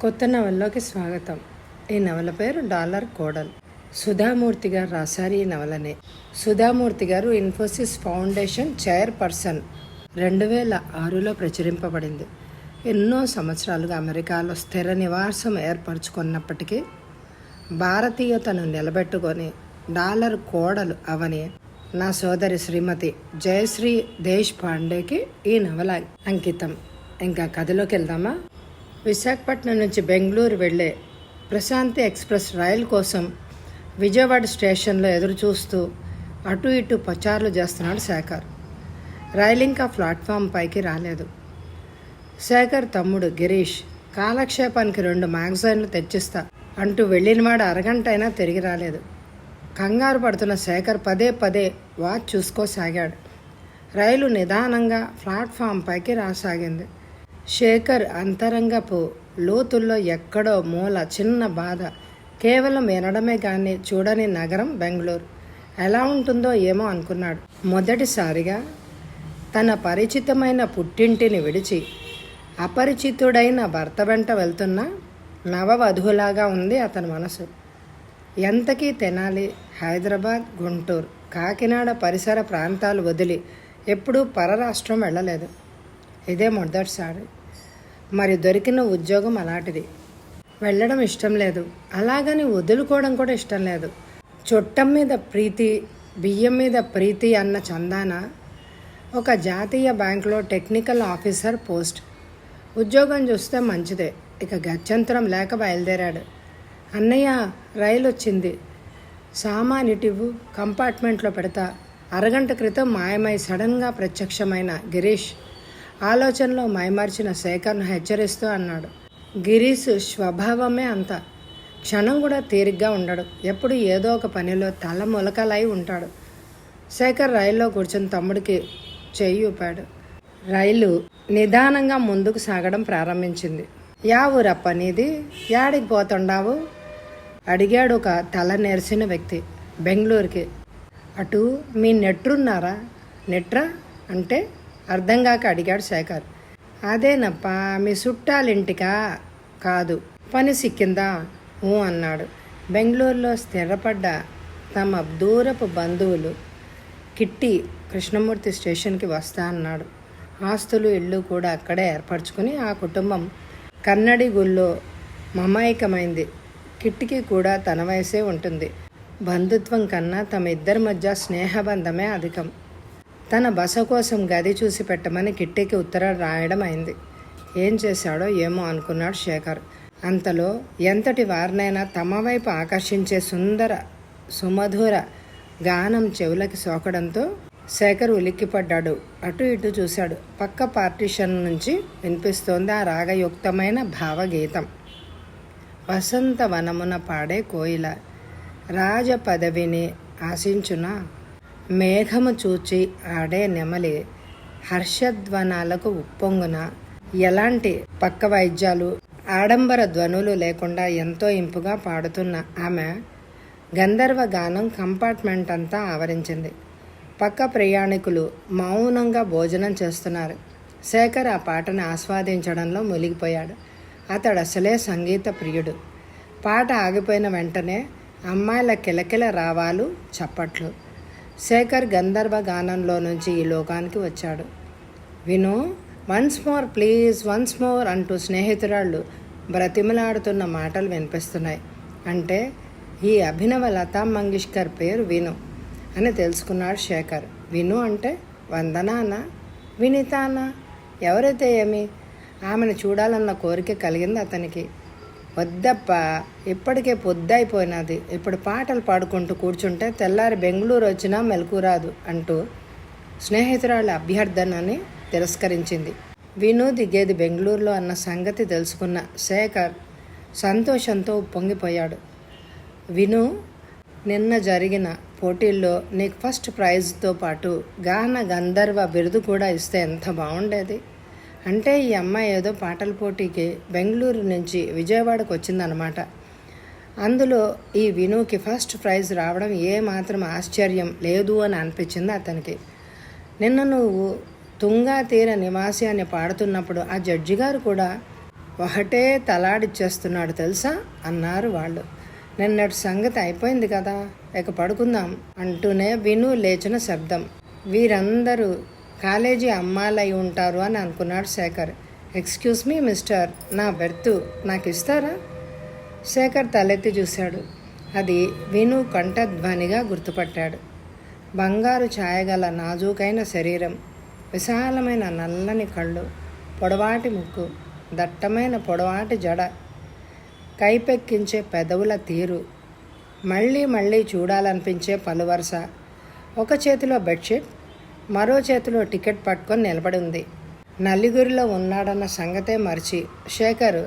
కొత్త నవల్లోకి స్వాగతం. ఈ నవల పేరు డాలర్ కోడల్. సుధామూర్తి గారు రాశారు ఈ నవలని. సుధామూర్తి గారు ఇన్ఫోసిస్ ఫౌండేషన్ చైర్పర్సన్. 2006లో ప్రచురింపబడింది. ఎన్నో సంవత్సరాలుగా అమెరికాలో స్థిర నివాసం ఏర్పరచుకున్నప్పటికీ భారతీయతను నిలబెట్టుకొని డాలర్ కోడలు అవని నా సోదరి శ్రీమతి జయశ్రీ దేశ్ పాండేకి ఈ నవల అంకితం. ఇంకా కథలోకి వెళ్దామా? విశాఖపట్నం నుంచి బెంగళూరు వెళ్ళే ప్రశాంతి ఎక్స్ప్రెస్ రైలు కోసం విజయవాడ స్టేషన్లో ఎదురు చూస్తూ అటు ఇటు పచారులు చేస్తున్నాడు శేఖర్. రైలు ఇంకా ప్లాట్ఫామ్ పైకి రాలేదు. శేఖర్ తమ్ముడు గిరీష్ కాలక్షేపానికి 2 మ్యాగజైన్లు తెచ్చిస్తా అంటూ వెళ్ళినవాడు అరగంట అయినా తిరిగి రాలేదు. కంగారు పడుతున్న శేఖర్ పదే పదే వాచ్ చూసుకోసాగాడు. రైలు నిదానంగా ప్లాట్ఫామ్ పైకి రాసాగింది. శేఖర్ అంతరంగపు లోతుల్లో ఎక్కడో మూల చిన్న బాధ. కేవలం వినడమే కానీ చూడని నగరం బెంగళూరు. ఎలా ఉంటుందో ఏమో అనుకున్నాడు. మొదటిసారిగా తన పరిచితమైన పుట్టింటిని విడిచి అపరిచితుడైన భర్త వెంట వెళ్తున్న నవవధువులాగా ఉంది అతని మనసు. ఎంతకీ తెనాలి, హైదరాబాద్, గుంటూరు, కాకినాడ పరిసర ప్రాంతాలు వదిలి ఎప్పుడూ పరరాష్ట్రం వెళ్ళలేదు. ఇదే మొదటిసారి. మరి దొరికిన ఉద్యోగం అలాంటిది. వెళ్ళడం ఇష్టం లేదు, అలాగని వదులుకోవడం కూడా ఇష్టం లేదు. చుట్టం మీద ప్రీతి, బియ్యం మీద ప్రీతి అన్న చందాన ఒక జాతీయ బ్యాంకులో టెక్నికల్ ఆఫీసర్ పోస్ట్. ఉద్యోగం చూస్తే మంచిదే. ఇక గత్యంతరం లేక బయలుదేరాడు. అన్నయ్య, రైలు వచ్చింది, సామానిటివ్వు, కంపార్ట్మెంట్లో పెడతా. అరగంట క్రితం మాయమై సడన్గా ప్రత్యక్షమైన గిరీష్ ఆలోచనలో మైమర్చిన శేఖర్ను హెచ్చరిస్తూ అన్నాడు. గిరీష్ స్వభావమే అంత. క్షణం కూడా తీరిగ్గా ఉండడు. ఎప్పుడు ఏదో ఒక పనిలో తల మొలకలై ఉంటాడు. శేఖర్ రైల్లో కూర్చొని తమ్ముడికి చెయ్యి ఊపాడు. రైలు నిదానంగా ముందుకు సాగడం ప్రారంభించింది. యా ఊరప్ప నీది? యాడికి పోతుండావు? అడిగాడు ఒక తల నెరిసిన వ్యక్తి. బెంగళూరుకి. అటు మీ నెట్రున్నారా? నెట్రా అంటే అర్థంగాక అడిగాడు శేఖర్. అదేనప్ప, మీ చుట్టాలింటికా? కాదు, పని సిక్కిందా? అన్నాడు. బెంగళూరులో స్థిరపడ్డ తమ దూరపు బంధువులు కిట్టి కృష్ణమూర్తి స్టేషన్కి వస్తా అన్నాడు. ఆస్తులు, ఇళ్ళు కూడా అక్కడే ఏర్పరచుకుని ఆ కుటుంబం కన్నడి గుళ్ళో మమైకమైంది. కిట్టికి కూడా తన వయసే ఉంటుంది. బంధుత్వం కన్నా తమ ఇద్దరి మధ్య స్నేహబంధమే అధికం. తన బస కోసం గది చూసి పెట్టమని కిట్టికి ఉత్తరం రాయడం అయింది. ఏం చేశాడో ఏమో అనుకున్నాడు శేఖర్. అంతలో ఎంతటి వారినైనా తమ వైపు ఆకర్షించే సుమధుర గానం చెవులకి సోకడంతో శేఖర్ ఉలిక్కిపడ్డాడు. అటు ఇటు చూశాడు. పక్క పార్టీషన్ నుంచి వినిపిస్తోంది ఆ రాగయుక్తమైన భావగీతం. వసంత వనమున పాడే కోయిల, రాజ పదవిని ఆశించున మేఘము చూచి ఆడే నెమలి, హర్షధ్వనాలకు ఉప్పొంగున. ఎలాంటి పక్క వైద్యాలు, ఆడంబర ధ్వనులు లేకుండా ఎంతో ఇంపుగా పాడుతున్న ఆమె గంధర్వ గానం కంపార్ట్మెంట్ అంతా ఆవరించింది. పక్క ప్రయాణికులు మౌనంగా భోజనం చేస్తున్నారు. శేఖర్ ఆ పాటను ఆస్వాదించడంలో మునిగిపోయాడు. అతడు అసలే సంగీత ప్రియుడు. పాట ఆగిపోయిన వెంటనే అమ్మాయిల కిలకిల రావాలు, చప్పట్లు. శేఖర్ గంధర్వ గానంలో నుంచి ఈ లోకానికి వచ్చాడు. విను, once more please, once more అంటూ స్నేహితురాళ్ళు బ్రతిమలాడుతున్న మాటలు వినిపిస్తున్నాయి. అంటే ఈ అభినవ లతా మంగేష్కర్ పేరు విను అని తెలుసుకున్నాడు శేఖర్. విను అంటే వందనానా, వినితానా, ఎవరైతే ఏమి? ఆమెను చూడాలన్న కోరిక కలిగింది అతనికి. వద్దప్ప, ఇప్పటికే పొద్దైపోయినది. ఇప్పుడు పాటలు పాడుకుంటూ కూర్చుంటే తెల్లారి బెంగళూరు వచ్చినా మెలకురాదు అంటూ స్నేహితురాళ్ళ అభ్యర్థనని తిరస్కరించింది. విను దిగేది బెంగళూరులో అన్న సంగతి తెలుసుకున్న శేఖర్ సంతోషంతో ఉప్పొంగిపోయాడు. విను, నిన్న జరిగిన పోటీల్లో నీకు ఫస్ట్ ప్రైజ్తో పాటు గాన గంధర్వ బిరుదు కూడా ఇస్తే ఎంత బాగుండేది. అంటే ఈ అమ్మాయి ఏదో పాటల పోటీకి బెంగళూరు నుంచి విజయవాడకు వచ్చిందనమాట. అందులో ఈ వినుకి ఫస్ట్ ప్రైజ్ రావడం ఏమాత్రం ఆశ్చర్యం లేదు అని అనిపించింది అతనికి. నిన్న నువ్వు తుంగా తీర నివాసి అని పాడుతున్నప్పుడు ఆ జడ్జి గారు కూడా ఒకటే తలాడిచ్చేస్తున్నాడు తెలుసా అన్నారు వాళ్ళు. నిన్నటి సంగతి అయిపోయింది కదా, ఇక పడుకుందాం అంటూనే విను లేచిన శబ్దం. వీరందరూ కాలేజీ అమ్మాలై ఉంటారు అని అనుకున్నాడు శేఖర్. ఎక్స్క్యూజ్ మీ మిస్టర్, నా బెర్తు నాకు ఇస్తారా? శేఖర్ తలెత్తి చూశాడు. అది విను కంఠధ్వనిగా గుర్తుపట్టాడు. బంగారు ఛాయగల నాజూకైన శరీరం, విశాలమైన నల్లని కళ్ళు, పొడవాటి ముక్కు, దట్టమైన పొడవాటి జడ, కైపెక్కించే పెదవుల తీరు, మళ్ళీ మళ్ళీ చూడాలనిపించే పలువరుస. ఒక చేతిలో బెడ్షీట్, మరో చేతిలో టికెట్ పట్టుకొని నిలబడి ఉంది. నలుగురిలో ఉన్నాడన్న సంగతే మరిచి శేఖర్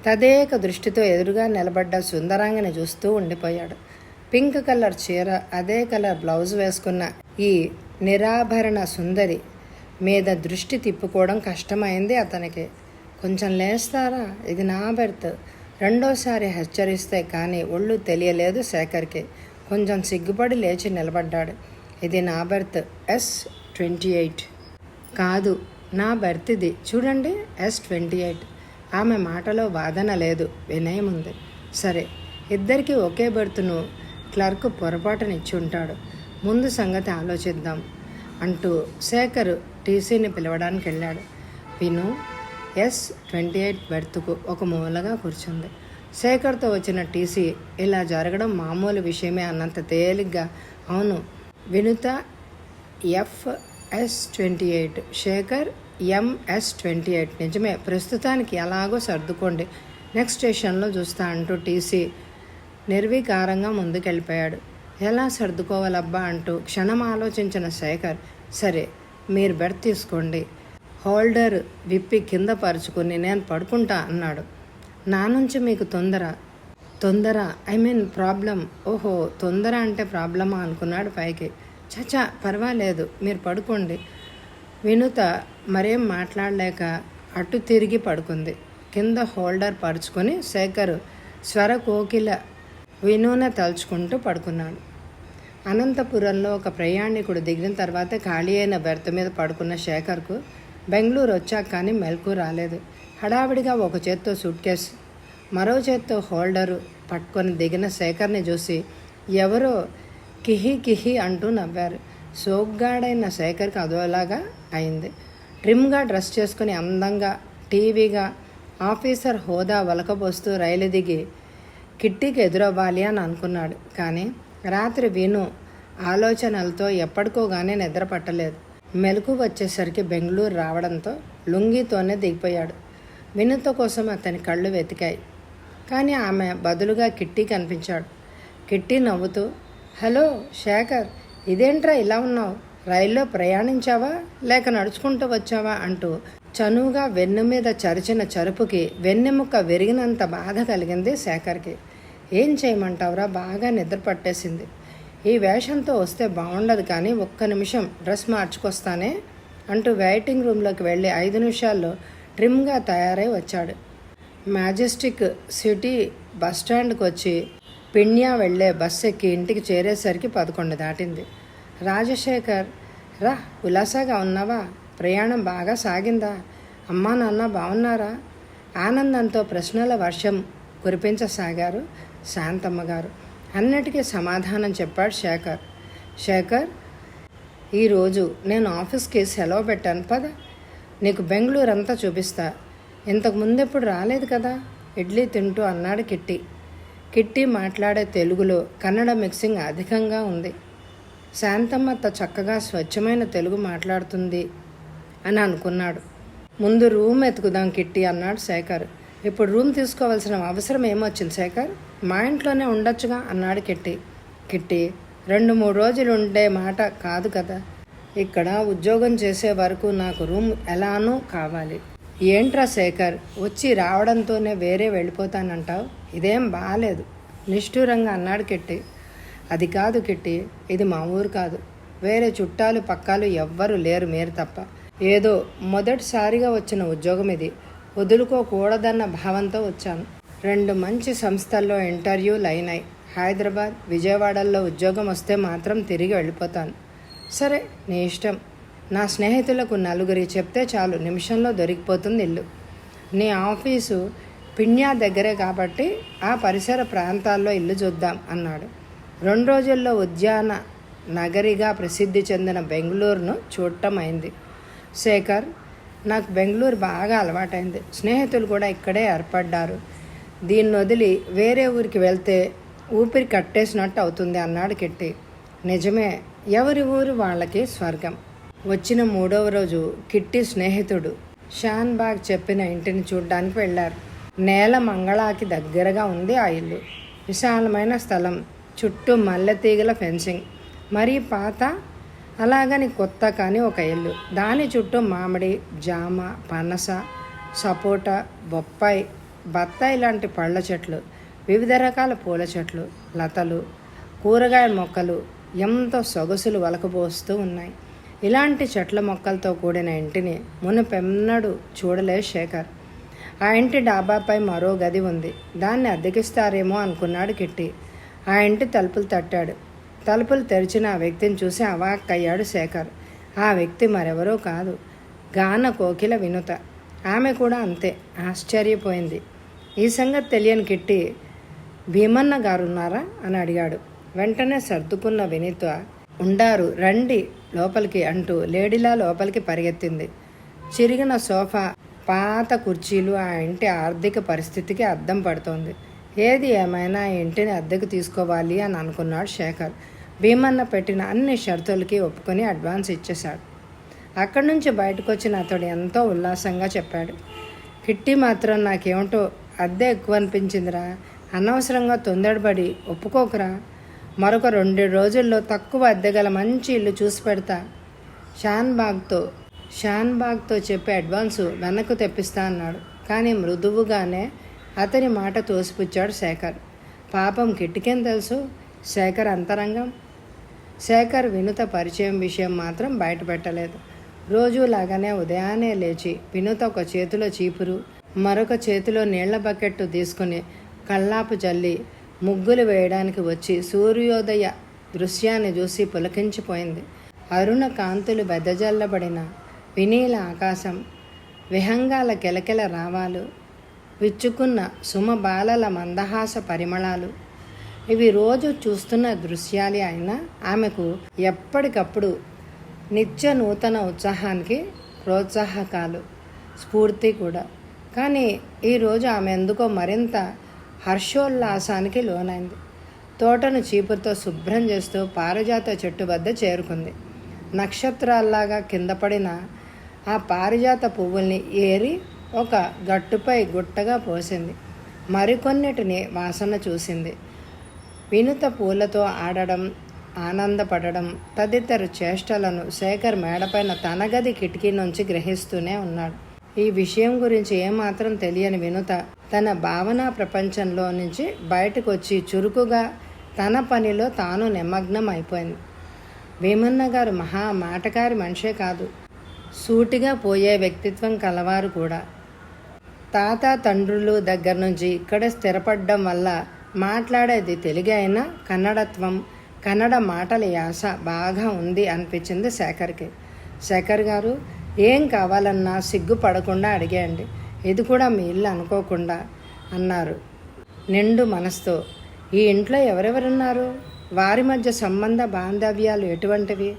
తదేక దృష్టితో ఎదురుగా నిలబడ్డ సుందరాంగిని చూస్తూ ఉండిపోయాడు. పింక్ కలర్ చీర, అదే కలర్ బ్లౌజ్ వేసుకున్న ఈ నిరాభరణ సుందరి మీద దృష్టి తిప్పుకోవడం కష్టమైంది అతనికి. కొంచెం లేస్తారా, ఇది నా బెర్త్, రెండోసారి హెచ్చరిస్తే కానీ ఒళ్ళు తెలియలేదు శేఖర్కి. కొంచెం సిగ్గుపడి లేచి నిలబడ్డాడు. ఇది నా బెర్త్, S28. కాదు, నా బెర్త్ ఇది, చూడండి, S28. ఆమె మాటలో వాదన లేదు, వినయం ఉంది. సరే, ఇద్దరికీ ఒకే బెర్తును క్లర్క్ పొరపాటునిచ్చి ఉంటాడు, ముందు సంగతి ఆలోచిద్దాం అంటూ శేఖర్ టీసీని పిలవడానికి వెళ్ళాడు. విను S28 బెర్తుకు ఒక మూలగా కూర్చుంది. శేఖర్తో వచ్చిన టీసీ ఇలా జరగడం మామూలు విషయమే అన్నంత తేలిగ్గా, అవును వినుత FS28, శేఖర్ MS28, నిజమే, ప్రస్తుతానికి ఎలాగో సర్దుకోండి, నెక్స్ట్ స్టేషన్లో చూస్తా అంటూ టీసీ నిర్వికారంగా ముందుకెళ్ళిపోయాడు. ఎలా సర్దుకోవాలబ్బా అంటూ క్షణం ఆలోచించిన శేఖర్, సరే మీరు బెర్త్ తీసుకోండి, హోల్డర్ విప్పి కింద పరుచుకుని నేను పడుకుంటా అన్నాడు. నా నుంచి మీకు తొందర ఐ మీన్ ప్రాబ్లం. ఓహో, తొందర అంటే ప్రాబ్లమా అనుకున్నాడు పైకి. చచా పర్వాలేదు, మీరు పడుకోండి. వినుత మరేం మాట్లాడలేక అటు తిరిగి పడుకుంది. కింద హోల్డర్ పరుచుకొని శేఖర్ స్వర కోకిల వినున తలుచుకుంటూ పడుకున్నాడు. అనంతపురంలో ఒక ప్రయాణికుడు దిగిన తర్వాత ఖాళీ అయిన బెర్త్ మీద పడుకున్న శేఖర్కు బెంగళూరు వచ్చాక కానీ మెలకు రాలేదు. హడావిడిగా ఒక చేత్తో సూట్ కేసు, మరో చేత్తో హోల్డరు పట్టుకొని దిగిన శేఖర్ని చూసి ఎవరో కిహి కిహి అంటూ నవ్వారు. సోగ్గాడైన శేఖర్కి అదోలాగా అయింది. ట్రిమ్గా డ్రెస్ చేసుకుని అందంగా టీవీగా ఆఫీసర్ హోదా వలకబోస్తూ రైలు దిగి కిట్టీకి ఎదురవ్వాలి అని అనుకున్నాడు. కానీ రాత్రి విను ఆలోచనలతో ఎప్పటికోగానే నిద్ర పట్టలేదు. మెలకు వచ్చేసరికి బెంగళూరు రావడంతో లుంగితోనే దిగిపోయాడు. వినుత కోసం అతని కళ్ళు వెతికాయి, కానీ ఆమె బదులుగా కిట్టీ కనిపించాడు. కిట్టీ నవ్వుతూ, హలో శేఖర్, ఇదేంట్రా ఇలా ఉన్నావు, రైల్లో ప్రయాణించావా లేక నడుచుకుంటూ వచ్చావా అంటూ చనువుగా వెన్ను మీద చరిచిన చరుపుకి వెన్నెముక్క విరిగినంత బాధ కలిగింది శేఖర్కి. ఏం చేయమంటావురా, బాగా నిద్ర పట్టేసింది, ఈ వేషంతో వస్తే బాగుండదు, కానీ ఒక్క నిమిషం డ్రెస్ మార్చుకొస్తానే అంటూ వెయిటింగ్ రూమ్లోకి వెళ్ళి 5 నిమిషాల్లో ట్రిమ్గా తయారై వచ్చాడు. మ్యాజెస్టిక్ సిటీ బస్టాండ్కి వచ్చి పిణ్యా వెళ్లే బస్సు ఎక్కి ఇంటికి చేరేసరికి 11 దాటింది. రాజశేఖర్, రా, ఉల్లాసంగా ఉన్నావా, ప్రయాణం బాగా సాగిందా, అమ్మా నాన్న బాగున్నారా? ఆనందంతో ప్రశ్నల వర్షం కురిపించసాగారు శాంతమ్మ గారు. అన్నిటికీ సమాధానం చెప్పాడు శేఖర్. శేఖర్, ఈరోజు నేను ఆఫీస్కి సెలవు పెట్టాను, పద, నీకు బెంగళూరు అంతా చూపిస్తా, ఇంతకు ముందెప్పుడు రాలేదు కదా, ఇడ్లీ తింటూ అన్నాడు కిట్టి. కిట్టి మాట్లాడే తెలుగులో కన్నడ మిక్సింగ్ అధికంగా ఉంది. శాంతమ్మత చక్కగా స్వచ్ఛమైన తెలుగు మాట్లాడుతుంది అని అనుకున్నాడు. ముందు రూమ్ ఎతుకుదాం కిట్టి అన్నాడు శేఖర్. ఇప్పుడు రూమ్ తీసుకోవాల్సిన అవసరం ఏమొచ్చింది శేఖర్, మా ఇంట్లోనే ఉండొచ్చుగా అన్నాడు కిట్టి. కిట్టి, 2-3 రోజులు ఉండే మాట కాదు కదా, ఇక్కడ ఉద్యోగం చేసే వరకు నాకు రూమ్ ఎలానూ కావాలి. ఏంట్రా శేఖర్, వచ్చి రావడంతోనే వేరే వెళ్ళిపోతానంటావు, ఇదేం బాగాలేదు నిష్ఠూరంగా అన్నాడు కిట్టి. అది కాదు కిట్టి, ఇది మా ఊరు కాదు, వేరే చుట్టాలు పక్కాలు ఎవ్వరూ లేరు మీరు తప్ప. ఏదో మొదటిసారిగా వచ్చిన ఉద్యోగం ఇది, వదులుకోకూడదన్న భావంతో వచ్చాను. 2 మంచి సంస్థల్లో ఇంటర్వ్యూలు అయినాయి. హైదరాబాద్, విజయవాడల్లో ఉద్యోగం వస్తే మాత్రం తిరిగి వెళ్ళిపోతాను. సరే నీ ఇష్టం, నా స్నేహితులకు 4 చెప్తే చాలు, నిమిషంలో దొరికిపోతుంది ఇల్లు. నీ ఆఫీసు పిన్యా దగ్గరే కాబట్టి ఆ పరిసర ప్రాంతాల్లో ఇల్లు చూద్దాం అన్నాడు. 2 రోజుల్లో ఉద్యాన నగరిగా ప్రసిద్ధి చెందిన బెంగళూరును చూడటం అయింది. శేఖర్, నాకు బెంగళూరు బాగా అలవాటైంది. స్నేహితులు కూడా ఇక్కడే ఏర్పడ్డారు. దీన్ని వదిలి వేరే ఊరికి వెళ్తే ఊపిరి కట్టేసినట్టు అవుతుంది అన్నాడు కిట్టి. నిజమే, ఎవరి ఊరు వాళ్ళకి స్వర్గం. వచ్చిన 3వ రోజు కిట్టి స్నేహితుడు షాన్బాగ్ చెప్పిన ఇంటిని చూడ్డానికి వెళ్ళారు. నేల మంగళాకి దగ్గరగా ఉంది ఆ ఇల్లు. విశాలమైన స్థలం, చుట్టూ మల్లెతీగల ఫెన్సింగ్, మరీ పాత అలాగని కొత్త కానీ ఒక ఇల్లు. దాని చుట్టూ మామిడి, జామ, పనస, సపోటా, బొప్పాయి, బత్తాయి లాంటి పళ్ళ చెట్లు, వివిధ రకాల పూల చెట్లు, లతలు, కూరగాయ మొక్కలు ఎంతో సొగసులు వలకబోస్తూ ఉన్నాయి. ఇలాంటి చెట్ల మొక్కలతో కూడిన ఇంటిని మునుపెన్నడూ చూడలేదు శేఖర్. ఆ ఇంటి డాబాపై మరో గది ఉంది. దాన్ని అద్దెకిస్తారేమో అనుకున్నాడు కిట్టి. ఆ ఇంటి తలుపులు తట్టాడు. తలుపులు తెరిచిన ఆ వ్యక్తిని చూసి అవాక్కయ్యాడు శేఖర్. ఆ వ్యక్తి మరెవరో కాదు, గాన కోకిల వినుత. ఆమె కూడా అంతే ఆశ్చర్యపోయింది. ఈ సంగతి తెలియని కిట్టి, భీమన్న గారున్నారా అని అడిగాడు. వెంటనే సర్దుకున్న వినీత, ఉండారు, రండి లోపలికి అంటూ లేడీలా లోపలికి పరిగెత్తింది. చిరిగిన సోఫా, పాత కుర్చీలు ఆ ఇంటి ఆర్థిక పరిస్థితికి అద్దం పడుతోంది. ఏది ఏమైనా ఈ ఇంటిని అద్దెకు తీసుకోవాలి అని అనుకున్నాడు శేఖర్. భీమన్న పెట్టిన అన్ని షరతులకి ఒప్పుకొని అడ్వాన్స్ ఇచ్చేశాడు. అక్కడి నుంచి బయటకు వచ్చిన అతడు ఎంతో ఉల్లాసంగా చెప్పాడు. కిట్టి మాత్రం నాకేమిటో అద్దె ఎక్కువ అనిపించిందిరా, అనవసరంగా తొందరపడి ఒప్పుకోకురా, మరొక 2 రోజుల్లో తక్కువ అద్దెగల మంచి ఇల్లు చూసి పెడతా. షాన్బాగ్తో చెప్పి అడ్వాన్సు వెనక్కు తెప్పిస్తా అన్నాడు. కానీ మృదువుగానే అతని మాట తోసిపుచ్చాడు శేఖర్. పాపం కిట్టికేం తెలుసు శేఖర్ అంతరంగం. శేఖర్ వినుత పరిచయం విషయం మాత్రం బయటపెట్టలేదు. రోజులాగానే ఉదయాన్నే లేచి వినుత ఒక చేతిలో చీపురు, మరొక చేతిలో నీళ్ల బకెట్టు తీసుకుని కల్లాపు చల్లి ముగ్గులు వేయడానికి వచ్చి సూర్యోదయ దృశ్యాన్ని చూసి పులకించిపోయింది. అరుణ కాంతులు వెదజల్లబడిన వినీల ఆకాశం, విహంగాల కెలకెల రావాలు, విచ్చుకున్న సుమబాలల మందహాస పరిమళాలు, ఇవి రోజు చూస్తున్న దృశ్యాలే అయినా ఆమెకు ఎప్పటికప్పుడు నిత్య నూతన ఉత్సాహానికి ప్రోత్సాహకాలు, స్ఫూర్తి కూడా. కానీ ఈరోజు ఆమె ఎందుకో మరింత హర్షోల్లాసానికి లోనైంది. తోటను చీపురుతో శుభ్రం చేస్తూ పారిజాత చెట్టు వద్ద చేరుకుంది. నక్షత్రాల్లాగా కింద పడిన ఆ పారిజాత పువ్వుల్ని ఏరి ఒక గట్టుపై గుట్టగా పోసింది. మరికొన్నిటిని వాసన చూసింది. వినుత పూలతో ఆడడం, ఆనందపడడం తదితర చేష్టలను శేఖర్ మేడపైన తన గది కిటికీ నుంచి గ్రహిస్తూనే ఉన్నాడు. ఈ విషయం గురించి ఏమాత్రం తెలియని వినుత తన భావనా ప్రపంచంలో నుంచి బయటకు వచ్చి చురుకుగా తన పనిలో తాను నిమగ్నం అయిపోయింది. భీమన్న గారు మహా మాటకారి మనిషే కాదు, సూటిగా పోయే వ్యక్తిత్వం కలవారు కూడా. తాత తండ్రులు దగ్గర నుంచి ఇక్కడే స్థిరపడడం వల్ల మాట్లాడేది తెలుగు అయినా కన్నడత్వం, కన్నడ మాటల యాస బాగా ఉంది అనిపించింది శేఖర్కి. శేఖర్ గారు, ఏం కావాలన్నా సిగ్గుపడకుండా అడిగేయండి, ఇది కూడా మీ ఇల్లు అనుకోకుండా అన్నారు నిండు మనసుతో. ఈ ఇంట్లో ఎవరెవరున్నారు, వారి మధ్య సంబంధ బాంధవ్యాలు ఎటువంటివి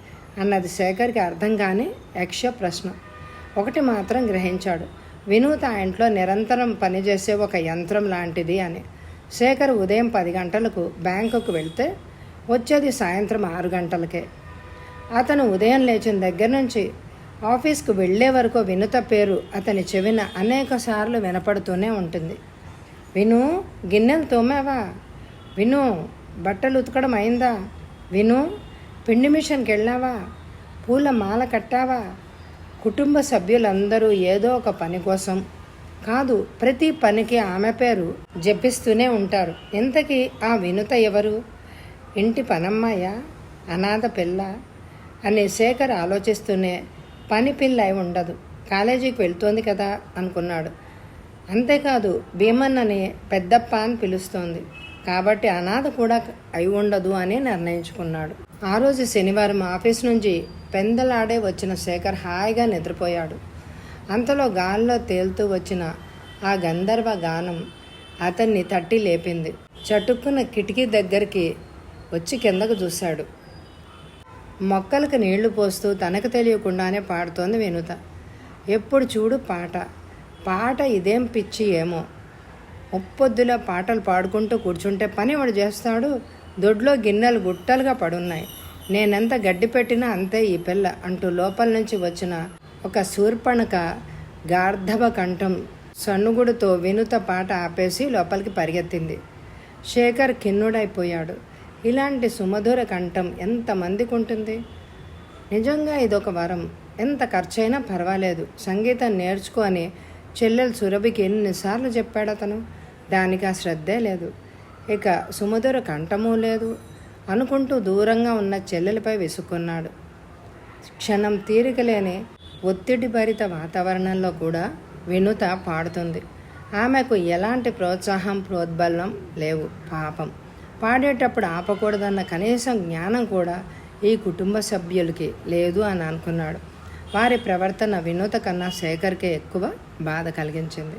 అన్నది శేఖర్కి అర్థం కాని యక్ష ప్రశ్న. ఒకటి మాత్రం గ్రహించాడు, వినూత ఆ ఇంట్లో నిరంతరం పనిచేసే ఒక యంత్రం లాంటిది అని. శేఖర్ ఉదయం 10 గంటలకు బ్యాంకుకు వెళ్తే వచ్చేది సాయంత్రం 6 గంటలకే. అతను ఉదయం లేచిన దగ్గర నుంచి ఆఫీస్కు వెళ్లే వరకు వినుత పేరు అతని చెవిన అనేక సార్లు వినపడుతూనే ఉంటుంది. విను, గిన్నెలు తోమావా? విను, బట్టలు ఉతకడం అయిందా? విను, పిండి మిషన్కి వెళ్ళావా? పూల మాల కట్టావా? కుటుంబ సభ్యులందరూ ఏదో ఒక పని కోసం కాదు, ప్రతి పనికి ఆమె పేరు జపిస్తూనే ఉంటారు. ఇంతకీ ఆ వినుత ఎవరు? ఇంటి పనమ్మాయా, అనాథ పిల్ల అని శేఖర్ ఆలోచిస్తూనే పని పిల్ల అయి ఉండదు, కాలేజీకి వెళ్తోంది కదా అనుకున్నాడు. అంతేకాదు, భీమన్నని పెద్దప్ప అని పిలుస్తోంది కాబట్టి అనాథ కూడా అయి ఉండదు అని నిర్ణయించుకున్నాడు. ఆ రోజు శనివారం ఆఫీస్ నుంచి పెందలాడే వచ్చిన శేఖర్ హాయిగా నిద్రపోయాడు. అంతలో గాల్లో తేలుతూ వచ్చిన ఆ గంధర్వ గానం అతన్ని తట్టి లేపింది. చటుక్కున కిటికీ దగ్గరికి వచ్చి కిందకు చూశాడు. మొక్కలకు నీళ్లు పోస్తూ తనకు తెలియకుండానే పాడుతోంది వినుత. ఎప్పుడు చూడు పాట ఇదేం పిచ్చి ఏమో. ముప్పొద్దులా పాటలు పాడుకుంటూ కూర్చుంటే పని వాడు చేస్తాడు. దొడ్లో గిన్నెలు గుట్టలుగా పడున్నాయి. నేనెంత గడ్డి పెట్టినా అంతే ఈ పిల్ల అంటూ లోపల నుంచి వచ్చిన ఒక శూర్పణక గార్ధవ కంఠం సన్నుగుడుతో వినుత పాట ఆపేసి లోపలికి పరిగెత్తింది. శేఖర్ ఖిన్నుడైపోయాడు. ఇలాంటి సుమధుర కంఠం ఎంతమందికి ఉంటుంది? నిజంగా ఇదొక వరం. ఎంత ఖర్చైనా పర్వాలేదు, సంగీతం నేర్చుకో అని చెల్లెలు సురభికి ఎన్నిసార్లు చెప్పాడు అతను. దానికి ఆ శ్రద్ధే లేదు. ఇక సుమధుర కంఠమూ లేదు అనుకుంటూ దూరంగా ఉన్న చెల్లెలపై విసుక్కున్నాడు. క్షణం తీరికలేని ఒత్తిడి భరిత వాతావరణంలో కూడా వినుత పాడుతుంది. ఆమెకు ఎలాంటి ప్రోద్బలం లేవు. పాపం, పాడేటప్పుడు ఆపకూడదన్న కనీసం జ్ఞానం కూడా ఈ కుటుంబ సభ్యులకి లేదు అని అనుకున్నాడు. వారి ప్రవర్తన వినుత కన్నా శేఖర్కే ఎక్కువ బాధ కలిగించింది.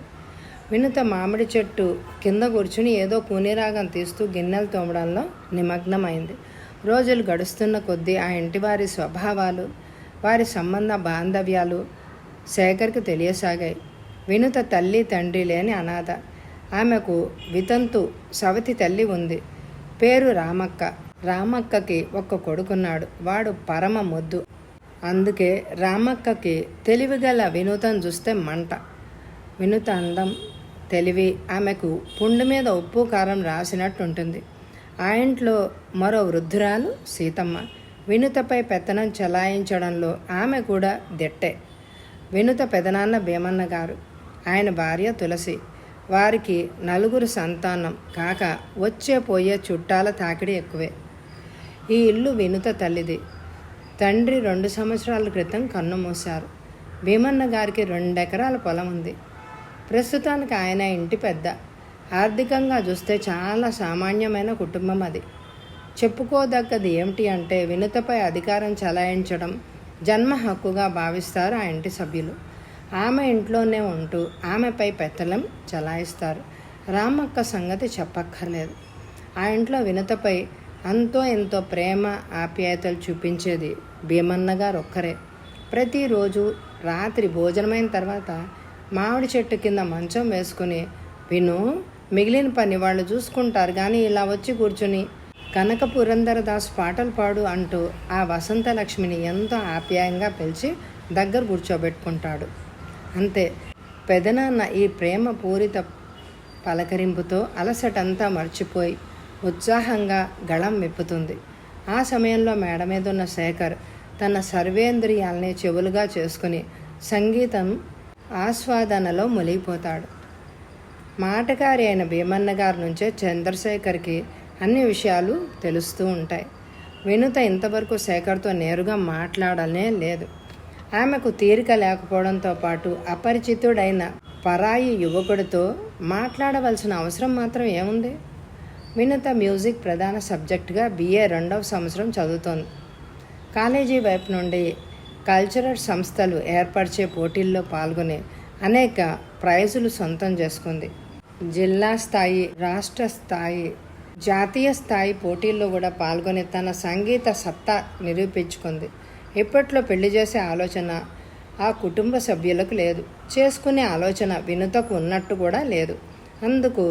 వినుత మామిడి చెట్టు కింద కూర్చుని ఏదో కూనిరాగం తీస్తూ గిన్నెలు తోమడంలో నిమగ్నమైంది. రోజులు గడుస్తున్న కొద్దీ ఆ ఇంటి వారి స్వభావాలు, వారి సంబంధ బాంధవ్యాలు శేఖర్కి తెలియసాగాయి. వినుత తల్లి తండ్రి లేని అనాథ. ఆమెకు వితంతు సవతి తల్లి ఉంది. పేరు రామక్క. రామక్కకి ఒక్క కొడుకున్నాడు. వాడు పరమ మొద్దు. అందుకే రామక్కకి తెలివిగల వినుతను చూస్తే మంట. వినుత అందం, తెలివి ఆమెకు పుండు మీద ఉప్పు కారం రాసినట్టుంటుంది. ఆ ఇంట్లో మరో వృద్ధురాలు సీతమ్మ. వినుతపై పెత్తనం చలాయించడంలో ఆమె కూడా దిట్టే. వినుత పెదనాన్న భీమన్న గారు, ఆయన భార్య తులసి. వారికి 4 సంతానం కాక వచ్చే పోయే చుట్టాల తాకిడి ఎక్కువే. ఈ ఇల్లు వినుత తల్లిది. తండ్రి 2 సంవత్సరాల క్రితం కన్నుమూశారు. భీమన్న గారికి 2 ఎకరాల పొలం ఉంది. ప్రస్తుతానికి ఆయన ఇంటి పెద్ద. ఆర్థికంగా చూస్తే చాలా సామాన్యమైన కుటుంబం అది. చెప్పుకోదగ్గది ఏమిటి అంటే వినుతపై అధికారం చలాయించడం జన్మ హక్కుగా భావిస్తారు ఆ ఇంటి సభ్యులు. ఆమె ఇంట్లోనే ఉంటూ ఆమెపై పెత్తనం చలాయిస్తారు. రామక్క సంగతి చెప్పక్కర్లేదు. ఆ ఇంట్లో వినుతపై అంతో ఎంతో ప్రేమ ఆప్యాయతలు చూపించేది భీమన్న గారు ఒక్కరే. ప్రతిరోజు రాత్రి భోజనమైన తర్వాత మామిడి చెట్టు కింద మంచం వేసుకుని, విను, మిగిలిన పని వాళ్ళు చూసుకుంటారు కానీ ఇలా వచ్చి కూర్చుని కనక పురంధరదాస్ పాటలు పాడు అంటూ ఆ వసంతలక్ష్మిని ఎంతో ఆప్యాయంగా పిలిచి దగ్గర కూర్చోబెట్టుకుంటాడు. అంతే. పెదనాన్న ఈ ప్రేమ పూరిత పలకరింపుతో అలసటంతా మర్చిపోయి ఉత్సాహంగా గళం విప్పుతుంది. ఆ సమయంలో మేడ మీద ఉన్న శేఖర్ తన సర్వేంద్రియాల్ని చెవులుగా చేసుకుని సంగీతం ఆస్వాదనలో మునిగిపోతాడు. మాటకారి అయిన భీమన్న గారి నుంచే చంద్రశేఖర్కి అన్ని విషయాలు తెలుస్తూ ఉంటాయి. వినుత ఇంతవరకు శేఖర్తో నేరుగా మాట్లాడనే లేదు. ఆమెకు తీరిక లేకపోవడంతో పాటు అపరిచితుడైన పరాయి యువకుడితో మాట్లాడవలసిన అవసరం మాత్రం ఏముంది? వినుత మ్యూజిక్ ప్రధాన సబ్జెక్టుగా BA 2వ సంవత్సరం చదువుతోంది. కాలేజీ వైపు నుండి కల్చరల్ సంస్థలు ఏర్పరిచే పోటీల్లో పాల్గొని అనేక ప్రైజులు సొంతం చేసుకుంది. జిల్లా స్థాయి, రాష్ట్ర స్థాయి, జాతీయ స్థాయి పోటీల్లో కూడా పాల్గొని తన సంగీత సత్తా నిరూపించుకుంది. ఇప్పట్లో పెళ్లి చేసే ఆలోచన ఆ కుటుంబ సభ్యులకు లేదు. చేసుకునే ఆలోచన వినుతకు ఉన్నట్టు కూడా లేదు. అందుకు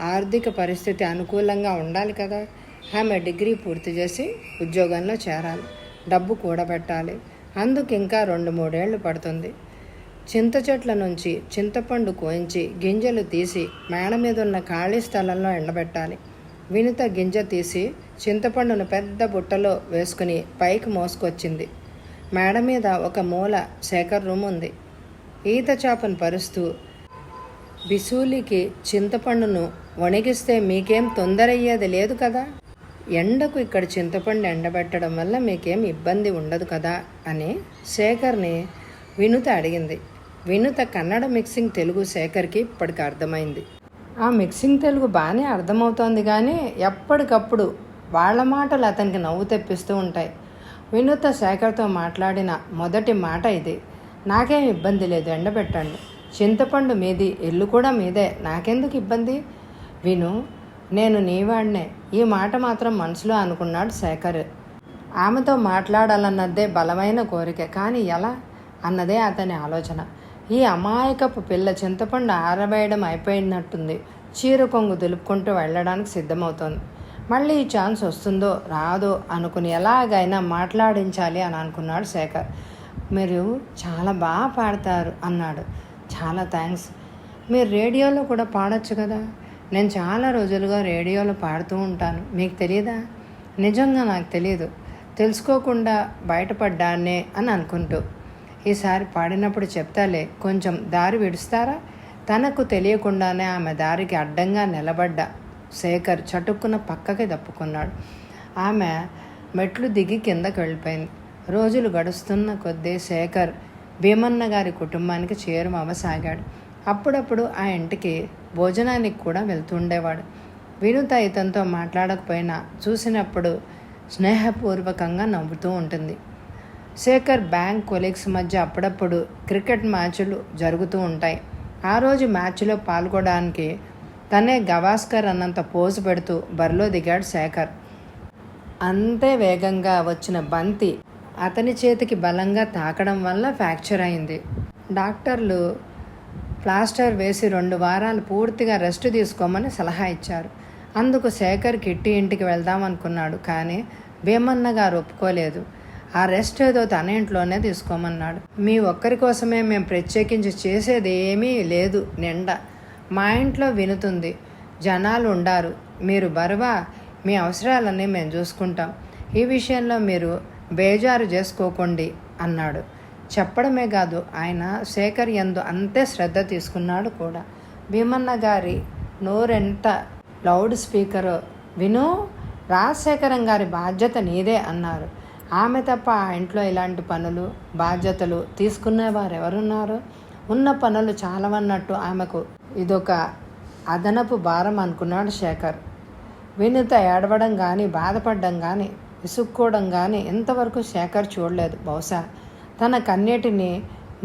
ఆర్థిక పరిస్థితి అనుకూలంగా ఉండాలి కదా. ఆమె డిగ్రీ పూర్తి చేసి ఉద్యోగంలో చేరాలి, డబ్బు కూడబెట్టాలి. అందుకు ఇంకా 2-3 ఏళ్ళు పడుతుంది. చింత చెట్ల నుంచి చింతపండు కోయించి గింజలు తీసి మేడ మీద ఉన్న ఖాళీ స్థలంలో ఎండబెట్టాలి. వినుత గింజ తీసి చింతపండును పెద్ద బుట్టలో వేసుకుని పైకి మోసుకొచ్చింది. మేడ మీద ఒక మూల శేఖర్ రూమ్ ఉంది. ఈత చేపను పరుస్తూ, బిసూలికి చింతపండును వణిగిస్తే మీకేం తొందరయ్యేది లేదు కదా, ఎండకు ఇక్కడ చింతపండు ఎండబెట్టడం వల్ల మీకేం ఇబ్బంది ఉండదు కదా అని శేఖర్ని వినుత అడిగింది. వినుత కన్నడ మిక్సింగ్ తెలుగు శేఖర్కి ఇప్పటికి అర్థమైంది. ఆ మిక్సింగ్ తెలుగు బాగానే అర్థమవుతోంది కానీ ఎప్పటికప్పుడు వాళ్ళ మాటలు అతనికి నవ్వు తెప్పిస్తూ ఉంటాయి. వినుత శేఖర్తో మాట్లాడిన మొదటి మాట ఇది. నాకేం ఇబ్బంది లేదు, ఎండబెట్టండి. చింతపండు మీది, ఇల్లు కూడా మీదే, నాకెందుకు ఇబ్బంది? విను, నేను నీవాడినే. ఈ మాట మాత్రం మనసులో అనుకున్నాడు శేఖర్. ఆమెతో మాట్లాడాలన్నదే బలమైన కోరిక, కానీ ఎలా అన్నదే అతని ఆలోచన. ఈ అమాయకపు పిల్ల చింతపండు ఆరబేయడం అయిపోయినట్టుంది. చీర కొంగు దులుపుకుంటూ వెళ్ళడానికి సిద్ధమవుతోంది. మళ్ళీ ఈ ఛాన్స్ వస్తుందో రాదో అనుకుని ఎలాగైనా మాట్లాడించాలి అని అనుకున్నాడు శేఖర్. మీరు చాలా బాగా పాడతారు అన్నాడు. చాలా థ్యాంక్స్. మీరు రేడియోలో కూడా పాడొచ్చు కదా. నేను చాలా రోజులుగా రేడియోలో పాడుతూ ఉంటాను, మీకు తెలియదా? నిజంగా నాకు తెలియదు, తెలుసుకోకుండా బయటపడ్డానే అని అనుకుంటూ. ఈసారి పాడినప్పుడు చెప్తాలే, కొంచెం దారి విడుస్తారా? తనకు తెలియకుండానే ఆమె దారికి అడ్డంగా నిలబడ్డ శేఖర్ చటుక్కున పక్కకి తప్పుకున్నాడు. ఆమె మెట్లు దిగి కిందకు వెళ్ళిపోయింది. రోజులు గడుస్తున్న కొద్దీ శేఖర్ భీమన్న గారి కుటుంబానికి చేరువవసాగాడు. అప్పుడప్పుడు ఆ ఇంటికి భోజనానికి కూడా వెళ్తుండేవాడు. వినుత ఇతనితో మాట్లాడకపోయినా చూసినప్పుడు స్నేహపూర్వకంగా నవ్వుతూ ఉంటుంది. శేఖర్ బ్యాంక్ కొలీగ్స్ మధ్య అప్పుడప్పుడు క్రికెట్ మ్యాచ్లు జరుగుతూ ఉంటాయి. ఆ రోజు మ్యాచ్లో పాల్గొనడానికి తనే గవాస్కర్ అన్నంత పోజు పెడుతూ బరిలో దిగాడు శేఖర్. అంతే వేగంగా వచ్చిన బంతి అతని చేతికి బలంగా తాకడం వల్ల ఫ్రాక్చర్ అయింది. డాక్టర్లు ప్లాస్టర్ వేసి 2 వారాలు పూర్తిగా రెస్ట్ తీసుకోమని సలహా ఇచ్చారు. అందుకు శేఖర్ కిట్టి ఇంటికి వెళ్దామనుకున్నాడు, కానీ భీమన్న గారు ఒప్పుకోలేదు. ఆ రెస్ట్ ఏదో తన ఇంట్లోనే తీసుకోమన్నాడు. మీ ఒక్కరి కోసమే మేము ప్రత్యేకించి చేసేది ఏమీ లేదు నిండా. మా ఇంట్లో వినుతుంది, జనాలు ఉండారు, మీరు బరువా, మీ అవసరాలన్నీ మేము చూసుకుంటాం. ఈ విషయంలో మీరు బేజారు చేసుకోకండి అన్నాడు. చెప్పడమే కాదు, ఆయన శేఖర్ యందు అంతే శ్రద్ధ తీసుకున్నాడు కూడా. భీమన్న గారి నోరెంత లౌడ్ స్పీకరో. విను, రాజశేఖరం గారి బాధ్యత నీదే అన్నారు. ఆమె తప్ప ఆ ఇంట్లో ఇలాంటి పనులు బాధ్యతలు తీసుకునేవారు ఎవరున్నారు? ఉన్న పనులు చాలవన్నట్టు ఆమెకు ఇదొక అదనపు భారం అనుకున్నాడు శేఖర్. వినుత ఏడవడం కానీ బాధపడడం కానీ విసుక్కోవడం కానీ ఇంతవరకు శేఖర్ చూడలేదు. బహుశా తన కన్నీటిని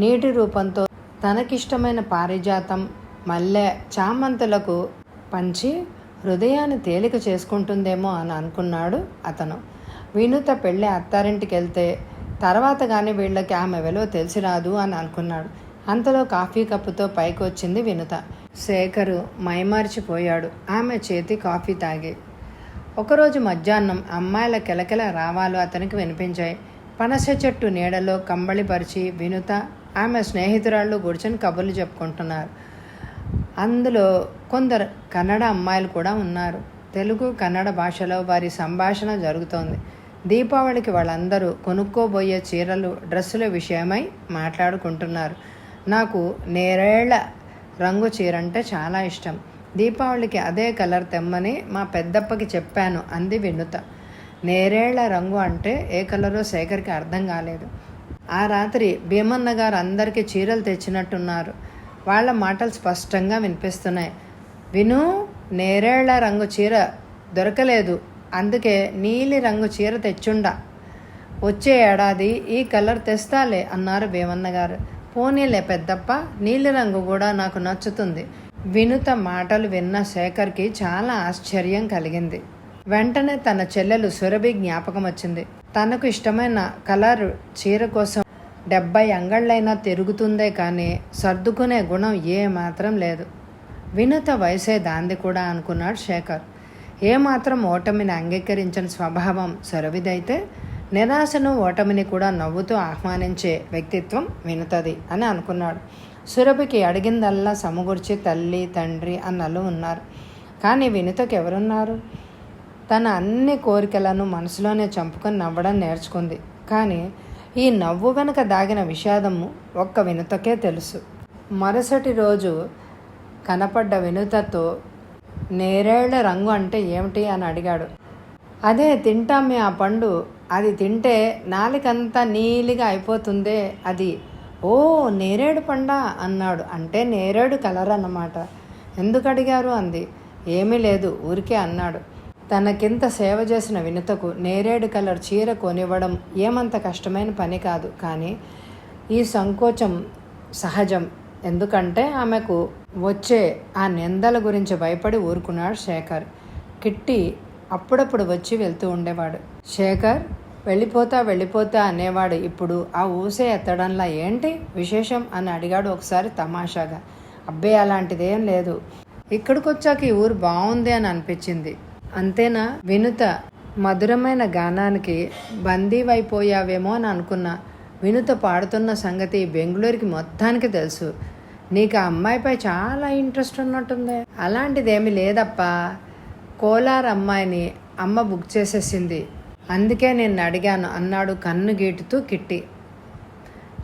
నీటి రూపంతో తనకిష్టమైన పారిజాతం, మల్లె, చామంతులకు పంచి హృదయాన్ని తేలిక చేసుకుంటుందేమో అని అనుకున్నాడు అతను. వినుత పెళ్ళి అత్తారింటికి వెళ్తే తర్వాత కానీ వీళ్ళకి ఆమె విలువ తెలిసిరాదు అని అనుకున్నాడు. అంతలో కాఫీ కప్పుతో పైకి వచ్చింది వినుత. శేఖరు మైమరిచిపోయాడు ఆమె చేతి కాఫీ తాగి. ఒకరోజు మధ్యాహ్నం అమ్మాయిల కిలకిల రావాలు అతనికి వినిపించాయి. పనస చెట్టు నీడలో కంబళిపరిచి వినుత ఆమె స్నేహితురాళ్ళు కూర్చొని కబుర్లు చెప్పుకుంటున్నారు. అందులో కొందరు కన్నడ అమ్మాయిలు కూడా ఉన్నారు. తెలుగు కన్నడ భాషలో వారి సంభాషణ జరుగుతోంది. దీపావళికి వాళ్ళందరూ కొనుక్కోబోయే చీరలు, డ్రెస్సుల విషయమై మాట్లాడుకుంటున్నారు. నాకు నేరేళ్ల రంగు చీర అంటే చాలా ఇష్టం. దీపావళికి అదే కలర్ తెమ్మని మా పెద్దప్పకి చెప్పాను అంది వినుత. నేరేళ్ల రంగు అంటే ఏ కలరో శేఖర్కి అర్థం కాలేదు. ఆ రాత్రి భీమన్న గారు అందరికీ చీరలు తెచ్చినట్టున్నారు. వాళ్ళ మాటలు స్పష్టంగా వినిపిస్తున్నాయి. విను, నేరేళ్ల రంగు చీర దొరకలేదు, అందుకే నీలి రంగు చీర తెచ్చుండా. వచ్చే ఏడాది ఈ కలర్ తెస్తాలే అన్నారు భీమన్న గారు. పోనీలే పెద్దప్ప, నీలిరంగు కూడా నాకు నచ్చుతుంది. వినుత మాటలు విన్న శేఖర్కి చాలా ఆశ్చర్యం కలిగింది. వెంటనే తన చెల్లెలు సురభి జ్ఞాపకం వచ్చింది. తనకు ఇష్టమైన కలర్ చీర కోసం 70 అంగళ్ళైనా తిరుగుతుందే కానీ సర్దుకునే గుణం ఏమాత్రం లేదు. వినుత వయసే దాంది కూడా అనుకున్నాడు శేఖర్. ఏమాత్రం ఓటమిని అంగీకరించిన స్వభావం సురభిదైతే నిరాశను ఓటమిని కూడా నవ్వుతూ ఆహ్వానించే వ్యక్తిత్వం వినుతది అని అనుకున్నాడు. సురభికి అడిగిందల్లా సమకూర్చి తల్లి, తండ్రి అన్నలు ఉన్నారు. కానీ వినుతకు ఎవరున్నారు? తన అన్ని కోరికలను మనసులోనే చంపుకొని నవ్వడం నేర్చుకుంది. కానీ ఈ నవ్వు వెనుక దాగిన విషాదము ఒక్క వినుతకే తెలుసు. మరుసటి రోజు కనపడ్డ వినుతతో నేరేళ్ల రంగు అంటే ఏమిటి అని అడిగాడు. అదే తింటామే ఆ పండు, అది తింటే నాలికంతా నీలిగా అయిపోతుందే అది. ఓ, నేరేడు పండా అన్నాడు. అంటే నేరేడు కలర్ అన్నమాట. ఎందుకు అడిగారు అంది. ఏమీ లేదు, ఊరికే అన్నాడు. తనకింత సేవ చేసిన వినుతకు నేరేడు కలర్ చీర కొనివ్వడం ఏమంత కష్టమైన పని కాదు. కానీ ఈ సంకోచం సహజం. ఎందుకంటే ఆమెకు వచ్చే ఆ నిందల గురించి భయపడి ఊరుకున్నాడు శేఖర్. కిట్టి అప్పుడప్పుడు వచ్చి వెళ్తూ ఉండేవాడు. శేఖర్ వెళ్ళిపోతా అనేవాడు. ఇప్పుడు ఆ ఊసే ఎత్తడంలా ఏంటి విశేషం అని అడిగాడు ఒకసారి తమాషాగా. అబ్బే అలాంటిదేం లేదు, ఇక్కడికి వచ్చాక ఈ ఊరు బాగుంది అని అనిపించింది అంతేనా? వినుత మధురమైన గానానికి బందీవైపోయావేమో అని అనుకున్నా. వినుత పాడుతున్న సంగతి బెంగళూరుకి మొత్తానికి తెలుసు. నీకు ఆ అమ్మాయిపై చాలా ఇంట్రెస్ట్ ఉన్నట్టుంది. అలాంటిదేమీ లేదప్పా, కోలార్ అమ్మాయిని అమ్మ బుక్ చేసేసింది, అందుకే నేను అడిగాను అన్నాడు కన్ను గీటుతూ కిట్టి.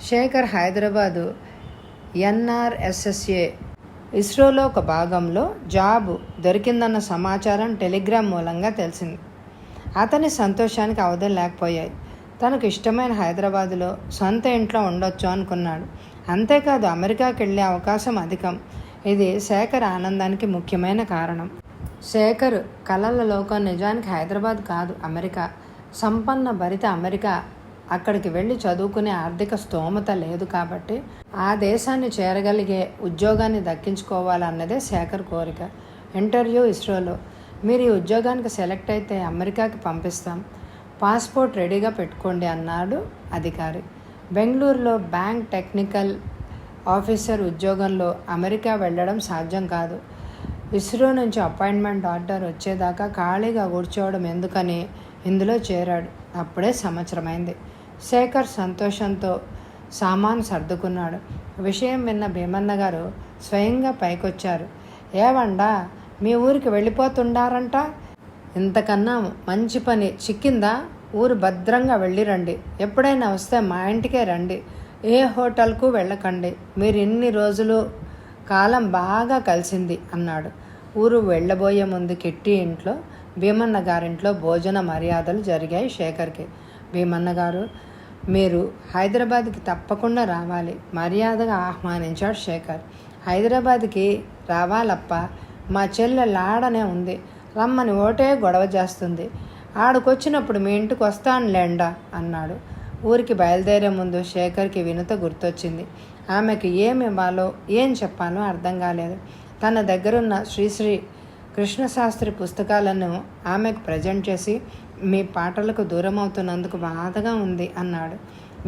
శేఖర్ హైదరాబాదు NRSSA ఇస్రోలో ఒక భాగంలో జాబు దొరికిందన్న సమాచారం టెలిగ్రామ్ మూలంగా తెలిసింది. అతని సంతోషానికి అవధులు లేకపోయాయి. తనకు ఇష్టమైన హైదరాబాదులో సొంత ఇంట్లో ఉండొచ్చు అనుకున్నాడు. అంతేకాదు అమెరికాకి వెళ్ళే అవకాశం అధికం. ఇది శేఖర్ ఆనందానికి ముఖ్యమైన కారణం. శేఖర్ కలల లోకం నిజానికి హైదరాబాద్ కాదు, అమెరికా. సంపన్న భరిత అమెరికా. అక్కడికి వెళ్ళి చదువుకునే ఆర్థిక స్తోమత లేదు కాబట్టి ఆ దేశాన్ని చేరగలిగే ఉద్యోగాన్ని దక్కించుకోవాలన్నదే శేఖర్ కోరిక. ఇంటర్వ్యూ ఇస్రోలో. మీరు ఈ ఉద్యోగానికి సెలెక్ట్ అయితే అమెరికాకి పంపిస్తాం, పాస్పోర్ట్ రెడీగా పెట్టుకోండి అన్నాడు అధికారి. బెంగళూరులో బ్యాంక్ టెక్నికల్ ఆఫీసర్ ఉద్యోగంలో అమెరికా వెళ్ళడం సాధ్యం కాదు. ఇస్రో నుంచి అపాయింట్మెంట్ ఆర్డర్ వచ్చేదాకా ఖాళీగా కూర్చోవడం ఎందుకని ఇందులో చేరాడు. అప్పుడే సంవత్సరమైంది. శేఖర్ సంతోషంతో సామాను సర్దుకున్నాడు. విషయం విన్న భీమన్న గారు స్వయంగా పైకొచ్చారు. ఏవండా, మీ ఊరికి వెళ్ళిపోతుండారంట, ఇంతకన్నా మంచి పని చిక్కిందా? ఊరు భద్రంగా వెళ్ళిరండి. ఎప్పుడైనా వస్తే మా ఇంటికే రండి, ఏ హోటల్కు వెళ్ళకండి. మీరు ఇన్ని రోజులు కాలం బాగా కలిసింది అన్నాడు. ఊరు వెళ్ళబోయే ముందు కిట్టి ఇంట్లో, భీమన్న గారింట్లో భోజన మర్యాదలు జరిగాయి శేఖర్కి. భీమన్న గారు, మీరు హైదరాబాద్కి తప్పకుండా రావాలి, మర్యాదగా ఆహ్వానించాడు శేఖర్. హైదరాబాద్కి రావాలప్ప, మా చెల్లె లాడనే ఉంది, రమ్మని ఓటే గొడవ చేస్తుంది. ఆడుకొచ్చినప్పుడు మీ ఇంటికి వస్తానులేండా అన్నాడు. ఊరికి బయలుదేరే ముందు శేఖర్కి వినుత గుర్తొచ్చింది. ఆమెకు ఏమి ఇవ్వాలో ఏం చెప్పాలో అర్థం కాలేదు. తన దగ్గరున్న శ్రీశ్రీ కృష్ణశాస్త్రి పుస్తకాలను ఆమెకు ప్రజెంట్ చేసి, మీ పాటలకు దూరం అవుతున్నందుకు బాధగా ఉంది అన్నాడు.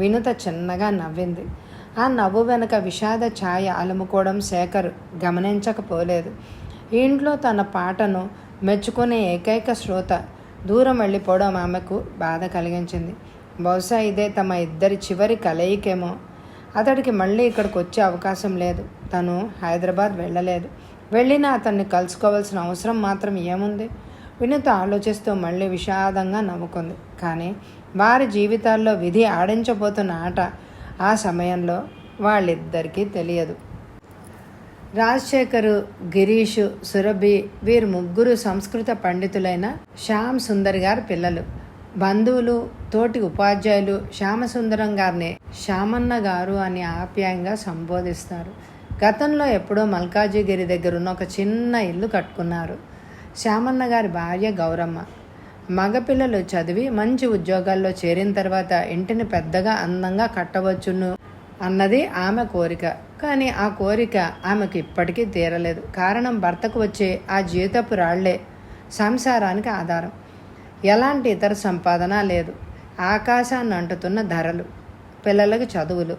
వినుత చిన్నగా నవ్వింది. ఆ నవ్వు వెనక విషాద ఛాయ అలుముకోవడం శేఖర్ గమనించకపోలేదు. ఇంట్లో తన పాటను మెచ్చుకునే ఏకైక శ్రోత దూరం వెళ్ళిపోవడం ఆమెకు బాధ కలిగించింది. బహుశా ఇదే తమ ఇద్దరి చివరి కలయికేమో. అతడికి మళ్ళీ ఇక్కడికి వచ్చే అవకాశం లేదు. తను హైదరాబాద్ వెళ్ళలేదు. వెళ్ళినా అతన్ని కలుసుకోవాల్సిన అవసరం మాత్రం ఏముంది? వినుత ఆలోచిస్తూ మళ్ళీ విషాదంగా నవ్వుకుంది. కానీ వారి జీవితాల్లో విధి ఆడించబోతున్న ఆట ఆ సమయంలో వాళ్ళిద్దరికీ తెలియదు. రాజశేఖరు, గిరీషు, సురభి వీరు ముగ్గురు సంస్కృత పండితులైన శ్యామ్ సుందర్ గారి పిల్లలు. బంధువులు, తోటి ఉపాధ్యాయులు శ్యామసుందరం గారిని శ్యామన్న గారు అని ఆప్యాయంగా సంబోధిస్తారు. గతంలో ఎప్పుడో మల్కాజిగిరి దగ్గరున్న ఒక చిన్న ఇల్లు కట్టుకున్నారు. శ్యామన్న గారి భార్య గౌరమ్మ. మగపిల్లలు చదివి మంచి ఉద్యోగాల్లో చేరిన తర్వాత ఇంటిని పెద్దగా అందంగా కట్టవచ్చును అన్నది ఆమె కోరిక. కానీ ఆ కోరిక ఆమెకు ఇప్పటికీ తీరలేదు. కారణం భర్తకు వచ్చే ఆ జీతపు రాళ్లే సంసారానికి ఆధారం. ఎలాంటి ఇతర సంపాదన లేదు. ఆకాశాన్ని అంటుతున్న ధరలు, పిల్లలకు చదువులు,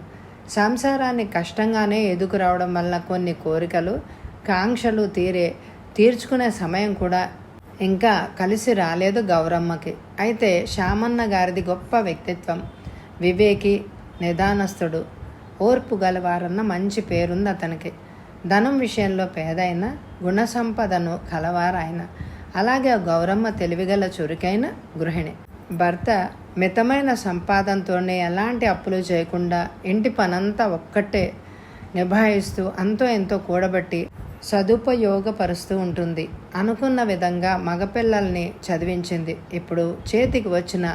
సంసారాన్ని కష్టంగానే ఎదుకురావడం వల్ల కొన్ని కోరికలు, కాంక్షలు తీర్చుకునే సమయం కూడా ఇంకా కలిసి రాలేదు గౌరమ్మకి. అయితే శ్యామన్న గారిది గొప్ప వ్యక్తిత్వం. వివేకి, నిదానస్తుడు, ఓర్పు గలవారన్న మంచి పేరుంది అతనికి. ధనం విషయంలో పేదైన, గుణ సంపదను కలవారాయన. అలాగే గౌరమ్మ తెలివిగల చురుకైన గృహిణి. భర్త మితమైన సంపాదనతోనే ఎలాంటి అప్పులు చేయకుండా ఇంటి పనంతా ఒక్కటే నిభాయిస్తూ అంతో ఎంతో కూడబెట్టి సదుపయోగపరుస్తూ ఉంటుంది. అనుకున్న విధంగా మగపిల్లల్ని చదివించింది. ఇప్పుడు చేతికి వచ్చిన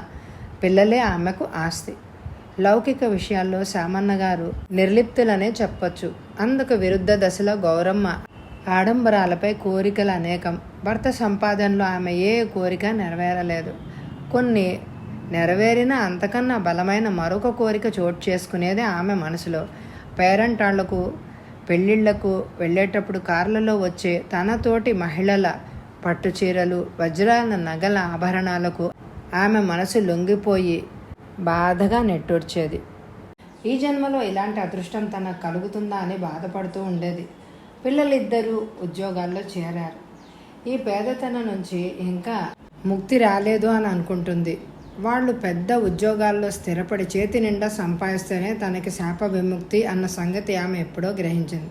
పిల్లలే ఆమెకు ఆస్తి. లౌకిక విషయాల్లో శ్యామన్న గారు నిర్లిప్తులనే చెప్పొచ్చు. అందుకు విరుద్ధ దశలో గౌరమ్మ ఆడంబరాలపై కోరికలు అనేకం. భర్త సంపాదనలో ఆమె ఏ కోరిక నెరవేరలేదు. కొన్ని నెరవేరినా అంతకన్నా బలమైన మరొక కోరిక చోటు చేసుకునేది ఆమె మనసులో. పేరంటాళ్లకు పెళ్ళిళ్లకు వెళ్ళేటప్పుడు కార్లలో వచ్చే తనతోటి మహిళల పట్టు చీరలు, వజ్రాల నగల ఆభరణాలకు ఆమె మనసు లొంగిపోయి బాధగా నెట్టూర్చేది. ఈ జన్మలో ఇలాంటి అదృష్టం తనకు కలుగుతుందా అని బాధపడుతూ ఉండేది. పిల్లలిద్దరూ ఉద్యోగాల్లో చేరారు. ఈ పేదతనం నుంచి ఇంకా ముక్తి రాలేదు అని అనుకుంటుంది. వాళ్ళు పెద్ద ఉద్యోగాల్లో స్థిరపడి చేతి నిండా సంపాదిస్తేనే తనకి శాప విముక్తి అన్న సంగతి ఆమె ఎప్పుడో గ్రహించింది.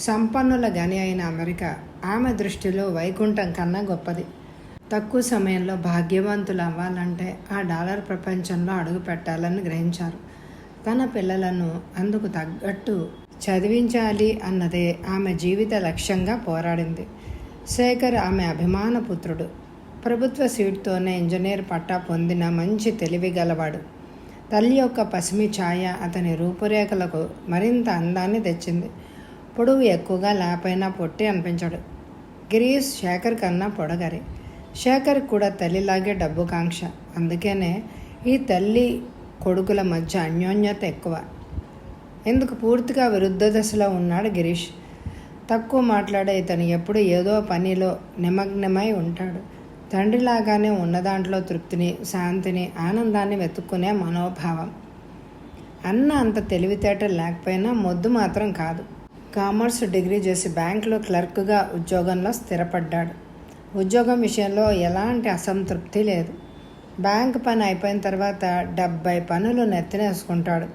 సంపన్నుల గని అయిన అమెరికా ఆమె దృష్టిలో వైకుంఠం కన్నా గొప్పది. తక్కువ సమయంలో భాగ్యవంతులు అవ్వాలంటే ఆ డాలర్ ప్రపంచంలో అడుగు పెట్టాలని గ్రహించారు. తన పిల్లలను అందుకు తగ్గట్టు చదివించాలి అన్నదే ఆమె జీవిత లక్ష్యంగా పోరాడింది. శేఖర్ ఆమె అభిమాన పుత్రుడు. ప్రభుత్వ సీటుతోనే ఇంజనీర్ పట్టా పొందిన మంచి తెలివి గలవాడు. తల్లి యొక్క పసిమి ఛాయ అతని రూపురేఖలకు మరింత అందాన్ని తెచ్చింది. పొడవు ఎక్కువగా లేపైనా పొట్టి అనిపించాడు. గిరీష్ శేఖర్ కన్నా పొడగరి. శేఖర్ కూడా తల్లిలాగే డబ్బు కాంక్ష. అందుకనే ఈ తల్లి కొడుకుల మధ్య అన్యోన్యత ఎక్కువ. ఎందుకు పూర్తిగా విరుద్ధ దశలో ఉన్నాడు గిరీష్. తక్కువ మాట్లాడే ఇతను ఎప్పుడు ఏదో పనిలో నిమగ్నమై ఉంటాడు. తండ్రిలాగానే ఉన్న దాంట్లో తృప్తిని, శాంతిని, ఆనందాన్ని వెతుక్కునే మనోభావం. అన్న అంత తెలివితేటలు లేకపోయినా మొద్దు మాత్రం కాదు. కామర్స్ డిగ్రీ చేసి బ్యాంకులో క్లర్క్గా ఉద్యోగంలో స్థిరపడ్డాడు. ఉద్యోగం విషయంలో ఎలాంటి అసంతృప్తి లేదు. బ్యాంక్ పని అయిపోయిన తర్వాత 70 పనులు నెత్తినేసుకుంటాడు.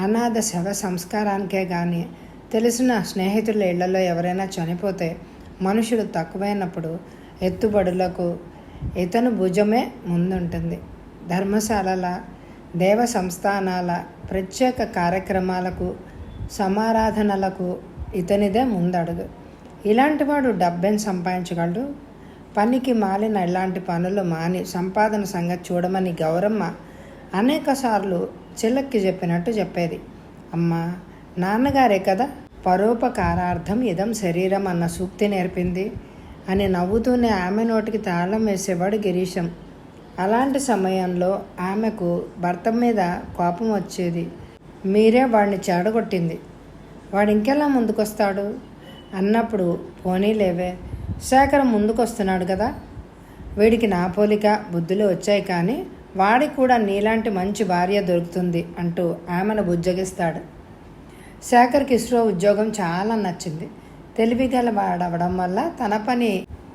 అనాథ శవ సంస్కారానికే కానీ తెలిసిన స్నేహితుల ఇళ్లలో ఎవరైనా చనిపోతే మనుషులు తక్కువైనప్పుడు ఎత్తుబడులకు ఇతను భుజమే ముందుంటుంది. ధర్మశాలల, దేవ సంస్థానాల ప్రత్యేక కార్యక్రమాలకు, సమారాధనలకు ఇతనిదే ముందడుగు. ఇలాంటివాడు డబ్బెని సంపాదించగలడు. పనికి మాలిన ఇలాంటి పనులు మాని సంపాదన సంగతి చూడమని గౌరమ్మ అనేకసార్లు చెల్లెక్కి చెప్పినట్టు చెప్పేది. అమ్మా, నాన్నగారే కదా పరోపకారార్థం ఇదం శరీరం అన్న సూక్తి నేర్పింది అని నవ్వుతూనే ఆమె నోటికి తాళం వేసేవాడు గిరీశం. అలాంటి సమయంలో ఆమెకు భర్త మీద కోపం వచ్చేది. మీరే వాడిని చెడగొట్టింది, వాడు ఇంకెలా ముందుకొస్తాడు అన్నప్పుడు పోనీలేవే, శేఖర్ ముందుకొస్తున్నాడు కదా, వీడికి నా పోలిక బుద్ధులు వచ్చాయి కానీ వాడికి కూడా నీలాంటి మంచి భార్య దొరుకుతుంది అంటూ ఆమెను బుజ్జగిస్తాడు. శేఖర్కి ఇస్రో ఉద్యోగం చాలా నచ్చింది. తెలివిగల వాడవడం వల్ల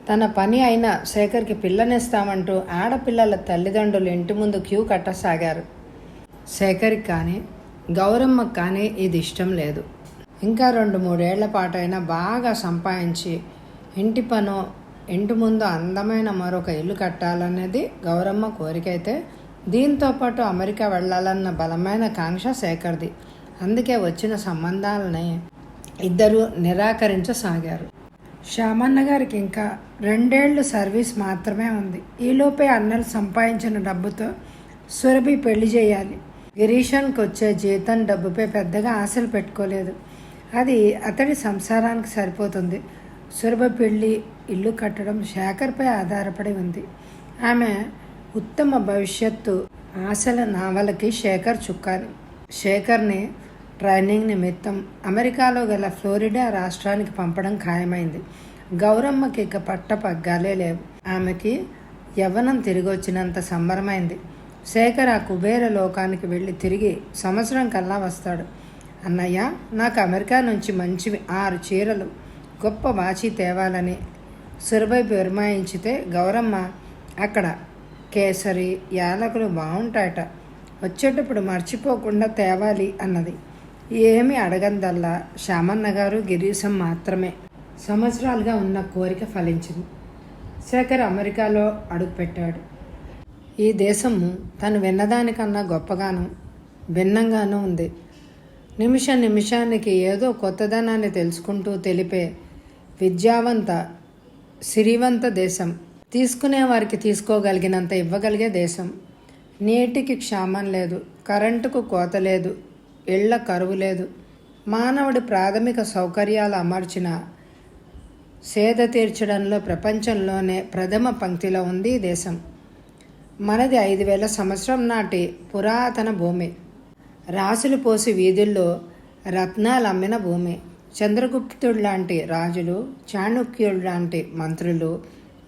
తన పని అయినా శేఖర్కి పిల్లనిస్తామంటూ ఆడపిల్లల తల్లిదండ్రులు ఇంటి ముందు క్యూ కట్టసాగారు. శేఖర్కి కానీ గౌరమ్మకు కానీ ఇది ఇష్టం లేదు. ఇంకా 2-3 ఏళ్ల పాటైనా బాగా సంపాదించి ఇంటి పనో, ఇంటి ముందు అందమైన మరొక ఇల్లు కట్టాలనేది గౌరమ్మ కోరికైతే దీంతోపాటు అమెరికా వెళ్ళాలన్న బలమైన కాంక్ష శేఖర్ది. అందుకే వచ్చిన సంబంధాలని ఇద్దరూ నిరాకరించసాగారు. శ్యామన్న గారికి ఇంకా 2 ఏళ్ళు సర్వీస్ మాత్రమే ఉంది. ఈలోపే అన్నలు సంపాదించిన డబ్బుతో సురభి పెళ్లి చేయాలి. గిరీషన్కి వచ్చే జీతం డబ్బుపై పెద్దగా ఆశలు పెట్టుకోలేదు. అది అతడి సంసారానికి సరిపోతుంది. సురభి పెళ్లి, ఇల్లు కట్టడం శేఖర్పై ఆధారపడి ఉంది. ఆమె ఉత్తమ భవిష్యత్తు ఆశల నావలకి శేఖర్ చుక్కాని. శేఖర్ని ట్రైనింగ్ నిమిత్తం అమెరికాలో గల ఫ్లోరిడా రాష్ట్రానికి పంపడం ఖాయమైంది. గౌరమ్మకి ఇక పట్ట పగ్గాలే లేవు. ఆమెకి యవ్వనం తిరిగి వచ్చినంత సంబరమైంది. శేఖర్ ఆ కుబేర లోకానికి వెళ్ళి తిరిగి సంవత్సరం కల్లా వస్తాడు. అన్నయ్య, నాకు అమెరికా నుంచి మంచివి 6 చీరలు, గొప్ప వాచి తేవాలని సురభి విరమాయించితే గౌరమ్మ అక్కడ కేసరి, యాలకులు బాగుంటాయట, వచ్చేటప్పుడు మర్చిపోకుండా తేవాలి అన్నది. ఏమీ అడగందల్లా శ్యామన్న గారు, గిరీశం మాత్రమే. సంవత్సరాలుగా ఉన్న కోరిక ఫలించింది. శేఖర్ అమెరికాలో అడుగుపెట్టాడు. ఈ దేశము తను విన్నదానికన్నా గొప్పగాను భిన్నంగానూ ఉంది. నిమిషానికి ఏదో కొత్తదనాన్ని తెలుసుకుంటూ తెలిపే విద్యావంత, సిరివంత దేశం. తీసుకునే వారికి తీసుకోగలిగినంత ఇవ్వగలిగే దేశం. నీటికి క్షామం లేదు, కరెంటుకు కోత లేదు, ఇళ్ల కరువు లేదు. మానవుడి ప్రాథమిక సౌకర్యాలు అమర్చిన సేద తీర్చడంలో ప్రపంచంలోనే ప్రథమ పంక్తిలో ఉంది ఈ దేశం. మనది 5000 సంవత్సరం నాటి పురాతన భూమి. రాసులు పోసి వీధుల్లో రత్నాలు అమ్మిన భూమి. చంద్రగుప్తుడు లాంటి రాజులు, చాణుక్యుడు లాంటి మంత్రులు,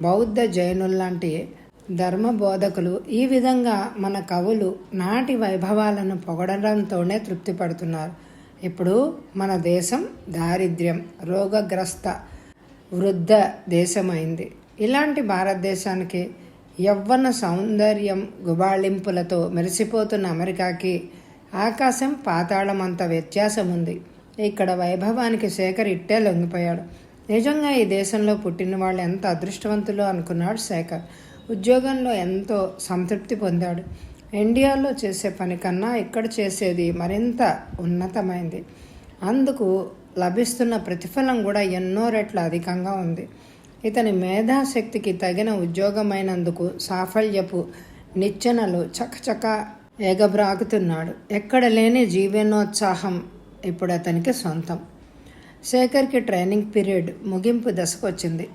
బౌద్ధ జైనుల్లాంటి ధర్మబోధకులు, ఈ విధంగా మన కవులు నాటి వైభవాలను పొగడడంతోనే తృప్తి పడుతున్నారు. ఇప్పుడు మన దేశం దారిద్ర్యం, రోగగ్రస్త, వృద్ధ దేశమైంది. ఇలాంటి భారతదేశానికి యవ్వన సౌందర్యం గుబాళింపులతో మెరిసిపోతున్న అమెరికాకి ఆకాశం పాతాళం అంత వ్యత్యాసం ఉంది. ఇక్కడ వైభవానికి శేఖర్ ఇట్టే లొంగిపోయాడు. నిజంగా ఈ దేశంలో పుట్టిన వాళ్ళు ఎంత అదృష్టవంతులు అనుకున్నాడు శేఖర్. ఉద్యోగంలో ఎంతో సంతృప్తి పొందాడు. ఇండియాలో చేసే పని కన్నా ఇక్కడ చేసేది మరింత ఉన్నతమైంది. అందుకు లభిస్తున్న ప్రతిఫలం కూడా ఎన్నో రెట్ల అధికంగా ఉంది. ఇతని మేధాశక్తికి తగిన ఉద్యోగమైనందుకు సాఫల్యపు నిచ్చెనలు చకచక ఎగబ్రాకుతున్నాడు. ఎక్కడ లేని జీవనోత్సాహం ఇప్పుడు అతనికి సొంతం. శేఖర్కి ట్రైనింగ్ పీరియడ్ ముగింపు దశకు వచ్చింది.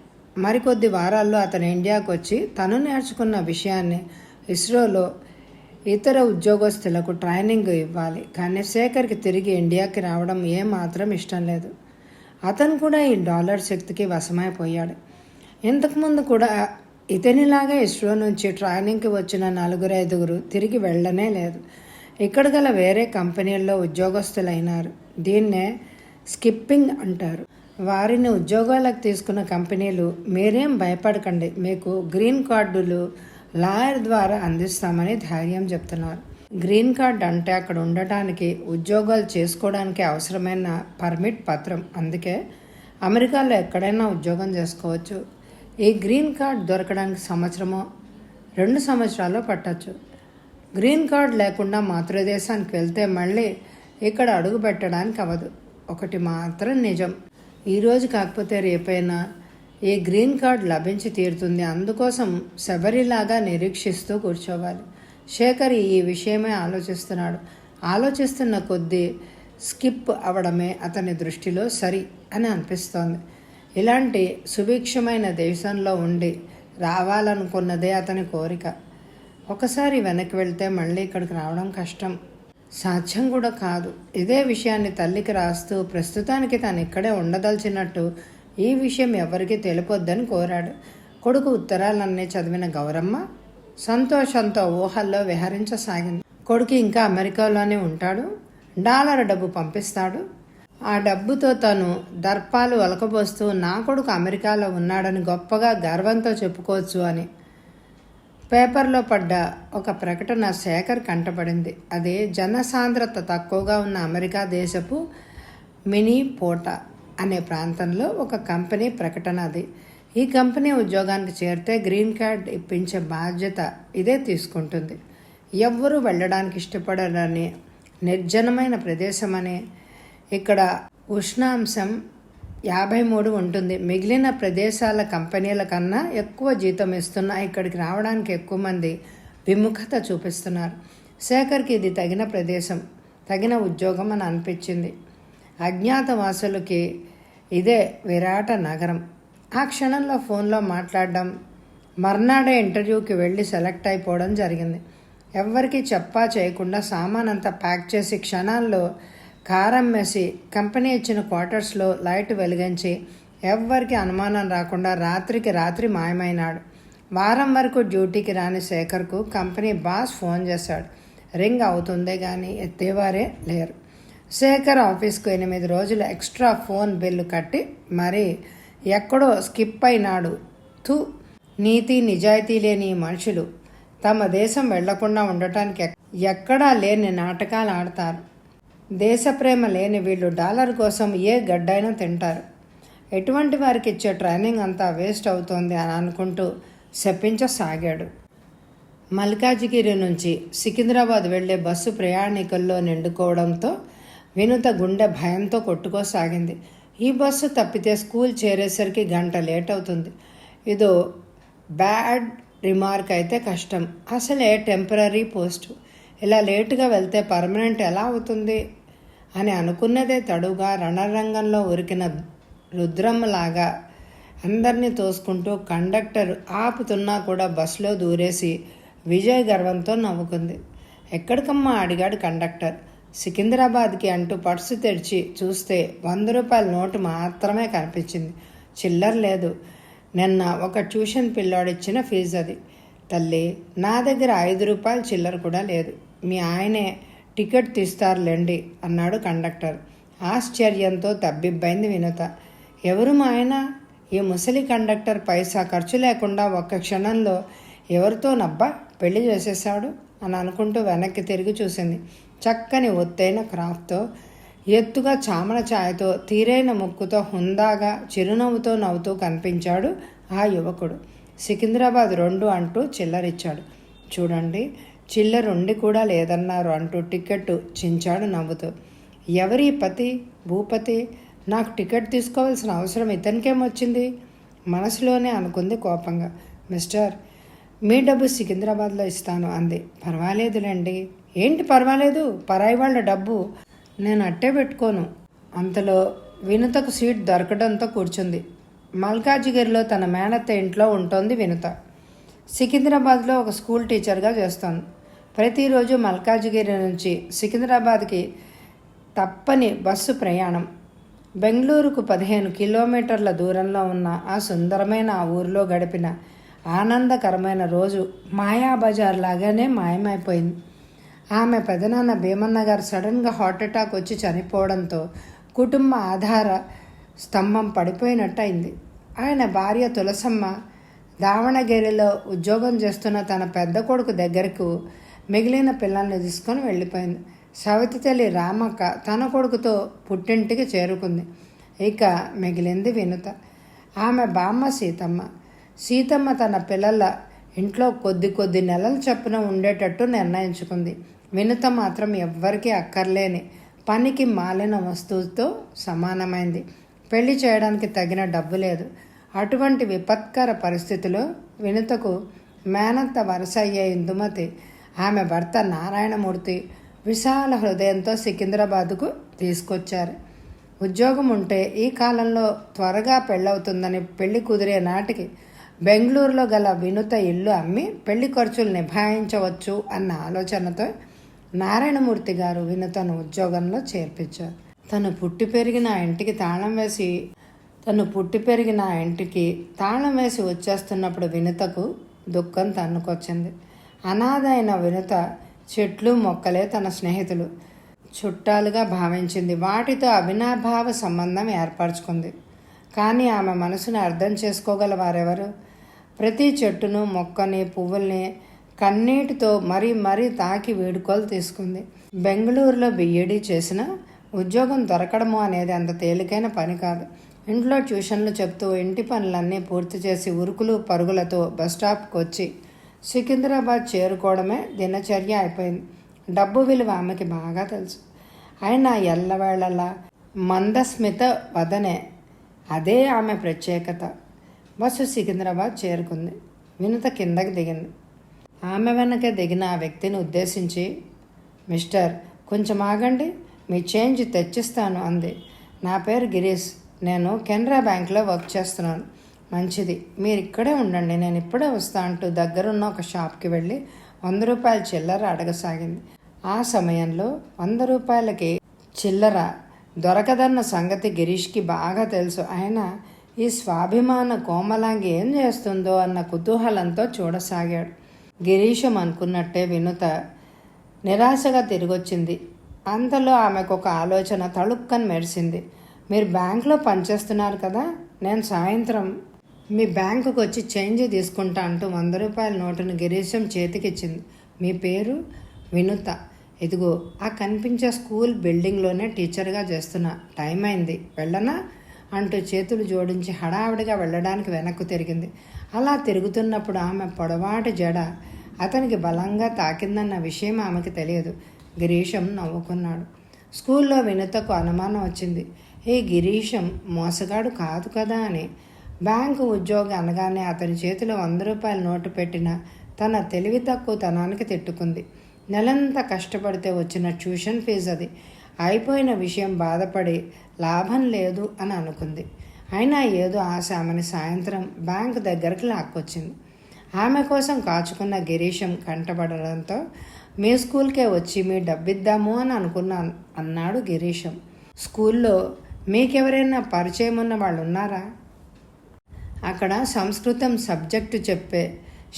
మరికొద్ది వారాల్లో అతను ఇండియాకు వచ్చి తను నేర్చుకున్న విషయాన్ని ఇస్రోలో ఇతర ఉద్యోగస్తులకు ట్రైనింగ్ ఇవ్వాలి. కానీ శేఖర్కి తిరిగి ఇండియాకి రావడం ఏమాత్రం ఇష్టం లేదు. అతను కూడా ఈ డాలర్ శక్తికి వశమైపోయాడు. ఇంతకుముందు కూడా ఇతనిలాగా ఇస్రో నుంచి ట్రైనింగ్కి వచ్చిన 4-5 తిరిగి వెళ్ళనే లేదు. ఇక్కడ గల వేరే కంపెనీల్లో ఉద్యోగస్తులైనారు. దీన్నే స్కిప్పింగ్ అంటారు. వారిని ఉద్యోగాలకు తీసుకున్న కంపెనీలు మీరేం భయపడకండి, మీకు గ్రీన్ కార్డులు లాయర్ ద్వారా అందిస్తామని ధైర్యం చెప్తున్నారు. గ్రీన్ కార్డ్ అంటే అక్కడ ఉండటానికి, ఉద్యోగాలు చేసుకోవడానికి అవసరమైన పర్మిట్ పత్రం. అందుకే అమెరికాలో ఎక్కడైనా ఉద్యోగం చేసుకోవచ్చు. ఈ గ్రీన్ కార్డ్ దొరకడానికి 1-2 సంవత్సరాలు పట్టచ్చు. గ్రీన్ కార్డ్ లేకుండా మాతృదేశానికి వెళ్తే మళ్ళీ ఇక్కడ అడుగు పెట్టడానికి అవ్వదు. ఒకటి మాత్రం నిజం, ఈరోజు కాకపోతే రేపైనా ఈ గ్రీన్ కార్డ్ లభించి తీరుతుంది. అందుకోసం శబరిలాగా నిరీక్షిస్తూ కూర్చోవాలి. శేఖర్ ఈ విషయమే ఆలోచిస్తున్న కొద్దీ స్కిప్ అవడమే అతని దృష్టిలో సరి అని అనిపిస్తోంది. ఇలాంటి సుభిక్షమైన దేశంలో ఉండి రావాలనుకున్నదే అతని కోరిక. ఒకసారి వెనక్కి వెళ్తే మళ్ళీ ఇక్కడికి రావడం కష్టం, సాధ్యం కూడా కాదు. ఇదే విషయాన్ని తల్లికి రాస్తూ ప్రస్తుతానికి తాను ఇక్కడే ఉండదలిచినట్టు ఈ విషయం ఎవరికీ తెలిపొద్దని కోరాడు. కొడుకు ఉత్తరాలన్నీ చదివిన గౌరమ్మ సంతోషంతో ఊహల్లో విహరించసాగింది. కొడుకు ఇంకా అమెరికాలోనే ఉంటాడు, డాలర్ డబ్బు పంపిస్తాడు. ఆ డబ్బుతో తను దర్పాలు ఒలకబోస్తూ నా కొడుకు అమెరికాలో ఉన్నాడని గొప్పగా గర్వంతో చెప్పుకోవచ్చు అని. పేపర్లో పడ్డ ఒక ప్రకటన శేఖర్ కంటపడింది. అదే జనసాంద్రత తక్కువగా ఉన్న అమెరికా దేశపు మినీపోటా అనే ప్రాంతంలో ఒక కంపెనీ ప్రకటన. అది ఈ కంపెనీ ఉద్యోగానికి చేరితే గ్రీన్ కార్డ్ ఇప్పించే బాధ్యత ఇదే తీసుకుంటుంది. ఎవ్వరూ వెళ్ళడానికి ఇష్టపడరని నిర్జనమైన ప్రదేశమని, ఇక్కడ ఉష్ణాంశం 53 ఉంటుంది. మిగిలిన ప్రదేశాల కంపెనీల కన్నా ఎక్కువ జీతం ఇస్తున్నా ఇక్కడికి రావడానికి ఎక్కువ మంది విముఖత చూపిస్తున్నారు. శేఖర్కి ఇది తగిన ప్రదేశం, తగిన ఉద్యోగం అని అనిపించింది. అజ్ఞాతవాసులకి ఇదే విరాట నగరం. ఆ క్షణంలో ఫోన్లో మాట్లాడడం, మర్నాడే ఇంటర్వ్యూకి వెళ్ళి సెలెక్ట్ అయిపోవడం జరిగింది. ఎవ్వరికీ చెప్పా చేయకుండా సామానంతా ప్యాక్ చేసి క్షణాల్లో కారం వేసి కంపెనీ ఇచ్చిన క్వార్టర్స్లో లైట్ వెలిగించి ఎవ్వరికి అనుమానం రాకుండా రాత్రికి రాత్రి మాయమైనాడు. వారం వరకు డ్యూటీకి రాని శేఖర్కు కంపెనీ బాస్ ఫోన్ చేశాడు. రింగ్ అవుతుందే కానీ ఎత్తేవారే లేరు. శేఖర్ ఆఫీస్కు 8 రోజులు ఎక్స్ట్రా ఫోన్ బిల్లు కట్టి మరీ ఎక్కడో స్కిప్ అయినాడు. నీతి నిజాయితీ లేని మనుషులు తమ దేశం వెళ్లకుండా ఉండటానికి ఎక్కడా లేని నాటకాలు ఆడతారు. దేశప్రేమ లేని వీళ్ళు డాలర్ కోసం ఏ గడ్డైనా తింటారు. ఎటువంటి వారికి ఇచ్చే ట్రైనింగ్ అంతా వేస్ట్ అవుతోంది అని అనుకుంటూ శపించసాగాడు. మల్కాజిగిరి నుంచి సికింద్రాబాద్ వెళ్లే బస్సు ప్రయాణికుల్లో నిండుకోవడంతో వినుత గుండె భయంతో కొట్టుకోసాగింది. ఈ బస్సు తప్పితే స్కూల్ చేరేసరికి గంట లేట్ అవుతుంది. ఇదో బ్యాడ్ రిమార్క్ అయితే కష్టం. అసలే టెంపరీ పోస్టు, ఇలా లేటుగా వెళ్తే పర్మనెంట్ ఎలా అవుతుంది అని అనుకున్నదే తడుగా రణరంగంలో ఉరికిన రుద్రమ్మలాగా అందరినీ తోసుకుంటూ కండక్టర్ ఆపుతున్నా కూడా బస్సులో దూరేసి విజయ్ గర్వంతో నవ్వుకుంది. ఎక్కడికమ్మా అడిగాడు కండక్టర్. సికింద్రాబాద్కి అంటూ పర్సు తెరిచి చూస్తే 100 రూపాయల నోటు మాత్రమే కనిపించింది. చిల్లర లేదు. నిన్న ఒక ట్యూషన్ పిల్లాడిచ్చిన ఫీజు అది. తల్లి, నా దగ్గర 5 రూపాయల చిల్లర కూడా లేదు. మీ ఆయనే టికెట్ తీస్తారులేండి అన్నాడు కండక్టర్. ఆశ్చర్యంతో తబ్బిబ్బైంది వినుత. ఎవరు మా ఆయన? ఈ ముసలి కండక్టర్ పైసా ఖర్చు లేకుండా ఒక్క క్షణంలో ఎవరితో నబ్బా పెళ్లి చేసేసాడు అని అనుకుంటూ వెనక్కి తిరిగి చూసింది. చక్కని ఒత్తైన క్రాఫ్ట్తో, ఎత్తుగా చామన ఛాయతో, తీరైన ముక్కుతో, హుందాగా చిరునవ్వుతో నవ్వుతూ కనిపించాడు ఆ యువకుడు. సికింద్రాబాద్ 2 అంటూ చిల్లరిచ్చాడు. చూడండి, చిల్లరుండి కూడా లేదన్నారు అంటూ టికెట్టు చించాడు నవ్వుతూ. ఎవరి పతి? భూపతి. నాకు టికెట్ తీసుకోవాల్సిన అవసరం ఇతనికేమొచ్చింది? మనసులోనే అనుకుంది కోపంగా. మిస్టర్, మీ డబ్బు సికింద్రాబాద్లో ఇస్తాను అంది. పర్వాలేదులేండి. ఏంటి పర్వాలేదు? పరాయి వాళ్ళ డబ్బు నేను అట్టే పెట్టుకోను. అంతలో వినుతకు సీట్ దొరకడంతో కూర్చుంది. మల్కాజిగిరిలో తన మేనత్త ఇంట్లో ఉంటుంది వినుత. సికింద్రాబాద్లో ఒక స్కూల్ టీచర్గా చేస్తోంది. ప్రతిరోజు మల్కాజిగిరి నుంచి సికింద్రాబాద్కి తప్పని బస్సు ప్రయాణం. బెంగళూరుకు 15 కిలోమీటర్ల దూరంలో ఉన్న ఆ సుందరమైన ఆ ఊరిలో గడిపిన ఆనందకరమైన రోజు మాయాబజార్ లాగానే మాయమైపోయింది. ఆమె పెదనాన్న భీమన్న గారు సడన్గా హార్ట్అటాక్ వచ్చి చనిపోవడంతో కుటుంబ ఆధార స్తంభం పడిపోయినట్టయింది. ఆయన భార్య తులసమ్మ దావణగిరిలో ఉద్యోగం చేస్తున్న తన పెద్ద కొడుకు దగ్గరకు మిగిలిన పిల్లల్ని తీసుకొని వెళ్ళిపోయింది. సవితి తల్లి రామక్క తన కొడుకుతో పుట్టింటికి చేరుకుంది. ఇక మిగిలింది వినుత. ఆమె బామ్మ సీతమ్మ తన పిల్లల ఇంట్లో కొద్ది నెలల చొప్పున ఉండేటట్టు నిర్ణయించుకుంది. వినుత మాత్రం ఎవ్వరికీ అక్కర్లేని పనికి మాలిన వస్తువుతో సమానమైంది. పెళ్లి చేయడానికి తగిన డబ్బు లేదు. అటువంటి విపత్కర పరిస్థితిలో వినుతకు మేనత్త వరుస అయ్యే ఇందుమతి, ఆమె భర్త నారాయణమూర్తి విశాల హృదయంతో సికింద్రాబాదుకు తీసుకొచ్చారు. ఉద్యోగం ఉంటే ఈ కాలంలో త్వరగా పెళ్ళవుతుందని పెళ్లి కుదిరే నాటికి బెంగళూరులో గల వినుత ఇల్లు అమ్మి పెళ్లి ఖర్చులు నిభాయించవచ్చు అన్న ఆలోచనతో నారాయణమూర్తి గారు వినుతను ఉద్యోగంలో చేర్పించారు. తను పుట్టి పెరిగిన ఇంటికి తాళం వేసి వచ్చేస్తున్నప్పుడు వినుతకు దుఃఖం తన్నుకొచ్చింది. అనాథ అయిన వినుత చెట్లు మొక్కలే తన స్నేహితులు, చుట్టాలుగా భావించింది. వాటితో అవినాభావ సంబంధం ఏర్పరచుకుంది. కానీ ఆమె మనసును అర్థం చేసుకోగల వారెవరు? ప్రతి చెట్టును, మొక్కని, పువ్వుల్ని కన్నీటితో మరీ తాకి వేడుకోలు తీసుకుంది. బెంగళూరులో బిఈడి చేసిన ఉద్యోగం దొరకడము అనేది అంత తేలికైన పని కాదు. ఇంట్లో ట్యూషన్లు చెప్తూ ఇంటి పనులన్నీ పూర్తి చేసి ఉరుకులు పరుగులతో బస్టాప్కి వచ్చి సికింద్రాబాద్ చేరుకోవడమే దినచర్య అయిపోయింది. డబ్బు విలువ ఆమెకి బాగా తెలుసు. అయినా ఎల్లవేళలా మందస్మిత వదనే, అదే ఆమె ప్రత్యేకత. బస్సు సికింద్రాబాద్ చేరుకుంది. వినుత కిందకి దిగింది. ఆమె వెనకే దిగిన ఆ వ్యక్తిని ఉద్దేశించి, మిస్టర్, కొంచెం ఆగండి, మీ చేంజ్ తెచ్చిస్తాను అంది. నా పేరు గిరీష్. నేను కెనరా బ్యాంక్లో వర్క్ చేస్తున్నాను. మంచిది, మీరు ఇక్కడే ఉండండి, నేను ఇప్పుడే వస్తా అంటూ దగ్గరున్న ఒక షాప్కి వెళ్ళి 100 రూపాయల చిల్లర అడగసాగింది. ఆ సమయంలో 100 రూపాయలకి చిల్లర దొరకదన్న సంగతి గిరీష్కి బాగా తెలుసు. ఆయన ఈ స్వాభిమాన కోమలాంగి ఏం చేస్తుందో అన్న కుతూహలంతో చూడసాగాడు. గిరీశం అనుకున్నట్టే వినుత నిరాశగా తిరిగొచ్చింది. అంతలో ఆమెకు ఒక ఆలోచన తళుక్కని మెరిసింది. మీరు బ్యాంకులో పనిచేస్తున్నారు కదా, నేను సాయంత్రం మీ బ్యాంకుకు వచ్చి చేంజ్ తీసుకుంటా అంటూ 100 రూపాయల నోటును గిరీశం చేతికిచ్చింది. మీ పేరు? వినుత. ఇదిగో ఆ కనిపించే స్కూల్ బిల్డింగ్లోనే టీచర్గా చేస్తున్నా. టైం అయింది, వెళ్ళనా అంటూ చేతులు జోడించి హడావిడిగా వెళ్ళడానికి వెనక్కు తిరిగింది. అలా తిరుగుతున్నప్పుడు ఆమె పొడవాటి జడ అతనికి బలంగా తాకిందన్న విషయం ఆమెకి తెలియదు. గిరీశం నవ్వుకున్నాడు. స్కూల్లో వినుతకు అనుమానం వచ్చింది. ఈ గిరీశం మోసగాడు కాదు కదా అని. బ్యాంకు ఉద్యోగి అనగానే అతని చేతిలో 100 రూపాయల నోటు పెట్టిన తన తెలివి తక్కువతనానికి తిట్టుకుంది. నెలంతా కష్టపడితే వచ్చిన ట్యూషన్ ఫీజు అది. అయిపోయిన విషయం బాధపడి లాభం లేదు అని అనుకుంది. అయినా ఏదో ఆశ ఆమెని సాయంత్రం బ్యాంకు దగ్గరికి లాక్కొచ్చింది. ఆమె కోసం కాచుకున్న గిరీశం కంటపడడంతో మీ స్కూల్కే వచ్చి మీ డబ్బిద్దాము అని అనుకున్నాను అన్నాడు గిరీశం. స్కూల్లో మీకెవరైనా పరిచయం ఉన్న వాళ్ళు ఉన్నారా? అక్కడ సంస్కృతం సబ్జెక్టు చెప్పే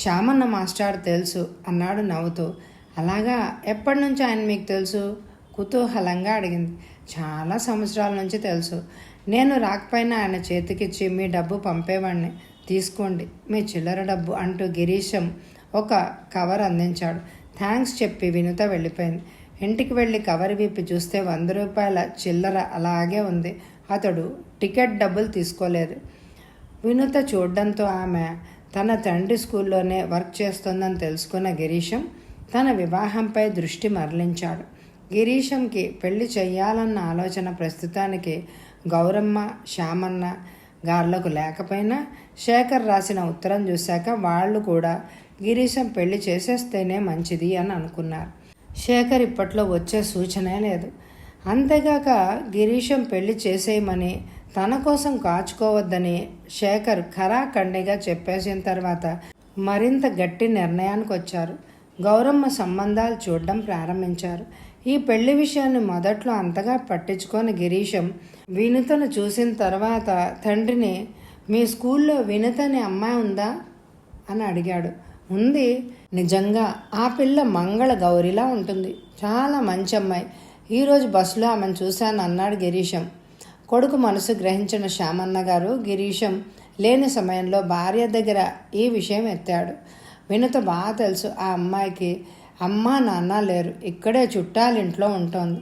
శ్యామన్న మాస్టర్ తెలుసు అన్నాడు నవ్వుతూ. అలాగా, ఎప్పటి నుంచి ఆయన మీకు తెలుసు? కుతూహలంగా అడిగింది. చాలా సంవత్సరాల నుంచి తెలుసు. నేను రాకపోయినా ఆయన చేతికిచ్చి మీ డబ్బు పంపేవాడిని, తీసుకోండి మీ చిల్లర డబ్బు అంటూ గిరీశం ఒక కవర్ అందించాడు. థ్యాంక్స్ చెప్పి వినుత వెళ్ళిపోయింది. ఇంటికి వెళ్ళి కవర్ విప్పి చూస్తే 100 రూపాయల చిల్లర అలాగే ఉంది. అతడు టికెట్ డబ్బులు తీసుకోలేదు. వినుత చూడడంతో ఆమె తన తండ్రి స్కూల్లోనే వర్క్ చేస్తోందని తెలుసుకున్న గిరీశం తన వివాహంపై దృష్టి మరలించాడు. గిరీశంకి పెళ్లి చెయ్యాలన్న ఆలోచన ప్రస్తుతానికి గౌరమ్మ, శ్యామన్న గార్లకు లేకపోయినా శేఖర్ రాసిన ఉత్తరం చూశాక వాళ్ళు కూడా గిరీశం పెళ్లి చేసేస్తేనే మంచిది అని అనుకున్నారు. శేఖర్ ఇప్పట్లో వచ్చే సూచనే లేదు. అంతేగాక గిరీశం పెళ్లి చేసేయమని, తన కోసం కాచుకోవద్దని శేఖర్ ఖరాఖండిగా చెప్పేసిన తర్వాత మరింత గట్టి నిర్ణయానికి వచ్చారు. గౌరమ్మ సంబంధాలు చూడడం ప్రారంభించారు. ఈ పెళ్లి విషయాన్ని మొదట్లో అంతగా పట్టించుకొని గిరీశం వినుతను చూసిన తర్వాత తండ్రిని, మీ స్కూల్లో వినుతని అమ్మాయి ఉందా అని అడిగాడు. ఉంది, నిజంగా ఆ పిల్ల మంగళ గౌరిలా ఉంటుంది, చాలా మంచి అమ్మాయి. ఈరోజు బస్సులో ఆమెను చూశాను అన్నాడు గిరీశం. కొడుకు మనసు గ్రహించిన శ్యామన్న గారు గిరీశం లేని సమయంలో భార్య దగ్గర ఈ విషయం ఎత్తాడు. వినుత బాగా తెలుసు, ఆ అమ్మాయికి అమ్మా నాన్న లేరు, ఇక్కడే చుట్టాలింట్లో ఉంటుంది.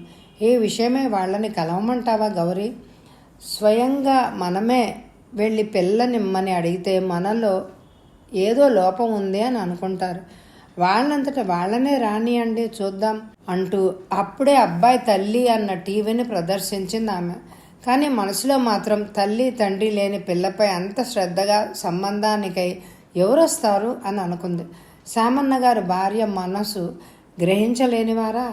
ఈ విషయమే వాళ్ళని కలవమంటావా గౌరీ? స్వయంగా మనమే వెళ్ళి పిల్లనిమ్మని అడిగితే మనలో ఏదో లోపం ఉంది అని అనుకుంటారు. వాళ్ళంతటా వాళ్ళనే రానియండి చూద్దాం అంటూ అప్పుడే అబ్బాయి తల్లి అన్న టీవీని ప్రదర్శించింది ఆమె. కానీ మనసులో మాత్రం తల్లి తండ్రి లేని పిల్లపై అంత శ్రద్ధగా సంబంధానికై ఎవరొస్తారు అని అనుకుంది. శ్యామన్న గారి భార్య మనసు గ్రహించలేనివారా?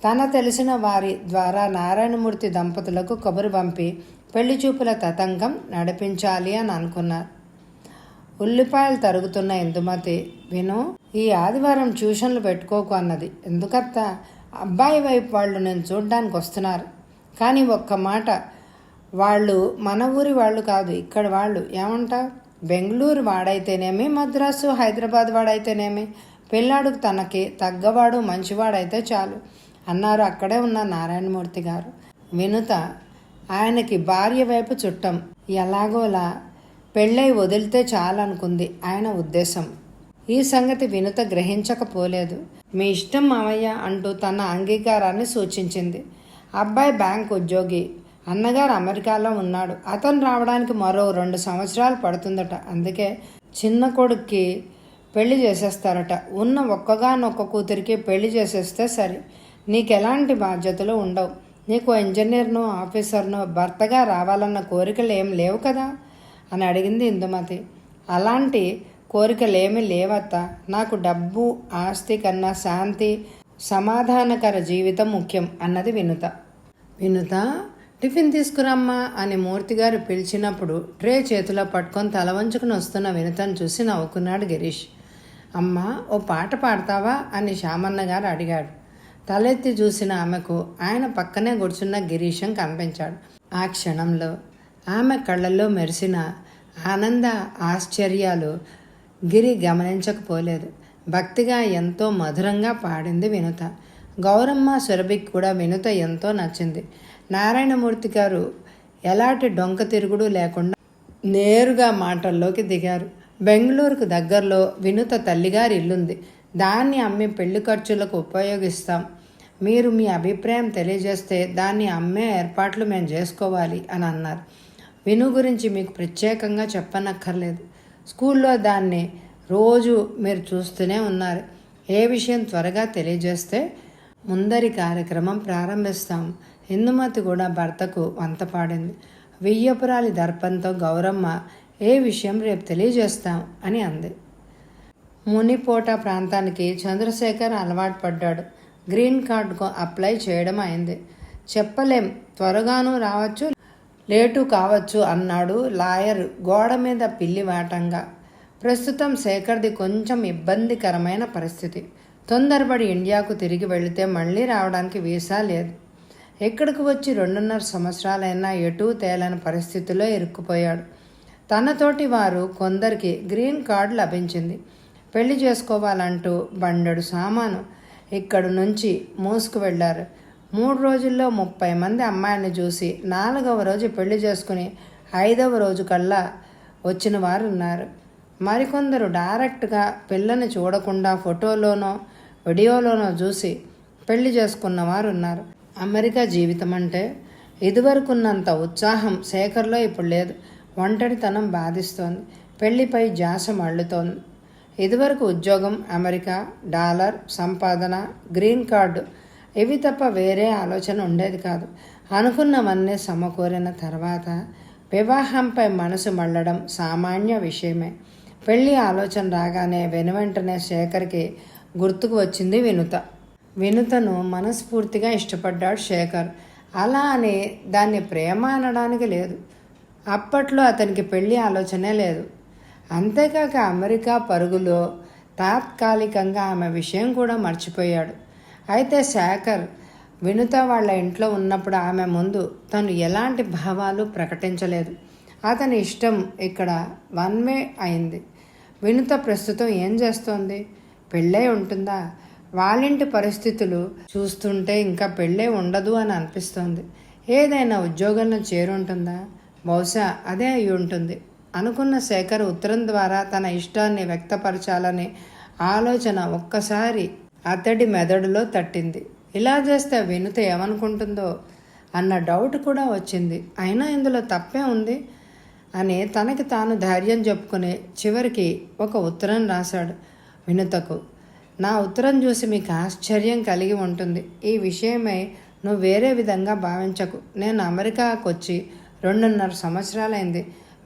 తన తెలిసిన వారి ద్వారా నారాయణమూర్తి దంపతులకు కబురు పంపి పెళ్లి చూపుల తతంగం నడిపించాలి అని అనుకున్నారు. ఉల్లిపాయలు తరుగుతున్న ఇందుమతి, విను, ఈ ఆదివారం ట్యూషన్లు పెట్టుకోకు అన్నది. ఎందుకత్తా? అబ్బాయి వైపు వాళ్ళు నేను చూడ్డానికి వస్తున్నారు. కానీ ఒక్క మాట, వాళ్ళు మన ఊరి వాళ్ళు కాదు, ఇక్కడ వాళ్ళు. ఏమంటావు? బెంగళూరు వాడైతేనేమి, మద్రాసు హైదరాబాద్ వాడైతేనేమి, పిల్లాడుకు తనకి తగ్గవాడు మంచివాడైతే చాలు అన్నారు అక్కడే ఉన్న నారాయణమూర్తి గారు. వినుత ఆయనకి భార్య వైపు చుట్టం, ఎలాగోలా పెళ్ళై వదిలితే చాలనుకుంది ఆయన ఉద్దేశం. ఈ సంగతి వినుత గ్రహించకపోలేదు. మీ ఇష్టం మావయ్య అంటూ తన అంగీకారాన్ని సూచించింది. అబ్బాయి బ్యాంక్ ఉద్యోగి, అన్నగారు అమెరికాలో ఉన్నాడు. అతను రావడానికి మరో 2 సంవత్సరాలు పడుతుందట. అందుకే చిన్న కొడుక్కి పెళ్లి చేసేస్తారట. ఉన్న ఒక్కగానొక్క కూతురికి పెళ్లి చేసేస్తే సరి. నీకెలాంటి బాధ్యతలు ఉండవు. నీకు ఇంజనీర్నో ఆఫీసర్నో భర్తగా రావాలన్న కోరికలు ఏం లేవు కదా అని అడిగింది ఇందుమతి. అలాంటి కోరికలేమీ లేవత్త. నాకు డబ్బు ఆస్తి కన్నా శాంతి సమాధానకర జీవితం ముఖ్యం అన్నది వినుత. వినుత, టిఫిన్ తీసుకురమ్మా అని మూర్తిగారు పిలిచినప్పుడు ట్రే చేతిలో పట్టుకొని తల వంచుకుని వస్తున్న వినుతను చూసి నవ్వుకున్నాడు గిరీష్. అమ్మా, ఓ పాట పాడతావా అని శ్యామన్న గారు అడిగాడు. తలెత్తి చూసిన ఆమెకు ఆయన పక్కనే కూర్చున్న గిరీశం కనిపించాడు. ఆ క్షణంలో ఆమె కళ్ళల్లో మెరిసిన ఆనంద ఆశ్చర్యాలు గిరి గమనించకపోలేదు. భక్తిగా ఎంతో మధురంగా పాడింది వినుత. గౌరమ్మ, సురభికి కూడా వినుత ఎంతో నచ్చింది. నారాయణమూర్తి గారు ఎలాంటి డొంక తిరుగుడు లేకుండా నేరుగా మాటల్లోకి దిగారు. బెంగళూరుకు దగ్గరలో వినుత తల్లిగారి ఇల్లుంది. దాన్ని అమ్మి పెళ్లి ఖర్చులకు ఉపయోగిస్తాం. మీరు మీ అభిప్రాయం తెలియజేస్తే దాన్ని అమ్మే ఏర్పాట్లు మేము చేసుకోవాలి అని అన్నారు. విను గురించి మీకు ప్రత్యేకంగా చెప్పనక్కర్లేదు. స్కూల్లో దాన్ని రోజు మీరు చూస్తూనే ఉన్నారు. ఏ విషయం త్వరగా తెలియజేస్తే ముందరి కార్యక్రమం ప్రారంభిస్తాం. ఇందుమతి కూడా భర్తకు వంత పాడింది. వియ్యపురాలి దర్పంతో గౌరమ్మ ఏ విషయం రేపు తెలియజేస్తాం అని అంది. మునిపోట ప్రాంతానికి చంద్రశేఖర్ అలవాటు పడ్డాడు. గ్రీన్ కార్డుకు అప్లై చేయడం అయింది. చెప్పలేం, త్వరగానూ రావచ్చు, లేటు కావచ్చు అన్నాడు లాయర్ గోడ మీద పిల్లి వాటంగా. ప్రస్తుతం శేఖర్ది కొంచెం ఇబ్బందికరమైన పరిస్థితి. తొందరపడి ఇండియాకు తిరిగి వెళితే మళ్ళీ రావడానికి వీసా లేదు. ఇక్కడికి వచ్చి 2.5 సంవత్సరాలైనా ఎటూ తేలని పరిస్థితిలో ఇరుక్కుపోయాడు. తనతోటి వారు కొందరికి గ్రీన్ కార్డు లభించింది. పెళ్లి చేసుకోవాలంటూ బండెడు సామాను ఇక్కడి నుంచి మోసుకు వెళ్ళారు. 3 రోజుల్లో 30 మంది అమ్మాయిని చూసి 4వ రోజు పెళ్లి చేసుకుని 5వ రోజు కల్లా వచ్చిన వారు ఉన్నారు. మరికొందరు డైరెక్ట్గా పిల్లని చూడకుండా ఫోటోలోనో వీడియోలోనో చూసి పెళ్లి చేసుకున్నవారు ఉన్నారు. అమెరికా జీవితం అంటే ఇదివరకున్నంత ఉత్సాహం శేఖర్లో ఇప్పుడు లేదు. ఒంటరితనం బాధిస్తోంది. పెళ్లిపై ధ్యాస మళ్ళుతోంది. ఇదివరకు ఉద్యోగం, అమెరికా, డాలర్, సంపాదన, గ్రీన్ కార్డు ఇవి తప్ప వేరే ఆలోచన ఉండేది కాదు. అనుకున్నవన్నీ సమకూరిన తర్వాత వివాహంపై మనసు మళ్ళడం సామాన్య విషయమే. పెళ్లి ఆలోచన రాగానే వెనువెంటనే శేఖర్కి గుర్తుకు వచ్చింది వినుత. వినుతను మనస్ఫూర్తిగా ఇష్టపడ్డాడు శేఖర్. అలా అని దాన్ని ప్రేమ అనడానికి లేదు. అప్పట్లో అతనికి పెళ్లి ఆలోచనే లేదు. అంతేకాక అమెరికా పరుగులో తాత్కాలికంగా ఆమె విషయం కూడా మర్చిపోయాడు. అయితే శేఖర్ వినుత వాళ్ళ ఇంట్లో ఉన్నప్పుడు ఆమె ముందు తను ఎలాంటి భావాలు ప్రకటించలేదు. అతని ఇష్టం ఇక్కడ వన్ వే అయింది. వినుత ప్రస్తుతం ఏం చేస్తోంది? పెళ్ళై ఉంటుందా? వాళ్ళింటి పరిస్థితులు చూస్తుంటే ఇంకా పెళ్ళే ఉండదు అని అనిపిస్తోంది. ఏదైనా ఉద్యోగంలో చేరుంటుందా? బహుశా అదే అయి ఉంటుంది అనుకున్న శేఖర్ ఉత్తరం ద్వారా తన ఇష్టాన్ని వ్యక్తపరచాలనే ఆలోచన ఒక్కసారి అతడి మెదడులో తట్టింది. ఇలా చేస్తే వినుత ఏమనుకుంటుందో అన్న డౌట్ కూడా వచ్చింది. అయినా ఇందులో తప్పే ఉంది అని తనకి తాను ధైర్యం చెప్పుకుని చివరికి ఒక ఉత్తరం రాశాడు వినుతకు. నా ఉత్తరం చూసి మీకు ఆశ్చర్యం కలిగి ఉంటుంది. ఈ విషయమై నువ్వు వేరే విధంగా భావించకు. నేను అమెరికాకు వచ్చి 2.5 సంవత్సరాలైంది.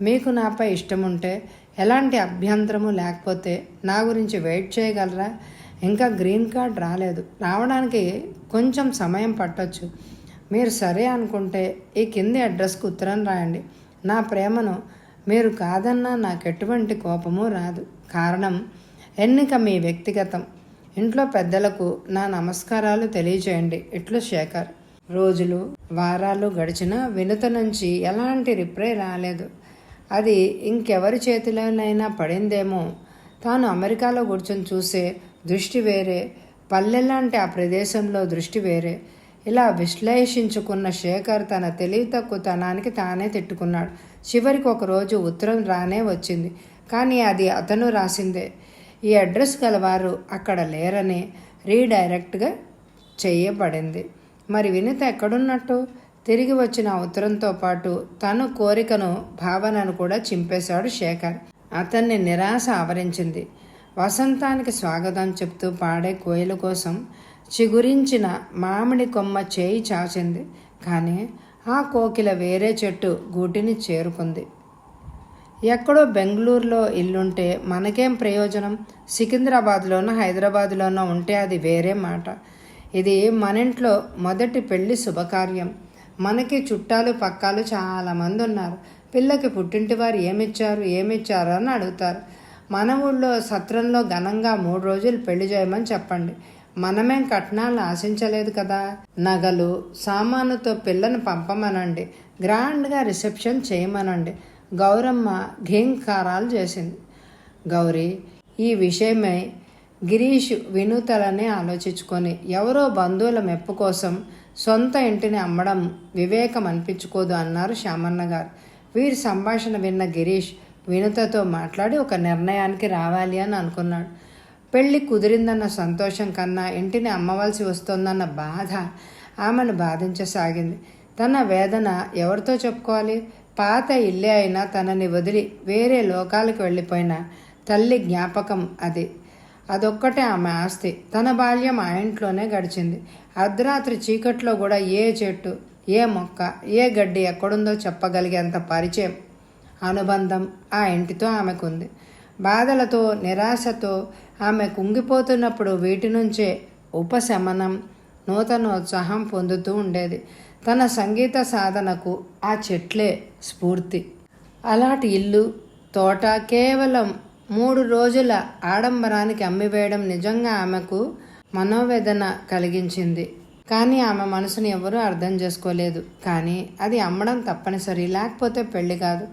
మీకు నాపై ఇష్టం ఉంటే, ఎలాంటి అభ్యంతరము లేకపోతే నా గురించి వెయిట్ చేయగలరా? ఇంకా గ్రీన్ కార్డ్ రాలేదు. రావడానికి కొంచెం సమయం పట్టొచ్చు. మీరు సరే అనుకుంటే ఈ కింది అడ్రస్కు ఉత్తరం రాయండి. నా ప్రేమను మీరు కాదన్నా నాకు ఎటువంటి కోపము రాదు. కారణం ఎన్నిక మీ వ్యక్తిగతం. ఇంట్లో పెద్దలకు నా నమస్కారాలు తెలియజేయండి. ఇట్లు శేఖర్. రోజులు వారాలు గడిచినా వినుత నుంచి ఎలాంటి రిప్లై రాలేదు. అది ఇంకెవరి చేతిలోనైనా పడిందేమో. తాను అమెరికాలో కూర్చొని చూసే దృష్టి వేరే, పల్లెలాంటి ఆ ప్రదేశంలో దృష్టి వేరే. ఇలా విశ్లేషించుకున్న శేఖర్ తన తెలివి తక్కువతనానికి తానే తిట్టుకున్నాడు. చివరికి ఒకరోజు ఉత్తరం రానే వచ్చింది. కానీ అది అతను రాసిందే. ఈ అడ్రస్ గలవారు అక్కడ లేరని రీడైరెక్ట్గా చేయబడింది. మరి వినుత ఎక్కడున్నట్టు? తిరిగి వచ్చిన ఉత్తరంతో పాటు తను కోరికను, భావనను కూడా చింపేశాడు శేఖర్. అతన్ని నిరాశ ఆవరించింది. వసంతానికి స్వాగతం చెప్తూ పాడే కోయిల కోసం చిగురించిన మామిడి కొమ్మ చేయి చాచింది. కానీ ఆ కోకిల వేరే చెట్టు గూటిని చేరుకుంది. ఎక్కడో బెంగళూరులో ఇల్లుంటే మనకేం ప్రయోజనం? సికింద్రాబాద్లోనో హైదరాబాద్లోనో ఉంటే అది వేరే మాట. ఇది మన ఇంట్లో మొదటి పెళ్లి శుభకార్యం. మనకి చుట్టాలు పక్కాలు చాలామంది ఉన్నారు. పిల్లకి పుట్టింటి వారు ఏమిచ్చారు అని అడుగుతారు. మన ఊళ్ళో సత్రంలో ఘనంగా 3 రోజులు పెళ్లి చేయమని చెప్పండి. మనమేం కట్నాలు ఆశించలేదు కదా. నగలు సామానుతో పిల్లను పంపమనండి. గ్రాండ్గా రిసెప్షన్ చేయమనండి. గౌరమ్మ ఘీంకారాలు చేసింది. గౌరీ ఈ విషయమై గిరీష్ వినూతలనే ఆలోచించుకొని ఎవరో బంధువుల మెప్పు కోసం సొంత ఇంటిని అమ్మడం వివేకం అనిపించుకోదు అన్నారు శ్యామన్న గారు. వీరి సంభాషణ విన్న గిరీష్ వినుతతో మాట్లాడి ఒక నిర్ణయానికి రావాలి అని అనుకున్నాడు. పెళ్లి కుదిరిందన్న సంతోషం కన్నా ఇంటిని అమ్మవలసి వస్తోందన్న బాధ ఆమెను బాధించసాగింది. తన వేదన ఎవరితో చెప్పుకోవాలి? పాత ఇల్లే అయినా తనని వదిలి వేరే లోకాలకు వెళ్ళిపోయిన తల్లి జ్ఞాపకం అది. అదొక్కటే ఆమె ఆస్తి. తన బాల్యం ఆ ఇంట్లోనే గడిచింది. అర్ధరాత్రి చీకట్లో కూడా ఏ చెట్టు, ఏ మొక్క, ఏ గడ్డి ఎక్కడుందో చెప్పగలిగేంత పరిచయం, అనుబంధం ఆ ఇంటితో ఆమెకుంది. బాధలతో, నిరాశతో ఆమె కుంగిపోతున్నప్పుడు వీటి నుంచే ఉపశమనం, నూతనోత్సాహం పొందుతూ ఉండేది. తన సంగీత సాధనకు ఆ చెట్లే స్ఫూర్తి. అలాంటి ఇల్లు, తోట కేవలం 3 రోజుల ఆడంబరానికి అమ్మివేయడం నిజంగా ఆమెకు మనోవేదన కలిగించింది. కానీ ఆమె మనసుని ఎవరూ అర్థం చేసుకోలేదు. కానీ అది అమ్మడం తప్పనిసరి, లేకపోతే పెళ్లి కాదు.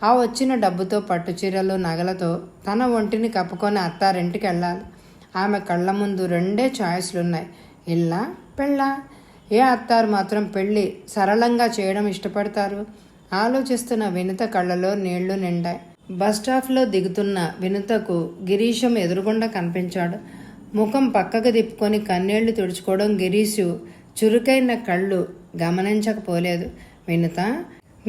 ఆ వచ్చిన డబ్బుతో పట్టుచీరలు నగలతో తన ఒంటిని కప్పుకొని అత్తారింటికి వెళ్ళాలి. ఆమె కళ్ళ ముందు 2 చాయిస్లున్నాయి, ఇల్లా పెళ్ళా. ఏ అత్తారు మాత్రం పెళ్ళి సరళంగా చేయడం ఇష్టపడతారు? ఆలోచిస్తున్న వినుత కళ్ళలో నీళ్లు నిండాయి. బస్టాప్లో దిగుతున్న వినుతకు గిరీశం ఎదురుగుండా కనిపించాడు. ముఖం పక్కకు తిప్పుకొని కన్నీళ్లు తుడుచుకోవడం గిరీశు చురుకైన కళ్ళు గమనించకపోలేదు. వినుత,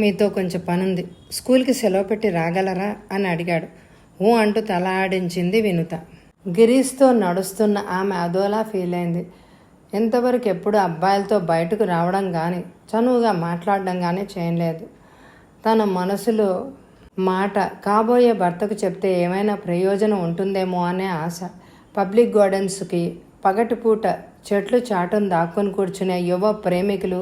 మీతో కొంచెం పనుంది, స్కూల్కి సెలవు పెట్టి రాగలరా అని అడిగాడు. ఊ అంటూ తల ఆడించింది వినుత. గిరీష్తో నడుస్తున్న ఆమె అదోలా ఫీల్ అయింది. ఇంతవరకు ఎప్పుడు అబ్బాయిలతో బయటకు రావడం కానీ చనువుగా మాట్లాడడం కానీ చేయలేదు. తన మనసులో మాట కాబోయే భర్తకు చెప్తే ఏమైనా ప్రయోజనం ఉంటుందేమో అనే ఆశ. పబ్లిక్ గార్డెన్స్కి పగటిపూట చెట్లు చాటును దాక్కుని కూర్చునే యువ ప్రేమికులు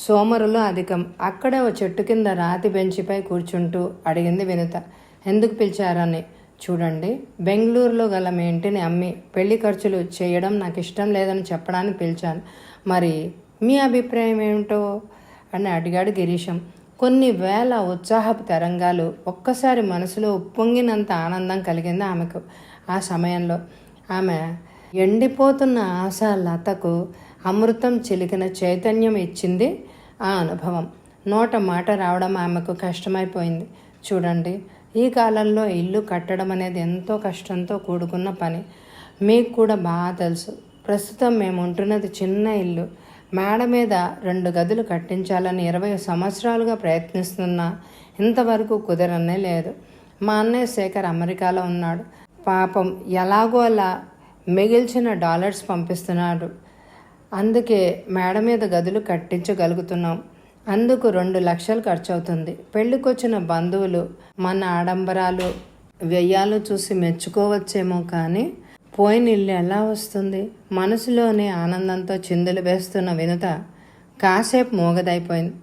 సోమరులు అధికం. అక్కడే ఓ చెట్టు కింద రాతి బెంచిపై కూర్చుంటూ అడిగింది వినుత. ఎందుకు పిలిచారని. చూడండి, బెంగళూరులో గల మీ ఇంటిని అమ్మి పెళ్లి ఖర్చులు చేయడం నాకు ఇష్టం లేదని చెప్పడానికి పిలిచాను. మరి మీ అభిప్రాయం ఏమిటో అని అడిగాడు గిరీశం. కొన్ని వేల ఉత్సాహపు తరంగాలు ఒక్కసారి మనసులో ఉప్పొంగినంత ఆనందం కలిగింది ఆమెకు. ఆ సమయంలో ఆమె ఎండిపోతున్న ఆశా లతకు అమృతం చిలికిన చైతన్యం ఇచ్చింది ఆ అనుభవం. నోట మాట రావడం ఆమెకు కష్టమైపోయింది. చూడండి, ఈ కాలంలో ఇల్లు కట్టడం అనేది ఎంతో కష్టంతో కూడుకున్న పని. మీకు కూడా బాగా తెలుసు. ప్రస్తుతం మేము ఉంటున్నది చిన్న ఇల్లు. మేడ మీద 2 గదులు కట్టించాలని 20 సంవత్సరాలుగా ప్రయత్నిస్తున్నా ఇంతవరకు కుదరనే లేదు. మా అన్నయ్య శేఖర్ అమెరికాలో ఉన్నాడు. పాపం ఎలాగో అలా మిగిల్చిన డాలర్స్ పంపిస్తున్నాడు. అందుకే మేడ మీద గదులు కట్టించగలుగుతున్నాం. అందుకు 2 లక్షలు ఖర్చు అవుతుంది. పెళ్ళికొచ్చిన బంధువులు మన ఆడంబరాలు వ్యయాలు చూసి మెచ్చుకోవచ్చేమో, కానీ పోయిన ఇల్లు ఎలా వస్తుంది? మనసులోనే ఆనందంతో చిందులు వేస్తున్న వినుత కాసేపు మోగదైపోయింది.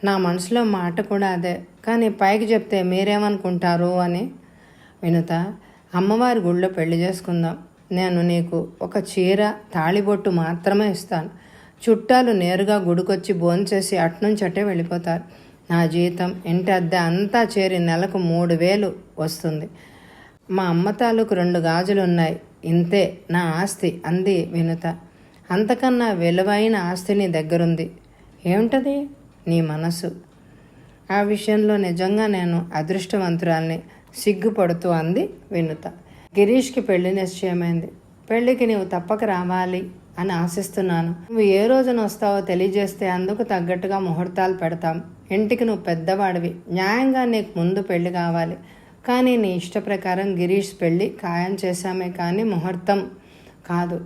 నా మనసులో మాట కూడా అదే, కానీ పైకి చెప్తే మీరేమనుకుంటారు అని. వినుత, అమ్మవారి గుళ్ళో పెళ్లి చేసుకుందాం. నేను నీకు ఒక చీర తాళిబొట్టు మాత్రమే ఇస్తాను. చుట్టాలు నేరుగా గుడికొచ్చి భోంచేసి అట్నుంచి అట్టే వెళ్ళిపోతారు. నా జీతం, ఇంటి అద్దె అంతా చేరి నెలకు 3,000 వస్తుంది. మా అమ్మ తాలూకు 2 గాజులు ఉన్నాయి. ఇంతే నా ఆస్తి అంది వినుత. అంతకన్నా విలువైన ఆస్తి నీ దగ్గరుంది. ఏమిటది? నీ మనసు. ఆ విషయంలో నిజంగా నేను అదృష్టవంతురాల్ని సిగ్గుపడుతూ అంది వినుత. గిరీష్కి పెళ్లి నిశ్చయమైంది. పెళ్లికి నీవు తప్పక రావాలి అని ఆశిస్తున్నాను. నువ్వు ఏ రోజున వస్తావో తెలియజేస్తే అందుకు తగ్గట్టుగా ముహూర్తాలు పెడతాం. ఇంటికి నువ్వు పెద్దవాడివి, న్యాయంగా నీకు ముందు పెళ్లి కావాలి. కానీ నీ ఇష్ట ప్రకారం గిరీష్ పెళ్ళి ఖాయం చేశామే, కానీ ముహూర్తం కాదు.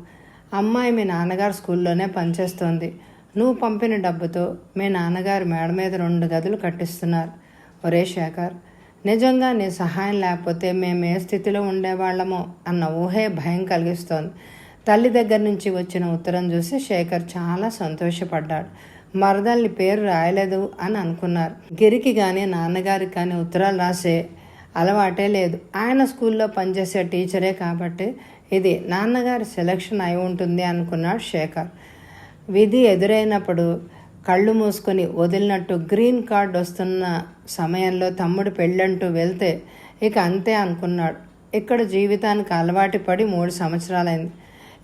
అమ్మాయి మీ నాన్నగారు స్కూల్లోనే పనిచేస్తోంది. నువ్వు పంపిన డబ్బుతో మీ నాన్నగారు మేడ మీద 2 గదులు కట్టిస్తున్నారు. ఒరే శేఖర్, నిజంగా నీ సహాయం లేకపోతే మేము ఏ స్థితిలో ఉండేవాళ్ళమో అన్న ఊహే భయం కలిగిస్తోంది. తల్లి దగ్గర నుంచి వచ్చిన ఉత్తరం చూసి శేఖర్ చాలా సంతోషపడ్డాడు. మరదల్ని పేరు రాయలేదు అని అనుకున్నారు. గిరికి కానీ నాన్నగారికి కానీ ఉత్తరాలు రాసే అలవాటే లేదు. ఆయన స్కూల్లో పనిచేసే టీచరే కాబట్టి ఇది నాన్నగారి సెలక్షన్ అయి ఉంటుంది అనుకున్నాడు శేఖర్. విధి ఎదురైనప్పుడు కళ్ళు మూసుకొని వదిలినట్టు గ్రీన్ కార్డ్ వస్తున్న సమయంలో తమ్ముడు పెళ్ళంటూ వెళ్తే ఇక అంతే అనుకున్నాడు. ఇక్కడ జీవితానికి అలవాటు పడి 3 సంవత్సరాలైంది.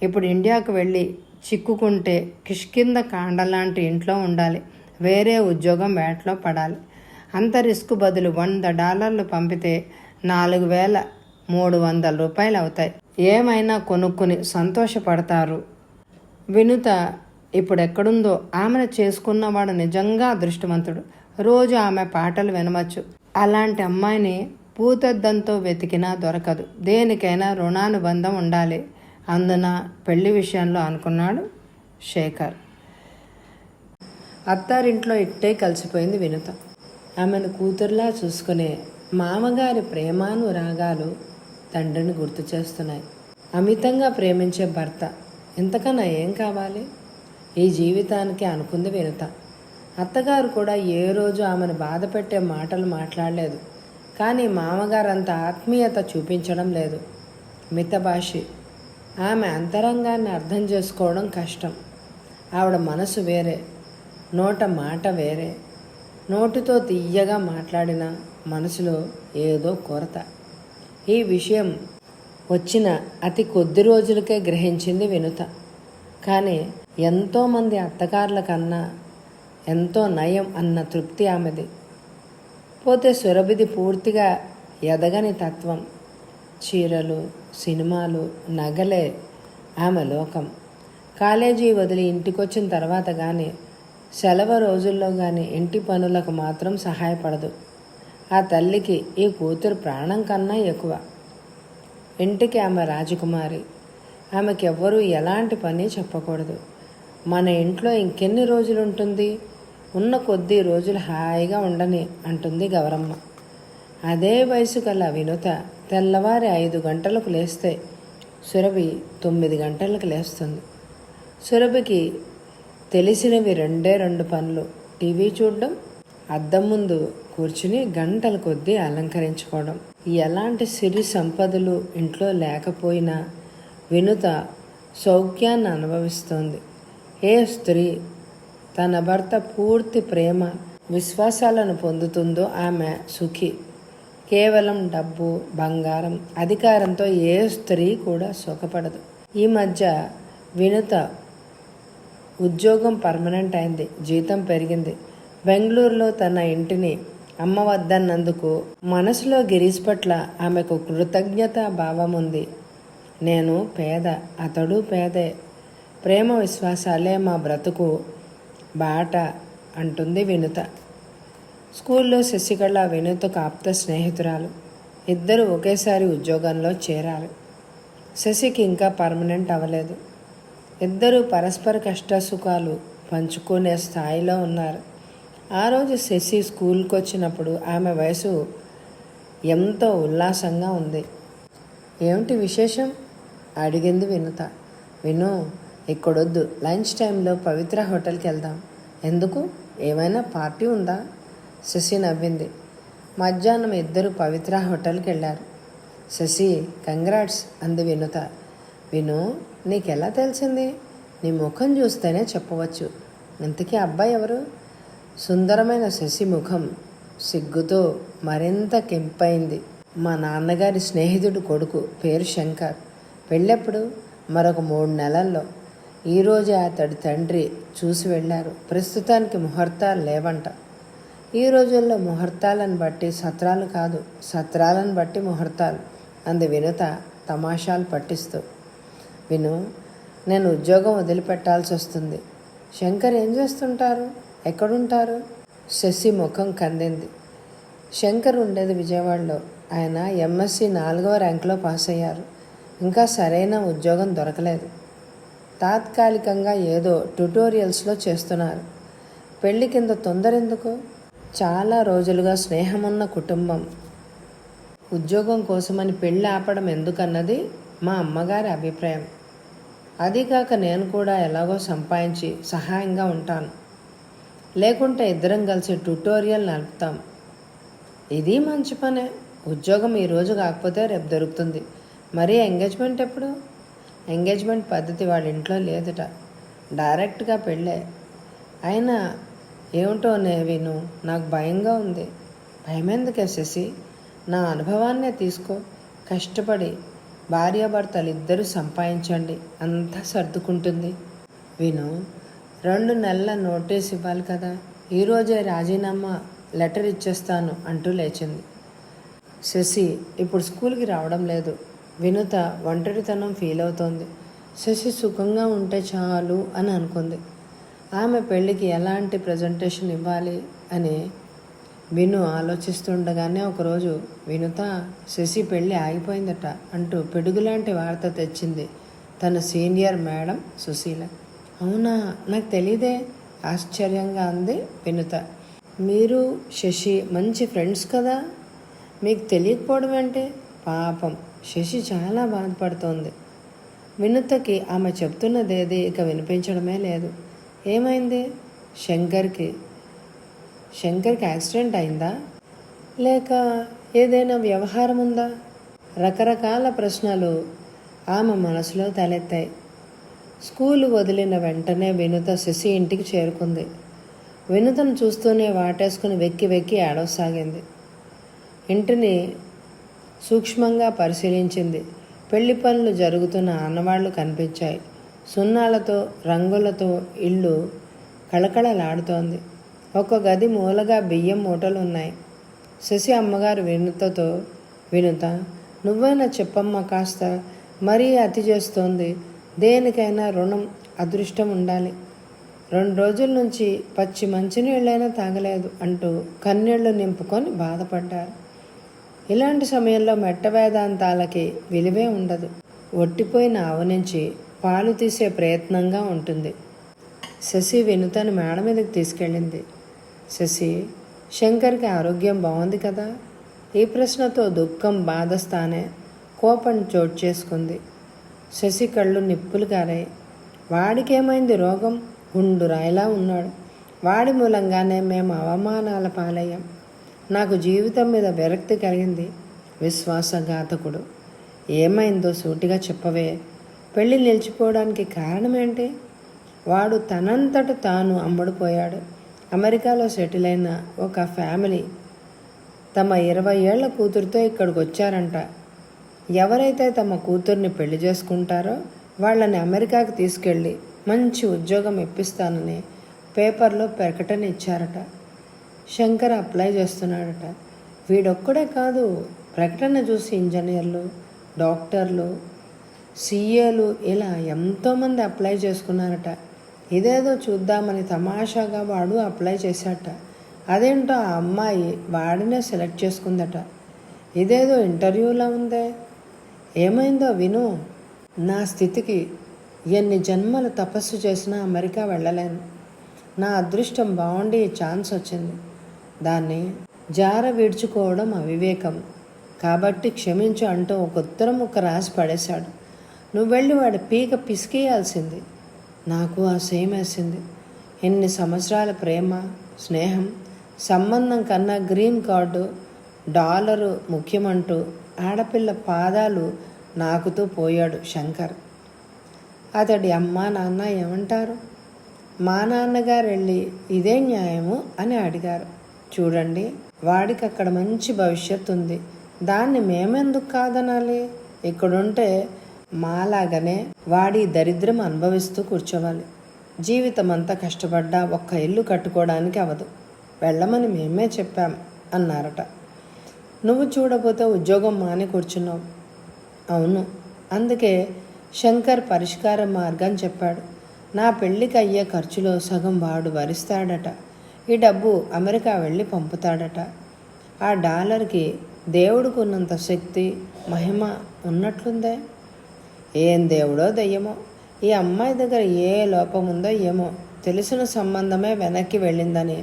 ఇప్పుడు ఇండియాకు వెళ్ళి చిక్కుకుంటే కిష్కింద కాండలాంటి ఇంట్లో ఉండాలి. వేరే ఉద్యోగం వేటలో పడాలి. అంత రిస్క్ బదులు $100 పంపితే 4,300 రూపాయలు అవుతాయి. ఏమైనా కొనుక్కుని సంతోషపడతారు. వినుత ఇప్పుడు ఎక్కడుందో, ఆమెను చేసుకున్నవాడు నిజంగా అదృష్టవంతుడు. రోజు ఆమె పాటలు వినవచ్చు. అలాంటి అమ్మాయిని పూతద్దంతో వెతికినా దొరకదు. దేనికైనా రుణానుబంధం ఉండాలి. అందున పెళ్లి విషయంలో అనుకున్నాడు శేఖర్. అత్తారింట్లో ఇట్టే కలిసిపోయింది వినుత. ఆమెను కూతురులా చూసుకునే మామగారి ప్రేమానురాగాలు తండ్రిని గుర్తు చేస్తున్నాయి. అమితంగా ప్రేమించే భర్త, ఇంతకన్నా ఏం కావాలి ఈ జీవితానికి అనుకుంది వినుత. అత్తగారు కూడా ఏ రోజు ఆమెను బాధ పెట్టే మాటలు మాట్లాడలేదు. కానీ మామగారు అంత ఆత్మీయత చూపించడం లేదు. మితభాషి. ఆమె అంతరంగాన్ని అర్థం చేసుకోవడం కష్టం. ఆవిడ మనసు వేరే, నోట మాట వేరే. నోటితో తీయగా మాట్లాడిన మనసులో ఏదో కొరత. ఈ విషయం వచ్చిన అతి కొద్ది రోజులకే గ్రహించింది వినుత. కానీ ఎంతోమంది అత్తగారుల కన్నా ఎంతో నయం అన్న తృప్తి ఆమెది. పోతే సురభిది పూర్తిగా ఎదగని తత్వం. చీరలు, సినిమాలు, నగలే ఆమె లోకం. కాలేజీ వదిలి ఇంటికొచ్చిన తర్వాత కానీ, సెలవు రోజుల్లో కానీ ఇంటి పనులకు మాత్రం సహాయపడదు. ఆ తల్లికి ఈ కూతురు ప్రాణం కన్నా ఎక్కువ. ఇంటికి ఆమె రాజకుమారి. ఆమెకెవ్వరూ ఎలాంటి పని చెప్పకూడదు. మన ఇంట్లో ఇంకెన్ని రోజులు ఉంటుంది, ఉన్న కొద్ది రోజులు హాయిగా ఉండని అంటుంది గౌరమ్మ. అదే వయసు గల వినుత తెల్లవారి 5 గంటలకు లేస్తే సురభి 9 గంటలకు లేస్తుంది. సురభికి తెలిసినవి 2 పనులు: టీవీ చూడడం, అద్దం ముందు కూర్చుని గంటల కొద్దీ అలంకరించుకోవడం. ఎలాంటి సిరి సంపదలు ఇంట్లో లేకపోయినా వినుత సౌఖ్యాన్ని అనుభవిస్తోంది. ఏ స్త్రీ తన భర్త పూర్తి ప్రేమ విశ్వాసాలను పొందుతుందో ఆమె సుఖి. కేవలం డబ్బు, బంగారం, అధికారంతో ఏ స్త్రీ కూడా సుఖపడదు. ఈ మధ్య వినుత ఉద్యోగం పర్మనెంట్ అయింది. జీతం పెరిగింది. బెంగళూరులో తన ఇంటిని అమ్మ వద్దన్నందుకు మనసులో గిరీష్ పట్ల ఆమెకు కృతజ్ఞతా భావం ఉంది. నేను పేద, అతడు పేదే. ప్రేమ విశ్వాసాలే మా బ్రతుకు బాట అంటుంది వినుత. స్కూల్లో శశికళ వినుతకు ఆప్త స్నేహితురాలు. ఇద్దరు ఒకేసారి ఉద్యోగంలో చేరారు. శశికి ఇంకా పర్మనెంట్ అవ్వలేదు. ఇద్దరూ పరస్పర కష్టసుఖాలు పంచుకునే స్థాయిలో ఉన్నారు. ఆ రోజు శశి స్కూల్కి వచ్చినప్పుడు ఆమె వయసు ఎంతో ఉల్లాసంగా ఉంది. ఏమిటి విశేషం అడిగింది వినుత. విను, ఇక్కడొద్దు, లంచ్ టైంలో పవిత్ర హోటల్కి వెళ్దాం. ఎందుకు, ఏమైనా పార్టీ ఉందా? శశి నవ్వింది. మధ్యాహ్నం ఇద్దరు పవిత్ర హోటల్కి వెళ్ళారు. శశి, కంగ్రాట్స్ అంది వినుత. విను, నీకెలా తెలిసింది? నీ ముఖం చూస్తేనే చెప్పవచ్చు. ఇంతకీ అబ్బాయి ఎవరు? సుందరమైన శశి ముఖం సిగ్గుతో మరింత కెంపైంది. మా నాన్నగారి స్నేహితుడు కొడుకు, పేరు శంకర్. పెళ్ళెప్పుడు? మరొక 3 నెలల్లో. ఈరోజే అతడి తండ్రి చూసి వెళ్ళారు. ప్రస్తుతానికి ముహూర్తాలు లేవంట. ఈ రోజుల్లో ముహూర్తాలను బట్టి సత్రాలు కాదు, సత్రాలను బట్టి ముహూర్తాలు అంది వినుత తమాషాలు పట్టిస్తూ. విను, నేను ఉద్యోగం వదిలిపెట్టాల్సి వస్తుంది. శంకర్ ఏం చేస్తుంటారు? ఎక్కడుంటారు? శశి ముఖం కందింది. శంకర్ ఉండేది విజయవాడలో. ఆయన ఎంఎస్సి 4వ ర్యాంకులో పాస్ అయ్యారు. ఇంకా సరైన ఉద్యోగం దొరకలేదు. తాత్కాలికంగా ఏదో ట్యుటోరియల్స్లో చేస్తున్నారు. పెళ్లి కింద తొందర ఎందుకు? చాలా రోజులుగా స్నేహమున్న కుటుంబం. ఉద్యోగం కోసమని పెళ్ళి ఆపడం ఎందుకన్నది మా అమ్మగారి అభిప్రాయం. అదీకాక నేను కూడా ఎలాగో సంపాదించి సహాయంగా ఉంటాను. లేకుంటే ఇద్దరం కలిసి ట్యుటోరియల్ నడుపుతాం. ఇది మంచి పనే. ఉద్యోగం ఈరోజు కాకపోతే రేపు దొరుకుతుంది. మరి ఎంగేజ్మెంట్ ఎప్పుడు? ఎంగేజ్మెంట్ పద్ధతి వాళ్ళ ఇంట్లో లేదుట. డైరెక్ట్గా పెళ్ళే. అయినా ఏమిటో విను, నాకు భయంగా ఉంది. భయం ఎందుకే శశి? నా అనుభవాన్నే తీసుకో. కష్టపడి భార్యాభర్తలు ఇద్దరూ సంపాదించండి, అంతా సర్దుకుంటుంది. విను, 2 నెలల నోటీస్ ఇవ్వాలి కదా. ఈరోజే రాజీనామా లెటర్ ఇచ్చేస్తాను అంటూ లేచింది. శశి ఇప్పుడు స్కూల్కి రావడం లేదు. వినుత ఒంటరితనం ఫీల్ అవుతోంది. శశి సుఖంగా ఉంటే చాలు అని అనుకుంది. ఆమె పెళ్ళికి ఎలాంటి ప్రజెంటేషన్ ఇవ్వాలి అని విను ఆలోచిస్తుండగానే ఒకరోజు వినుత శశి పెళ్ళి ఆగిపోయిందట అంటూ పిడుగులాంటి వార్త తెచ్చింది తన సీనియర్ మేడం సుశీల. అవునా, నాకు తెలీదే, ఆశ్చర్యంగా అంది వినుత. మీరు శశి మంచి ఫ్రెండ్స్ కదా, మీకు తెలియకపోవడం ఏంటి? పాపం శశి చాలా బాధపడుతోంది. వినుతకి ఆమె చెప్తున్నదేది ఇక వినిపించడమే లేదు. ఏమైంది? శంకర్కి యాక్సిడెంట్ అయిందా? లేక ఏదైనా వ్యవహారం ఉందా? రకరకాల ప్రశ్నలు ఆమె మనసులో తలెత్తాయి. స్కూలు వదిలిన వెంటనే వినుత శశి ఇంటికి చేరుకుంది. వినుతను చూస్తూనే వాటేసుకుని వెక్కి వెక్కి ఏడవసాగింది. ఇంటిని సూక్ష్మంగా పరిశీలించింది. పెళ్లి పనులు జరుగుతున్న ఆనవాళ్లు కనిపించాయి. సున్నాలతో రంగులతో ఇల్లు కళకళలాడుతోంది. ఒక గది మూలగా బియ్యం మూటలు ఉన్నాయి. శశి అమ్మగారు వినుతతో, వినుత, నువ్వైనా చెప్పమ్మా కాస్త, మరీ అతి చేస్తోంది. దేనికైనా రుణం అదృష్టం ఉండాలి. 2 రోజుల నుంచి పచ్చి మంచినీళ్ళైనా తాగలేదు అంటూ కన్నీళ్లు నింపుకొని బాధపడ్డారు. ఇలాంటి సమయంలో మెట్ట వేదాంతాలకి విలువే ఉండదు. ఒట్టిపోయిన ఆవు నుంచి పాలు తీసే ప్రయత్నంగా ఉంటుంది. శశి వినుతను మేడ మీదకి తీసుకెళ్ళింది. శశి, శంకర్కి ఆరోగ్యం బాగుంది కదా? ఈ ప్రశ్నతో దుఃఖం బాధ స్థానే కోపం చోటు చేసుకుంది. శశి కళ్ళు నిప్పులు గారాయి. వాడికేమైంది రోగం? గుండు రాయిలా ఉన్నాడు. వాడి మూలంగానే మేము అవమానాల పాలయ్యాం. నాకు జీవితం మీద విరక్తి కలిగింది. విశ్వాసఘాతకుడు. ఏమైందో సూటిగా చెప్పవే. పెళ్ళి నిలిచిపోవడానికి కారణమేంటి? వాడు తనంతట తాను అమ్ముడుపోయాడు. అమెరికాలో సెటిల్ అయిన ఒక ఫ్యామిలీ తమ 20 ఏళ్ల కూతురుతో ఇక్కడికి వచ్చారంట. ఎవరైతే తమ కూతుర్ని పెళ్లి చేసుకుంటారో వాళ్ళని అమెరికాకి తీసుకెళ్ళి మంచి ఉద్యోగం ఇప్పిస్తానని పేపర్లో ప్రకటన ఇచ్చారట. శంకర్ అప్లై చేస్తున్నాడట. వీడొక్కడే కాదు, ప్రకటన చూసి ఇంజనీర్లు, డాక్టర్లు, సీఏలు ఇలా ఎంతోమంది అప్లై చేసుకున్నారట. ఇదేదో చూద్దామని తమాషాగా వాడు అప్లై చేశాట. అదేంటో ఆ అమ్మాయి వాడినే సెలెక్ట్ చేసుకుందట. ఇదేదో ఇంటర్వ్యూలా ఉందే. ఏమైందో విను. నా స్థితికి ఎన్ని జన్మలు తపస్సు చేసినా అమెరికా వెళ్ళలేను. నా అదృష్టం బాగుండి ఈ ఛాన్స్ వచ్చింది. దాన్ని జార విడుచుకోవడం అవివేకం. కాబట్టి క్షమించు అంటూ ఒక ఉత్తరం ముక్క రాసి పడేశాడు. నువ్వు వెళ్ళి వాడి పీక పిసికేయాల్సింది. నాకు ఆ సేమ్ వేసింది. ఎన్ని సంవత్సరాల ప్రేమ, స్నేహం, సంబంధం కన్నా గ్రీన్ కార్డు, డాలరు ముఖ్యమంటూ ఆడపిల్ల పాదాలు నాకుతూ పోయాడు శంకర్. అతడి అమ్మ నాన్న ఏమంటారు? మా నాన్నగారు వెళ్ళి ఇదే న్యాయము అని అడిగారు. చూడండి, వాడికి అక్కడ మంచి భవిష్యత్తు ఉంది. దాన్ని మేమెందుకు కాదనాలి? ఇక్కడుంటే మాలాగనే వాడి దరిద్రం అనుభవిస్తూ కూర్చోవాలి. జీవితం అంతా కష్టపడ్డా ఒక్క ఇల్లు కట్టుకోవడానికి అవదు. వెళ్ళమని మేమే చెప్పాం అన్నారట. నువ్వు చూడబోతే ఉద్యోగం మాని కూర్చున్నావు. అవును, అందుకే శంకర్ పరిష్కార మార్గం చెప్పాడు. నా పెళ్ళికి అయ్యే ఖర్చులో సగం వాడు భరిస్తాడట. ఈ డబ్బు అమెరికా వెళ్ళి పంపుతాడట. ఆ డాలర్కి దేవుడికి ఉన్నంత శక్తి, మహిమ ఉన్నట్లుందే. ఏం దేవుడో దెయ్యమో. ఈ అమ్మాయి దగ్గర ఏ లోపం ఉందో ఏమో. తెలిసిన సంబంధమే వెనక్కి వెళ్ళిందని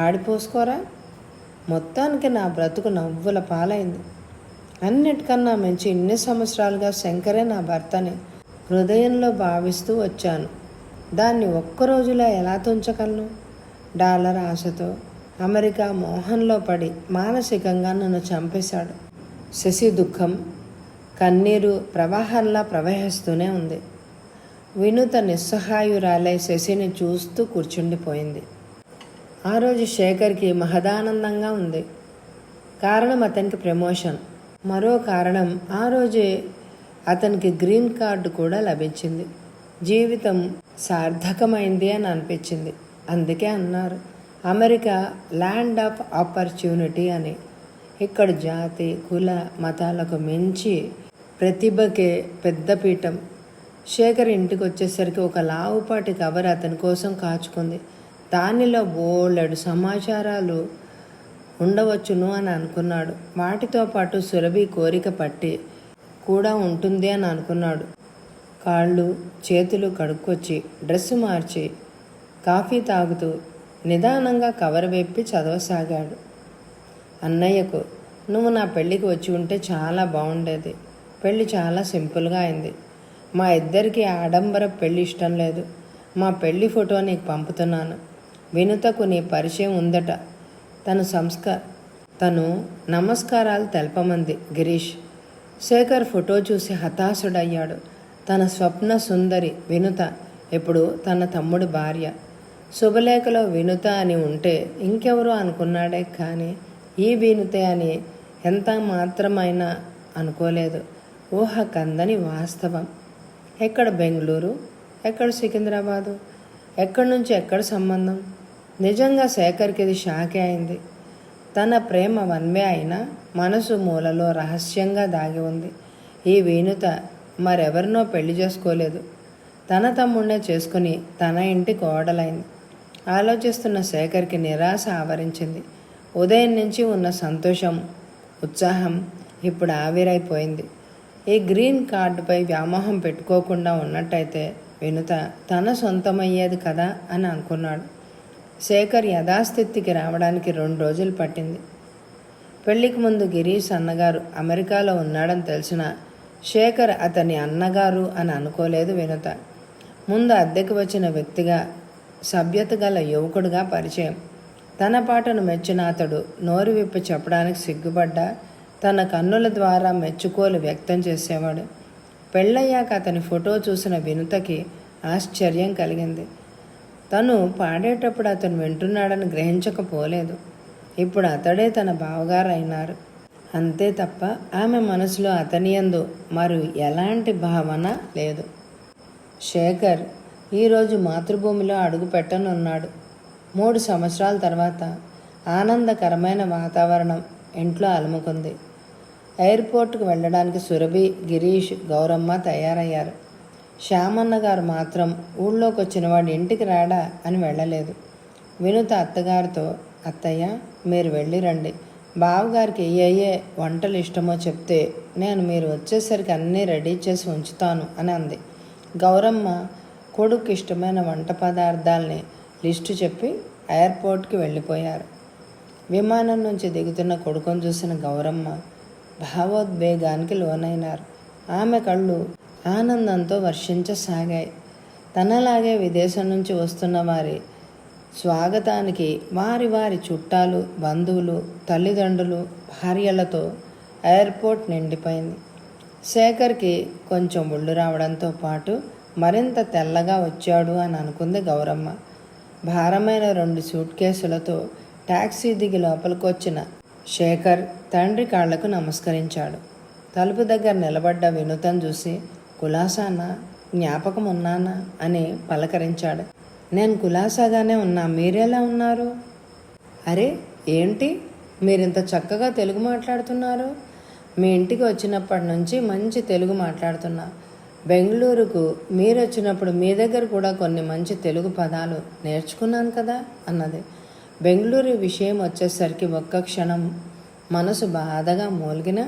ఆడిపోసుకోరా. మొత్తానికి నా బ్రతుకు నవ్వుల పాలైంది. అన్నిటికన్నా మించి ఇన్ని సంవత్సరాలుగా శంకరే నా భర్తని హృదయంలో భావిస్తూ వచ్చాను. దాన్ని ఒక్కరోజులో ఎలా తుంచగలను? డాలర్ ఆశతో అమెరికా మోహంలో పడి మానసికంగా నన్ను చంపేశాడు. శశి దుఃఖం కన్నీరు ప్రవాహంలా ప్రవహిస్తూనే ఉంది. వినుత నిస్సహాయురాలై శశిని చూస్తూ కూర్చుండిపోయింది. ఆ రోజు శేఖర్కి మహదానందంగా ఉంది. కారణం అతనికి ప్రమోషన్. మరో కారణం ఆ రోజే అతనికి గ్రీన్ కార్డు కూడా లభించింది. జీవితం సార్థకమైంది అని అనిపించింది. అందుకే అన్నారు అమెరికా ల్యాండ్ ఆఫ్ ఆపర్చునిటీ అని. ఇక్కడ జాతి, కుల, మతాలకు మించి ప్రతిభకే పెద్దపీఠం. శేఖర్ ఇంటికి వచ్చేసరికి ఒక లావుపాటి కవర్ అతని కోసం కాచుకుంది. దానిలో బోలెడు సమాచారాలు ఉండవచ్చును అని అనుకున్నాడు. వాటితో పాటు సురభి కోరిక పట్టి కూడా ఉంటుంది అని అనుకున్నాడు. కాళ్ళు చేతులు కడుక్కొచ్చి డ్రెస్సు మార్చి కాఫీ తాగుతూ నిదానంగా కవర్ వెప్పి చదవసాగాడు. అన్నయ్యకు, నువ్వు నా పెళ్ళికి వచ్చి ఉంటే చాలా బాగుండేది. పెళ్ళి చాలా సింపుల్గా అయింది. మా ఇద్దరికి ఆడంబర పెళ్ళి ఇష్టం లేదు. మా పెళ్ళి ఫోటో నీకు పంపుతున్నాను. వినుతకు నీ పరిచయం ఉందట. తను నమస్కారాలు తెలపమంది గిరీష్. శేఖర్ ఫోటో చూసి హతాశుడయ్యాడు. తన స్వప్న సుందరి వినుత ఇప్పుడు తన తమ్ముడి భార్య. శుభలేఖలో వినుత అని ఉంటే ఇంకెవరో అనుకున్నాడే కానీ ఈ వినుతే అని ఎంత మాత్రమైనా అనుకోలేదు. ఊహ కందని వాస్తవం. ఎక్కడ బెంగళూరు, ఎక్కడ సికింద్రాబాదు, ఎక్కడి నుంచి ఎక్కడ సంబంధం? నిజంగా శేఖర్కి ఇది షాకే అయింది. తన ప్రేమ వన్వే అయినా మనసు మూలలో రహస్యంగా దాగి ఉంది. ఈ వినుత మరెవరినో పెళ్లి చేసుకోలేదు, తన తమ్ముడినే చేసుకుని తన ఇంటి కోడలైంది. ఆలోచిస్తున్న శేఖర్కి నిరాశ ఆవరించింది. ఉదయం నుంచి ఉన్న సంతోషం, ఉత్సాహం ఇప్పుడు ఆవిరైపోయింది. ఈ గ్రీన్ కార్డుపై వ్యామోహం పెట్టుకోకుండా ఉన్నట్టయితే వినుత తన సొంతమయ్యేది కదా అని అనుకున్నాడు. శేఖర్ యథాస్థితికి రావడానికి 2 రోజులు పట్టింది. పెళ్లికి ముందు గిరీష్ అన్నగారు అమెరికాలో ఉన్నాడని తెలిసిన శేఖర్ అతని అన్నగారు అని అనుకోలేదు వినుత. ముందు అద్దెకు వచ్చిన వ్యక్తిగా, సభ్యత గల యువకుడుగా పరిచయం. తన పాటను మెచ్చిన అతడు నోరు విప్పి చెప్పడానికి సిగ్గుపడ్డా తన కన్నుల ద్వారా మెచ్చుకోలు వ్యక్తం చేసేవాడు. పెళ్ళయ్యాక అతని ఫోటో చూసిన వినుతకి ఆశ్చర్యం కలిగింది. తను పాడేటప్పుడు అతను వింటున్నాడని గ్రహించకపోలేదు. ఇప్పుడు అతడే తన బావగారు అయినారు. అంతే తప్ప ఆమె మనసులో అతని యందు మరి ఎలాంటి భావన లేదు. శేఖర్ ఈరోజు మాతృభూమిలో అడుగు పెట్టనున్నాడు. 3 సంవత్సరాల తర్వాత ఆనందకరమైన వాతావరణం ఇంట్లో అలుముకుంది. ఎయిర్పోర్ట్కు వెళ్ళడానికి సురభి, గిరీష్, గౌరమ్మ తయారయ్యారు. శ్యామన్న గారు మాత్రం ఊళ్ళోకి వచ్చిన వాడు ఇంటికి రాడా అని వెళ్ళలేదు. వినుత అత్తగారితో, అత్తయ్య మీరు వెళ్ళి రండి, బావగారికి ఏ వంటలు ఇష్టమో చెప్తే నేను మీరు వచ్చేసరికి అన్నీ రెడీ చేసి ఉంచుతాను అని అంది. గౌరమ్మ కొడుకు ఇష్టమైన వంట పదార్థాలని లిస్టు చెప్పి ఎయిర్పోర్ట్కి వెళ్ళిపోయారు. విమానం నుంచి దిగుతున్న కొడుకును చూసిన గౌరమ్మ భావోద్వేగానికి లోనైనారు. ఆమె కళ్ళు ఆనందంతో వర్షించసాగాయి. తనలాగే విదేశం నుంచి వస్తున్న వారి స్వాగతానికి వారి వారి చుట్టాలు, బంధువులు, తల్లిదండ్రులు, భార్యలతో ఎయిర్పోర్ట్ నిండిపోయింది. శేఖర్కి కొంచెం ఒళ్ళు రావడంతో పాటు మరింత తెల్లగా వచ్చాడు అని అనుకుంది గౌరమ్మ. భారమైన 2 సూట్ కేసులతో ట్యాక్సీ దిగి లోపలికొచ్చిన శేఖర్ తండ్రి కాళ్లకు నమస్కరించాడు. తలుపు దగ్గర నిలబడ్డ వినుతను చూసి, కులాసానా, జ్ఞాపకం ఉన్నానా అని పలకరించాడు. నేను కులాసాగానే ఉన్నా, మీరెలా ఉన్నారు? అరే ఏంటి మీరింత చక్కగా తెలుగు మాట్లాడుతున్నారు? మీ ఇంటికి వచ్చినప్పటి నుంచి మంచి తెలుగు మాట్లాడుతున్నా. బెంగళూరుకు మీరు వచ్చినప్పుడు మీ దగ్గర కూడా కొన్ని మంచి తెలుగు పదాలు నేర్చుకున్నాను కదా అన్నది. బెంగళూరు విషయం వచ్చేసరికి ఒక్క క్షణం మనసు బాధగా మూలిగిన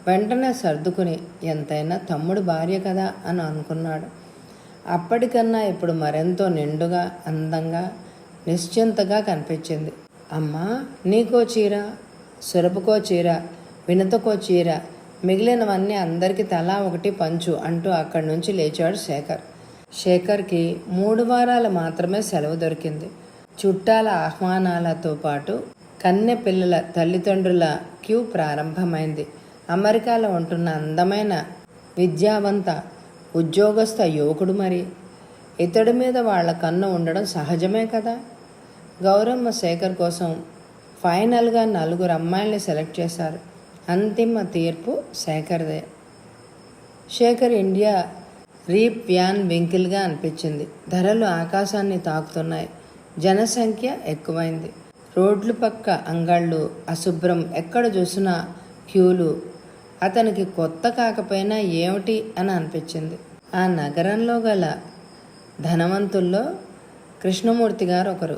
వెంటనే సర్దుకుని ఎంతైనా తమ్ముడు భార్య కదా అని అనుకున్నాడు. అప్పటికన్నా ఇప్పుడు మరెంతో నిండుగా, అందంగా, నిశ్చింతగా కనిపించింది. అమ్మా నీకో చీర, సురపుకో చీర, వినతకో చీర, మిగిలినవన్నీ అందరికీ తలా ఒకటి పంచు అంటూ అక్కడి నుంచి లేచాడు శేఖర్. శేఖర్కి 3 వారాలు మాత్రమే సెలవు దొరికింది. చుట్టాల ఆహ్వానాలతో పాటు కన్నె పిల్లల తల్లిదండ్రుల క్యూ ప్రారంభమైంది. అమెరికాలో ఉంటున్న అందమైన విద్యావంత ఉద్యోగస్థ యువకుడు, మరి ఇతడి మీద వాళ్ళ కన్ను ఉండడం సహజమే కదా. గౌరమ్మ శేఖర్ కోసం ఫైనల్గా 4 అమ్మాయిల్ని సెలెక్ట్ చేశారు. అంతిమ తీర్పు శేఖర్దే. శేఖర్ ఇండియా రీప్ వ్యాన్ వింకిల్గా అనిపించింది. ధరలు ఆకాశాన్ని తాకుతున్నాయి. జనసంఖ్య ఎక్కువైంది. రోడ్లు పక్క అంగళ్ళు అశుభ్రం, ఎక్కడ చూసినా క్యూలు. అతనికి కొత్త కాకపోయినా ఏమిటి అని అనిపించింది. ఆ నగరంలో గల ధనవంతుల్లో కృష్ణమూర్తి గారు ఒకరు.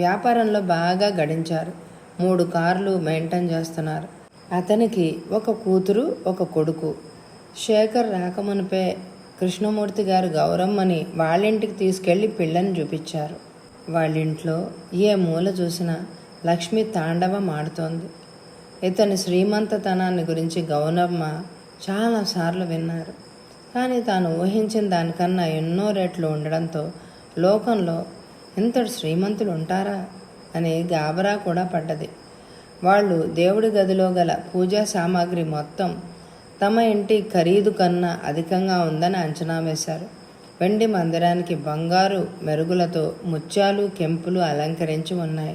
వ్యాపారంలో బాగా గడించారు. 3 కార్లు మెయింటైన్ చేస్తున్నారు. అతనికి ఒక కూతురు, ఒక కొడుకు. శేఖర్ రాకమునిపే కృష్ణమూర్తి గారు గౌరమ్మని వాళ్ళింటికి తీసుకెళ్లి పిల్లని చూపించారు. వాళ్ళింట్లో ఏ మూల చూసినా లక్ష్మి తాండవం ఆడుతోంది. ఇతని శ్రీమంతతనాన్ని గురించి గౌరమ్మ చాలాసార్లు విన్నారు. కానీ తాను ఊహించిన దానికన్నా ఎన్నో రెట్లు ఉండడంతో లోకంలో ఇంతటి శ్రీమంతులు ఉంటారా అని గాబరా కూడా పడ్డది. వాళ్ళు దేవుడి గదిలో గల పూజా సామాగ్రి మొత్తం తమ ఇంటి ఖరీదు కన్నా అధికంగా ఉందని అంచనా వేశారు. వెండి మందిరానికి బంగారు మెరుగులతో ముత్యాలు కెంపులు అలంకరించి ఉన్నాయి.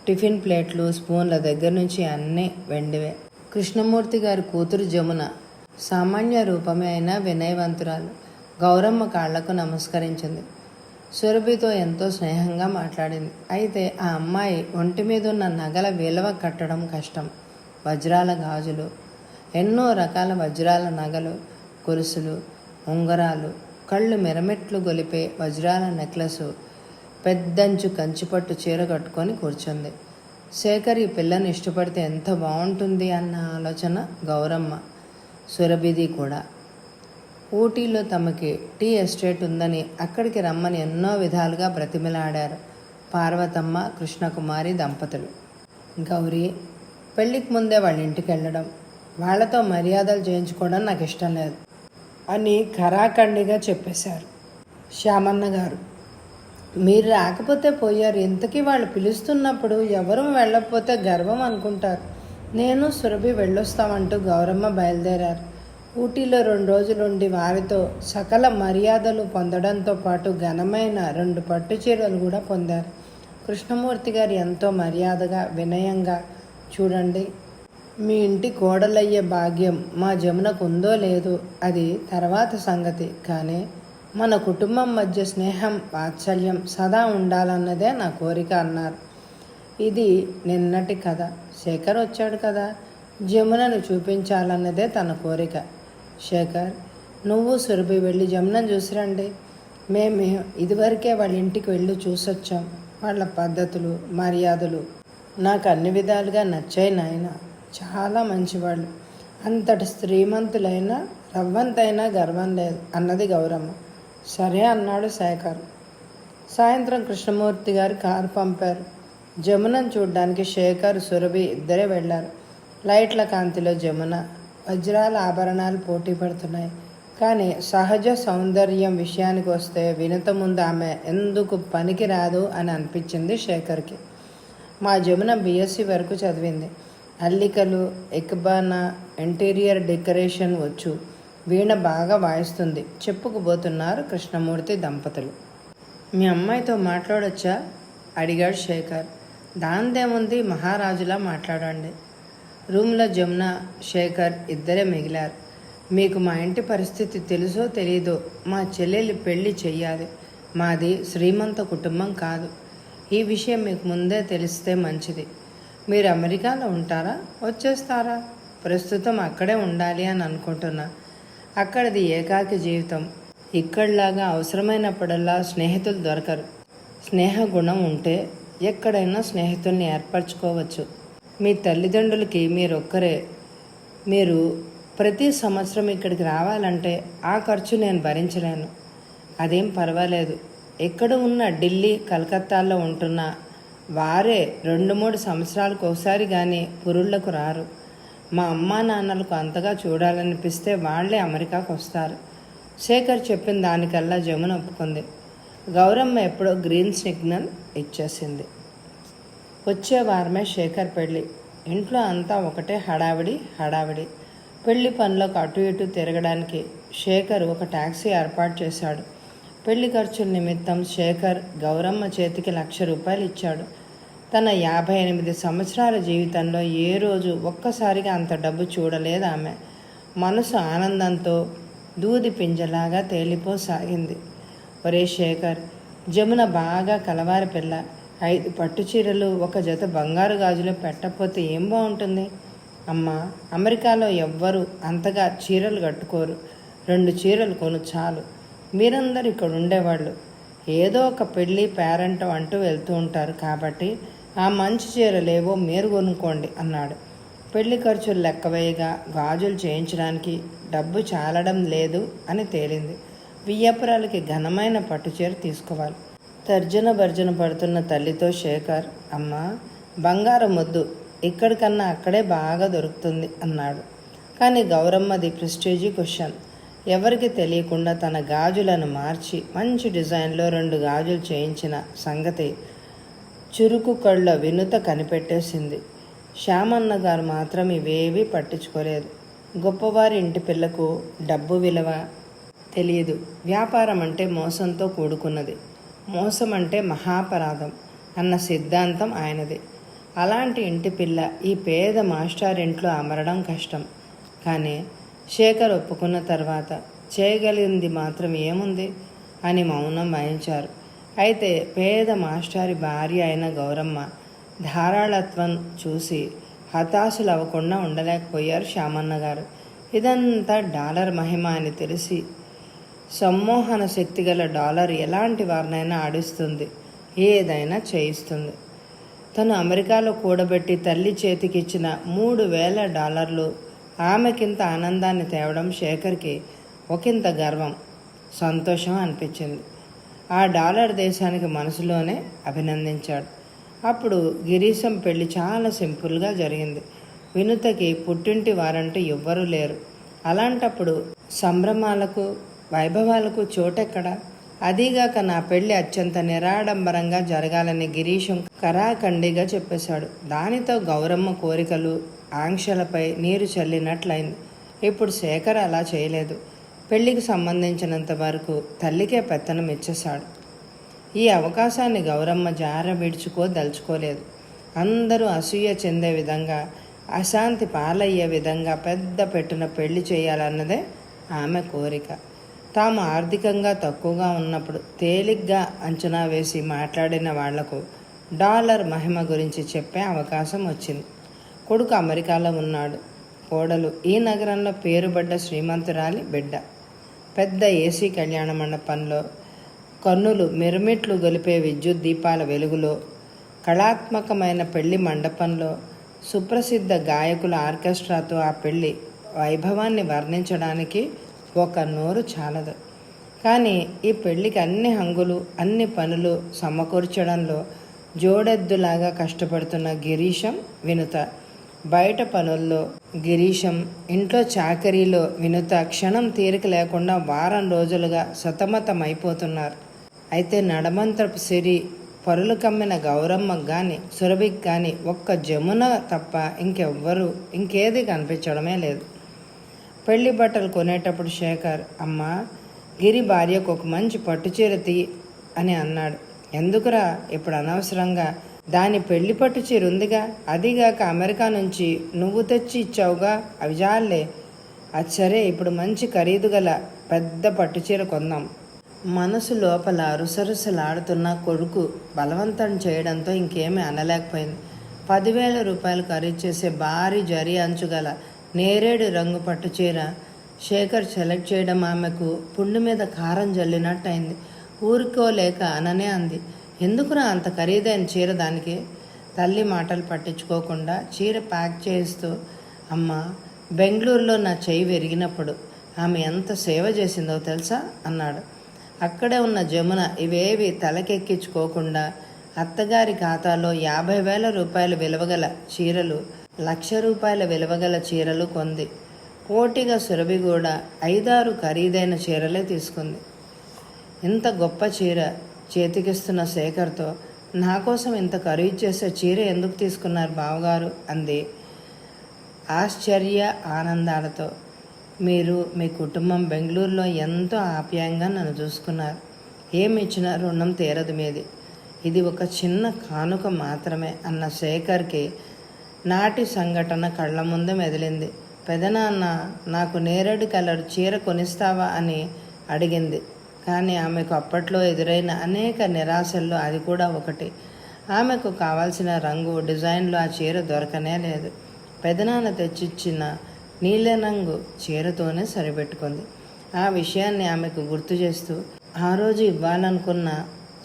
టిఫిన్ ప్లేట్లు స్పూన్ల దగ్గర నుంచి అన్నీ వెండివే. కృష్ణమూర్తి గారి కూతురు జమున సామాన్య రూపమే అయినా వినయవంతురాలు. గౌరమ్మ కాళ్లకు నమస్కరించింది. సురభితో ఎంతో స్నేహంగా మాట్లాడింది. అయితే ఆ అమ్మాయి ఒంటి మీద ఉన్న నగల విలువ కట్టడం కష్టం. వజ్రాల గాజులు, ఎన్నో రకాల వజ్రాల నగలు, గొలుసులు, ఉంగరాలు, కళ్ళు మెరమెట్లు గొలిపే వజ్రాల నెక్లెసు, పెద్దంచు కంచిపట్టు చీర కట్టుకొని కూర్చుంది. శేఖర్ ఈ పిల్లని ఇష్టపడితే ఎంత బాగుంటుంది అన్న ఆలోచన గౌరమ్మ, సురభిది కూడా. ఊటీలో తమకి టీ ఎస్టేట్ ఉందని అక్కడికి రమ్మని ఎన్నో విధాలుగా బ్రతిమిలాడారు పార్వతమ్మ, కృష్ణకుమారి దంపతులు. గౌరీ పెళ్ళికి ముందే వాళ్ళ ఇంటికి వెళ్ళడం, వాళ్లతో మర్యాదలు చేయించుకోవడం నాకు ఇష్టం లేదు అని ఖరాఖండిగా చెప్పేశారు శ్యామన్న గారు. మీరు రాకపోతే పోయారు, ఇంతకీ వాళ్ళు పిలుస్తున్నప్పుడు ఎవరూ వెళ్ళకపోతే గర్వం అనుకుంటారు. నేను సురభి వెళ్ళొస్తామంటూ గౌరమ్మ బయలుదేరారు. ఊటీలో 2 రోజులుండి వారితో సకల మర్యాదలు పొందడంతో పాటు ఘనమైన 2 పట్టు చీరలు కూడా పొందారు. కృష్ణమూర్తి గారు ఎంతో మర్యాదగా వినయంగా, చూడండి, మీ ఇంటి కోడలయ్యే భాగ్యం మా జమునకు ఉందో లేదో అది తర్వాత సంగతి, కానీ మన కుటుంబం మధ్య స్నేహం వాత్సల్యం సదా ఉండాలన్నదే నా కోరిక అన్నారు. ఇది నిన్నటి కథ. శేఖర్ వచ్చాడు కదా, జమునను చూపించాలన్నదే తన కోరిక. శేఖర్, నువ్వు సురభి వెళ్ళి జమునను చూసిరండి. మేము ఇదివరకే వాళ్ళ ఇంటికి వెళ్ళి చూసొచ్చాం. వాళ్ళ పద్ధతులు మర్యాదలు నాకు అన్ని విధాలుగా నచ్చాయి నాయన. చాలా మంచివాళ్ళు. అంతటి శ్రీమంతులైనా రవ్వంతైనా గర్వం లేదు అన్నది గౌరమ్మ. సరే అన్నాడు శేఖర్. సాయంత్రం కృష్ణమూర్తి గారు కారు పంపారు. జమునను చూడ్డానికి శేఖర్, సురభి ఇద్దరే వెళ్ళారు. లైట్ల కాంతిలో జమున వజ్రాల ఆభరణాలు పోటీ పడుతున్నాయి. కానీ సహజ సౌందర్యం విషయానికి వస్తే వినత ముందు ఆమె ఎందుకు పనికి రాదు అని అనిపించింది శేఖర్కి. మా జమున బీఎస్సీ వరకు చదివింది. అల్లికలు, ఎక్బానా, ఇంటీరియర్ డెకరేషన్ వచ్చు. వీణ బాగా వాయిస్తుంది చెప్పుకుపోతున్నారు కృష్ణమూర్తి దంపతులు. మీ అమ్మాయితో మాట్లాడొచ్చా అడిగాడు శేఖర్. దాందేముంది, మహారాజులా మాట్లాడండి. రూమ్లో జమున, శేఖర్ ఇద్దరే మిగిలారు. మీకు మా ఇంటి పరిస్థితి తెలుసో తెలీదో, మా చెల్లెలి పెళ్లి చెయ్యాలి. మాది శ్రీమంత కుటుంబం కాదు. ఈ విషయం మీకు ముందే తెలిస్తే మంచిది. మీరు అమెరికాలో ఉంటారా, వచ్చేస్తారా? ప్రస్తుతం అక్కడే ఉండాలి అని అనుకుంటున్నా. అక్కడిది ఏకాకి జీవితం. ఇక్కడిలాగా అవసరమైనప్పుడల్లా స్నేహితులు దొరకరు. స్నేహ గుణం ఉంటే ఎక్కడైనా స్నేహితుల్ని ఏర్పరచుకోవచ్చు. మీ తల్లిదండ్రులకి మీరొక్కరే. మీరు ప్రతి సంవత్సరం ఇక్కడికి రావాలంటే ఆ ఖర్చు నేను భరించలేను. అదేం పర్వాలేదు. ఎక్కడ ఉన్న ఢిల్లీ, కలకత్తాలో ఉంటున్నా వారే 2-3 సంవత్సరాలకు ఒకసారి కానీ పురుళ్లకు రారు. మా అమ్మా నాన్నలకు అంతగా చూడాలనిపిస్తే వాళ్లే అమెరికాకు వస్తారు. శేఖర్ చెప్పిన దానికల్లా జమున ఒప్పుకుంది. గౌరమ్మ ఎప్పుడో గ్రీన్ సిగ్నల్ ఇచ్చేసింది. వచ్చే వారమే శేఖర్ పెళ్ళి. ఇంట్లో అంతా ఒకటే హడావిడి. పెళ్లి పనులకు అటు ఇటు తిరగడానికి శేఖర్ ఒక టాక్సీ ఏర్పాటు చేశాడు. పెళ్లి ఖర్చుల నిమిత్తం శేఖర్ గౌరమ్మ చేతికి ₹1,00,000 ఇచ్చాడు. తన 58 సంవత్సరాల జీవితంలో ఏ రోజు ఒక్కసారిగా అంత డబ్బు చూడలేదు ఆమె. మనసు ఆనందంతో దూది పింజలాగా తేలిపోసాగింది. ఒరే శేఖర్, జమున బాగా కలవారి పిల్ల. 5 పట్టు చీరలు, 1 జత బంగారు గాజులు పెట్టకపోతే ఏం బాగుంటుంది? అమ్మా, అమెరికాలో ఎవ్వరూ అంతగా చీరలు కట్టుకోరు. 2 చీరలు కొను చాలు. మీరందరూ ఇక్కడ ఉండేవాళ్ళు. ఏదో ఒక పెళ్ళి పేరెంట్ అంటూ వెళ్తూ ఉంటారు కాబట్టి ఆ మంచి చీరలేవో మీరు కొనుక్కోండి అన్నాడు. పెళ్లి ఖర్చులు లెక్కవేయగా గాజులు చేయించడానికి డబ్బు చాలడం లేదు అని తేలింది. వియ్యపురాలకి ఘనమైన పట్టుచీర తీసుకోవాలి. తర్జన భర్జన పడుతున్న తల్లితో శేఖర్, అమ్మా, బంగారం వద్దు, ఇక్కడికన్నా అక్కడే బాగా దొరుకుతుంది అన్నాడు. కానీ గౌరమ్మది ప్రెస్టీజీ క్వశ్చన్. ఎవరికి తెలియకుండా తన గాజులను మార్చి మంచి డిజైన్లో 2 గాజులు చేయించిన సంగతి చురుకు కళ్ళ వినుత కనిపెట్టేసింది. శ్యామన్న గారు మాత్రం ఇవేవీ పట్టించుకోలేదు. గొప్పవారి ఇంటి పిల్లకు డబ్బు విలువ తెలియదు. వ్యాపారం అంటే మోసంతో కూడుకున్నది, మోసం అంటే మహాపరాధం అన్న సిద్ధాంతం ఆయనది. అలాంటి ఇంటి పిల్ల ఈ పేద మాస్టారింట్లో అమరడం కష్టం. కానీ శేఖర్ ఒప్పుకున్న తర్వాత చేయగలిగింది మాత్రం ఏముంది అని మౌనం వహించారు. అయితే పేద మాస్టారి భార్య అయిన గౌరమ్మ ధారాళత్వం చూసి హతాశులు అవ్వకుండా ఉండలేకపోయారు శ్యామన్న గారు. ఇదంతా డాలర్ మహిమ అని తెలిసి, సమ్మోహన శక్తిగల డాలర్ ఎలాంటి వారినైనా ఆడిస్తుంది, ఏదైనా చేయిస్తుంది. తను అమెరికాలో కూడబెట్టి తల్లి చేతికిచ్చిన $3,000 ఆమెకింత ఆనందాన్ని తేవడం శేఖర్కి ఒకంత గర్వం, సంతోషం అనిపించింది. ఆ డాలర్ దేశానికి మనసులోనే అభినందించాడు. అప్పుడు గిరీశం పెళ్లి చాలా సింపుల్గా జరిగింది. వినుతకి పుట్టింటి వారంటూ ఎవ్వరూ లేరు. అలాంటప్పుడు సంభ్రమాలకు వైభవాలకు చోటెక్కడా? అదీగాక నా పెళ్లి అత్యంత నిరాడంబరంగా జరగాలని గిరీశం కరాఖండిగా చెప్పేశాడు. దానితో గౌరమ్మ కోరికలు ఆంక్షలపై నీరు చల్లినట్లయింది. ఇప్పుడు శేఖర్ అలా చేయలేదు. పెళ్లికి సంబంధించినంత వరకు తల్లికే పెత్తనం ఇచ్చేశాడు. ఈ అవకాశాన్ని గౌరమ్మ జార విడుచుకోదలుచుకోలేదు. అందరూ అసూయ చెందే విధంగా, అశాంతి పాలయ్యే విధంగా పెద్ద పెట్టున పెళ్లి చేయాలన్నదే ఆమె కోరిక. తాము ఆర్థికంగా తక్కువగా ఉన్నప్పుడు తేలిగ్గా అంచనా వేసి మాట్లాడిన వాళ్లకు డాలర్ మహిమ గురించి చెప్పే అవకాశం వచ్చింది. కొడుకు అమెరికాలో ఉన్నాడు. కోడలు ఈ నగరంలో పేరుబడ్డ శ్రీమంతురాలి బిడ్డ. పెద్ద ఏసీ కళ్యాణ మండపంలో, కన్నులు మిరుమిట్లు గొలిపే విద్యుత్ దీపాల వెలుగులో, కళాత్మకమైన పెళ్లి మండపంలో, సుప్రసిద్ధ గాయకుల ఆర్కెస్ట్రాతో ఆ పెళ్లి వైభవాన్ని వర్ణించడానికి ఒక నోరు చాలదు. కానీ ఈ పెళ్లికి అన్ని హంగులు, అన్ని పనులు సమకూర్చడంలో జోడెద్దులాగా కష్టపడుతున్న గిరీశం, వినుత. బయట పనుల్లో గిరీశం, ఇంట్లో చాకరీలో వినుత క్షణం తీరిక లేకుండా వారం రోజులుగా సతమతమైపోతున్నారు. అయితే నడమంత్రపు సిరి పరులు కమ్మిన గౌరమ్మకు కానీ సురభికి కానీ ఒక్క జమున తప్ప ఇంకెవ్వరూ ఇంకేది కనిపించడమే లేదు. పెళ్లి బట్టలు కొనేటప్పుడు శేఖర్, అమ్మా గిరి భార్యకు ఒక మంచి పట్టుచీర తీ అని అన్నాడు. ఎందుకురా ఇప్పుడు అనవసరంగా? దాని పెళ్లి పట్టుచీర ఉందిగా, అదిగాక అమెరికా నుంచి నువ్వు తెచ్చి ఇచ్చావుగా, అవి జాలే. అది సరే, ఇప్పుడు మంచి ఖరీదు గల పెద్ద పట్టుచీర కొందాం. మనసు లోపల రుసరుసలాడుతున్న కొడుకు బలవంతం చేయడంతో ఇంకేమీ అనలేకపోయింది. $10,000 ఖరీదు చేసే భారీ జరీ అంచుగల నేరేడు రంగు పట్టుచీర శేఖర్ సెలెక్ట్ చేయడం ఆమెకు పుండు మీద కారం జల్లినట్టయింది. ఊరుకోలేక అననే అంది, ఎందుకురా అంత ఖరీదైన చీర దానికి? తల్లి మాటలు పట్టించుకోకుండా చీర ప్యాక్ చేస్తూ, అమ్మ బెంగళూరులో నా చెయ్యి విరిగినప్పుడు ఆమె ఎంత సేవ చేసిందో తెలుసా అన్నాడు. అక్కడే ఉన్న జమున ఇవేవి తలకెక్కించుకోకుండా అత్తగారి ఖాతాలో $50,000 విలువగల చీరలు, ₹1,00,000 విలువగల చీరలు కొంది. పోటీగా సురభి కూడా 5-6 ఖరీదైన చీరలే తీసుకుంది. ఇంత గొప్ప చీర చేతికిస్తున్న శేఖర్తో, నా కోసం ఇంత ఖరీదు చేసే చీర ఎందుకు తీసుకున్నారు బావగారు అంది ఆశ్చర్య ఆనందాలతో. మీరు మీ కుటుంబం బెంగళూరులో ఎంతో ఆప్యాయంగా నన్ను చూసుకున్నారు. ఏమి ఇచ్చినా రుణం తీరదు మీది. ఇది ఒక చిన్న కానుక మాత్రమే అన్న శేఖర్కి నాటి సంఘటన కళ్ళ ముందు మెదిలింది. పెదనాన్న నాకు నేరేడు కలర్ చీర కొనిస్తావా అని అడిగింది. కానీ ఆమెకు అప్పట్లో ఎదురైన అనేక నిరాశల్లో అది కూడా ఒకటి. ఆమెకు కావాల్సిన రంగు, డిజైన్లో ఆ చీర దొరకనే లేదు. పెదనాన్న తెచ్చిచ్చిన నీలరంగు చీరతోనే సరిపెట్టుకుంది. ఆ విషయాన్ని ఆమెకు గుర్తు చేస్తూ, ఆ రోజు ఇవ్వాలనుకున్న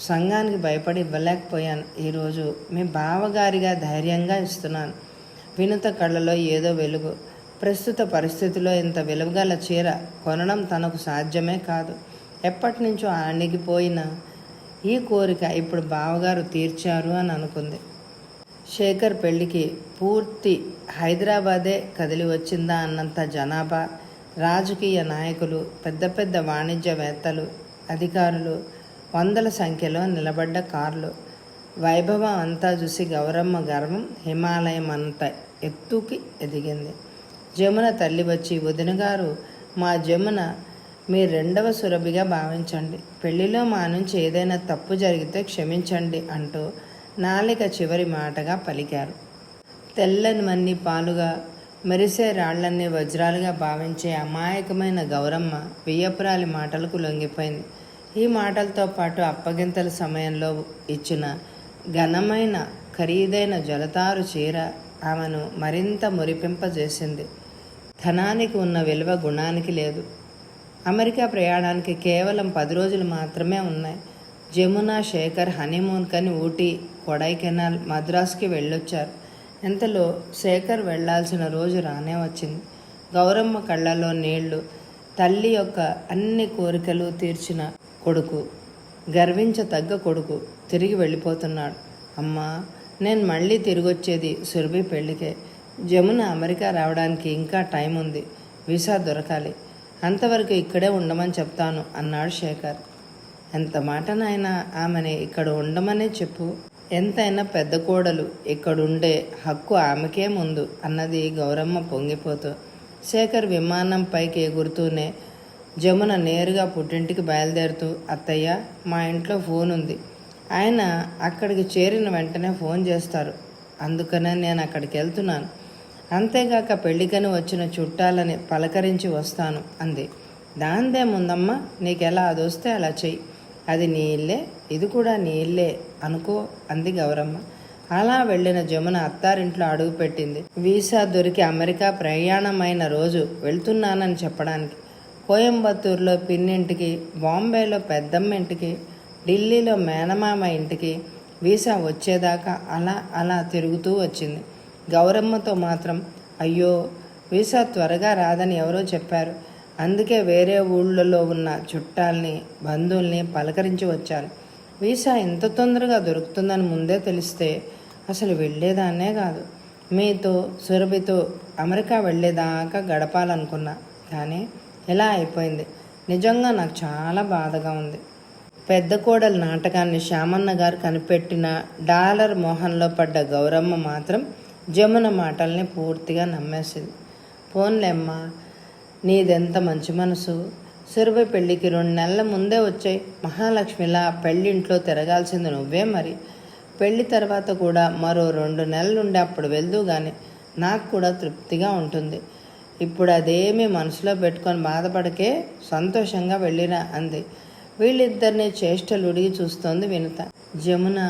సంఘానికి భయపడి ఇవ్వలేకపోయాను. ఈరోజు మీ బావగారిగా ధైర్యంగా ఇస్తున్నాను. వినుత కళ్ళలో ఏదో వెలుగు. ప్రస్తుత పరిస్థితిలో ఇంత విలువగల చీర కొనడం తనకు సాధ్యమే కాదు. ఎప్పటి నుంచో అణిగిపోయిన ఈ కోరిక ఇప్పుడు బావగారు తీర్చారు అని అనుకుంది. శేఖర్ పెళ్లికి పూర్తి హైదరాబాదే కదిలి వచ్చిందా అన్నంత జనాభా, రాజకీయ నాయకులు, పెద్ద పెద్ద వాణిజ్యవేత్తలు, అధికారులు, వందల సంఖ్యలో నిలబడ్డ కార్లు. వైభవం అంతా చూసి గౌరమ్మ గర్వం హిమాలయం అంత ఎత్తుకి ఎదిగింది. జమున తల్లి వచ్చి, వదిన గారు, మా జమున మీ రెండవ సురభిగా భావించండి. పెళ్లిలో మా నుంచి ఏదైనా తప్పు జరిగితే క్షమించండి అంటూ నాలిక చివరి మాటగా పలికారు. తెల్లనివన్నీ పాలుగా, మెరిసే రాళ్లన్నీ వజ్రాలుగా భావించే అమాయకమైన గౌరమ్మ వియ్యపురాలి మాటలకు లొంగిపోయింది. ఈ మాటలతో పాటు అప్పగింతల సమయంలో ఇచ్చిన ఘనమైన ఖరీదైన జలతారు చీర ఆమెను మరింత మురిపింపజేసింది. ధనానికి ఉన్న విలువ గుణానికి లేదు. అమెరికా ప్రయాణానికి కేవలం 10 రోజులు మాత్రమే ఉన్నాయి. జమున, శేఖర్ హనీమూన్ కని ఊటీ, కొడైకెనాల్, మద్రాసుకి వెళ్ళొచ్చారు. ఇంతలో శేఖర్ వెళ్లాల్సిన రోజు రానే వచ్చింది. గౌరమ్మ కళ్ళలో నీళ్లు. తల్లి యొక్క అన్ని కోరికలు తీర్చిన కొడుకు, గర్వించతగ్గ కొడుకు తిరిగి వెళ్ళిపోతున్నాడు. అమ్మా, నేను మళ్ళీ తిరిగొచ్చేది సురభి పెళ్ళికే. జమున అమెరికా రావడానికి ఇంకా టైం ఉంది. వీసా దొరకాలి. అంతవరకు ఇక్కడే ఉండమని చెప్తాను అన్నాడు శేఖర్. ఎంత మాట నాయనా, ఆమెని ఇక్కడ ఉండమనే చెప్పు. ఎంతైనా పెద్ద కోడలు, ఇక్కడుండే హక్కు ఆమెకే ముందు అన్నది గౌరమ్మ పొంగిపోతూ. శేఖర్ విమానం పైకి ఎగురుతూనే జమున నేరుగా పుట్టింటికి బయలుదేరుతూ, అత్తయ్య, మా ఇంట్లో ఫోన్ ఉంది. ఆయన అక్కడికి చేరిన వెంటనే ఫోన్ చేస్తారు. అందుకనే నేను అక్కడికి వెళ్తున్నాను. అంతేగాక పెళ్ళికని వచ్చిన చుట్టాలని పలకరించి వస్తాను అంది. దాందేముందమ్మా, నీకెలా అదొస్తే అలా చెయ్యి. అది నీ ఇల్లే, ఇది కూడా నీ ఇల్లే అనుకో అంది గౌరమ్మ. అలా వెళ్ళిన జమున అత్తారింట్లో అడుగుపెట్టింది. వీసా దొరికి అమెరికా ప్రయాణమైన రోజు వెళ్తున్నానని చెప్పడానికి. కోయంబత్తూరులో పిన్నింటికి, బాంబేలో పెద్దమ్మ ఇంటికి, ఢిల్లీలో మేనమామ ఇంటికి వీసా వచ్చేదాకా అలా తిరుగుతూ వచ్చింది. గౌరమ్మతో మాత్రం, అయ్యో, వీసా త్వరగా రాదని ఎవరో చెప్పారు. అందుకే వేరే ఊళ్ళలో ఉన్న చుట్టాల్ని, బంధువుల్ని పలకరించి వచ్చాను. వీసా ఇంత తొందరగా దొరుకుతుందని ముందే తెలిస్తే అసలు వెళ్ళేదాన్నే కాదు. మీతో, సురభితో అమెరికా వెళ్ళేదాకా గడపాలనుకున్నా. కానీ ఇలా అయిపోయింది. నిజంగా నాకు చాలా బాధగా ఉంది. పెద్ద కోడల నాటకాన్ని శ్యామన్న గారు కనిపెట్టిన డాలర్ మోహంలో పడ్డ గౌరమ్మ మాత్రం జమున మాటల్ని పూర్తిగా నమ్మేసింది. పోన్లేమ్మా, నీదెంత మంచి మనసు. సురభి పెళ్ళికి 2 నెలల ముందే వచ్చాయి. మహాలక్ష్మిలా పెళ్ళింట్లో తిరగాల్సింది నువ్వే. మరి పెళ్ళి తర్వాత కూడా మరో 2 నెలలుండి అప్పుడు వెళ్దు గాని నాకు కూడా తృప్తిగా ఉంటుంది. ఇప్పుడు అదేమీ మనసులో పెట్టుకొని బాధపడకే, సంతోషంగా వెళ్ళిరా అంది. వీళ్ళిద్దరినీ చేష్టలుడిగి చూస్తోంది వినుత. జమున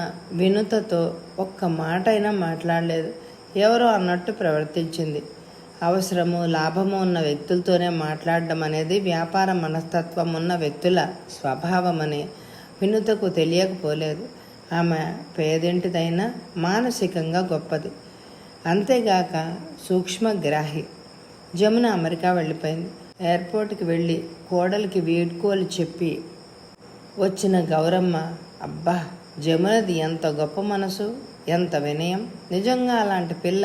వినుతతో ఒక్క మాట అయినా మాట్లాడలేదు. ఎవరో అన్నట్టు ప్రవర్తించింది. అవసరము, లాభము ఉన్న వ్యక్తులతోనే మాట్లాడడం అనేది వ్యాపార మనస్తత్వం ఉన్న వ్యక్తుల స్వభావమని వినుతకు తెలియకపోలేదు. ఆమె పేదింటిదైనా మానసికంగా గొప్పది. అంతేగాక సూక్ష్మగ్రాహి. జమున అమెరికా వెళ్ళిపోయింది. ఎయిర్పోర్ట్కి వెళ్ళి కోడలికి వీడ్కోలు చెప్పి వచ్చిన గౌరమ్మ, అబ్బా, జమునది ఎంత గొప్ప మనసు, ఎంత వినయం. నిజంగా అలాంటి పిల్ల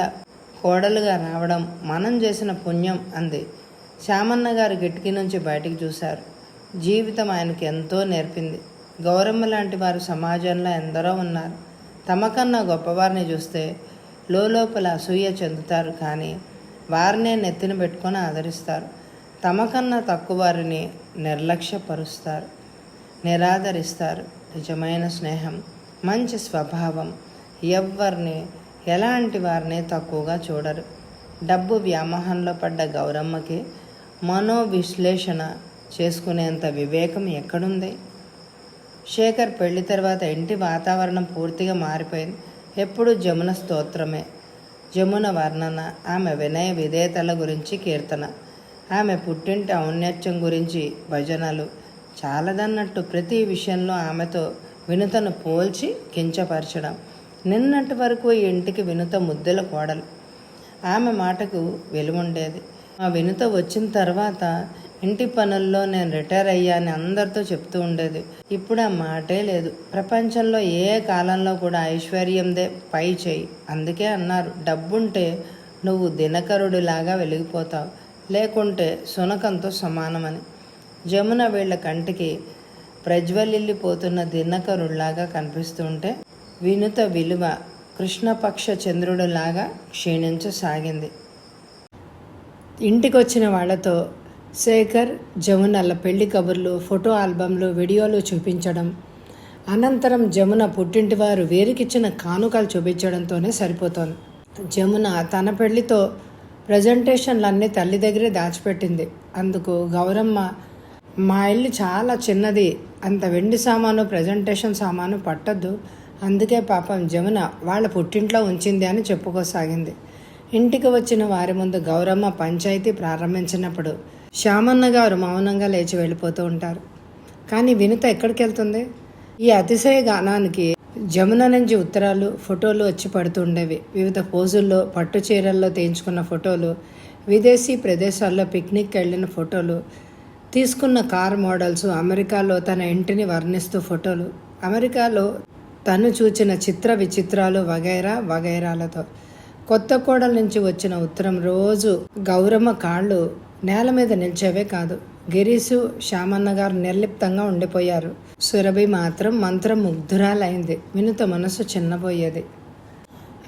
కోడలుగా రావడం మనం చేసిన పుణ్యం అంది. శ్యామన్న గారు కిటికీ నుంచి బయటికి చూశారు. జీవితం ఆయనకి ఎంతో నేర్పింది. గౌరమ్మ లాంటి వారు సమాజంలో ఎందరో ఉన్నారు. తమకన్నా గొప్పవారిని చూస్తే లోపల అసూయ చెందుతారు. కానీ వారినే నెత్తిన పెట్టుకొని ఆదరిస్తారు. తమకన్నా తక్కువ వారిని నిర్లక్ష్యపరుస్తారు, నిరాదరిస్తారు. నిజమైన స్నేహం, మంచి స్వభావం ఎవ్వరిని, ఎలాంటి వారిని తక్కువగా చూడరు. డబ్బు వ్యామోహంలో పడ్డ గౌరమ్మకి మనోవిశ్లేషణ చేసుకునేంత వివేకం ఎక్కడుంది? శేఖర్ పెళ్లి తర్వాత ఇంటి వాతావరణం పూర్తిగా మారిపోయింది. ఎప్పుడూ జమున స్తోత్రమే, జమున వర్ణన, ఆమె వినయ విధేయతల గురించి కీర్తన, ఆమె పుట్టింటి ఔన్నత్యం గురించి భజనలు. చాలదన్నట్టు ప్రతి విషయంలో ఆమెతో వినుతను పోల్చి కించపరచడం. నిన్నటి వరకు ఈ ఇంటికి వినుత ముద్దెల కోడలు. ఆమె మాటకు విలువుండేది. ఆ వినుత వచ్చిన తర్వాత ఇంటి పనుల్లో నేను రిటైర్ అయ్యాని అందరితో చెప్తూ ఉండేది. ఇప్పుడు ఆ మాటే లేదు. ప్రపంచంలో ఏ కాలంలో కూడా ఐశ్వర్యందే పై చేయి. అందుకే అన్నారు, డబ్బుంటే నువ్వు దినకరుడిలాగా వెలిగిపోతావు, లేకుంటే సునకంతో సమానమని. జమున వీళ్ళ కంటికి ప్రజ్వలిల్లిపోతున్న దినకరుడిలాగా కనిపిస్తుంటే వినుత విలువ కృష్ణపక్ష చంద్రుడులాగా క్షీణించసాగింది. ఇంటికొచ్చిన వాళ్లతో శేఖర్, జమునల పెళ్లి కబుర్లు, ఫోటో ఆల్బంలు, వీడియోలు చూపించడం, అనంతరం జమున పుట్టింటి వారు వీరికిచ్చిన కానుకలు చూపించడంతోనే సరిపోతోంది. జమున తన పెళ్లితో ప్రజెంటేషన్లన్నీ తల్లి దగ్గరే దాచిపెట్టింది. అందుకు గౌరమ్మ, మా ఇల్లు చాలా చిన్నది, అంత వెండి సామాను ప్రజెంటేషన్ సామాను పట్టద్దు, అందుకే పాపం జమున వాళ్ళ పుట్టింట్లో ఉంచింది అని చెప్పుకోసాగింది. ఇంటికి వచ్చిన వారి ముందు గౌరమ్మ పంచాయతీ ప్రారంభించినప్పుడు శ్యామన్న గారు మౌనంగా లేచి వెళ్ళిపోతూ ఉంటారు. కానీ వినుత ఎక్కడికి వెళ్తుంది? ఈ అతిశయ గానానికి జమున నుంచి ఉత్తరాలు, ఫోటోలు వచ్చి పడుతుండేవి. వివిధ పోజుల్లో, పట్టు చీరల్లో తీయించుకున్న ఫోటోలు, విదేశీ ప్రదేశాల్లో పిక్నిక్ వెళ్ళిన ఫోటోలు, తీసుకున్న కార్ మోడల్స్, అమెరికాలో తన ఇంటిని వర్ణిస్తూ ఫోటోలు, అమెరికాలో తను చూచిన చిత్ర విచిత్రాలు వగైరా వగైరాలతో. కొత్త కోడల నుంచి వచ్చిన ఉత్తరం రోజు గౌరమ్మ కాళ్ళు నేల మీద నిల్చేవే కాదు. గిరీసు, శ్యామన్న గారు నిర్లిప్తంగా ఉండిపోయారు. సురభి మాత్రం మంత్రం ముగ్ధురాలైంది. వినుత మనసు చిన్నపోయేది.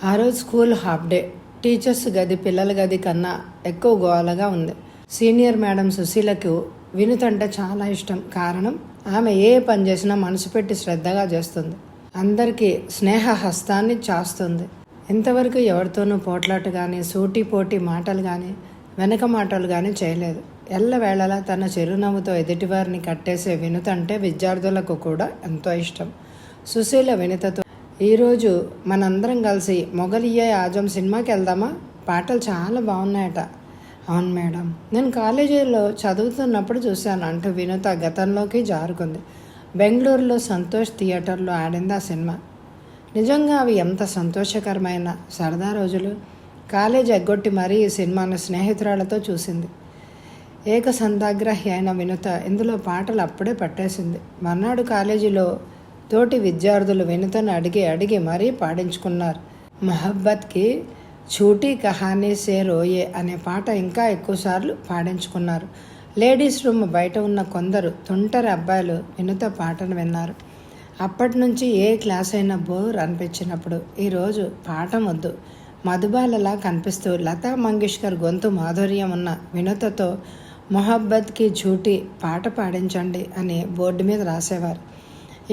ఆ రోజు స్కూల్ హాఫ్ డే. టీచర్స్ గది పిల్లల గది కన్నా ఎక్కువ గోలగా ఉంది. సీనియర్ మేడం సుశీలకు వినుత అంటే చాలా ఇష్టం. కారణం, ఆమె ఏ పని చేసినా మనసు పెట్టి శ్రద్ధగా చేస్తుంది. అందరికీ స్నేహ హస్తాన్ని చాస్తుంది. ఇంతవరకు ఎవరితోనూ పోట్లాట కానీ, సూటి పోటీ మాటలు కానీ, వెనక మాటలు కానీ చేయలేదు. ఎల్లవేళలా తన చిరునవ్వుతో ఎదుటివారిని కట్టేసే వినుత అంటే విద్యార్థులకు కూడా ఎంతో ఇష్టం. సుశీల వినుతతో, ఈరోజు మనందరం కలిసి మొగలియే ఆజం సినిమాకి వెళ్దామా? పాటలు చాలా బాగున్నాయట. అవును మేడం, నేను కాలేజీలో చదువుతున్నప్పుడు చూశాను అంటూ వినుత గతంలోకి జారుకుంది. బెంగళూరులో సంతోష్ థియేటర్లో ఆడింది ఆ సినిమా. నిజంగా అవి ఎంత సంతోషకరమైన సరదా రోజులు. కాలేజీ ఎగ్గొట్టి మరీ ఈ సినిమాను స్నేహితురాలతో చూసింది. ఏకసంతాగ్రహి అయిన వినుత ఇందులో పాటలు అప్పుడే పట్టేసింది. మర్నాడు కాలేజీలో తోటి విద్యార్థులు వినుతను అడిగి మరీ పాడించుకున్నారు. మొహబ్బత్కి ఛూటీ కహానీ సే రోయే అనే పాట ఇంకా ఎక్కువసార్లు పాడించుకున్నారు. లేడీస్ రూమ్ బయట ఉన్న కొందరు తుంటరి అబ్బాయిలు వినుత పాటను విన్నారు. అప్పటి నుంచి ఏ క్లాస్ అయినా బోర్ అనిపించినప్పుడు ఈరోజు పాఠం వద్దు, మధుబాలలా కనిపిస్తూ లతా మంగేష్కర్ గొంతు మాధుర్యం ఉన్న వినుతతో మొహబ్బత్కి ఝూటీ పాట పాడించండి అని బోర్డు మీద రాసేవారు.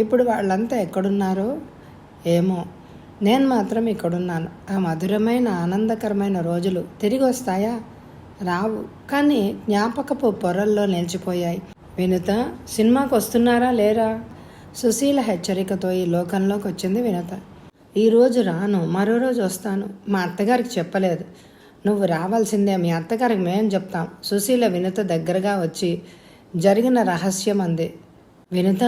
ఇప్పుడు వాళ్ళంతా ఎక్కడున్నారో ఏమో, నేను మాత్రం ఇక్కడున్నాను. ఆ మధురమైన ఆనందకరమైన రోజులు తిరిగి వస్తాయా? రావు, కానీ జ్ఞాపకపు పొరల్లో నిలిచిపోయాయి. వినుత, సినిమాకి వస్తున్నారా లేరా? సుశీల హెచ్చరికతో ఈ లోకంలోకి వచ్చింది వినుత. ఈరోజు రాను, మరో రోజు వస్తాను. మా అత్తగారికి చెప్పలేదు. నువ్వు రావాల్సిందే, మీ అత్తగారికి మేం చెప్తాం. సుశీల వినుత దగ్గరగా వచ్చి జరిగిన రహస్యం అంది. వినుత,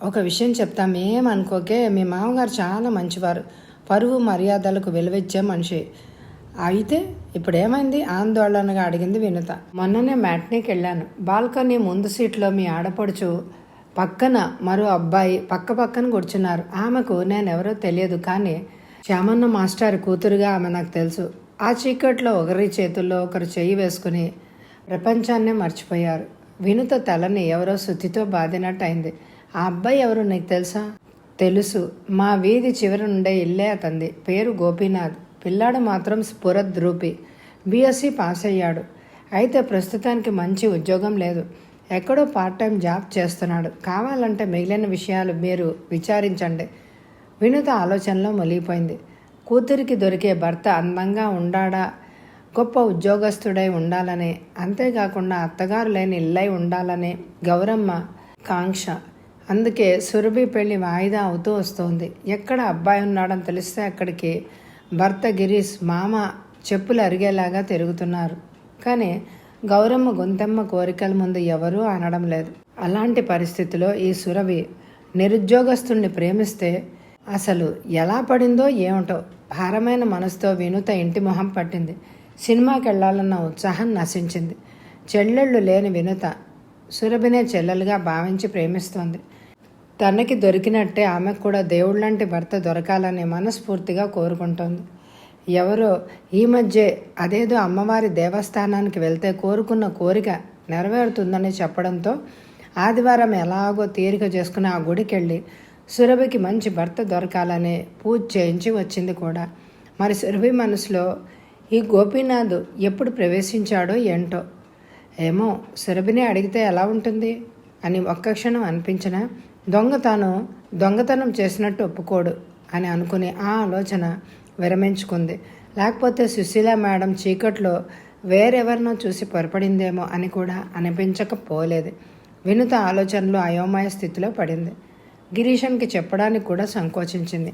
ఒక విషయం చెప్తాం, ఏమనుకోకే. మీ మామగారు చాలా మంచివారు, పరువు మర్యాదలకు విలువిచ్చే మనిషి. అయితే ఇప్పుడేమైంది? ఆందోళనగా అడిగింది వినుత. మొన్ననే మ్యాట్నీకి వెళ్ళాను. బాల్కనీ ముందు సీట్లో మీ ఆడపడుచు పక్కన మరో అబ్బాయి పక్కన కూర్చున్నారు. ఆమెకు నేనెవరో తెలియదు, కానీ శ్యామన్న మాస్టర్ కూతురుగా ఆమె నాకు తెలుసు. ఆ చీకట్లో ఒకరి చేతుల్లో ఒకరు చెయ్యి వేసుకుని ప్రపంచాన్నే మర్చిపోయారు. వినుత తలని ఎవరో శుద్ధితో బాదినట్టయింది. ఆ అబ్బాయి ఎవరు నీకు తెలుసా? తెలుసు, మా వీధి చివరి నుండే ఇల్లే అతంది. పేరు గోపీనాథ్. పిల్లాడు మాత్రం స్ఫురద్రూపి. బీఎస్సీ పాస్ అయ్యాడు. అయితే ప్రస్తుతానికి మంచి ఉద్యోగం లేదు. ఎక్కడో పార్ట్ టైం జాబ్ చేస్తున్నాడు. కావాలంటే మిగిలిన విషయాలు మీరు విచారించండి. వినుత ఆలోచనలో మొలిగిపోయింది. కూతురికి దొరికే భర్త అందంగా ఉండాడా, గొప్ప ఉద్యోగస్తుడై ఉండాలని, అంతేకాకుండా అత్తగారు లేని ఇల్లై ఉండాలని గౌరమ్మ కాంక్ష. అందుకే సురభి పెళ్లి వాయిదా అవుతూ వస్తోంది. ఎక్కడ అబ్బాయి ఉన్నాడని తెలిస్తే అక్కడికి భర్త గిరీష్, మామ చెప్పులు అరిగేలాగా తిరుగుతున్నారు. కానీ గౌరమ్మ గొంతమ్మ కోరికల ముందు ఎవరూ అనడం లేదు. అలాంటి పరిస్థితిలో ఈ సురభి నిరుద్యోగస్తుణ్ణి ప్రేమిస్తే అసలు ఎలా పడిందో ఏమిటో. భారమైన మనసుతో వినుత ఇంటి మొహం పట్టింది. సినిమాకి వెళ్లాలన్న ఉత్సాహం నశించింది. చెల్లెళ్ళు లేని వినుత సురభినే చెల్లెలుగా భావించి ప్రేమిస్తోంది. తనకి దొరికినట్టే ఆమెకు కూడా దేవుళ్లాంటి భర్త దొరకాలని మనస్ఫూర్తిగా కోరుకుంటోంది. ఎవరో ఈ మధ్య అదేదో అమ్మవారి దేవస్థానానికి వెళ్తే కోరుకున్న కోరిక నెరవేరుతుందని చెప్పడంతో ఆదివారం ఎలాగో తీరిక చేసుకుని ఆ గుడికి వెళ్ళి సురభికి మంచి భర్త దొరకాలని పూజ చేయించి వచ్చింది కూడా. మరి సురభి మనసులో ఈ గోపీనాథ్ ఎప్పుడు ప్రవేశించాడో ఏంటో. ఏమో సురభిని అడిగితే ఎలా ఉంటుంది అని ఒక్క క్షణం అనిపించినా దొంగతనం చేసినట్టు ఒప్పుకోడు అని అనుకుని ఆ ఆలోచన విరమించుకుంది. లేకపోతే సుశీల మేడం చీకట్లో వేరెవరినో చూసి పొరపడిందేమో అని కూడా అనిపించకపోలేదు. వినుత ఆలోచనలో అయోమయ స్థితిలో పడింది. గిరీషన్కి చెప్పడానికి కూడా సంకోచించింది,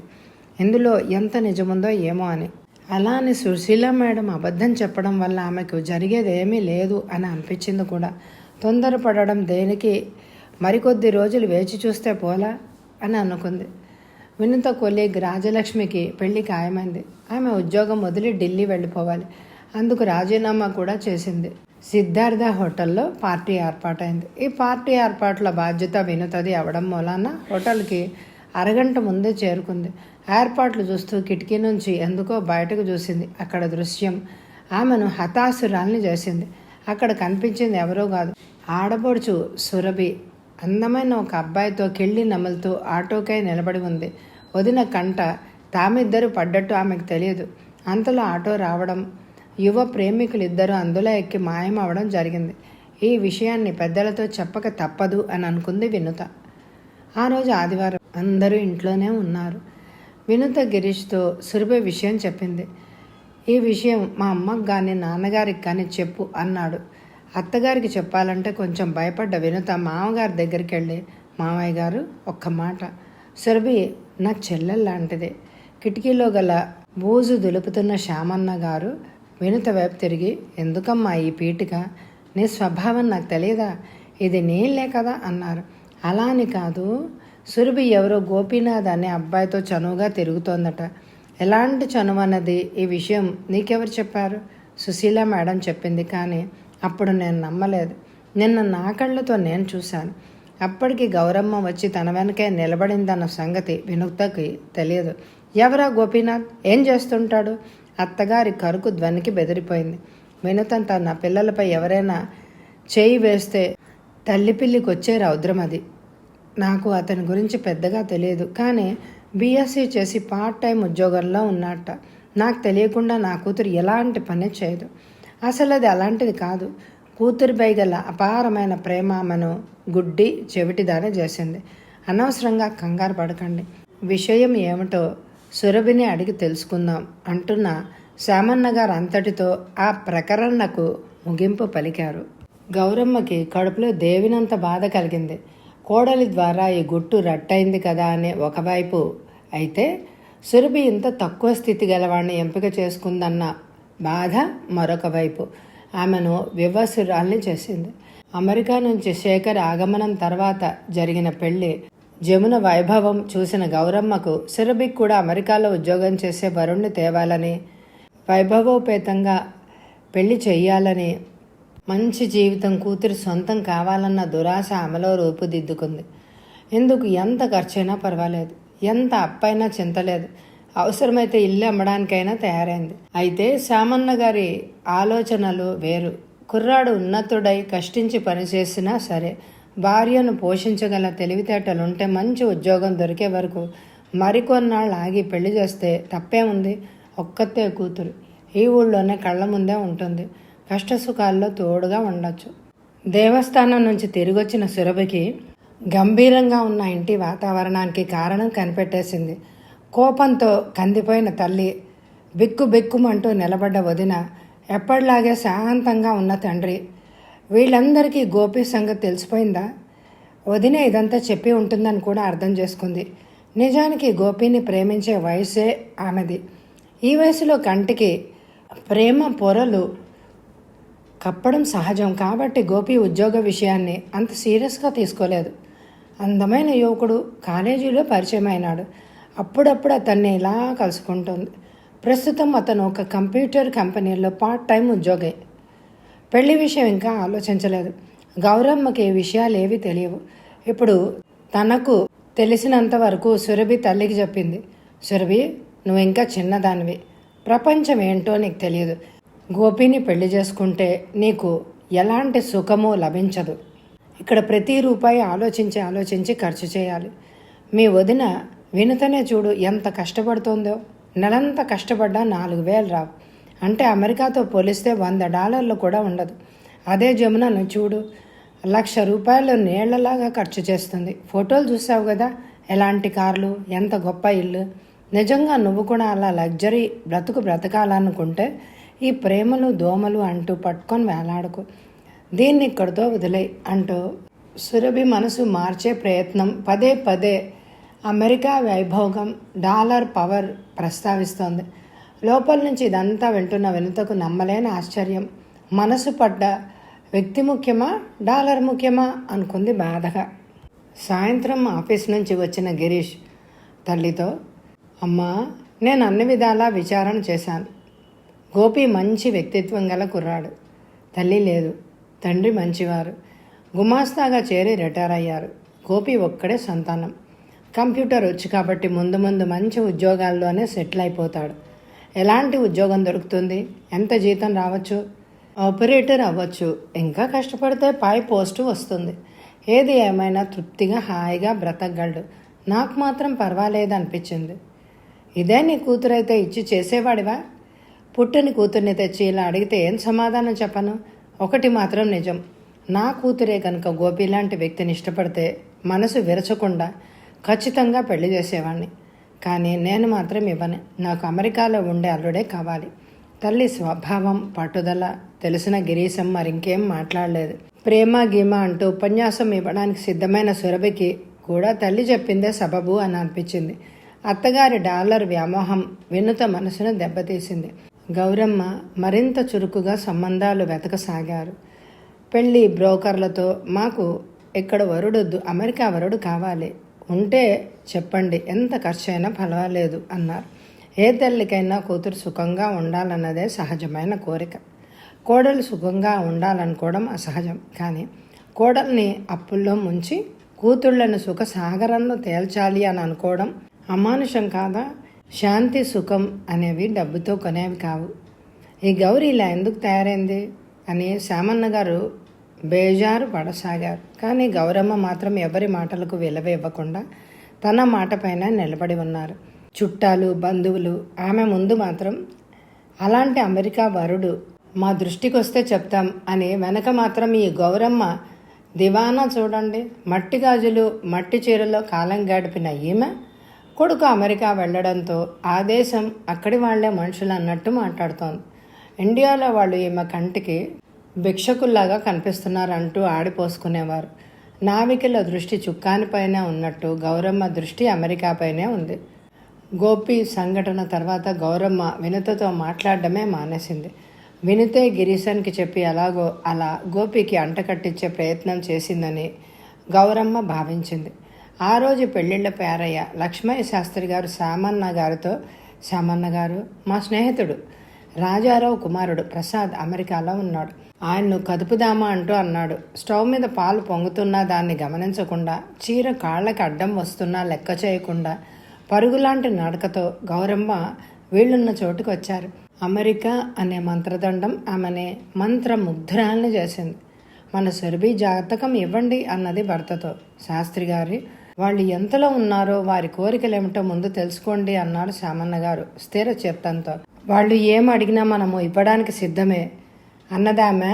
ఇందులో ఎంత నిజముందో ఏమో అని. అలా అని సుశీల మేడం అబద్ధం చెప్పడం వల్ల ఆమెకు జరిగేది ఏమీ లేదు అని అనిపించింది కూడా. తొందరపడడం దేనికి, మరికొద్ది రోజులు వేచి చూస్తే పోలా అని అనుకుంది. వినుత కొలీగ్ రాజలక్ష్మికి పెళ్లి ఖాయమైంది. ఆమె ఉద్యోగం వదిలి ఢిల్లీ వెళ్ళిపోవాలి. అందుకు రాజీనామా కూడా చేసింది. సిద్ధార్థ హోటల్లో పార్టీ ఏర్పాటైంది. ఈ పార్టీ ఏర్పాట్ల బాధ్యత వినుతది అవడం మూలాన హోటల్కి అరగంట ముందే చేరుకుంది. ఏర్పాట్లు చూస్తూ కిటికీ నుంచి ఎందుకో బయటకు చూసింది. అక్కడ దృశ్యం ఆమెను హతాశురాల్ని చేసింది. అక్కడ కనిపించింది ఎవరో కాదు, ఆడపడుచు సురభి. అందమైన ఒక అబ్బాయితో కిళ్ళి నమలుతూ ఆటోకై నిలబడి ఉంది. వదిన కంట తామిద్దరు పడ్డట్టు ఆమెకు తెలియదు. అంతలో ఆటో రావడం, యువ ప్రేమికులిద్దరూ అందులో ఎక్కి మాయమవడం జరిగింది. ఈ విషయాన్ని పెద్దలతో చెప్పక తప్పదు అని అనుకుంది వినుత. ఆ రోజు ఆదివారం. అందరూ ఇంట్లోనే ఉన్నారు. వినుత గిరీష్తో సురభి విషయం చెప్పింది. ఈ విషయం మా అమ్మకు కానీ నాన్నగారికి కానీ చెప్పు అన్నాడు. అత్తగారికి చెప్పాలంటే కొంచెం భయపడ్డ వినుత మామగారి దగ్గరికి వెళ్ళి, మామయ్య గారు ఒక్క మాట, సురభి నా చెల్లెల్లాంటిదే. కిటికీలో గల బూజు దులుపుతున్న శ్యామన్న గారు వినుత వైపు తిరిగి, ఎందుకమ్మా ఈ పీటిక, నీ స్వభావం నాకు తెలియదా, ఇది నీళ్ళే కదా అన్నారు. అలా అని కాదు, సురభి ఎవరో గోపీనాథ్ అనే అబ్బాయితో చనువుగా తిరుగుతోందట. ఎలాంటి చనువు అన్నది ఈ విషయం నీకెవరు చెప్పారు? సుశీల మేడం చెప్పింది. కానీ అప్పుడు నేను నమ్మలేదు. నిన్న నా కళ్ళతో నేను చూశాను. అప్పటికి గౌరమ్మ వచ్చి తన వెనకే నిలబడిందన్న సంగతి వినుతకి తెలియదు. ఎవరా గోపీనాథ్, ఏం చేస్తుంటాడు? అత్తగారి కరుకు ధ్వనికి బెదిరిపోయింది. వినుత తన పిల్లలపై ఎవరైనా చేయి వేస్తే తల్లిపిల్లికి వచ్చే రౌద్రం అది. నాకు అతని గురించి పెద్దగా తెలియదు, కానీ బీఎస్సీ చేసి పార్ట్ టైం ఉద్యోగంలో ఉన్నట్ట. నాకు తెలియకుండా నా కూతురు ఎలాంటి పని చేయదు. అసలు అది అలాంటిది కాదు. కూతురిపై గల అపారమైన ప్రేమ ఆమెను గుడ్డి చెవిటిదానే చేసింది. అనవసరంగా కంగారు పడకండి. విషయం ఏమిటో సురభిని అడిగి తెలుసుకుందాం అంటున్న శ్యామన్న గారు అంతటితో ఆ ప్రకరణకు ముగింపు పలికారు. గౌరమ్మకి కడుపులో దేవినంత బాధ కలిగింది. కోడలి ద్వారా ఈ గుట్టు రట్టయింది కదా అనే ఒకవైపు అయితే, సురభి ఇంత తక్కువ స్థితి గలవాడిని ఎంపిక చేసుకుందన్న బాధ మరొక వైపు ఆమెను వివసురాల్ని చేసింది. అమెరికా నుంచి శేఖర్ ఆగమనం తర్వాత జరిగిన పెళ్లి జమున వైభవం చూసిన గౌరమ్మకు సురభికి కూడా అమెరికాలో ఉద్యోగం చేసే వరుణ్ణి తేవాలని, వైభవోపేతంగా పెళ్లి చెయ్యాలని, మంచి జీవితం కూతురి సొంతం కావాలన్న దురాశ ఆమెలో రూపుదిద్దుకుంది. ఎందుకు ఎంత ఖర్చైనా పర్వాలేదు, ఎంత అప్పైనా చింతలేదు, అవసరమైతే ఇల్లు అమ్మడానికైనా తయారైంది. అయితే శ్యామన్న గారి ఆలోచనలు వేరు. కుర్రాడు ఉన్నతుడై కష్టించి పనిచేసినా సరే, భార్యను పోషించగల తెలివితేటలుంటే మంచి ఉద్యోగం దొరికే వరకు మరికొన్నాళ్ళు ఆగి పెళ్లి చేస్తే తప్పేముంది? ఒక్కతే కూతురు, ఈ ఊళ్ళోనే కళ్ళ ముందే ఉంటుంది, కష్టసుఖాల్లో తోడుగా ఉండొచ్చు. దేవస్థానం నుంచి తిరిగొచ్చిన సురభికి గంభీరంగా ఉన్న ఇంటి వాతావరణానికి కారణం కనిపెట్టేసింది. కోపంతో కందిపోయిన తల్లి, బిక్కుబిక్కుమంటూ నిలబడ్డ వదిన, ఎప్పటిలాగే శాంతంగా ఉన్న తండ్రి, వీళ్ళందరికీ గోపి సంగతి తెలిసిపోయిందా? వదిన ఇదంతా చెప్పి ఉంటుందని కూడా అర్థం చేసుకుంది. నిజానికి గోపిని ప్రేమించే వయసే ఆమెది. ఈ వయసులో కంటికి ప్రేమ పొరలు కప్పడం సహజం. కాబట్టి గోపి ఉద్యోగ విషయాన్ని అంత సీరియస్గా తీసుకోలేదు. అందమైన యువకుడు కాలేజీలో పరిచయం అయినాడు. అప్పుడప్పుడు అతన్ని ఇలా కలుసుకుంటుంది. ప్రస్తుతం అతను ఒక కంప్యూటర్ కంపెనీలో పార్ట్ టైం ఉద్యోగి. పెళ్లి విషయం ఇంకా ఆలోచించలేదు. గౌరమ్మకి ఈ విషయాలు ఏవి తెలియవు. ఇప్పుడు తనకు తెలిసినంత వరకు సురభి తల్లికి చెప్పింది. సురభి, నువ్వు ఇంకా చిన్నదానివి, ప్రపంచం ఏంటో నీకు తెలియదు. గోపిని పెళ్లి చేసుకుంటే నీకు ఎలాంటి సుఖమూ లభించదు. ఇక్కడ ప్రతి రూపాయి ఆలోచించి ఖర్చు చేయాలి. మీ వదిన వినుతనే చూడు ఎంత కష్టపడుతోందో. నెలంతా కష్టపడ్డా 4,000 రావు. అంటే అమెరికాతో పోలిస్తే $100 కూడా ఉండదు. అదే జమునను చూడు, ₹1,00,000 నీళ్లలాగా ఖర్చు చేస్తుంది. ఫోటోలు చూసావు కదా, ఎలాంటి కార్లు, ఎంత గొప్ప ఇల్లు. నిజంగా నువ్వు కూడా అలా లగ్జరీ బ్రతకాలనుకుంటే ఈ ప్రేమలు దోమలు అంటూ పట్టుకొని వేలాడుకో. దీన్ని ఇక్కడితో వదిలేయి అంటూ సురభి మనసు మార్చే ప్రయత్నం పదే పదే అమెరికా వైభోగం, డాలర్ పవర్ ప్రస్తావిస్తోంది. లోపల నుంచి ఇదంతా వింటున్న వినుతకు నమ్మలేని ఆశ్చర్యం. మనసు పడ్డ వ్యక్తి ముఖ్యమా, డాలర్ ముఖ్యమా అనుకుంది బాధగా. సాయంత్రం ఆఫీస్ నుంచి వచ్చిన గిరీష్ తల్లితో, అమ్మా, నేను అన్ని విధాలా విచారణ చేశాను. గోపి మంచి వ్యక్తిత్వం గల కుర్రాడు. తల్లి లేదు, తండ్రి మంచివారు. గుమాస్తాగా చేరి రిటైర్ అయ్యారు. గోపి ఒక్కడే సంతానం. కంప్యూటర్ వచ్చు కాబట్టి ముందు ముందు మంచి ఉద్యోగాల్లోనే సెటిల్ అయిపోతాడు. ఎలాంటి ఉద్యోగం దొరుకుతుంది, ఎంత జీతం రావచ్చు, ఆపరేటర్ అవ్వచ్చు, ఇంకా కష్టపడితే పై పోస్టు వస్తుంది. ఏది ఏమైనా తృప్తిగా హాయిగా బ్రతకగలడు. నాకు మాత్రం పర్వాలేదు అనిపించింది. ఇదే నీ కూతురైతే ఇచ్చి చేసేవాడివా? పుట్టని కూతుర్ని తెచ్చి ఇలా అడిగితే ఏం సమాధానం చెప్పను? ఒకటి మాత్రం నిజం, నా కూతురే కనుక గోపి లాంటి వ్యక్తిని ఇష్టపడితే మనసు విరచకుండా ఖచ్చితంగా పెళ్లి చేసేవాడిని. కానీ నేను మాత్రం ఇవ్వను. నాకు అమెరికాలో ఉండే అల్లుడే కావాలి. తల్లి స్వభావం, పట్టుదల తెలిసిన గిరీశం మరింకేం మాట్లాడలేదు. ప్రేమ గీమ అంటూ ఉపన్యాసం ఇవ్వడానికి సిద్ధమైన సురభికి కూడా తల్లి చెప్పిందే సబబు అని అనిపించింది. అత్తగారి డాలర్ వ్యామోహం వినుత మనసును దెబ్బతీసింది. గౌరమ్మ మరింత చురుకుగా సంబంధాలు వెతకసాగారు. పెళ్లి బ్రోకర్లతో, మాకు ఇక్కడ వరుడొద్దు, అమెరికా వరుడు కావాలి, ఉంటే చెప్పండి, ఎంత ఖర్చైనా పర్వాలేదు అన్నారు. ఏ తల్లికైనా కూతురు సుఖంగా ఉండాలన్నదే సహజమైన కోరిక. కోడలు సుఖంగా ఉండాలనుకోవడం అసహజం. కానీ కోడల్ని అప్పుల్లో ముంచి కూతుళ్లను సుఖ సాగరంలో తేల్చాలి అని అనుకోవడం అమానుషం కాదా? శాంతి, సుఖం అనేవి డబ్బుతో కొనేవి కావు. ఈ గౌరీ ఇలా ఎందుకు తయారైంది అని శామన్న గారు బేజారు పడసాగారు. కానీ గౌరమ్మ మాత్రం ఎవరి మాటలకు విలువ ఇవ్వకుండా తన మాట పైన నిలబడి ఉన్నారు. చుట్టాలు, బంధువులు ఆమె ముందు మాత్రం అలాంటి అమెరికా వరుడు మా దృష్టికి వస్తే చెప్తాం అని వెనక మాత్రం ఈ గౌరమ్మ దివానా చూడండి. మట్టి గాజులు, మట్టి చీరలో కాలం గడిపిన ఈమె కొడుకు అమెరికా వెళ్లడంతో ఆ దేశం, అక్కడి వాళ్లే మనుషులు అన్నట్టు మాట్లాడుతోంది. ఇండియాలో వాళ్ళు ఈమె కంటికి భిక్షకుల్లాగా కనిపిస్తున్నారంటూ ఆడిపోసుకునేవారు. నావికుల దృష్టి చుక్కానిపైనే ఉన్నట్టు గౌరమ్మ దృష్టి అమెరికాపైనే ఉంది. గోపి సంఘటన తర్వాత గౌరమ్మ వినుతతో మాట్లాడడమే మానేసింది. వినుతే గిరీశానికి చెప్పి ఎలాగో అలా గోపికి అంటకట్టించే ప్రయత్నం చేసిందని గౌరమ్మ భావించింది. ఆ రోజు పెళ్లిళ్ల పేరయ్య లక్ష్మయ్య శాస్త్రి గారు శామన్న గారితో, శామన్న గారు మా స్నేహితుడు రాజారావు కుమారుడు ప్రసాద్ అమెరికాలో ఉన్నాడు, ఆయన్ను కదుపుదామా అంటూ అన్నాడు. స్టవ్ మీద పాలు పొంగుతున్నా దాన్ని గమనించకుండా, చీర కాళ్ళకి అడ్డం వస్తున్నా లెక్క చేయకుండా పరుగులాంటి నడకతో గౌరమ్మ వీళ్ళున్న చోటుకు వచ్చారు. అమెరికా అనే మంత్రదండం ఆమెనే మంత్రముగ్ధురాల్ని చేసింది. మన సురభి జాతకం ఇవ్వండి అన్నది భర్తతో. శాస్త్రి గారి వాళ్ళు ఎంతలో ఉన్నారో, వారి కోరికలేమిటో ముందు తెలుసుకోండి అన్నాడు శామన్న గారు స్థిర చిత్తంతో. వాళ్ళు ఏం అడిగినా మనము ఇవ్వడానికి సిద్ధమే అన్నదామె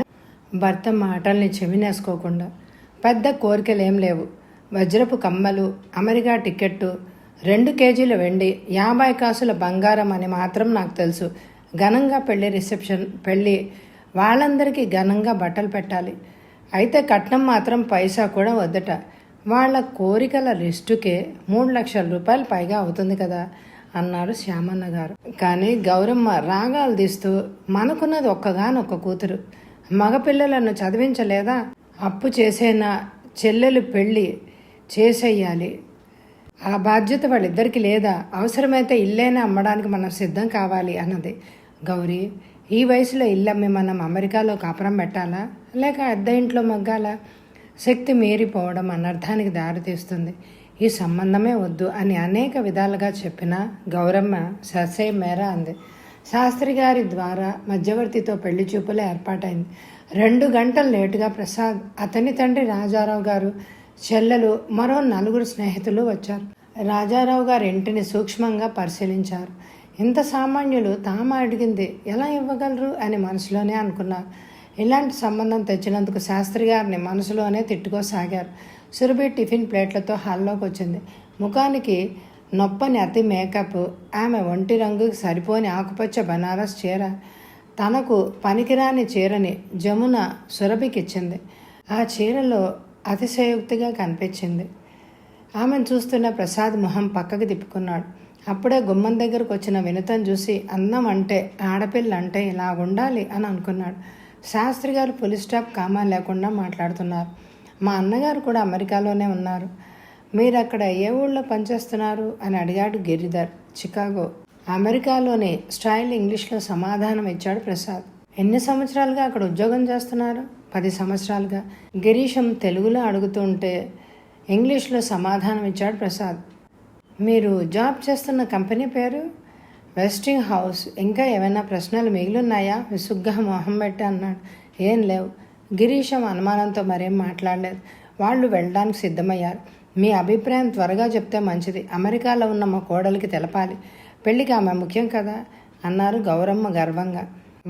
భర్త మాటల్ని చెవినేసుకోకుండా. పెద్ద కోరికలేం లేవు. వజ్రపు కమ్మలు, అమెరికా టికెట్టు, 2 కేజీల వెండి, 50 కాసుల బంగారం అని మాత్రం నాకు తెలుసు. ఘనంగా పెళ్లి రిసెప్షన్, పెళ్ళి వాళ్ళందరికీ ఘనంగా బట్టలు పెట్టాలి. అయితే కట్నం మాత్రం పైసా కూడా వద్దట. వాళ్ళ కోరికల లిస్టుకే 3 లక్షల రూపాయలు పైగా అవుతుంది కదా అన్నారు శ్యామన్న గారు. కానీ గౌరమ్మ రాగాలు తీస్తూ, మనకున్నది ఒక్కగానొక్క కూతురు, మగపిల్లలను చదివించలేదా? అప్పు చేసేనా? చెల్లెలు పెళ్ళి చేసేయాలి, ఆ బాధ్యత వాళ్ళిద్దరికీ లేదా? అవసరమైతే ఇల్లేనే అమ్మడానికి మనం సిద్ధం కావాలి అన్నది. గౌరీ, ఈ వయసులో ఇల్లమ్మి మనం అమెరికాలో కాపురం పెట్టాలా, లేక అద్దె ఇంట్లో మగ్గాలా? శక్తి మీరిపోవడం అనర్థానికి దారితీస్తుంది. ఈ సంబంధమే వద్దు అని అనేక విధాలుగా చెప్పినా గౌరమ్మ ససే మేర అంది. శాస్త్రి గారి ద్వారా మధ్యవర్తితో పెళ్లి చూపులు ఏర్పాటైంది. 2 గంటలు లేటుగా ప్రసాద్, అతని తండ్రి రాజారావు గారు, చెల్లెలు, మరో 4 స్నేహితులు వచ్చారు. రాజారావు గారి ఇంటిని సూక్ష్మంగా పరిశీలించారు. ఇంత సామాన్యులు తాము అడిగింది ఎలా ఇవ్వగలరు అని మనసులోనే అనుకున్నారు. ఇలాంటి సంబంధం తెచ్చినందుకు శాస్త్రి గారిని మనసులోనే తిట్టుకోసాగారు. సురభి టిఫిన్ ప్లేట్లతో హాల్లోకి వచ్చింది. ముఖానికి నొప్పని అతి మేకప్, ఆమె ఒంటి రంగుకి సరిపోని ఆకుపచ్చ బనారస్ చీర, తనకు పనికిరాని చీరని జమున సురభికిచ్చింది. ఆ చీరలో అతిశయోక్తిగా కనిపించింది. ఆమెను చూస్తున్న ప్రసాద్ మొహం పక్కకి తిప్పుకున్నాడు. అప్పుడే గుమ్మం దగ్గరకు వచ్చిన వినుతను చూసి అందం అంటే ఆడపిల్ల అంటే ఇలా ఉండాలి అని అనుకున్నాడు. శాస్త్రి గారు పులి స్టాప్ కామా లేకుండా మాట్లాడుతున్నారు. మా అన్నగారు కూడా అమెరికాలోనే ఉన్నారు. మీరు అక్కడ ఏ ఊళ్ళో పనిచేస్తున్నారు అని అడిగాడు గిరిధర్. చికాగో. అమెరికాలోని స్టైల్ ఇంగ్లీష్లో సమాధానం ఇచ్చాడు ప్రసాద్. ఎన్ని సంవత్సరాలుగా అక్కడ ఉద్యోగం చేస్తున్నారు? 10 సంవత్సరాలుగా. గిరీశం తెలుగులో అడుగుతుంటే ఇంగ్లీష్లో సమాధానం ఇచ్చాడు ప్రసాద్. మీరు జాబ్ చేస్తున్న కంపెనీ పేరు? వెస్టింగ్ హౌస్. ఇంకా ఏమైనా ప్రశ్నలు మిగిలిన్నాయా? విసుగ్గా మొహం పెట్టి అన్నాడు. ఏం లేవు. గిరీశం అనుమానంతో మరేం మాట్లాడలేదు. వాళ్ళు వెళ్ళడానికి సిద్ధమయ్యారు. మీ అభిప్రాయం త్వరగా చెప్తే మంచిది. అమెరికాలో ఉన్న మా కోడలికి తెలపాలి. పెళ్ళికి ఆమె ముఖ్యం కదా అన్నారు గౌరమ్మ గర్వంగా.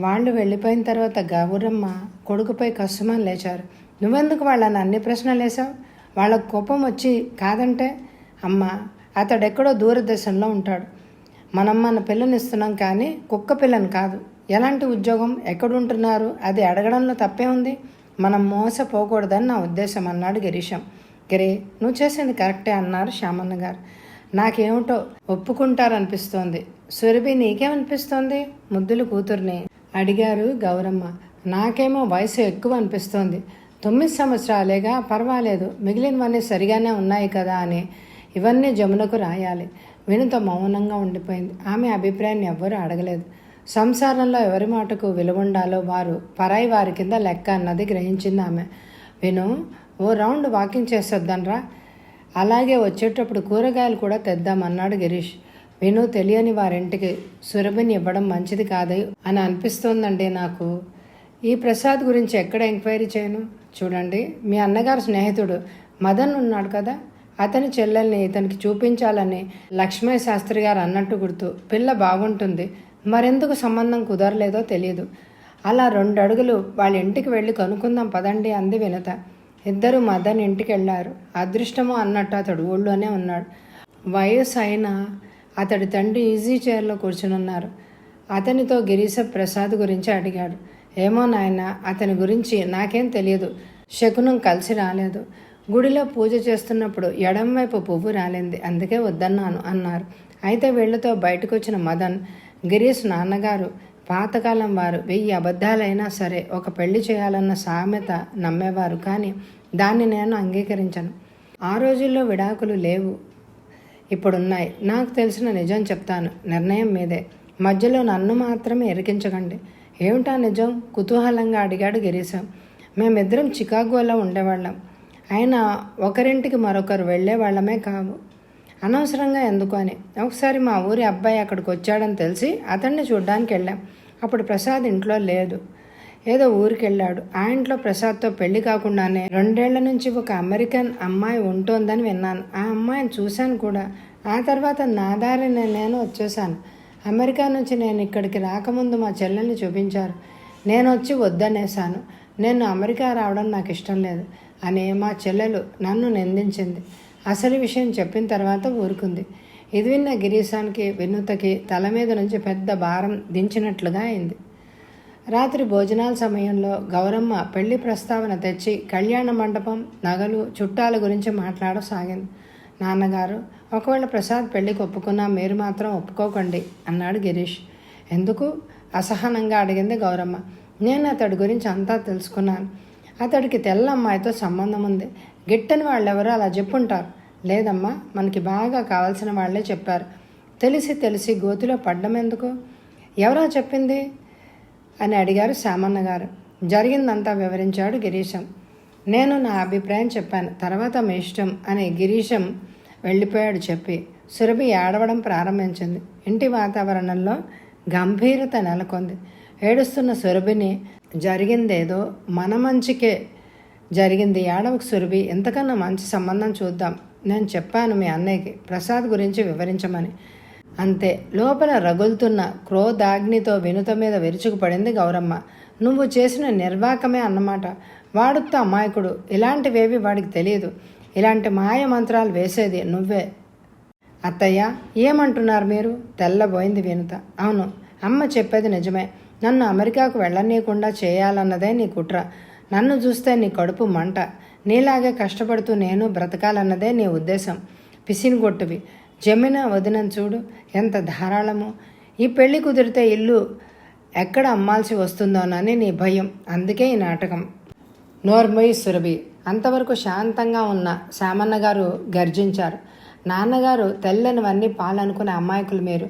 వాళ్ళు వెళ్ళిపోయిన తర్వాత గౌరమ్మ కొడుకుపై కసుమని లేచారు. నువ్వెందుకు వాళ్ళని అన్ని ప్రశ్నలు వేశావు? వాళ్ళకు కోపం వచ్చి కాదంటే? అమ్మ, అతడెక్కడో దూరదేశంలో ఉంటాడు. మనం మన పిల్లని ఇస్తున్నాం కానీ కుక్క పిల్లని కాదు. ఎలాంటి ఉద్యోగం, ఎక్కడుంటున్నారు అది అడగడంలో తప్పే ఉంది. మనం మోసపోకూడదని నా ఉద్దేశం అన్నాడు గిరీశం. గిరి, నువ్వు చేసింది కరెక్టే అన్నారు శ్యామన్న గారు. నాకేమిటో ఒప్పుకుంటారనిపిస్తోంది. సురభి, నీకేమనిపిస్తోంది? ముద్దులు కూతుర్ని అడిగారు గౌరమ్మ. నాకేమో వయసు ఎక్కువ అనిపిస్తోంది. 9 సంవత్సరాలేగా, పర్వాలేదు, మిగిలినవన్నీ సరిగానే ఉన్నాయి కదా అని ఇవన్నీ జమునకు రాయాలి. వినుత మౌనంగా ఉండిపోయింది. ఆమె అభిప్రాయాన్ని ఎవ్వరూ అడగలేదు. సంసారంలో ఎవరి మాటకు విలువ ఉండాలో వారు పరాయి వారి కింద లెక్క అన్నది గ్రహించింది ఆమె. విను, ఓ రౌండ్ వాకింగ్ చేసొద్దనరా. అలాగే వచ్చేటప్పుడు కూరగాయలు కూడా తెద్దామన్నాడు గిరీష్. విను తెలియని వారింటికి సురభిని ఇవ్వడం మంచిది కాదు అని అనిపిస్తోందండి నాకు. ఈ ప్రసాద్ గురించి ఎక్కడ ఎంక్వైరీ చేయను? చూడండి, మీ అన్నగారు స్నేహితుడు మదన్ ఉన్నాడు కదా, అతని చెల్లెల్ని ఇతనికి చూపించాలని లక్ష్మయ్య శాస్త్రి గారు అన్నట్టు గుర్తు. పిల్ల బాగుంటుంది. మరెందుకు సంబంధం కుదరలేదో తెలియదు. అలా 2 అడుగులు వాళ్ళ ఇంటికి వెళ్ళి కనుక్కుందాం పదండి అంది వినత. ఇద్దరు మదన్ ఇంటికి వెళ్ళారు. అదృష్టమో అన్నట్టు అతడు ఊళ్ళోనే ఉన్నాడు. వయసు అయినా అతడి తండ్రి ఈజీ చైర్లో కూర్చునున్నారు. అతనితో గిరీశ ప్రసాద్ గురించి అడిగాడు. ఏమో నాయన, అతని గురించి నాకేం తెలియదు. శకునం కలిసి రాలేదు. గుడిలో పూజ చేస్తున్నప్పుడు ఎడంవైపు పువ్వు రాలింది, అందుకే వద్దన్నాను అన్నారు. అయితే వీళ్లతో బయటకు వచ్చిన మదన్, గిరీష్ నాన్నగారు పాతకాలం వారు 1000 అబద్ధాలైనా సరే ఒక పెళ్లి చేయాలన్న సామెత నమ్మేవారు. కానీ దాన్ని నేను అంగీకరించను. ఆ రోజుల్లో విడాకులు లేవు, ఇప్పుడున్నాయి. నాకు తెలిసిన నిజం చెప్తాను, నిర్ణయం మీదే. మధ్యలో నన్ను మాత్రమే ఎరికించకండి. ఏమిటా నిజం? కుతూహలంగా అడిగాడు గిరీశం. మేమిద్దరం చికాగోలో ఉండేవాళ్ళం. అయినా ఒకరింటికి మరొకరు వెళ్ళేవాళ్ళమే కావు. అనవసరంగా ఎందుకు అని. ఒకసారి మా ఊరి అబ్బాయి అక్కడికి వచ్చాడని తెలిసి అతన్ని చూడ్డానికి వెళ్ళాం. అప్పుడు ప్రసాద్ ఇంట్లో లేదు, ఏదో ఊరికి వెళ్ళాడు. ఆ ఇంట్లో ప్రసాద్తో పెళ్లి కాకుండానే 2 ఏళ్ల నుంచి ఒక అమెరికన్ అమ్మాయి ఉంటోందని విన్నాను. ఆ అమ్మాయిని చూశాను కూడా. ఆ తర్వాత నా దారిని నేను వచ్చేసాను. అమెరికా నుంచి నేను ఇక్కడికి రాకముందు మా చెల్లెల్ని చూపించారు. నేను వచ్చి వద్దనేశాను. నేను అమెరికా రావడం నాకు ఇష్టం లేదు అని మా చెల్లెలు నన్ను నిందించింది. అసలు విషయం చెప్పిన తర్వాత ఊరుకుంది. ఇది విన్న గిరీశానికి వినూతకి తల మీద నుంచి పెద్ద భారం దించినట్లుగా అయింది. రాత్రి భోజనాల సమయంలో గౌరమ్మ పెళ్లి ప్రస్తావన తెచ్చి కళ్యాణ మండపం, నగలు, చుట్టాల గురించి మాట్లాడసాగింది. నాన్నగారు, ఒకవేళ ప్రసాద్ పెళ్లికి ఒప్పుకున్నా మీరు మాత్రం ఒప్పుకోకండి అన్నాడు గిరీష్. ఎందుకు? అసహనంగా అడిగింది గౌరమ్మ. నేను అతడి గురించి అంతా తెలుసుకున్నాను. అతడికి తెల్ల అమ్మాయితో సంబంధం ఉంది. గిట్టని వాళ్ళెవరో అలా చెప్పుంటారు. లేదమ్మా, మనకి బాగా కావాల్సిన వాళ్లే చెప్పారు. తెలిసి గోతిలో పడ్డం ఎందుకు? ఎవరా చెప్పింది అని అడిగారు శ్యామన్న గారు. జరిగిందంతా వివరించాడు గిరీశం. నేను నా అభిప్రాయం చెప్పాను, తర్వాత మీ ఇష్టం అని గిరీశం వెళ్ళిపోయాడు చెప్పి. సురభి ఏడవడం ప్రారంభించింది. ఇంటి వాతావరణంలో గంభీరత నెలకొంది. ఏడుస్తున్న సురభిని జరిగిందేదో మన మంచికే జరిగింది. ఏడవకు సురభి, ఎంతకన్నా మంచి సంబంధం చూద్దాం. నేను చెప్పాను మీ అన్నయ్యకి ప్రసాద్ గురించి వివరించమని. అంతే. లోపల రగులుతున్న క్రోధాగ్నితో వినుత మీద విరుచుకుపడింది గౌరమ్మ. నువ్వు చేసిన నిర్వాకమే అన్నమాట. వాడుతో అమాయకుడు. ఇలాంటివేవి వాడికి తెలియదు. ఇలాంటి మాయ మంత్రాలు వేసేది నువ్వే. అత్తయ్య, ఏమంటున్నారు మీరు? తెల్లబోయింది వినుత. అవును, అమ్మ చెప్పేది నిజమే. నన్ను అమెరికాకు వెళ్ళనీయకుండా చేయాలన్నదే నీ కుట్ర. నన్ను చూస్తే నీ కడుపు మంట. నీలాగే కష్టపడుతూ నేను బ్రతకాలన్నదే నీ ఉద్దేశం. పిసినిగొట్టువి. జమిన వదినని చూడు, ఎంత ధారాళమో. ఈ పెళ్లి కుదిరితే ఇల్లు ఎక్కడ అమ్మాల్సి వస్తుందోనని నీ భయం. అందుకే ఈ నాటకం. నోర్మొయ్ సురభి. అంతవరకు శాంతంగా ఉన్న శామన్నగారు గర్జించారు. నాన్నగారు తెల్లనివన్నీ పాలనుకునే అమాయకులు మీరు.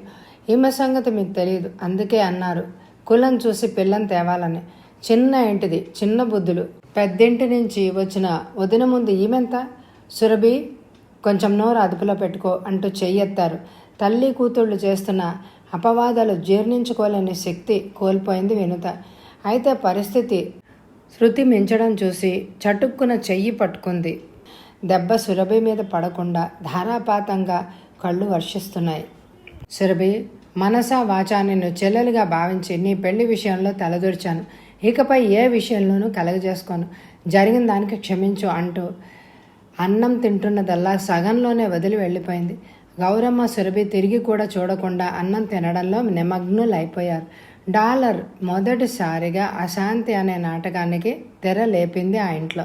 ఈమె సంగతి మీకు తెలియదు. అందుకే అన్నారు కులం చూసి పిల్లని తేవాలని. చిన్న ఇంటిది, చిన్న బుద్ధులు. పెద్దింటి నుంచి వచ్చిన వదిన ముందు ఈమెంత? సురభి, కొంచెం నోరు అదుపులో పెట్టుకో అంటూ చెయ్యెత్తారు. తల్లి కూతుళ్ళు చేస్తున్న అపవాదాలు జీర్ణించుకోలేని శక్తి కోల్పోయింది వినుత. అయితే పరిస్థితి శృతి మించడం చూసి చటుక్కున చెయ్యి పట్టుకుంది. దెబ్బ సురభి మీద పడకుండా ధారాపాతంగా కళ్ళు వర్షిస్తున్నాయి. సురభి, మనసా వాచా నిన్ను చెల్లెలుగా భావించి నీ పెళ్లి విషయంలో తలదూర్చాను. ఇకపై ఏ విషయంలోనూ కలగజేసుకోను. జరిగిన దానికి క్షమించు అంటూ అన్నం తింటున్నదల్లా సగంలోనే వదిలి వెళ్ళిపోయింది. గౌరమ్మ, సురభి తిరిగి కూడా చూడకుండా అన్నం తినడంలో నిమగ్నులైపోయారు. డాలర్ మొదటిసారిగా అశాంతి అనే నాటకానికి తెర లేపింది ఆ ఇంట్లో.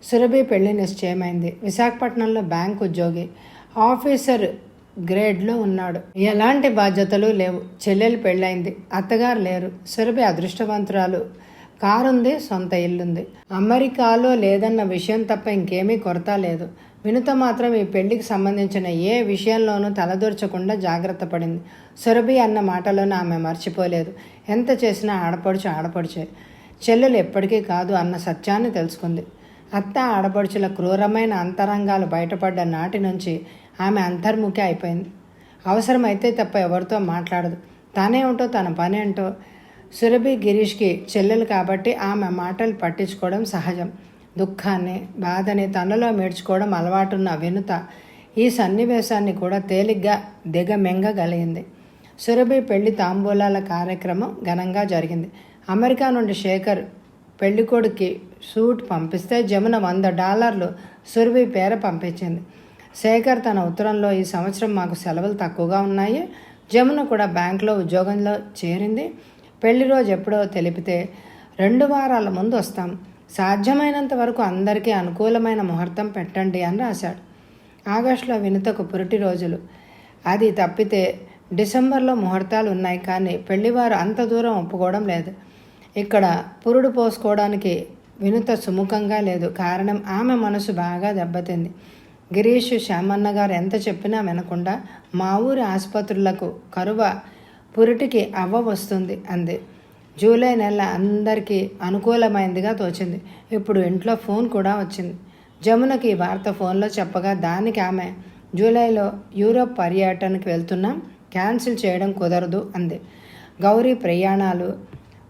సురభి పెళ్లి నిశ్చయమైంది. విశాఖపట్నంలో బ్యాంక్ ఉద్యోగి, ఆఫీసర్ గ్రేడ్లో ఉన్నాడు. ఎలాంటి బాధ్యతలు లేవు. చెల్లెలు పెళ్ళైంది. అత్తగారు లేరు. సురభి అదృష్టవంతురాలు. కారుంది, సొంత ఇల్లుంది. అమెరికాలో లేదన్న విషయం తప్ప ఇంకేమీ కొరత లేదు. వినుత మాత్రం ఈ పెళ్లికి సంబంధించిన ఏ విషయంలోనూ తలదూర్చకుండా జాగ్రత్త పడింది. సురభి అన్న మాటలను ఆమె మర్చిపోలేదు. ఎంత చేసినా ఆడపడుచే. చెల్లెలు ఎప్పటికీ కాదు అన్న సత్యాన్ని తెలుసుకుంది. అత్త ఆడపడుచుల క్రూరమైన అంతరంగాలు బయటపడ్డ నాటి నుంచి ఆమె అంతర్ముఖి అయిపోయింది. అవసరమైతే తప్ప ఎవరితో మాట్లాడదు. తానేమిటో తన పనేంటో. సురభి గిరీష్కి చెల్లెలు కాబట్టి ఆమె మాటలు పట్టించుకోవడం సహజం. దుఃఖాన్ని, బాధని తనలో మేడ్చుకోవడం అలవాటున్న వినుత ఈ సన్నివేశాన్ని కూడా తేలిగ్గా దిగమింగగలిగింది. సురభి పెళ్లి తాంబూలాల కార్యక్రమం ఘనంగా జరిగింది. అమెరికా నుండి శేఖర్ పెళ్లికొడుకి సూట్ పంపిస్తే జమున $100 సురభి పేర పంపించింది. శేఖర్ తన ఉత్తరంలో ఈ సంవత్సరం మాకు సెలవులు తక్కువగా ఉన్నాయి. జమున కూడా బ్యాంకులో ఉద్యోగంలో చేరింది. పెళ్లి రోజు ఎప్పుడో తెలిపితే 2 వారాల ముందు వస్తాం. సాధ్యమైనంత వరకు అందరికీ అనుకూలమైన ముహూర్తం పెట్టండి అని రాశాడు. ఆగస్టులో వినుతకు పురిటి రోజులు. అది తప్పితే డిసెంబర్లో ముహూర్తాలు ఉన్నాయి. కానీ పెళ్లివారు అంత దూరం ఒప్పుకోవడం లేదు. ఇక్కడ పురుడు పోసుకోవడానికి వినుత సుముఖంగా లేదు. కారణం ఆమె మనసు బాగా దెబ్బతింది. గిరీష్, శ్యామన్న గారు ఎంత చెప్పినా వినకుండా మా ఊరి ఆసుపత్రులకు కరువ పురిటికి అవ్వ వస్తుంది అంది. జూలై నెల అందరికీ అనుకూలమైందిగా తోచింది. ఇప్పుడు ఇంట్లో ఫోన్ కూడా వచ్చింది. జమునకి ఈ వార్త ఫోన్లో చెప్పగా దానికి ఆమె జూలైలో యూరోప్ పర్యటనకు వెళ్తున్నాం, క్యాన్సిల్ చేయడం కుదరదు అంది. గౌరీ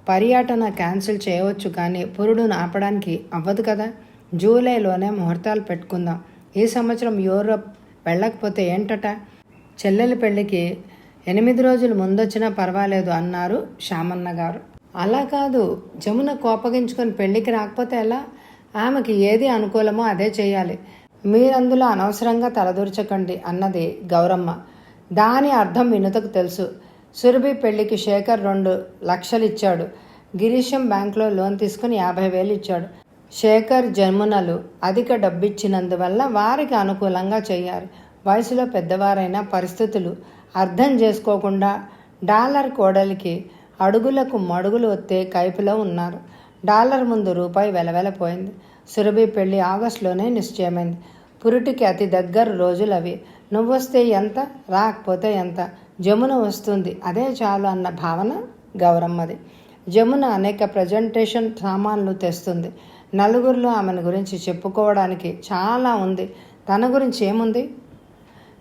పర్యటన క్యాన్సిల్ చేయవచ్చు కానీ పురుడును ఆపడానికి అవ్వదు కదా. జూలైలోనే ముహూర్తాలు పెట్టుకుందాం. ఈ సంవత్సరం యూరోప్ వెళ్ళకపోతే ఏంటట? చెల్లెలి పెళ్ళికి 8 రోజులు ముందొచ్చినా పర్వాలేదు అన్నారు శ్యామన్న గారు. అలా కాదు, జమున కోపగించుకొని పెళ్ళికి రాకపోతే ఎలా? ఆమెకి ఏది అనుకూలమో అదే చేయాలి. మీరందులో అనవసరంగా తలదూర్చకండి అన్నది గౌరమ్మ. దాని అర్థం వినుతకు తెలుసు. సురభి పెళ్లికి శేఖర్ 2 లక్షలు ఇచ్చాడు. గిరీశం బ్యాంకులో లోన్ తీసుకుని 50,000 ఇచ్చాడు. శేఖర్, జమునలు అధిక డబ్బిచ్చినందువల్ల వారికి అనుకూలంగా చేయాలి. వయసులో పెద్దవారైన పరిస్థితులు అర్థం చేసుకోకుండా డాలర్ కోడలికి అడుగులకు మడుగులు ఒత్తే కైపులో ఉన్నారు. డాలర్ ముందు రూపాయి వెలవెలపోయింది. సురభి పెళ్లి ఆగస్టులోనే నిశ్చయమైంది. పురిటికి అతి దగ్గర రోజులు అవి. నువ్వొస్తే ఎంత, రాకపోతే ఎంత, జమున వస్తుంది అదే చాలు అన్న భావన గౌరమ్మది. జమున అనేక ప్రజెంటేషన్ సామాన్లు తెస్తుంది. నలుగురిలో ఆమెను గురించి చెప్పుకోవడానికి చాలా ఉంది. తన గురించి ఏముంది?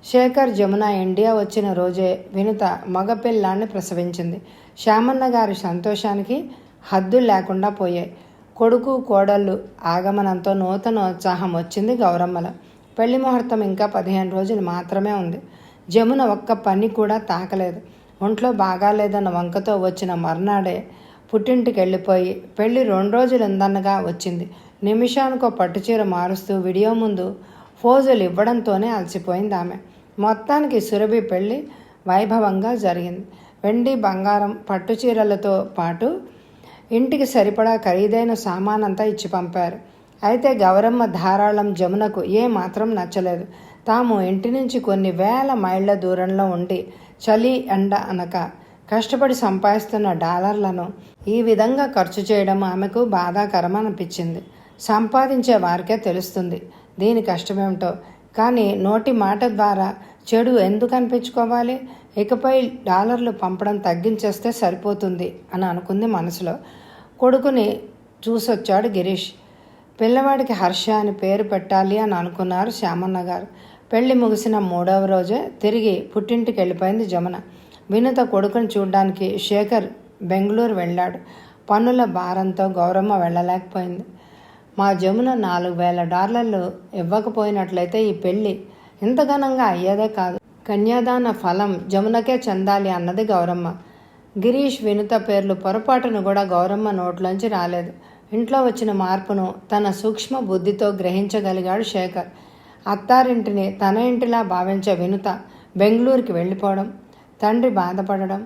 శేఖర్, జమున ఇండియా వచ్చిన రోజే వినుత మగపిల్లాన్ని ప్రసవించింది. శ్యామన్న గారి సంతోషానికి హద్దులు లేకుండా పోయాయి. కొడుకు కోడళ్ళు ఆగమనంతో నూతన ఉత్సాహం వచ్చింది గౌరమ్మల. పెళ్లి ముహూర్తం ఇంకా 15 రోజులు మాత్రమే ఉంది. జమున ఒక్క పని కూడా తాకలేదు. ఒంట్లో బాగాలేదన్న వంకతో వచ్చిన మర్నాడే పుట్టింటికి వెళ్ళిపోయి పెళ్లి 2 రోజులు ఉందన్నగా వచ్చింది. నిమిషానికో పట్టుచీర మారుస్తూ వీడియో ముందు ఫోజులు ఇవ్వడంతోనే అలసిపోయింది ఆమె. మొత్తానికి సురభి పెళ్లి వైభవంగా జరిగింది. వెండి బంగారం పట్టుచీరలతో పాటు ఇంటికి సరిపడా ఖరీదైన సామానంతా ఇచ్చి పంపారు. అయితే గౌరమ్మ ధారాళం జమునకు ఏమాత్రం నచ్చలేదు. తాము ఇంటి నుంచి కొన్ని వేల మైళ్ళ దూరంలో ఉండి చలి ఎండ అనక కష్టపడి సంపాదిస్తున్న డాలర్లను ఈ విధంగా ఖర్చు చేయడం ఆమెకు బాధాకరం అనిపించింది. సంపాదించే వారికే తెలుస్తుంది దీని కష్టమేమిటో. కానీ నోటి మాట ద్వారా చెడు ఎందుకు అనిపించుకోవాలి? ఇకపై డాలర్లు పంపడం తగ్గించేస్తే సరిపోతుంది అని అనుకుంది మనసులో. కొడుకుని చూసొచ్చాడు గిరీష్. పిల్లవాడికి హర్ష అని పేరు పెట్టాలి అని అనుకున్నారు శ్యామన్న గారు. పెళ్లి ముగిసిన 3వ రోజే తిరిగి పుట్టింటికి వెళ్ళిపోయింది జమున. వినుత కొడుకుని చూడ్డానికి శేఖర్ బెంగళూరు వెళ్ళాడు. పన్నుల భారంతో గౌరమ్మ వెళ్ళలేకపోయింది. మా జమున $4,000 ఇవ్వకపోయినట్లయితే ఈ పెళ్ళి ఇంత ఘనంగా అయ్యేదే కాదు. కన్యాదాన ఫలం జమునకే చెందాలి అన్నది గౌరమ్మ. గిరీష్ వినుత పేర్లు పొరపాటును కూడా గౌరమ్మ నోట్లోంచి రాలేదు. ఇంట్లో వచ్చిన మార్పును తన సూక్ష్మ బుద్ధితో గ్రహించగలిగాడు శేఖర్. అత్తారింటిని తన ఇంటిలా భావించే వినుత బెంగళూరుకి వెళ్ళిపోవడం, తండ్రి బాధపడడం,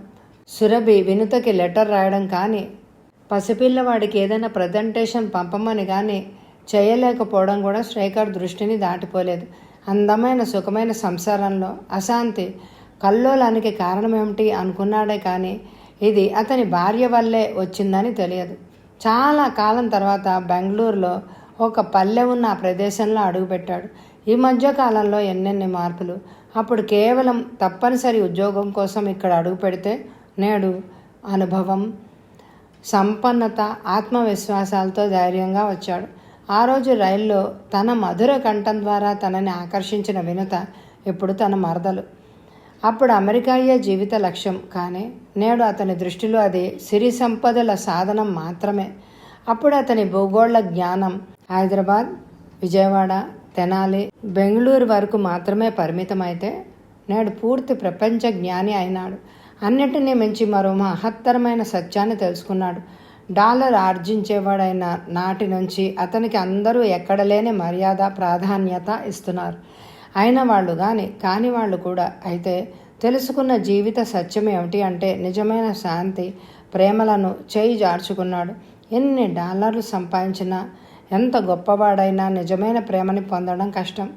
సురభి వినుతకి లెటర్ రాయడం కానీ, పసిపిల్లవాడికి ఏదైనా ప్రజెంటేషన్ పంపమని కానీ చేయలేకపోవడం కూడా శేఖర్ దృష్టిని దాటిపోలేదు. అందమైన సుఖమైన సంసారంలో అశాంతి కల్లోలానికి కారణమేమిటి అనుకున్నాడే కానీ ఇది అతని భార్య వల్లే వచ్చిందని తెలియదు. చాలా కాలం తర్వాత బెంగళూరులో ఒక పల్లె ఉన్న ఆ ప్రదేశంలో అడుగుపెట్టాడు. ఈ మధ్యకాలంలో ఎన్నెన్ని మార్పులు. అప్పుడు కేవలం తప్పనిసరి ఉద్యోగం కోసం ఇక్కడ అడుగు పెడితే నేడు అనుభవం, సంపన్నత, ఆత్మవిశ్వాసాలతో ధైర్యంగా వచ్చాడు. ఆ రోజు రైల్లో తన మధుర కంఠం ద్వారా తనని ఆకర్షించిన వినుత ఇప్పుడు తన మరదలు. అప్పుడు అమెరికాయే జీవిత లక్ష్యం. కానీ నేడు అతని దృష్టిలో అది సిరి సంపదల సాధనం మాత్రమే. అప్పుడు అతని భూగోళ జ్ఞానం హైదరాబాద్, విజయవాడ, తెనాలి, బెంగళూరు వరకు మాత్రమే పరిమితమైతే నేడు పూర్తి ప్రపంచ జ్ఞాని అయినాడు. అన్నిటినీ మించి మరో మహత్తరమైన సత్యాన్ని తెలుసుకున్నాడు. డాలర్ ఆర్జించేవాడైన నాటి నుంచి అతనికి అందరూ ఎక్కడలేని మర్యాద, ప్రాధాన్యత ఇస్తున్నారు. అయిన వాళ్ళు కాని వాళ్ళు కూడా. అయితే తెలుసుకున్న జీవిత సత్యం ఏమిటి అంటే నిజమైన శాంతి, ప్రేమలను చేయి జార్చుకున్నాడు. ఎన్ని డాలర్లు సంపాదించినా, ఎంత గొప్పవాడైనా నిజమైన ప్రేమని పొందడం కష్టం.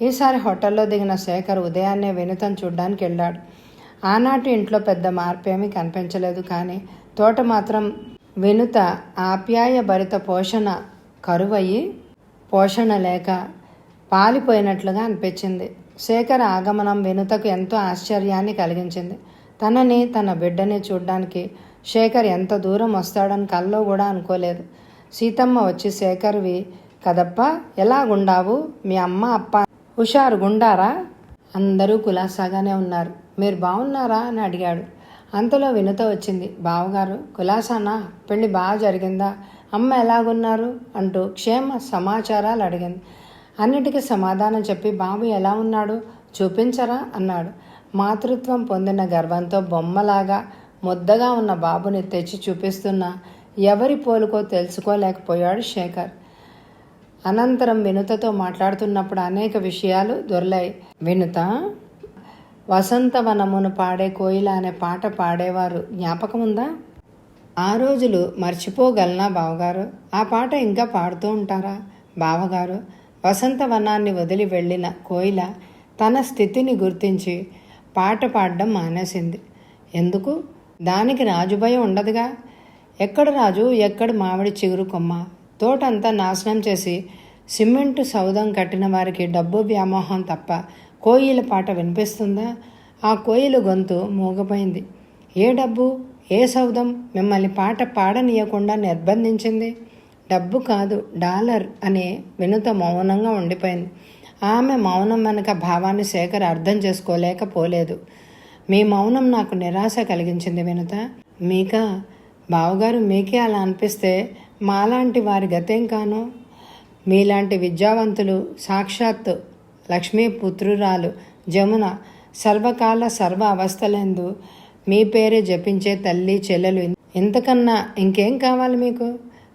ఈసారి హోటల్లో దిగిన శేఖర్ ఉదయాన్నే వినుతను చూడ్డానికి వెళ్ళాడు. ఆనాటి ఇంట్లో పెద్ద మార్పేమీ కనిపించలేదు. కానీ తోట మాత్రం వినుత ఆప్యాయ భరిత పోషణ కరువయ్యి, పోషణ లేక పాలిపోయినట్లుగా అనిపించింది. శేఖర్ ఆగమనం వినుతకు ఎంతో ఆశ్చర్యాన్ని కలిగించింది. తనని, తన బిడ్డని చూడ్డానికి శేఖర్ ఎంత దూరం వస్తాడని కల్లో కూడా అనుకోలేదు. సీతమ్మ వచ్చి శేఖర్వి కదప్పా, ఎలాగుండావు? మీ అమ్మ అప్ప హుషారుగుండారా? అందరూ కులాసాగానే ఉన్నారు. మీరు బాగున్నారా అని అడిగాడు. అంతలో వినుత వచ్చింది. బావగారు కులాసానా? పెళ్లి బాగా జరిగిందా? అమ్మ ఎలాగున్నారు అంటూ క్షేమ సమాచారాలు అడిగింది. అన్నిటికీ సమాధానం చెప్పి బాబు ఎలా ఉన్నాడు చూపించరా అన్నాడు. మాతృత్వం పొందిన గర్వంతో బొమ్మలాగా ముద్దగా ఉన్న బాబుని తెచ్చి చూపిస్తున్న ఎవరి పోలుకో తెలుసుకోలేకపోయాడు శేఖర్. అనంతరం వినుతతో మాట్లాడుతున్నప్పుడు అనేక విషయాలు దొర్లాయి. వినుత, వసంతవనమును పాడే కోయిల అనే పాట పాడేవారు జ్ఞాపకం ఉందా? ఆ రోజులు మర్చిపోగలనా బావగారు? ఆ పాట ఇంకా పాడుతూ ఉంటారా? బావగారు, వసంతవనాన్ని వదిలి వెళ్ళిన కోయిల తన స్థితిని గుర్తించి పాట పాడడం మానేసింది. ఎందుకు? దానికి రాజుభయం ఉండదుగా. ఎక్కడ రాజు, ఎక్కడ మామిడి చిగురు కొమ్మ. తోటంతా నాశనం చేసి సిమెంటు సౌధం కట్టిన వారికి డబ్బు వ్యామోహం తప్ప కోయిల పాట వినిపిస్తుందా? ఆ కోయిల గొంతు మూగపోయింది. ఏ డబ్బు, ఏ సౌధం మిమ్మల్ని పాట పాడనీయకుండా నిర్బంధించింది? డబ్బు కాదు, డాలర్ అని వినుత మౌనంగా ఉండిపోయింది. ఆమె మౌనం వెనక భావాన్ని శేఖర్ అర్థం చేసుకోలేకపోలేదు. మీ మౌనం నాకు నిరాశ కలిగించింది వినుత. మీకా బావగారు, మీకే అలా అనిపిస్తే మాలాంటి వారి గతేం కాను? మీలాంటి విద్యావంతులు సాక్షాత్ లక్ష్మీ పుత్రురాలు జమున సర్వకాల సర్వ అవస్థలందు మీ పేరే జపించే తల్లి చెల్లెలు. ఇంతకన్నా ఇంకేం కావాలి మీకు?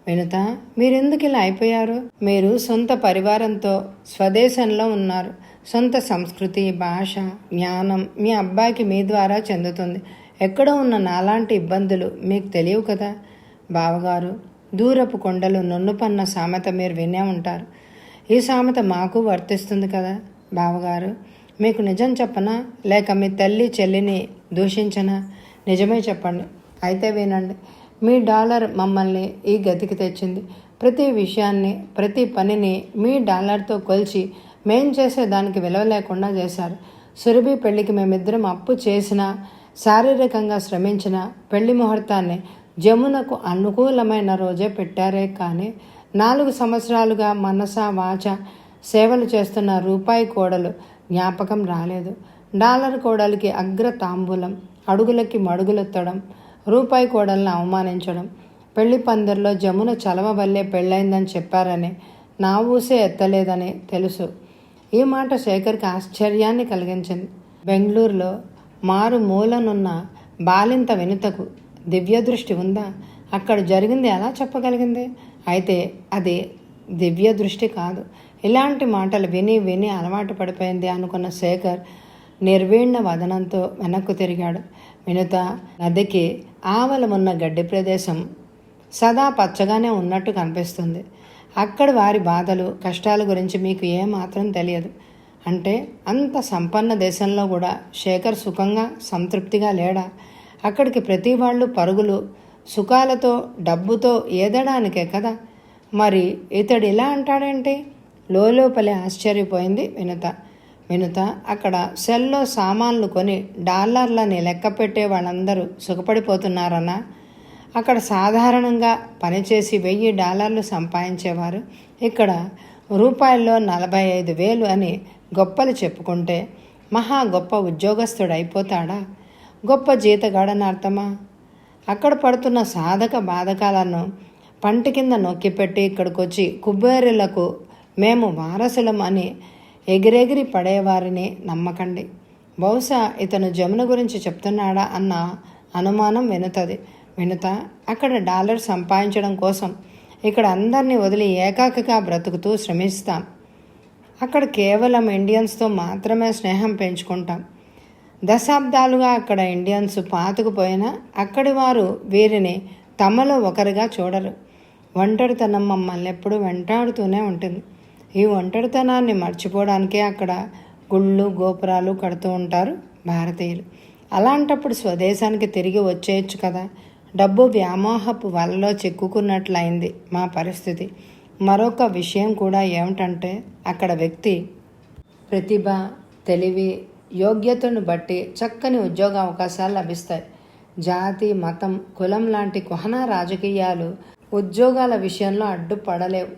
వినుత, మీరెందుకు ఇలా అయిపోయారు? మీరు సొంత పరివారంతో స్వదేశంలో ఉన్నారు. సొంత సంస్కృతి, భాష, జ్ఞానం మీ అబ్బాయికి మీ ద్వారా చెందుతుంది. ఎక్కడో ఉన్న నాలాంటి ఇబ్బందులు మీకు తెలియవు కదా. బావగారు, దూరపు కొండలు నొన్నుపన్న సామెత మీరు వినే ఉంటారు. ఈ సామెత మాకు వర్తిస్తుంది కదా. బావగారు, మీకు నిజం చెప్పనా లేక మీ తల్లి చెల్లిని దూషించనా? నిజమే చెప్పండి. అయితే వినండి. మీ డాలర్ మమ్మల్ని ఈ గతికి తెచ్చింది. ప్రతి విషయాన్ని, ప్రతి పనిని మీ డాలర్తో కొలిచి మేం చేసే దానికి విలువ లేకుండా చేశారు. సురభి పెళ్లికి మేమిద్దరం అప్పు చేసినా, శారీరకంగా శ్రమించిన పెళ్లి ముహూర్తాన్ని జమునకు అనుకూలమైన రోజే పెట్టారే కానీ 4 సంవత్సరాలుగా మనస వాచ సేవలు చేస్తున్న రూపాయి కోడలు జ్ఞాపకం రాలేదు. డాలర్ కోడలికి అగ్ర తాంబూలం, అడుగులకి మడుగులెత్తడం, రూపాయి కోడల్ని అవమానించడం, పెళ్లి పందిరిలో జమున చలవ వల్లే పెళ్ళైందని చెప్పారని నా ఊసే ఎత్తలేదని తెలుసు. ఈ మాట శేఖర్కి ఆశ్చర్యాన్ని కలిగించింది. బెంగళూరులో మారు మూలనున్న బాలింత వినుతకు దివ్య దృష్టి ఉందా? అక్కడ జరిగింది ఎలా చెప్పగలిగింది? అయితే అది దివ్య దృష్టి కాదు. ఇలాంటి మాటలు విని విని అలవాటు పడిపోయింది అనుకున్న శేఖర్ నిర్వీణ వదనంతో వెనక్కు తిరిగాడు. వినుత నదికి ఆవల ఉన్న గడ్డి ప్రదేశం సదా పచ్చగానే ఉన్నట్టు కనిపిస్తుంది. అక్కడ వారి బాధలు, కష్టాల గురించి మీకు ఏమాత్రం తెలియదు. అంటే అంత సంపన్న దేశంలో కూడా శేఖర్ సుఖంగా, సంతృప్తిగా లేడా? అక్కడికి ప్రతి వాళ్ళు పరుగులు, సుఖాలతో, డబ్బుతో ఏదడానికే కదా. మరి ఇతడు ఇలా అంటాడేంటి? లోపలే ఆశ్చర్యపోయింది వినుత. వినుత, అక్కడ సెల్లో సామాన్లు కొని డాలర్లని లెక్క పెట్టే వాళ్ళందరూ సుఖపడిపోతున్నారన్నా? అక్కడ సాధారణంగా పనిచేసి $1000 సంపాదించేవారు ఇక్కడ రూపాయల్లో 45,000 అని గొప్పలు చెప్పుకుంటే మహా గొప్ప ఉద్యోగస్తుడైపోతాడా? గొప్ప జీతగాడని అర్థమా? అక్కడ పడుతున్న సాధక బాధకాలను పంటి కింద నొక్కిపెట్టి ఇక్కడికొచ్చి కుబేరులకు మేము వారసులం అని ఎగిరెగిరి పడేవారిని నమ్మకండి. బహుశా ఇతను జమున గురించి చెప్తున్నాడా అన్న అనుమానం వినుతది. వినుత, అక్కడ డాలర్ సంపాదించడం కోసం ఇక్కడ అందరినీ వదిలి ఏకాకిగా బ్రతుకుతూ శ్రమిస్తాం. అక్కడ కేవలం ఇండియన్స్తో మాత్రమే స్నేహం పెంచుకుంటాం. దశాబ్దాలుగా అక్కడ ఇండియన్స్ పాతుకుపోయినా అక్కడి వారు వీరిని తమలో ఒకరిగా చూడరు. ఒంటరితనం మమ్మల్ని ఎప్పుడూ వెంటాడుతూనే ఉంటుంది. ఈ ఒంటరితనాన్ని మర్చిపోవడానికే అక్కడ గుళ్ళు, గోపురాలు కడుతూ ఉంటారు భారతీయులు. అలాంటప్పుడు స్వదేశానికి తిరిగి వచ్చేయచ్చు కదా. డబ్బు వ్యామోహపు వలలో చిక్కుకున్నట్లయింది మా పరిస్థితి. మరొక విషయం కూడా ఏమిటంటే అక్కడ వ్యక్తి ప్రతిభ, తెలివి, యోగ్యతను బట్టి చక్కని ఉద్యోగ అవకాశాలు లభిస్తాయి. జాతి, మతం, కులం లాంటి కుహనా రాజకీయాలు ఉద్యోగాల విషయంలో అడ్డుపడలేవు.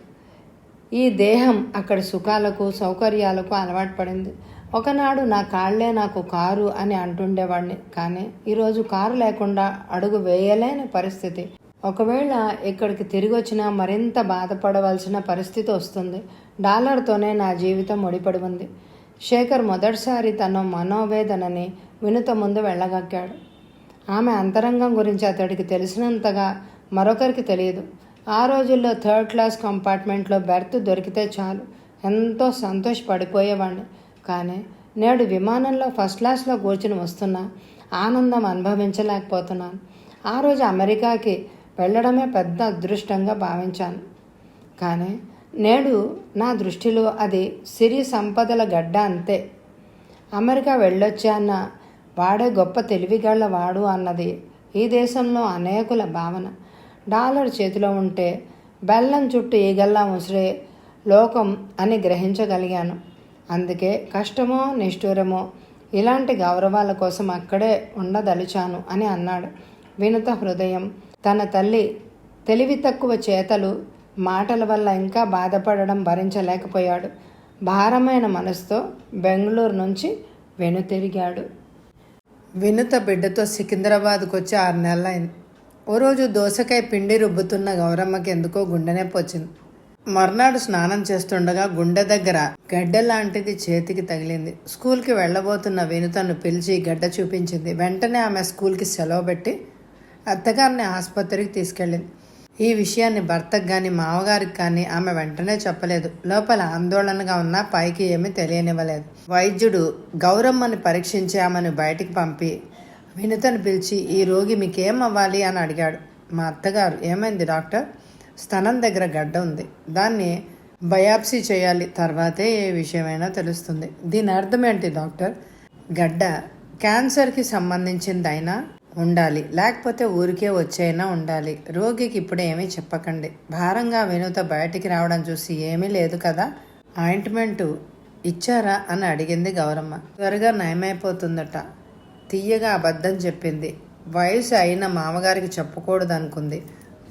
ఈ దేహం అక్కడి సుఖాలకు, సౌకర్యాలకు అలవాటు పడింది. ఒకనాడు నా కాళ్లే నాకు కారు అని అంటుండేవాడిని. కానీ ఈరోజు కారు లేకుండా అడుగు వేయలేని పరిస్థితి. ఒకవేళ ఇక్కడికి తిరిగి వచ్చినా మరింత బాధపడవలసిన పరిస్థితి వస్తుంది. డాలర్తోనే నా జీవితం ముడిపడి ఉంది. శేఖర్ మొదటిసారి తన మనోవేదనని వినుత ముందు వెళ్ళగక్కాడు. ఆమె అంతరంగం గురించి అతడికి తెలిసినంతగా మరొకరికి తెలియదు. ఆ రోజుల్లో 3rd క్లాస్ కంపార్ట్మెంట్లో బెర్త్ దొరికితే చాలు ఎంతో సంతోషపడిపోయేవాడిని. కానీ నేడు విమానంలో 1st క్లాస్లో కూర్చుని వస్తున్నా ఆనందం అనుభవించలేకపోతున్నాను. ఆ రోజు అమెరికాకి వెళ్ళడమే పెద్ద అదృష్టంగా భావించాను. కానీ నేడు నా దృష్టిలో అది సిరి సంపదల గడ్డ అంతే. అమెరికా వెళ్ళొచ్చాన్న వాడే గొప్ప తెలివిగల వాడు అన్నది ఈ దేశంలో అనేకుల భావన. డాలర్ చేతిలో ఉంటే బెల్లం చుట్టూ ఈగల్లా ముసిరే లోకం అని గ్రహించగలిగాను. అందుకే కష్టమో నిష్ఠూరమో ఇలాంటి గౌరవాల కోసం అక్కడే ఉండదలిచాను అని అన్నాడు. వినుత హృదయం తన తల్లి తెలివి తక్కువ చేతలు, మాటల వల్ల ఇంకా బాధపడడం భరించలేకపోయాడు. భారమైన మనసుతో బెంగళూరు నుంచి వెనుతిరిగాడు. వినుత బిడ్డతో సికింద్రాబాద్కు వచ్చి 6 నెలలైంది. ఓ రోజు దోసకాయ పిండి రుబ్బుతున్న గౌరమ్మకి ఎందుకో గుండె నొప్పి వచ్చింది. మర్నాడు స్నానం చేస్తుండగా గుండె దగ్గర గడ్డ లాంటిది చేతికి తగిలింది. స్కూల్కి వెళ్ళబోతున్న వినుతను పిలిచి గడ్డ చూపించింది. వెంటనే ఆమె స్కూల్కి సెలవు పెట్టి అత్తగారిని ఆసుపత్రికి తీసుకెళ్ళింది. ఈ విషయాన్ని భర్తకు కానీ మామగారికి కానీ ఆమె వెంటనే చెప్పలేదు. లోపల ఆందోళనగా ఉన్నా పైకి ఏమీ తెలియనివ్వలేదు. వైద్యుడు గౌరమ్మని పరీక్షించి ఆమెను బయటికి పంపి వినుతను పిలిచి, ఈ రోగి మీకేం అవ్వాలి అని అడిగాడు. మా అత్తగారు, ఏమైంది డాక్టర్? స్తనం దగ్గర గడ్డ ఉంది, దాన్ని బయాప్సీ చేయాలి, తర్వాతే ఏ విషయమైనా తెలుస్తుంది. దీని అర్థం ఏంటి డాక్టర్? గడ్డ క్యాన్సర్కి సంబంధించిందైనా ఉండాలి, లేకపోతే ఊరికే వచ్చైనా ఉండాలి. రోగికి ఇప్పుడే ఏమీ చెప్పకండి. భారంగా వినుత బయటికి రావడం చూసి ఏమీ లేదు కదా, ఆయింట్మెంటు ఇచ్చారా అని అడిగింది గౌరమ్మ. త్వరగా నయమైపోతుందట. తీయగా అబద్ధం చెప్పింది. వయసు అయిన మామగారికి చెప్పకూడదు అనుకుంది.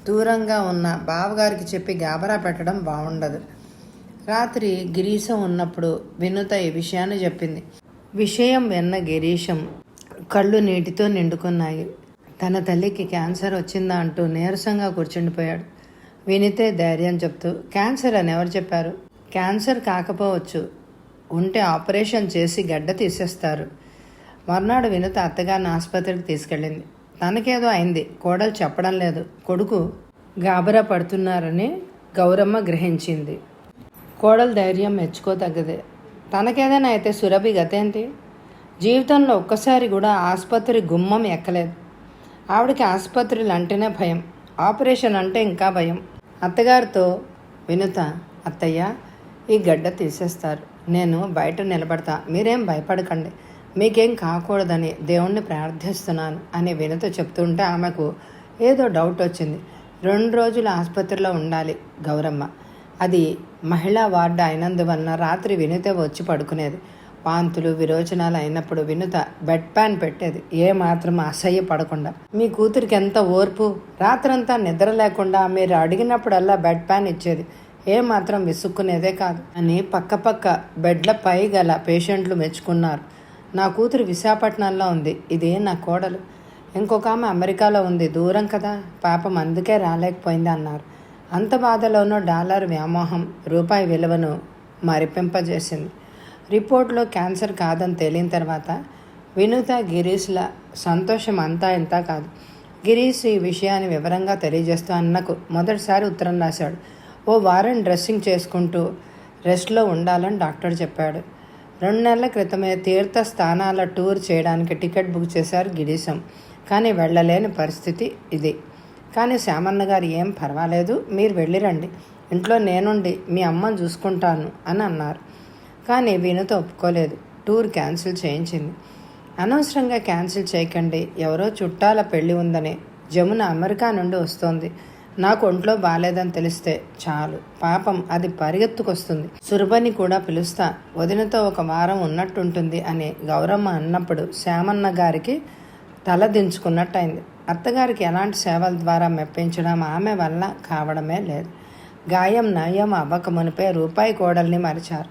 దూరంగా ఉన్న బావగారికి చెప్పి గాబరా పెట్టడం బాగుండదు. రాత్రి గిరీశం ఉన్నప్పుడు వినుత ఈ విషయాన్ని చెప్పింది. విషయం విన్న గిరీశం కళ్ళు నీటితో నిండుకున్నాయి. తన తల్లికి క్యాన్సర్ వచ్చిందా అంటూ నీరసంగా కూర్చుండిపోయాడు. వినితే ధైర్యం చెప్తూ, క్యాన్సర్ అని ఎవరు చెప్పారు? క్యాన్సర్ కాకపోవచ్చు, ఉంటే ఆపరేషన్ చేసి గడ్డ తీసేస్తారు. మర్నాడు వినుత అత్తగారిని ఆసుపత్రికి తీసుకెళ్ళింది. తనకేదో అయింది, కోడలు చెప్పడం లేదు. కొడుకు గాబరా పడుతున్నారని గౌరమ్మ గ్రహించింది. కోడలు ధైర్యం మెచ్చుకోదగ్గదే. తనకేదైనా అయితే సురభి గతేంటి? జీవితంలో ఒక్కసారి కూడా ఆసుపత్రి గుమ్మం ఎక్కలేదు. ఆవిడకి ఆసుపత్రులు అంటేనే భయం, ఆపరేషన్ అంటే ఇంకా భయం. అత్తగారితో వినుత, అత్తయ్య ఈ గడ్డ తీసేస్తారు, నేను బయట నిలబడతా, మీరేం భయపడకండి, మీకేం కాకూడదని దేవుణ్ణి ప్రార్థిస్తున్నాను అని వినుత చెప్తుంటే ఆమెకు ఏదో డౌట్ వచ్చింది. 2 రోజులు ఆసుపత్రిలో ఉండాలి గౌరమ్మ. అది మహిళా వార్డు అయినందువలన రాత్రి వినుత వచ్చి పడుకునేది. వాంతులు విరోచనాలు అయినప్పుడు వినుత బెడ్ ప్యాన్ పెట్టేది, ఏమాత్రం అసహ్య పడకుండా. మీ కూతురికి ఎంత ఓర్పు, రాత్రంతా నిద్ర లేకుండా మీరు అడిగినప్పుడల్లా బెడ్ ప్యాన్ ఇచ్చేది, ఏమాత్రం విసుక్కునేదే కాదు అని పక్క బెడ్లపై గల పేషెంట్లు మెచ్చుకున్నారు. నా కూతురు విశాఖపట్నంలో ఉంది, ఇదే నా కోడలు. ఇంకొక ఆమె అమెరికాలో ఉంది, దూరం కదా, పాపం అందుకే రాలేకపోయింది అన్నారు. అంత బాధలోనూ డాలర్ వ్యామోహం రూపాయి విలువను మరిపింపజేసింది. రిపోర్ట్లో క్యాన్సర్ కాదని తేలిన తర్వాత వినుత గిరీష్ల సంతోషం అంతా ఇంత కాదు. గిరీష్ ఈ విషయాన్ని వివరంగా తెలియజేస్తూ అన్నకు మొదటిసారి ఉత్తరం రాశాడు. ఓ వారం డ్రెస్సింగ్ చేసుకుంటూ రెస్ట్లో ఉండాలని డాక్టర్ చెప్పాడు. 2 నెలల క్రితమే తీర్థ స్థానాల టూర్ చేయడానికి టికెట్ బుక్ చేశారు గిరీశం. కానీ వెళ్ళలేని పరిస్థితి ఇది. కానీ శ్యామన్న గారు, ఏం పర్వాలేదు, మీరు వెళ్ళిరండి, ఇంట్లో నేనుండి మీ అమ్మని చూసుకుంటాను అని అన్నారు. కానీ వినుత ఒప్పుకోలేదు. టూర్ క్యాన్సిల్ చేయించింది. అనవసరంగా క్యాన్సిల్ చేయకండి, ఎవరో చుట్టాల పెళ్ళి ఉందని జమున అమెరికా నుండి వస్తోంది, నాకు ఒంట్లో బాగాలేదని తెలిస్తే చాలు, పాపం అది పరిగెత్తుకొస్తుంది, సురభని కూడా పిలుస్తా, వదినతో 1 వారం ఉన్నట్టుంటుంది అని గౌరమ్మ అన్నప్పుడు శ్యామన్న గారికి తల దించుకున్నట్టయింది. అత్తగారికి ఎలాంటి సేవల ద్వారా మెప్పించడం ఆమె వల్ల కావడమే లేదు. గాయం నయం అవ్వక మునిపే రూపాయి కోడల్ని మరిచారు.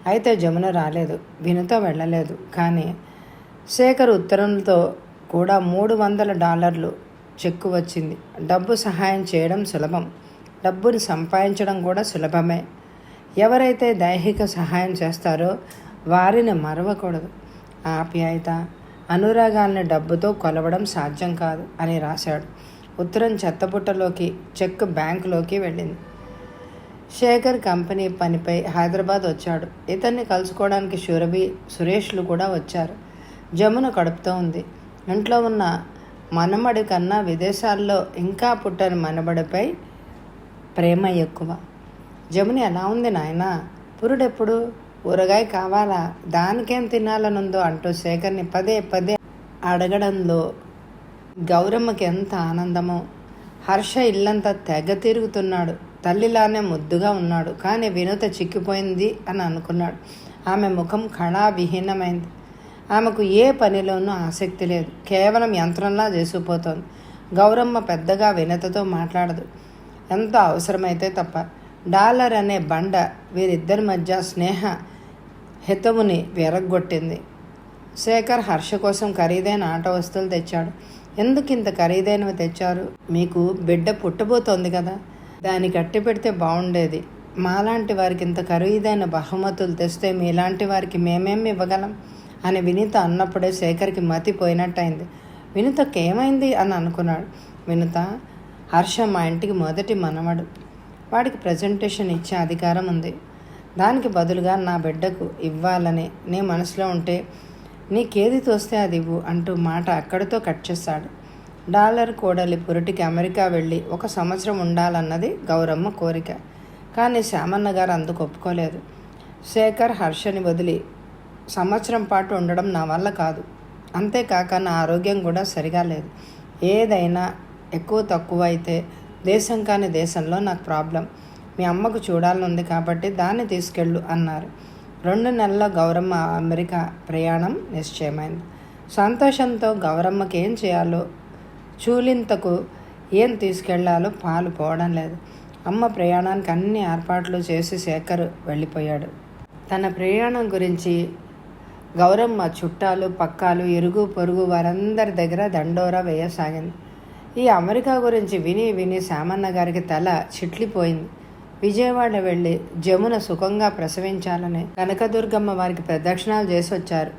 అయితే జమున రాలేదు, వినుత వెళ్ళలేదు. కానీ శేఖర్ ఉత్తరంతో కూడా $300 చెక్కు వచ్చింది. డబ్బు సహాయం చేయడం సులభం, డబ్బుని సంపాదించడం కూడా సులభమే. ఎవరైతే దైహిక సహాయం చేస్తారో వారిని మరవకూడదు. ఆప్యాయత అనురాగాల్ని డబ్బుతో కొలవడం సాధ్యం కాదు అని రాశాడు. ఉత్తరం చెత్తబుట్టలోకి, చెక్ బ్యాంకులోకి వెళ్ళింది. శేఖర్ కంపెనీ పనిపై హైదరాబాద్ వచ్చాడు. ఇతన్ని కలుసుకోవడానికి సురభి, సురేష్లు కూడా వచ్చారు. జమున కడుపుతో ఉంది. ఇంట్లో ఉన్న మనమడి కన్నా విదేశాల్లో ఇంకా పుట్టని మనబడిపై ప్రేమ ఎక్కువ. జమున ఎలా ఉంది నాయనా, పురుడెప్పుడు, ఊరగాయ కావాలా, దానికేం తినాలనుందో అంటూ శేఖర్ని పదే అడగడంలో గౌరమ్మకి ఎంత ఆనందమో. హర్ష ఇల్లంతా తెగ తిరుగుతున్నాడు, తల్లిలానే ముద్దుగా ఉన్నాడు. కానీ వినుత చిక్కిపోయింది అని అనుకున్నాడు. ఆమె ముఖం కళావిహీనమైంది. ఆమెకు ఏ పనిలోనూ ఆసక్తి లేదు, కేవలం యంత్రంలా చేసుకుపోతోంది. గౌరమ్మ పెద్దగా వినతతో మాట్లాడదు, ఎంత అవసరమైతే తప్ప. డాలర్ అనే బండ వీరిద్దరి మధ్య స్నేహ హితవుని విరగ్గొట్టింది. శేఖర్ హర్ష కోసం ఖరీదైన ఆట వస్తువులు తెచ్చాడు. ఎందుకు ఇంత ఖరీదైనవి తెచ్చారు? మీకు బిడ్డ పుట్టబోతోంది కదా, దాన్ని కట్టి పెడితే బాగుండేది, మాలాంటి వారికి ఇంత ఖరీదైన బహుమతులు తెస్తే మీలాంటి వారికి మేమేమి ఇవ్వగలం అని వినీత అన్నప్పుడే శేఖర్కి మతిపోయినట్టయింది. వినీతకి ఏమైంది అని అనుకున్నాడు. వినీత, హర్ష మా ఇంటికి మొదటి మనవడు. వాడికి ప్రజెంటేషన్ ఇచ్చే అధికారం ఉంది. దానికి బదులుగా నా బిడ్డకు ఇవ్వాలని నీ మనసులో ఉంటే నీకేది తోస్తే అది ఇవ్వు అంటూ మాట అక్కడితో కట్ చేశాడు. డాలర్ కోడలి పురిటికి అమెరికా వెళ్ళి 1 సంవత్సరం ఉండాలన్నది గౌరమ్మ కోరిక. కానీ శ్యామన్న గారు అందుకు ఒప్పుకోలేదు. శేఖర్ హర్షని వదిలి సంవత్సరం పాటు ఉండడం నా వల్ల కాదు. అంతేకాక నా ఆరోగ్యం కూడా సరిగా లేదు. ఏదైనా ఎక్కువ తక్కువ అయితే దేశం కాని దేశంలో నాకు ప్రాబ్లం. మీ అమ్మకు చూడాలనుంది కాబట్టి దాన్ని తీసుకెళ్ళు అన్నారు. 2 నెలల్లో గౌరమ్మ అమెరికా ప్రయాణం నిశ్చయమైంది. సంతోషంతో గౌరమ్మకి ఏం చేయాలో, చూలింతకు ఏం తీసుకెళ్లాలో పాలు పోవడం లేదు. అమ్మ ప్రయాణానికి అన్ని ఏర్పాట్లు చేసి శేఖర్ వెళ్ళిపోయాడు. తన ప్రయాణం గురించి గౌరమ్మ చుట్టాలు, పక్కాలు, ఇరుగు పొరుగు వారందరి దగ్గర దండోరా వేయసాగింది. ఈ అమెరికా గురించి విని విని శ్యామన్న గారికి తల చిట్లిపోయింది. విజయవాడ వెళ్ళి జమున సుఖంగా ప్రసవించాలని కనకదుర్గమ్మ వారికి ప్రదక్షిణాలు చేసి వచ్చారు.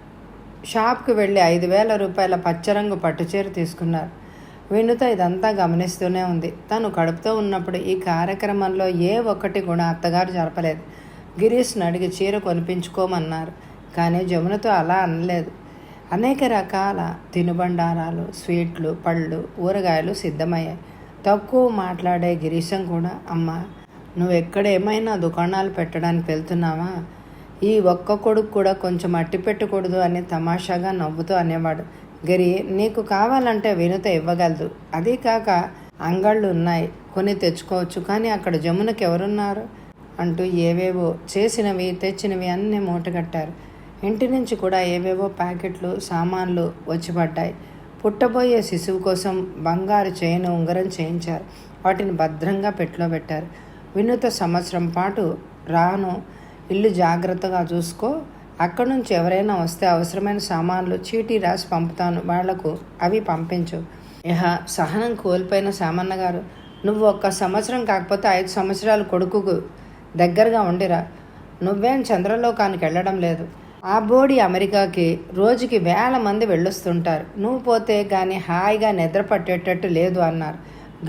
షాప్కి వెళ్ళి 5,000 రూపాయల పచ్చరంగు పట్టుచీర తీసుకున్నారు. వినుత ఇదంతా గమనిస్తూనే ఉంది. తను కడుపుతో ఉన్నప్పుడు ఈ కార్యక్రమంలో ఏ ఒక్కటి కూడా అత్తగారు జరపలేదు. గిరీష్ని అడిగి చీర కొనిపించుకోమన్నారు. కానీ జమునతో అలా అనలేదు. అనేక రకాల తినుబండారాలు, స్వీట్లు, పళ్ళు, ఊరగాయలు సిద్ధమయ్యాయి. తక్కువ మాట్లాడే గిరీశం కూడా, అమ్మ నువ్వు ఎక్కడ ఏమైనా దుకాణాలు పెట్టడానికి వెళ్తున్నావా? ఈ ఒక్క కొడుకు కూడా కొంచెం అట్టి పెట్టకూడదు అని తమాషాగా నవ్వుతూ అనేవాడు. గిరి, నీకు కావాలంటే వినుత ఇవ్వగలదు. అదీ కాక అంగళ్ళు ఉన్నాయి, కొని తెచ్చుకోవచ్చు. కానీ అక్కడ జమునకి ఎవరున్నారు అంటూ ఏవేవో చేసినవి తెచ్చినవి అన్నీ మూటగట్టారు. ఇంటి నుంచి కూడా ఏవేవో ప్యాకెట్లు, సామాన్లు వచ్చి పడ్డాయి. పుట్టబోయే శిశువు కోసం బంగారు చైను, ఉంగరం చేయించారు. వాటిని భద్రంగా పెట్టిలో పెట్టారు. వినూత సంవత్సరం పాటు రాను, ఇల్లు జాగ్రత్తగా చూసుకో. అక్కడి నుంచి ఎవరైనా వస్తే అవసరమైన సామాన్లు చీటీ రాసి పంపుతాను, వాళ్లకు అవి పంపించు. సహనం కోల్పోయిన సామన్న గారు, నువ్వు 1 సంవత్సరం కాకపోతే 5 సంవత్సరాలు కొడుకుకు దగ్గరగా ఉండిరా. నువ్వేం చంద్రలోకానికి వెళ్ళడం లేదు. ఆ బోడి అమెరికాకి రోజుకి 1000 మంది వెళ్ళొస్తుంటారు. నువ్వు పోతే కానీ హాయిగా నిద్ర పట్టేటట్టు లేదు అన్నారు.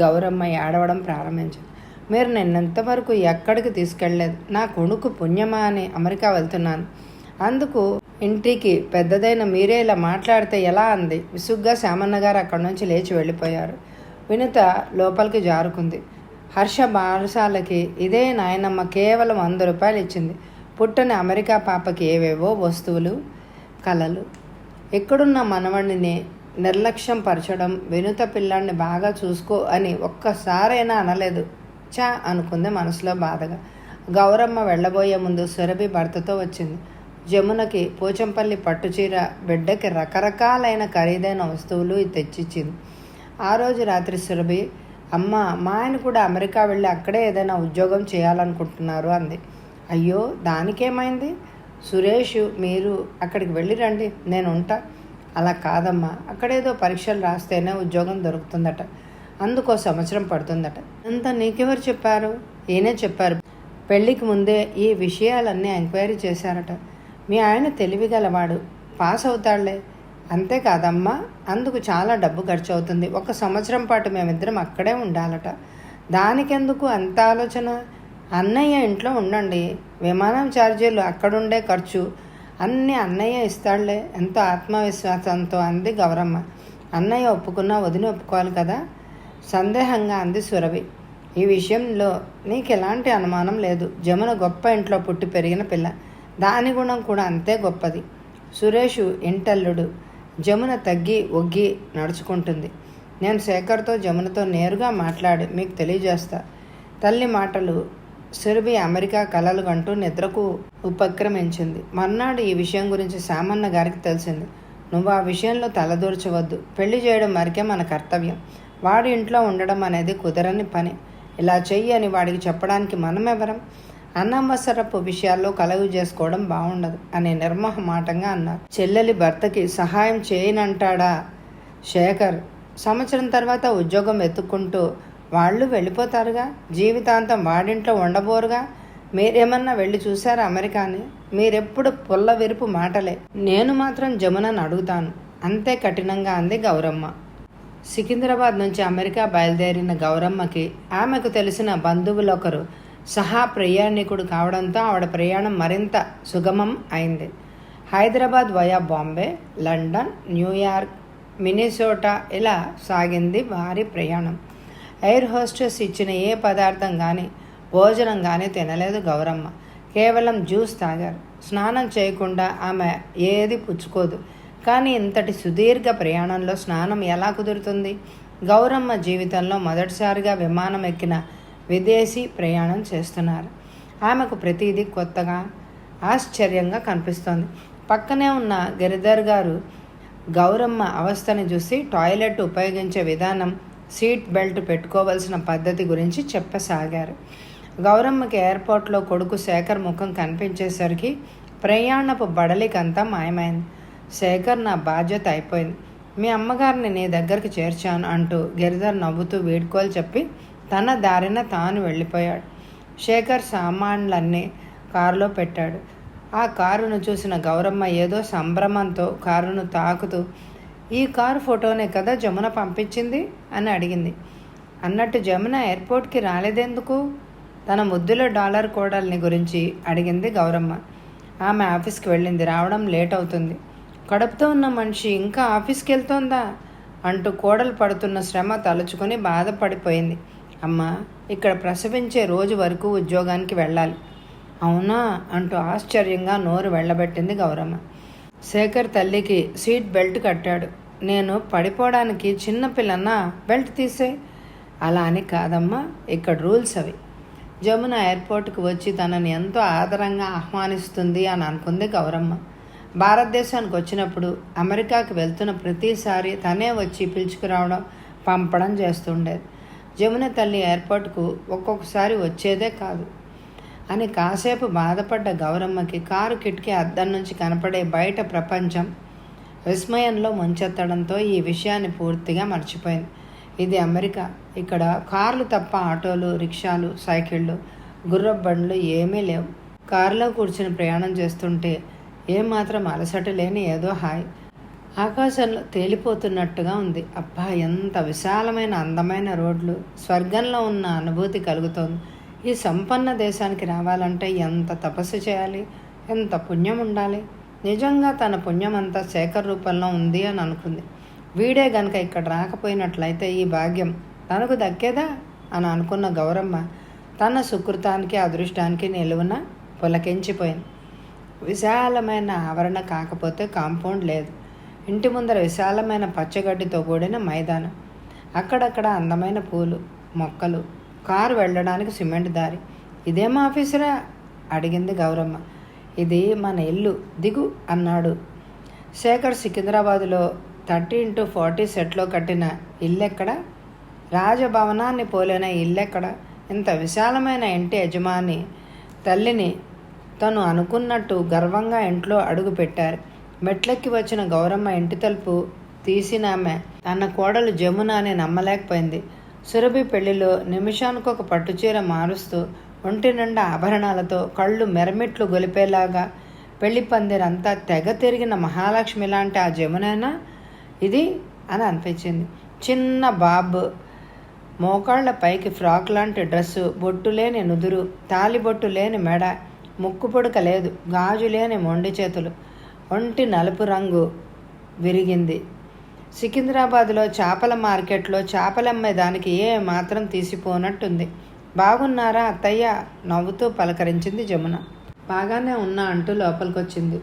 గౌరమ్మ ఏడవడం ప్రారంభించింది. మీరు నిన్నంతవరకు ఎక్కడికి తీసుకెళ్ళలేదు. నా కొడుకు పుణ్యమా అని అమెరికా వెళ్తున్నాను. అందుకు ఇంటికి పెద్దదైన మీరే ఇలా మాట్లాడితే ఎలా అంది. విసుగ్గా శ్యామన్న గారు అక్కడి నుంచి లేచి వెళ్ళిపోయారు. వినుత లోపలికి జారుకుంది. హర్ష బారసాలకి ఇదే నాయనమ్మ కేవలం 100 రూపాయలు ఇచ్చింది. పుట్టని అమెరికా పాపకి ఏవేవో వస్తువులు, కలలు. ఎక్కడున్న మనవడిని నిర్లక్ష్యం పరచడం, వినుత పిల్లాన్ని బాగా చూసుకో అని ఒక్కసారైనా అనలేదు. చా అనుకుంది మనసులో బాధగా. గౌరమ్మ వెళ్ళబోయే ముందు సురభి భర్తతో వచ్చింది. జమునకి పోచంపల్లి పట్టుచీర, బిడ్డకి రకరకాలైన ఖరీదైన వస్తువులు తెచ్చిచ్చింది. ఆ రోజు రాత్రి సురభి, అమ్మ మా ఆయన కూడా అమెరికా వెళ్ళి అక్కడే ఏదైనా ఉద్యోగం చేయాలనుకుంటున్నారు అంది. అయ్యో దానికేమైంది? సురేష్ మీరు అక్కడికి వెళ్ళి రండి, నేను ఉంటా. అలా కాదమ్మా, అక్కడేదో పరీక్షలు రాస్తేనే ఉద్యోగం దొరుకుతుందట. అందుకో సంవత్సరం పడుతుందట. అంతా నీకెవరు చెప్పారు? ఈయనే చెప్పారు. పెళ్ళికి ముందే ఈ విషయాలన్నీ ఎంక్వైరీ చేశారట. మీ ఆయన తెలివిగలవాడు, పాస్ అవుతాడులే. అంతేకాదమ్మా, అందుకు చాలా డబ్బు ఖర్చు అవుతుంది. 1 సంవత్సరం పాటు మేమిద్దరం అక్కడే ఉండాలట. దానికెందుకు అంత ఆలోచన? అన్నయ్య ఇంట్లో ఉండండి, విమానం ఛార్జీలు, అక్కడుండే ఖర్చు అన్నీ అన్నయ్య ఇస్తాడులే ఎంతో ఆత్మవిశ్వాసంతో అంది గౌరమ్మ. అన్నయ్య ఒప్పుకున్నా వదిన ఒప్పుకోవాలి కదా, సందేహంగా అంది సురభి. ఈ విషయంలో నీకు ఎలాంటి అనుమానం లేదు. జమున గొప్ప ఇంట్లో పుట్టి పెరిగిన పిల్ల, దాని గుణం కూడా అంతే గొప్పది. సురేషు ఇంటల్లుడు, జమున తగ్గి ఒగ్గి నడుచుకుంటుంది. నేను శేఖర్తో జమునతో నేరుగా మాట్లాడి మీకు తెలియజేస్తా. తల్లి మాటలు సురభి అమెరికా కలలు కంటూ నిద్రకు ఉపక్రమించింది. మర్నాడు ఈ విషయం గురించి సామన్న గారికి తెలిసింది. నువ్వు ఆ విషయంలో తలదూర్చవద్దు. పెళ్లి చేయడం వరకే మన కర్తవ్యం. వాడి ఇంట్లో ఉండడం అనేది కుదరని పని. ఇలా చెయ్యి అని వాడికి చెప్పడానికి మనమెవరం? అనవసరపు విషయాల్లో కలగు చేసుకోవడం బాగుండదు అని నిర్మోహమాటంగా అన్నారు. చెల్లెలి భర్తకి సహాయం చేయనంటాడా శేఖర్? సంవత్సరం తర్వాత ఉద్యోగం వెతుక్కుంటూ వాళ్ళు వెళ్ళిపోతారుగా, జీవితాంతం వాడింట్లో ఉండబోరుగా. మీరేమన్నా వెళ్ళి చూసారా అమెరికాని? మీరెప్పుడు పుల్ల విరుపు మాటలే. నేను మాత్రం జమునని అడుగుతాను అంతే కఠినంగా అంది గౌరమ్మ. సికింద్రాబాద్ నుంచి అమెరికా బయలుదేరిన గౌరమ్మకి ఆమెకు తెలిసిన బంధువులొకరు సహా ప్రయాణికుడు కావడంతో ఆవిడ ప్రయాణం మరింత సుగమం అయింది. Hyderabad via Bombay, London, New York, Minnesota ఇలా సాగింది వారి ప్రయాణం. ఎయిర్ హోస్టెస్ ఇచ్చిన ఏ పదార్థం కానీ భోజనం కానీ తినలేదు గౌరమ్మ. కేవలం జ్యూస్ తాగారు. స్నానం చేయకుండా ఆమె ఏది పుచ్చుకోదు. కానీ ఇంతటి సుదీర్ఘ ప్రయాణంలో స్నానం ఎలా కుదురుతుంది? గౌరమ్మ జీవితంలో మొదటిసారిగా విమానం ఎక్కిన విదేశీ ప్రయాణం చేస్తున్నారు. ఆమెకు ప్రతిదీ కొత్తగా ఆశ్చర్యంగా కనిపిస్తోంది. పక్కనే ఉన్న గిరిధర్ గారు గౌరమ్మ అవస్థని చూసి టాయిలెట్ ఉపయోగించే విధానం, సీట్ బెల్ట్ పెట్టుకోవలసిన పద్ధతి గురించి చెప్పసాగారు. గౌరమ్మకి ఎయిర్పోర్ట్లో కొడుకు శేఖర్ ముఖం కనిపించేసరికి ప్రయాణపు బడలికంతా మాయమైంది. శేఖర్ నా బాధ్యత అయిపోయింది, మీ అమ్మగారిని నీ దగ్గరికి చేర్చాను అంటూ గిరిధర్ నవ్వుతూ వీడ్కోలు చెప్పి తన దారిన తాను వెళ్ళిపోయాడు. శేఖర్ సామాన్లన్నీ కారులో పెట్టాడు. ఆ కారును చూసిన గౌరమ్మ ఏదో సంభ్రమంతో కారును తాకుతూ, ఈ కారు ఫోటోనే కదా జమున పంపించింది అని అడిగింది. అన్నట్టు జమున ఎయిర్పోర్ట్కి రాలేదెందుకు? తన ముద్దుల డాలర్ కోడల్ని గురించి అడిగింది గౌరమ్మ. ఆమె ఆఫీస్కి వెళ్ళింది, రావడం లేట్ అవుతుంది. కడుపుతో ఉన్న మనిషి ఇంకా ఆఫీస్కి వెళ్తోందా అంటూ కోడలు పడుతున్న శ్రమ తలుచుకొని బాధపడిపోయింది. అమ్మ, ఇక్కడ ప్రసవించే రోజు వరకు ఉద్యోగానికి వెళ్ళాలి. అవునా అంటూ ఆశ్చర్యంగా నోరు వెళ్ళబెట్టింది గౌరమ్మ. శేఖర్ తల్లికి సీట్ బెల్ట్ కట్టాడు. నేను పడిపోవడానికి చిన్నపిల్లన్నా, బెల్ట్ తీసే. అలా అని కాదమ్మా, ఇక్కడ రూల్స్ అవి. జమున ఎయిర్పోర్ట్కి వచ్చి తనని ఎంతో ఆదరంగా ఆహ్వానిస్తుంది అని అనుకుంది గౌరమ్మ. భారతదేశానికి వచ్చినప్పుడు అమెరికాకి వెళ్తున్న ప్రతిసారి తనే వచ్చి పిలుచుకురావడం, పంపడం చేస్తుండేది. జమున తల్లి ఎయిర్పోర్ట్కు ఒక్కొక్కసారి వచ్చేదే కాదు అని కాసేపు బాధపడ్డ గౌరమ్మకి కారు కిటికీ అద్దం నుంచి కనపడే బయట ప్రపంచం విస్మయంలో ముంచెత్తడంతో ఈ విషయాన్ని పూర్తిగా మర్చిపోయింది. ఇది అమెరికా. ఇక్కడ కార్లు తప్ప ఆటోలు, రిక్షాలు, సైకిళ్ళు, గుర్రపు బండ్లు ఏమీ లేవు. కారులో కూర్చుని ప్రయాణం చేస్తుంటే ఏమాత్రం అలసట లేని ఏదో హాయ్. ఆకాశంలో తేలిపోతున్నట్టుగా ఉంది. అబ్బా, ఎంత విశాలమైన అందమైన రోడ్లు! స్వర్గంలో ఉన్న అనుభూతి కలుగుతోంది. ఈ సంపన్న దేశానికి రావాలంటే ఎంత తపస్సు చేయాలి, ఎంత పుణ్యం ఉండాలి. నిజంగా తన పుణ్యమంతా శేఖర్ రూపంలో ఉంది అని అనుకుంది. వీడే గనక ఇక్కడ రాకపోయినట్లయితే ఈ భాగ్యం తనకు దక్కేదా అని అనుకున్న గౌరమ్మ తన సుకృతానికి అదృష్టానికి నిలువున పులకించిపోయింది. విశాలమైన ఆవరణ కాకపోతే కాంపౌండ్ లేదు. ఇంటి ముందర విశాలమైన పచ్చగడ్డితో కూడిన మైదానం, అక్కడక్కడ అందమైన పూలు, మొక్కలు, కారు వెళ్ళడానికి సిమెంట్ దారి. ఇదేం ఆఫీసురా అడిగింది గౌరమ్మ. ఇది మన ఇల్లు, దిగు అన్నాడు. శేఖర్ సికింద్రాబాదులో 30x40 సెట్లో కట్టిన ఇల్లెక్కడ? రాజభవనాన్ని పోలిన ఇల్లెక్కడ? ఇంత విశాలమైన ఇంటి యజమాని తల్లిని తను అనుకున్నట్టు గర్వంగా ఇంట్లో అడుగు పెట్టారు. మెట్లెక్కి వచ్చిన గౌరమ్మ ఇంటి తలుపు తీసినామె తన కోడలు జమున అని నమ్మలేకపోయింది. సురభి పెళ్లిలో నిమిషానికొక పట్టుచీర మారుస్తూ ఒంటి నిండా ఆభరణాలతో కళ్ళు మెరమిట్లు గొలిపేలాగా పెళ్లి పందిరంతా తెగ తిరిగిన మహాలక్ష్మి లాంటి ఆ జమునేనా ఇది అని అనిపించింది. చిన్న బాబు, మోకాళ్ల పైకి ఫ్రాక్ లాంటి డ్రెస్సు, బొట్టు లేని నుదురు, తాలిబొట్టు లేని మెడ, ముక్కు పొడక లేదు, గాజు లేని మొండి చేతులు, ఒంటి నలుపు రంగు విరిగింది. సికింద్రాబాద్లో చేపల మార్కెట్లో చేపలమ్మే దానికి ఏ మాత్రం తీసిపోనట్టుంది. బాగున్నారా అత్తయ్య నవ్వుతూ పలకరించింది జమున. బాగానే ఉన్నా అంటూ లోపలికొచ్చింది.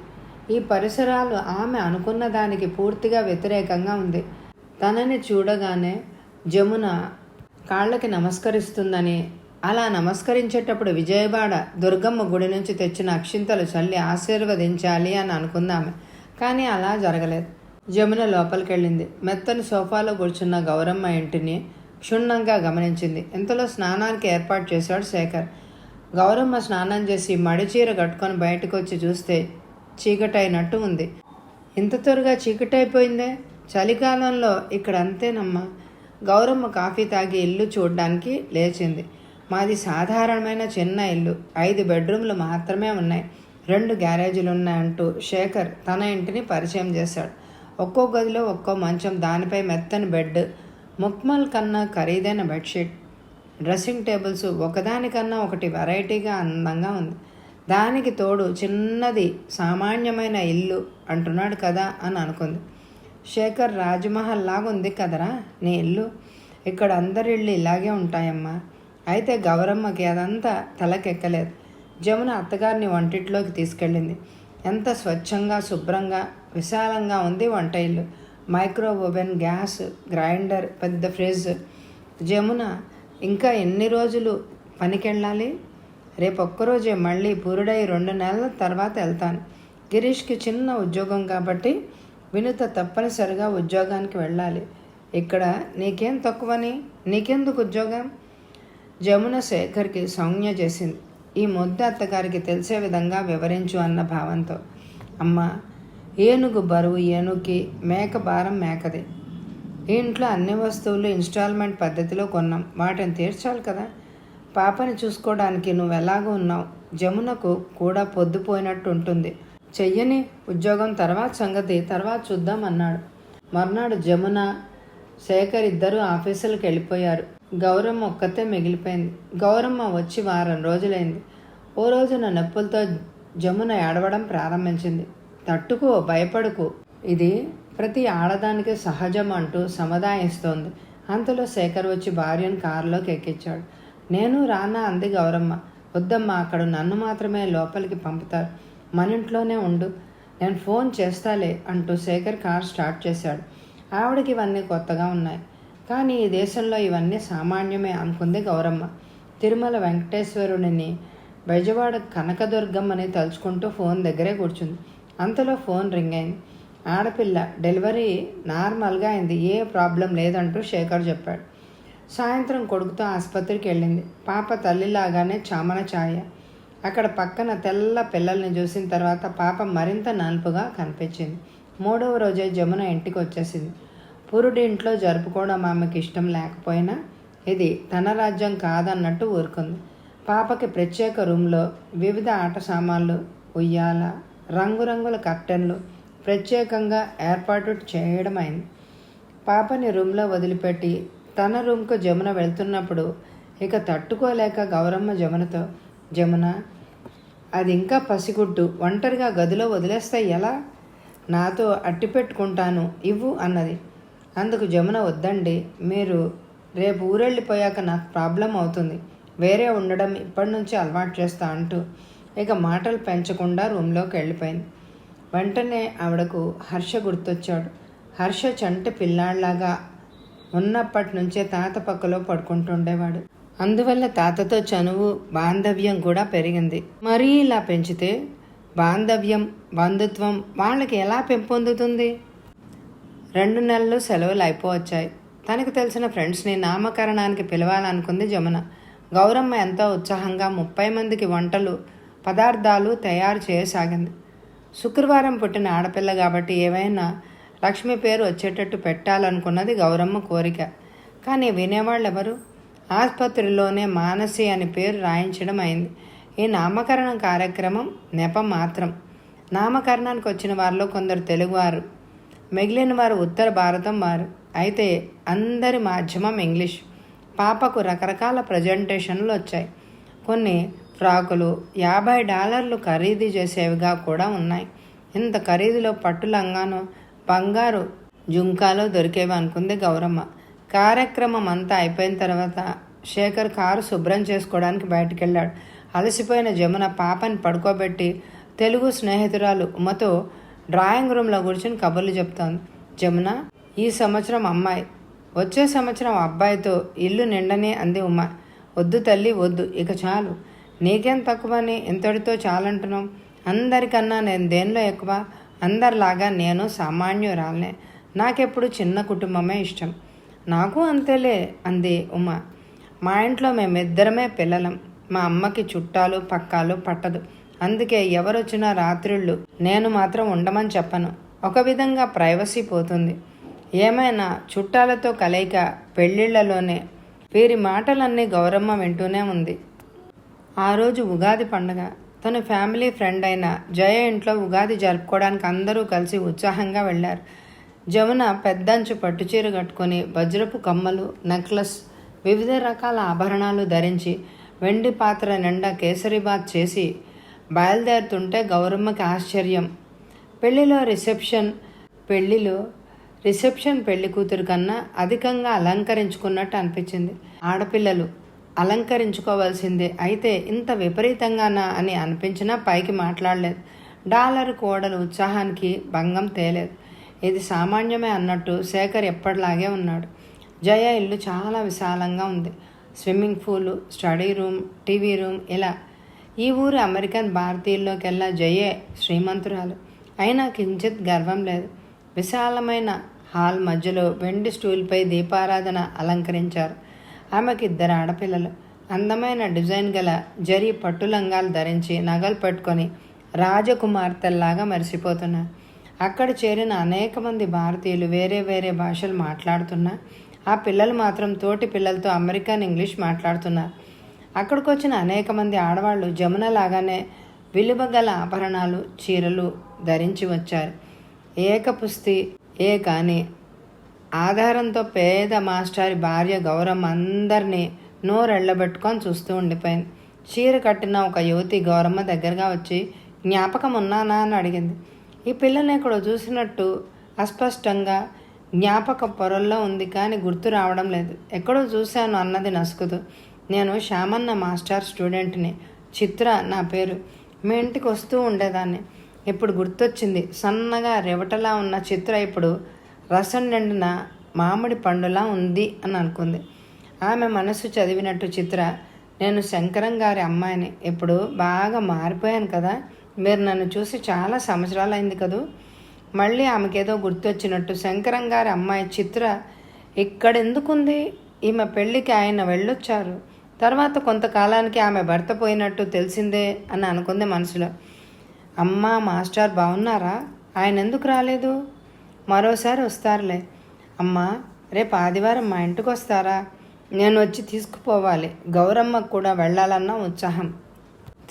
ఈ పరిసరాలు ఆమె అనుకున్న దానికి పూర్తిగా వ్యతిరేకంగా ఉంది. తనని చూడగానే జమున కాళ్ళకి నమస్కరిస్తుందని, అలా నమస్కరించేటప్పుడు విజయవాడ దుర్గమ్మ గుడి నుంచి తెచ్చిన అక్షింతలు చల్లి ఆశీర్వదించాలి అని అనుకుందామె. కానీ అలా జరగలేదు. జమున లోపలికెళ్ళింది. మెత్తని సోఫాలో కూర్చున్న గౌరమ్మ ఇంటిని క్షుణ్ణంగా గమనించింది. ఇంతలో స్నానానికి ఏర్పాటు చేశాడు శేఖర్. గౌరమ్మ స్నానం చేసి మడిచీర కట్టుకొని బయటకు వచ్చి చూస్తే చీకటైనట్టు ఉంది. ఇంత త్వరగా చీకటైపోయిందే? చలికాలంలో ఇక్కడ అంతేనమ్మా. గౌరమ్మ కాఫీ తాగి ఇల్లు చూడ్డానికి లేచింది. మాది సాధారణమైన చిన్న ఇల్లు, 5 బెడ్రూమ్లు మాత్రమే ఉన్నాయి, 2 గ్యారేజీలు ఉన్నాయంటూ శేఖర్ తన ఇంటిని పరిచయం చేశాడు. ఒక్కో గదిలో ఒక్కో మంచం, దానిపై మెత్తని బెడ్, ముక్మల్ కన్నా ఖరీదైన బెడ్షీట్, డ్రెస్సింగ్ టేబుల్స్ ఒకదానికన్నా ఒకటి వెరైటీగా అందంగా ఉంది. దానికి తోడు చిన్నది సామాన్యమైన ఇల్లు అంటున్నాడు కదా అని అనుకుంది. శేఖర్, రాజ్మహల్ లాగా ఉంది కదరా నీ ఇల్లు, ఇక్కడ అందరి ఇళ్ళు ఇలాగే ఉంటాయమ్మా. అయితే గౌరమ్మకి అదంతా తలకెక్కలేదు. జమున అత్తగారిని వంటింట్లోకి తీసుకెళ్ళింది. ఎంత స్వచ్ఛంగా, శుభ్రంగా, విశాలంగా ఉంది వంట ఇల్లు. మైక్రో ఓవెన్, గ్యాస్, గ్రైండర్, పెద్ద ఫ్రిడ్జ్. జమున, ఇంకా ఎన్ని రోజులు పనికెళ్ళాలి? రేపు ఒక్కరోజే, మళ్ళీ పురుడై 2 నెలల తర్వాత వెళ్తాను. గిరీష్కి చిన్న ఉద్యోగం కాబట్టి వినుత తప్పనిసరిగా ఉద్యోగానికి వెళ్ళాలి. ఇక్కడ నీకేం తక్కువని? నీకెందుకు ఉద్యోగం? జమున శేఖర్కి సంజ్ఞ చేసింది. ఈ ముద్ద అత్తగారికి తెలిసే విధంగా వివరించు అన్న భావంతో. అమ్మ, ఏనుగు బరువు ఏనుగుకి, మేక భారం మేకది. ఈ ఇంట్లో అన్ని వస్తువులు ఇన్స్టాల్మెంట్ పద్ధతిలో కొన్నాం, వాటిని తీర్చాలి కదా. పాపని చూసుకోవడానికి నువ్వెలాగూ ఉన్నావు. జమునకు కూడా పొద్దుపోయినట్టు ఉంటుంది. చెయ్యని ఉద్యోగం తర్వాత సంగతి తర్వాత చూద్దాం అన్నాడు. మర్నాడు జమున, శేఖర్ ఇద్దరూ ఆఫీసులకు వెళ్ళిపోయారు. గౌరమ్మ ఒక్కతే మిగిలిపోయింది. గౌరమ్మ వచ్చి వారం రోజులైంది. ఓ రోజున నొప్పులతో జమున ఏడవడం ప్రారంభించింది. తట్టుకో, భయపడుకు, ఇది ప్రతి ఆడదానికి సహజం అంటూ సముదాయిస్తోంది. అంతలో శేఖర్ వచ్చి భార్యను కారులోకి ఎక్కించాడు. నేను రానా అంది గౌరమ్మ. వద్దమ్మా, అక్కడ నన్ను మాత్రమే లోపలికి పంపుతారు, మన ఇంట్లోనే ఉండు, నేను ఫోన్ చేస్తాలే అంటూ శేఖర్ కార్ స్టార్ట్ చేశాడు. ఆవిడకి ఇవన్నీ కొత్తగా ఉన్నాయి, కానీ ఈ దేశంలో ఇవన్నీ సామాన్యమే అనుకుంది గౌరమ్మ. తిరుమల వెంకటేశ్వరుడిని, బెజవాడ కనకదుర్గమ్మని తలుచుకుంటూ ఫోన్ దగ్గరే కూర్చుంది. అంతలో ఫోన్ రింగ్ అయింది. ఆడపిల్ల, డెలివరీ నార్మల్గా అయింది, ఏ ప్రాబ్లం లేదంటూ శేఖర్ చెప్పాడు. సాయంత్రం కొడుకుతో ఆసుపత్రికి వెళ్ళింది. పాప తల్లిలాగానే చామన ఛాయ. అక్కడ పక్కన తెల్ల పిల్లల్ని చూసిన తర్వాత పాప మరింత నలుపుగా కనిపించింది. 3వ రోజే జమున ఇంటికి వచ్చేసింది. పురుడి ఇంట్లో జరుపుకోవడం ఆమెకి ఇష్టం లేకపోయినా ఇది తన రాజ్యం కాదన్నట్టు ఊరుకుంది. పాపకి ప్రత్యేక రూమ్లో వివిధ ఆట సామాన్లు, ఉయ్యాల, రంగురంగుల కర్టెన్లు ప్రత్యేకంగా ఏర్పాటు చేయడమైంది. పాపని రూమ్లో వదిలిపెట్టి తన రూమ్కు జమున వెళ్తున్నప్పుడు ఇక తట్టుకోలేక గౌరమ్మ జమునతో, జమున, అది ఇంకా పసిగుడ్డు, ఒంటరిగా గదిలో వదిలేస్తే ఎలా? నాతో అట్టి పెట్టుకుంటాను, ఇవ్వు అన్నది. అందుకు జమున, వద్దండి, మీరు రేపు ఊరెళ్ళిపోయాక నాకు ప్రాబ్లం అవుతుంది, వేరే ఉండడం ఇప్పటి నుంచి అలవాటు చేస్తా అంటూ ఇక మాటలు పెంచకుండా రూమ్లోకి వెళ్ళిపోయింది. వెంటనే ఆవిడకు హర్ష గుర్తొచ్చాడు. హర్ష చంటి పిల్లాళ్లాగా ఉన్నప్పటి నుంచే తాత పక్కలో పడుకుంటుండేవాడు. అందువల్ల తాతతో చనువు, బాంధవ్యం కూడా పెరిగింది. మరీ ఇలా పెంచితే బాంధవ్యం, బంధుత్వం వాళ్ళకి ఎలా పెంపొందుతుంది? 2 నెలలు సెలవులు అయిపోవచ్చాయి. తనకు తెలిసిన ఫ్రెండ్స్ని నామకరణానికి పిలవాలనుకుంది జమున. గౌరమ్మ ఎంతో ఉత్సాహంగా 30 మందికి వంటలు, పదార్థాలు తయారు చేయసాగింది. శుక్రవారం పుట్టిన ఆడపిల్ల కాబట్టి ఏవైనా లక్ష్మి పేరు వచ్చేటట్టు పెట్టాలనుకున్నది గౌరమ్మ కోరిక. కానీ వినేవాళ్ళెవరు? ఆసుపత్రిలోనే మానసి అని పేరు రాయించడం అయింది. ఈ నామకరణం కార్యక్రమం నెపం మాత్రం. నామకరణానికి వచ్చిన వారిలో కొందరు తెలుగువారు, మిగిలిన వారు ఉత్తర భారతం వారు. అయితే అందరి మాధ్యమం ఇంగ్లీష్. పాపకు రకరకాల ప్రజెంటేషన్లు వచ్చాయి. కొన్ని ఫ్రాకులు $50 ఖరీదు చేసేవిగా కూడా ఉన్నాయి. ఇంత ఖరీదులో పట్టు లంగాను, బంగారు జుంకాలో దొరికేవి అనుకుంది గౌరమ్మ. కార్యక్రమం అంతా అయిపోయిన తర్వాత శేఖర్ కారు శుభ్రం చేసుకోవడానికి బయటికి వెళ్ళాడు. అలసిపోయిన జమున పాపని పడుకోబెట్టి తెలుగు స్నేహితురాలు ఉమతో డ్రాయింగ్ రూమ్లో కూర్చొని కబుర్లు చెప్తోంది. జమున, ఈ సంవత్సరం అమ్మాయి, వచ్చే సంవత్సరం అబ్బాయితో ఇల్లు నిండని అంది ఉమ. వద్దు తల్లి, వద్దు, ఇక చాలు. నీకేం తక్కువని ఇంతటితో చాలంటున్నావు? అందరికన్నా నేను దేనిలో ఎక్కువ? అందరిలాగా నేను సామాన్యురాలనే. నాకెప్పుడు చిన్న కుటుంబమే ఇష్టం. నాకు అంతేలే అంది ఉమ. మా ఇంట్లో మేమిద్దరమే పిల్లలం. మా అమ్మకి చుట్టాలు పక్కాలు పట్టదు. అందుకే ఎవరొచ్చినా రాత్రిళ్ళు నేను మాత్రం ఉండమని చెప్పను. ఒక విధంగా ప్రైవసీ పోతుంది. ఏమైనా చుట్టాలతో కలయిక పెళ్ళిళ్ళలోనే. వీరి మాటలన్నీ గౌరమ్మ వింటూనే ఉంది. ఆ రోజు ఉగాది పండగ. తన ఫ్యామిలీ ఫ్రెండ్ అయిన జయ ఇంట్లో ఉగాది జరుపుకోవడానికి అందరూ కలిసి ఉత్సాహంగా వెళ్ళారు. జమున పెద్దంచు పట్టుచీర కట్టుకొని వజ్రపు కమ్మలు, నెక్లెస్, వివిధ రకాల ఆభరణాలు ధరించి వెండి పాత్ర నిండా కేసరీబాత్ చేసి బయలుదేరుతుంటే గౌరమ్మకి ఆశ్చర్యం. పెళ్లిలో రిసెప్షన్ పెళ్లి కూతురు కన్నా అధికంగా అలంకరించుకున్నట్టు అనిపించింది. ఆడపిల్లలు అలంకరించుకోవాల్సిందే, అయితే ఇంత విపరీతంగానా అని అనిపించినా పైకి మాట్లాడలేదు. డాలర్ కోడలు ఉత్సాహానికి భంగం తేలేదు. ఇది సామాన్యమే అన్నట్టు శేఖర్ ఎప్పటిలాగే ఉన్నాడు. జయ ఇల్లు చాలా విశాలంగా ఉంది. Swimming pool, study room, TV room, ఇలా. ఈ ఊరు అమెరికన్ భారతీయుల్లోకెల్లా జయే శ్రీమంతురాలు. అయినా కించిత్ గర్వం లేదు. విశాలమైన హాల్ మధ్యలో వెండి స్టూల్పై దీపారాధన అలంకరించారు. ఆమెకి 2 ఆడపిల్లలు. అందమైన డిజైన్ గల జరీ పట్టు లంగాలు ధరించి నగలు పెట్టుకొని రాజకుమార్తెల్లాగా మెరిసిపోతున్నారు. అక్కడ చేరిన అనేక మంది భారతీయులు వేరే వేరే భాషలు మాట్లాడుతున్నా ఆ పిల్లలు మాత్రం తోటి పిల్లలతో అమెరికన్ ఇంగ్లీష్ మాట్లాడుతున్నారు. అక్కడికి వచ్చిన అనేక మంది ఆడవాళ్ళు జమున లాగానే విలువగల ఆభరణాలు, చీరలు ధరించి వచ్చారు. కానీ ఆధారంతో పేద మాస్టారి భార్య గౌరమ్మ అందరినీ నోరెళ్లబెట్టుకొని చూస్తూ ఉండిపోయింది. చీర కట్టిన ఒక యువతి గౌరమ్మ దగ్గరగా వచ్చి జ్ఞాపకం ఉన్నానా అని అడిగింది. ఈ పిల్లని ఎక్కడో చూసినట్టు అస్పష్టంగా జ్ఞాపక పొరల్లో ఉంది, కానీ గుర్తు రావడం లేదు. ఎక్కడో చూశాను అన్నది నసుకుతూ. నేను శ్యామన్న మాస్టర్ స్టూడెంట్ని. చిత్ర నా పేరు. మీ ఇంటికి వస్తూ ఉండేదాన్ని. ఇప్పుడు గుర్తొచ్చింది. సన్నగా రెవటలా ఉన్న చిత్ర ఇప్పుడు రసం నిండిన మామిడి పండులా ఉంది అని అనుకుంది. ఆమె మనసు చదివినట్టు చిత్ర, నేను శంకరం గారి అమ్మాయిని. ఇప్పుడు బాగా మారిపోయాను కదా. మీరు నన్ను చూసి చాలా సంవత్సరాలు అయింది కదూ. మళ్ళీ ఆమెకేదో గుర్తొచ్చినట్టు, శంకరం గారి అమ్మాయి చిత్ర ఇక్కడెందుకుంది? ఈమె పెళ్ళికి ఆయన వెళ్ళొచ్చారు. తర్వాత కొంతకాలానికి ఆమె భర్త పోయినట్టు తెలిసిందే అని అనుకుంది మనసులో. అమ్మా, మాస్టర్ బాగున్నారా? ఆయన ఎందుకు రాలేదు? మరోసారి వస్తారులే. అమ్మా, రేపు ఆదివారం మా ఇంటికి వస్తారా? నేను వచ్చి తీసుకుపోవాలి. గౌరమ్మకు కూడా వెళ్ళాలన్న ఉత్సాహం.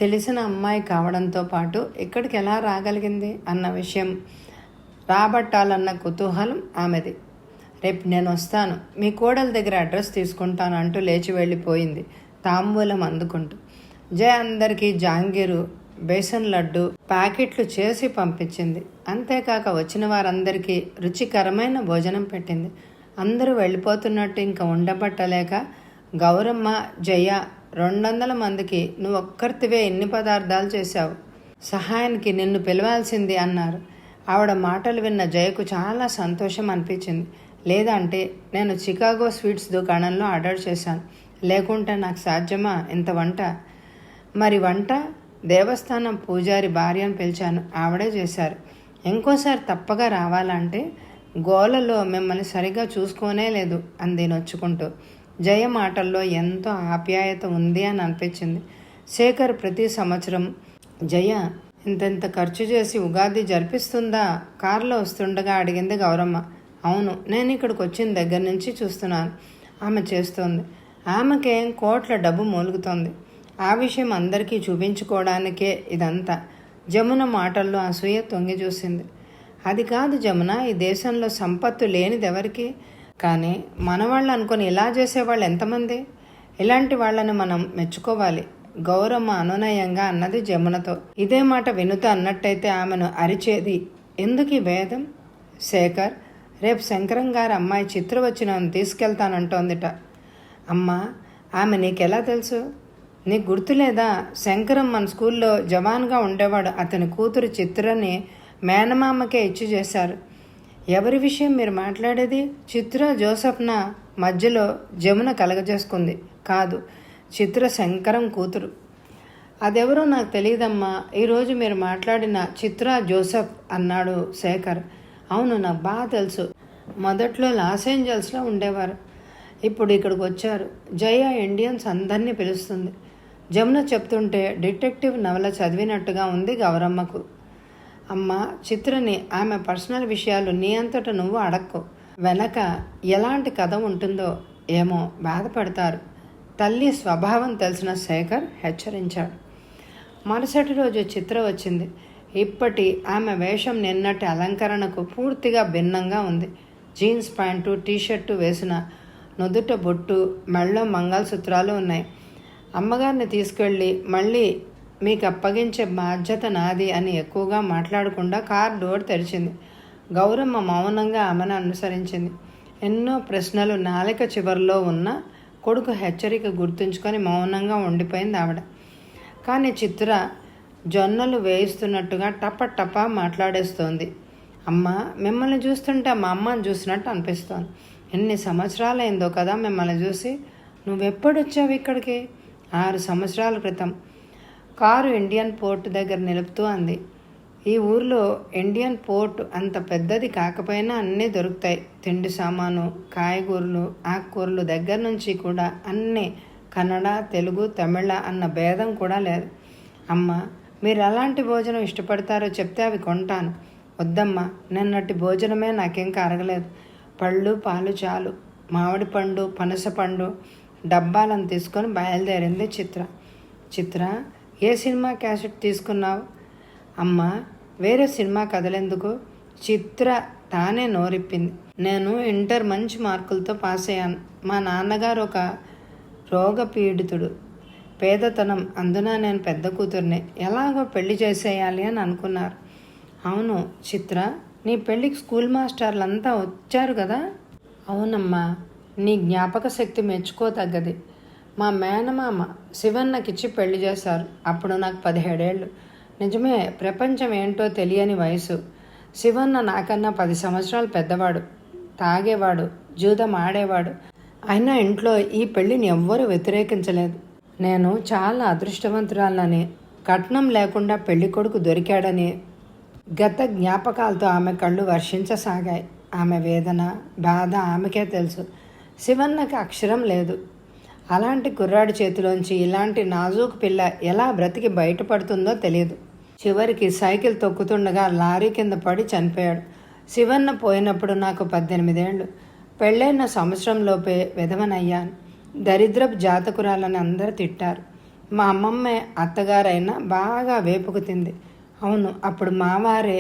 తెలిసిన అమ్మాయి కావడంతో పాటు ఇక్కడికి ఎలా రాగలిగింది అన్న విషయం రాబట్టాలన్న కుతూహలం ఆమెది. రేపు నేను వస్తాను, మీ కోడల దగ్గర అడ్రస్ తీసుకుంటాను అంటూ లేచి వెళ్ళిపోయింది తాంబూలం అందుకుంటూ. జయ అందరికీ జాంగీరు, బేసన్ లడ్డు ప్యాకెట్లు చేసి పంపించింది. అంతేకాక వచ్చిన వారందరికీ రుచికరమైన భోజనం పెట్టింది. అందరూ వెళ్ళిపోతున్నట్టు ఇంకా ఉండబట్టలేక గౌరమ్మ, జయ 200 మందికి నువ్వు ఒక్కరితివే ఎన్ని పదార్థాలు చేశావు, సహాయానికి నిన్ను పిలవాల్సింది అన్నారు. ఆవిడ మాటలు విన్న జయకు చాలా సంతోషం అనిపించింది. లేదంటే నేను చికాగో స్వీట్స్ దుకాణంలో ఆర్డర్ చేశాను, లేకుంటే నాకు సాధ్యమా ఇంత వంట? మరి వంట దేవస్థానం పూజారి భార్యను పిలిచాను, ఆవిడే చేశారు. ఇంకోసారి తప్పగా రావాలంటే గోలలో మిమ్మల్ని సరిగా చూసుకోనే లేదు అంది నొచ్చుకుంటూ. జయ మాటల్లో ఎంతో ఆప్యాయత ఉంది అని అనిపించింది. శేఖర్ ప్రతి సంవత్సరం జయ ఇంతెంత ఖర్చు చేసి ఉగాది జరిపిస్తుందా కారులో వస్తుండగా అడిగింది గౌరమ్మ. అవును, నేను ఇక్కడికి వచ్చిన దగ్గర నుంచి చూస్తున్నాను. ఆమె చేస్తోంది. ఆమెకేం కోట్ల డబ్బు మూలుగుతోంది. ఆ విషయం అందరికీ చూపించుకోవడానికే ఇదంతా. జమున మాటల్లో అసూయ తొంగి చూసింది. అది కాదు జమున, ఈ దేశంలో సంపత్తు లేనిది ఎవరికి? కానీ మనవాళ్ళు అనుకొని ఇలా చేసేవాళ్ళు ఎంతమంది? ఇలాంటి వాళ్ళని మనం మెచ్చుకోవాలి. గౌరమ్మ అనునయంగా అన్నది జమునతో. ఇదే మాట వినుత అన్నట్టయితే ఆమెను అరిచేది. ఎందుకు ఈ భేదం? శేఖర్, రేపు శంకరం గారి అమ్మాయి చిత్ర వచ్చి నన్ను తీసుకెళ్తానంటోందిట. అమ్మా, ఆమె నీకెలా తెలుసు? నీకు గుర్తులేదా? శంకరం మన స్కూల్లో జవాన్గా ఉండేవాడు. అతని కూతురు చిత్రని మేనమామకే ఇచ్చి చేశారు. ఎవరి విషయం మీరు మాట్లాడేది? చిత్ర జోసఫ్న మధ్యలో జమున కలగజేసుకుంది. కాదు, చిత్ర శంకరం కూతురు. అదెవరో నాకు తెలియదమ్మా. ఈరోజు మీరు మాట్లాడిన చిత్ర జోసఫ్ అన్నాడు శేఖర్. అవును, నాకు బాగా తెలుసు. మొదట్లో లాస్ ఏంజల్స్లో ఉండేవారు, ఇప్పుడు ఇక్కడికి వచ్చారు. జయ ఇండియన్స్ అందరినీ పిలుస్తుంది. జమున చెప్తుంటే డిటెక్టివ్ నవల చదివినట్టుగా ఉంది గౌరమ్మకు. అమ్మ, చిత్రని ఆమె పర్సనల్ విషయాలు నీ అంతట నువ్వు అడక్కు. వెనక ఎలాంటి కథ ఉంటుందో ఏమో బాధపడతారు. తల్లి స్వభావం తెలిసిన శేఖర్ హెచ్చరించాడు. మరుసటి రోజు చిత్ర వచ్చింది. ఇప్పటి ఆమె వేషం నిన్నటి అలంకరణకు పూర్తిగా భిన్నంగా ఉంది. జీన్స్ ప్యాంటు, టీషర్టు వేసిన, నుదుట బొట్టు, మెళ్ళో మంగళసూత్రాలు ఉన్నాయి. అమ్మగారిని తీసుకెళ్ళి మళ్ళీ మీకు అప్పగించే బాధ్యత నాది అని ఎక్కువగా మాట్లాడకుండా కార్ డోర్ తెరిచింది. గౌరమ్మ మౌనంగా ఆమెను అనుసరించింది. ఎన్నో ప్రశ్నలు నాలిక చివరిలో ఉన్న కొడుకు హెచ్చరిక గుర్తుంచుకొని మౌనంగా ఉండిపోయింది ఆవిడ. కానీ చిత్ర జొన్నలు వేయిస్తున్నట్టుగా టప మాట్లాడేస్తోంది. అమ్మ, మిమ్మల్ని చూస్తుంటే మా అమ్మని చూసినట్టు అనిపిస్తోంది. ఎన్ని సంవత్సరాలైందో కదా మిమ్మల్ని చూసి. నువ్వెప్పుడు వచ్చావు ఇక్కడికి? 6 సంవత్సరాల క్రితం. కారు ఇండియన్ పోర్ట్ దగ్గర నిలుపుతూ అంది. ఈ ఊర్లో ఇండియన్ పోర్ట్ అంత పెద్దది కాకపోయినా అన్నీ దొరుకుతాయి. తిండి సామాను, కాయగూరలు, ఆకుకూరలు దగ్గర నుంచి కూడా అన్నీ. కన్నడ, తెలుగు, తమిళ అన్న భేదం కూడా లేదు. అమ్మ, మీరు ఎలాంటి భోజనం ఇష్టపడతారో చెప్తే అవి కొంటాను. వద్దమ్మా, నిన్నటి భోజనమే నాకేం అరగలేదు. పళ్ళు పాలు చాలు. మామిడి పండు, పనస పండు డబ్బాలను తీసుకొని బయలుదేరింది చిత్ర. చిత్ర, ఏ సినిమా క్యాసెట్ తీసుకున్నావు? అమ్మ, వేరే సినిమా కదలెందుకు? చిత్ర తానే నోరిప్పింది. నేను ఇంటర్ మంచి మార్కులతో పాస్ అయ్యాను. మా నాన్నగారు ఒక రోగపీడితుడు. పేదతనం, అందున నేను పెద్ద కూతుర్ని. ఎలాగో పెళ్లి చేసేయాలి అని అనుకున్నారు. అవును చిత్ర, నీ పెళ్ళికి స్కూల్ మాస్టర్లంతా వచ్చారు కదా? అవునమ్మా, నీ జ్ఞాపక శక్తి మెచ్చుకోతగ్గది. మా మేనమామ శివన్నకిచ్చి పెళ్లి చేశారు. అప్పుడు నాకు 17 ఏళ్ళు. నిజమే, ప్రపంచం ఏంటో తెలియని వయసు. శివన్న నాకన్నా 10 సంవత్సరాలు పెద్దవాడు. తాగేవాడు, జూదం ఆడేవాడు. అయినా ఇంట్లో ఈ పెళ్లిని ఎవ్వరూ వ్యతిరేకించలేదు. నేను చాలా అదృష్టవంతురాలని, కట్నం లేకుండా పెళ్లి కొడుకు దొరికాడని గత జ్ఞాపకాలతో ఆమె కళ్ళు వర్షించసాగాయి. ఆమె వేదన, బాధ ఆమెకే తెలుసు. శివన్నకి అక్షరం లేదు. అలాంటి కుర్రాడి చేతిలోంచి ఇలాంటి నాజూకు పిల్ల ఎలా బ్రతికి బయటపడుతుందో తెలియదు. చివరికి సైకిల్ తొక్కుతుండగా లారీ కింద పడి చనిపోయాడు. శివన్న పోయినప్పుడు నాకు 18 ఏళ్ళు. పెళ్ళైన సంవత్సరంలోపే విధవనయ్యాను. దరిద్రపు జాతకురాలని అందరూ తిట్టారు. మా అమ్మమ్మే అత్తగారైనా బాగా వేపుకు తింది. అవును, అప్పుడు మావారే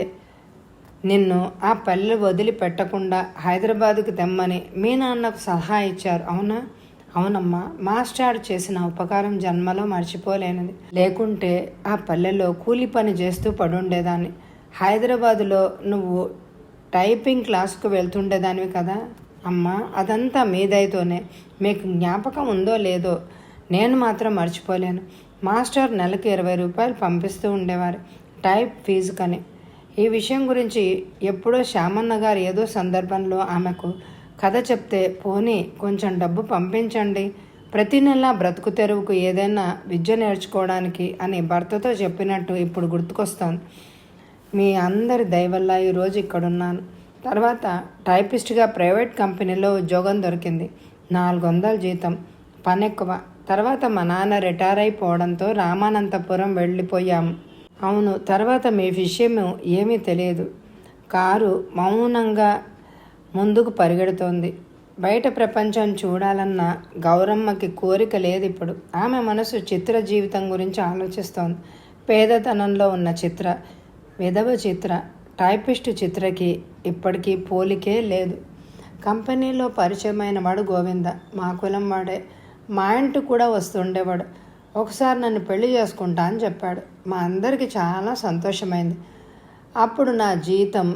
నిన్ను ఆ పల్లె వదిలి పెట్టకుండా హైదరాబాదుకు తెమ్మని మీ నాన్నకు సలహా ఇచ్చారు. అవునా? అవునమ్మా, మాస్టర్ చేసిన ఉపకారం జన్మలో మర్చిపోలేనిది. లేకుంటే ఆ పల్లెలో కూలి పని చేస్తూ పడుండేదాన్ని. హైదరాబాదులో నువ్వు టైపింగ్ క్లాసుకు వెళ్తుండేదానివి కదా. అమ్మా, అదంతా మీ దయతోనే. మీకు జ్ఞాపకం ఉందో లేదో, నేను మాత్రం మర్చిపోలేను. మాస్టర్ నెలకు 20 రూపాయలు పంపిస్తూ ఉండేవారు టైప్ ఫీజుకని. ఈ విషయం గురించి ఎప్పుడో శ్యామన్న గారు ఏదో సందర్భంలో ఆమెకు కథ చెప్తే, పోనీ కొంచెం డబ్బు పంపించండి, ప్రతి నెల బ్రతుకు తెరువుకు ఏదైనా విద్య నేర్చుకోవడానికి అని భర్తతో చెప్పినట్టు ఇప్పుడు గుర్తుకొస్తాను. మీ అందరి దయ వల్ల ఈరోజు ఇక్కడున్నాను. తర్వాత టైపిస్ట్గా ప్రైవేట్ కంపెనీలో ఉద్యోగం దొరికింది. 400 జీతం, పని ఎక్కువ. తర్వాత మా నాన్న రిటైర్ అయిపోవడంతో రామానంతపురం వెళ్ళిపోయాము. అవును, తర్వాత మీ విషయం ఏమీ తెలియదు. కారు మౌనంగా ముందుకు పరిగెడుతోంది. బయట ప్రపంచం చూడాలన్న గౌరమ్మకి కోరిక లేదు ఇప్పుడు. ఆమె మనసు చిత్ర జీవితం గురించి ఆలోచిస్తోంది. పేదతనంలో ఉన్న చిత్ర, విధవ చిత్ర, టైపిస్టు చిత్రకి ఇప్పటికీ పోలికే లేదు. కంపెనీలో పరిచయమైన వాడు గోవింద, మా కులం వాడే. మా ఇంటి కూడా వస్తుండేవాడు. ఒకసారి నన్ను పెళ్లి చేసుకుంటా అని చెప్పాడు. మా అందరికీ చాలా సంతోషమైంది. అప్పుడు నా జీతం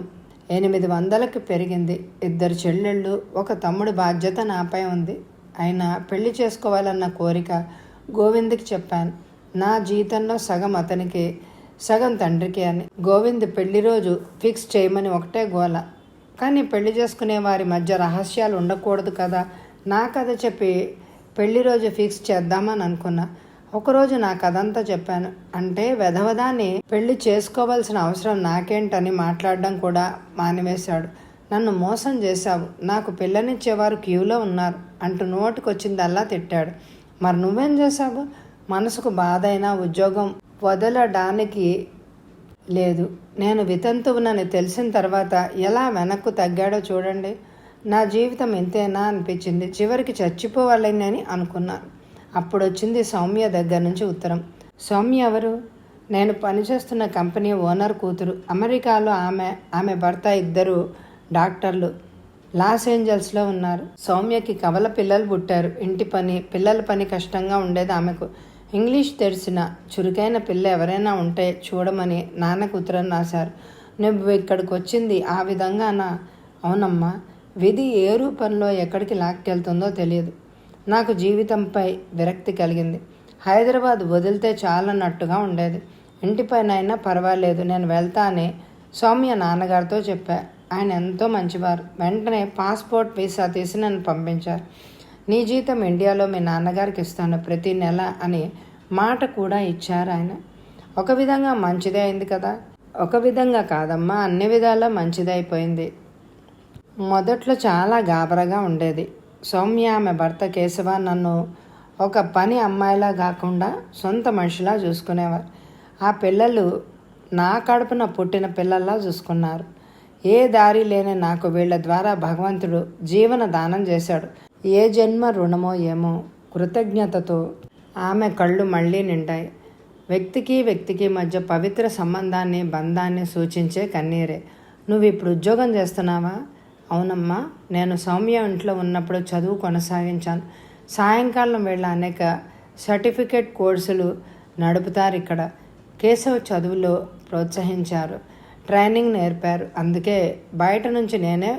800కి పెరిగింది. 2 చెల్లెళ్ళు, ఒక తమ్ముడి బాధ్యత నాపై ఉంది. అయినా పెళ్లి చేసుకోవాలన్న కోరిక గోవింద్కి చెప్పాను. నా జీతంలో సగం అతనికి, సగం తండ్రికి అని. గోవింద్ పెళ్లి రోజు ఫిక్స్ చేయమని ఒకటే గోల. కానీ పెళ్లి చేసుకునే వారి మధ్య రహస్యాలు ఉండకూడదు కదా. నా కథ చెప్పి పెళ్లి రోజు ఫిక్స్ చేద్దామని అనుకున్నా. ఒకరోజు నా కథంతా చెప్పాను. అంటే వెధవదాన్ని పెళ్లి చేసుకోవాల్సిన అవసరం నాకేంటని మాట్లాడడం కూడా మానివేశాడు. నన్ను మోసం చేశావు, నాకు పిల్లనిచ్చేవారు క్యూలో ఉన్నారు అంటూ నోటికొచ్చిందల్లా తిట్టాడు. మరి నువ్వేం చేశావు? మనసుకు బాధ అయినా ఉద్యోగం వదలడానికి లేదు. నేను వితంతువునని తెలిసిన తర్వాత ఎలా వెనక్కు తగ్గాడో చూడండి. నా జీవితం ఇంతేనా అనిపించింది. చివరికి చచ్చిపోవాలని అనుకున్నాను. అప్పుడు వచ్చింది సౌమ్య దగ్గర నుంచి ఉత్తరం. సౌమ్య ఎవరు? నేను పనిచేస్తున్న కంపెనీ ఓనర్ కూతురు. అమెరికాలో ఆమె భర్త ఇద్దరు డాక్టర్లు లాస్ ఏంజల్స్లో ఉన్నారు. సౌమ్యకి కవల పిల్లలు పుట్టారు. ఇంటి పని, పిల్లల పని కష్టంగా ఉండేది ఆమెకు. ఇంగ్లీష్ తెలిసిన చురుకైన పిల్ల ఎవరైనా ఉంటే చూడమని నాన్నకు ఉత్తరం రాశారు. నువ్వు ఇక్కడికి వచ్చింది ఆ విధంగానా? అవునమ్మా. విధి ఏ రూపంలో ఎక్కడికి లాక్కెళ్తుందో తెలియదు. నాకు జీవితంపై విరక్తి కలిగింది. హైదరాబాద్ వదిలితే చాలన్నట్టుగా ఉండేది. ఇంటిపైనైనా పర్వాలేదు, నేను వెళ్తా అని సౌమ్య నాన్నగారితో చెప్పా. ఆయన ఎంతో మంచివారు. వెంటనే పాస్పోర్ట్ వీసా తీసి నన్ను పంపించారు. నీ జీతం ఇండియాలో మీ నాన్నగారికి ఇస్తాను ప్రతి నెల అని మాట కూడా ఇచ్చారు ఆయన. ఒక విధంగా మంచిదే అయింది కదా. ఒక విధంగా కాదమ్మా, అన్ని విధాలా మంచిదే అయిపోయింది. మొదట్లో చాలా గాబరగా ఉండేది. సౌమ్య ఆమె భర్త కేశవ నన్ను ఒక పని అమ్మాయిలా కాకుండా సొంత మనిషిలా చూసుకునేవారు. ఆ పిల్లలు నా కడుపున పుట్టిన పిల్లల్లా చూసుకున్నారు. ఏ దారి లేని నాకు వీళ్ళ ద్వారా భగవంతుడు జీవన దానం చేశాడు. ఏ జన్మ రుణమో ఏమో. కృతజ్ఞతతో ఆమె కళ్ళు మళ్ళీ నిండాయి. వ్యక్తికి మధ్య పవిత్ర సంబంధాన్ని, బంధాన్ని సూచించే కన్నీరే. నువ్వు ఇప్పుడు ఉద్యోగం చేస్తున్నావా? అవునమ్మా. నేను సౌమ్య ఇంట్లో ఉన్నప్పుడు చదువు కొనసాగించాను. సాయంకాలం వేళ అనేక సర్టిఫికేట్ కోర్సులు నడుపుతారు ఇక్కడ. కేశవ్ చదువులో ప్రోత్సహించారు, ట్రైనింగ్ నేర్పారు. అందుకే బయట నుంచి నేనే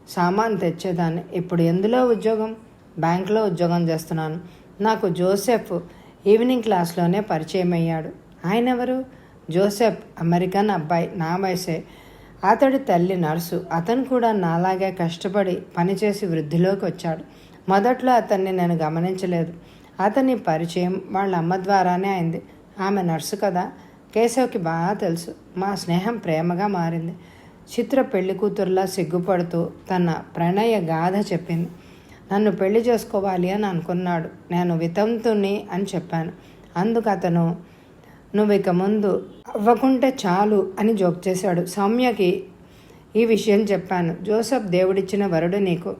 సామాన్ తెచ్చేదాన్ని. ఇప్పుడు ఎందులో ఉద్యోగం? బ్యాంకులో ఉద్యోగం చేస్తున్నాను. నాకు జోసెఫ్ ఈవినింగ్ క్లాస్లోనే పరిచయం అయ్యాడు. ఆయన ఎవరు? జోసెఫ్ అమెరికన్ అబ్బాయి, నా వయసే. అతడి తల్లి నర్సు. అతను కూడా నాలాగే కష్టపడి పనిచేసి వృద్ధిలోకి వచ్చాడు. మొదట్లో అతన్ని నేను గమనించలేదు. అతని పరిచయం వాళ్ళ అమ్మ ద్వారానే అయింది. ఆమె నర్సు కదా. కేశవ్కి బాగా తెలుసు. మా స్నేహం ప్రేమగా మారింది. చిత్ర పెళ్లి కూతురులా సిగ్గుపడుతూ తన ప్రణయ గాథ చెప్పింది. నన్ను పెళ్లి చేసుకోవాలి అని అనుకున్నాడు. నేను వితంతుని అని చెప్పాను. అందుకు అతను నువ్వు ఇక ముందు అవ్వకుంటే చాలు అని జోక్ చేశాడు. సౌమ్యకి ఈ విషయం చెప్పాను. జోసెఫ్ దేవుడిచ్చిన వరుడు నీకు.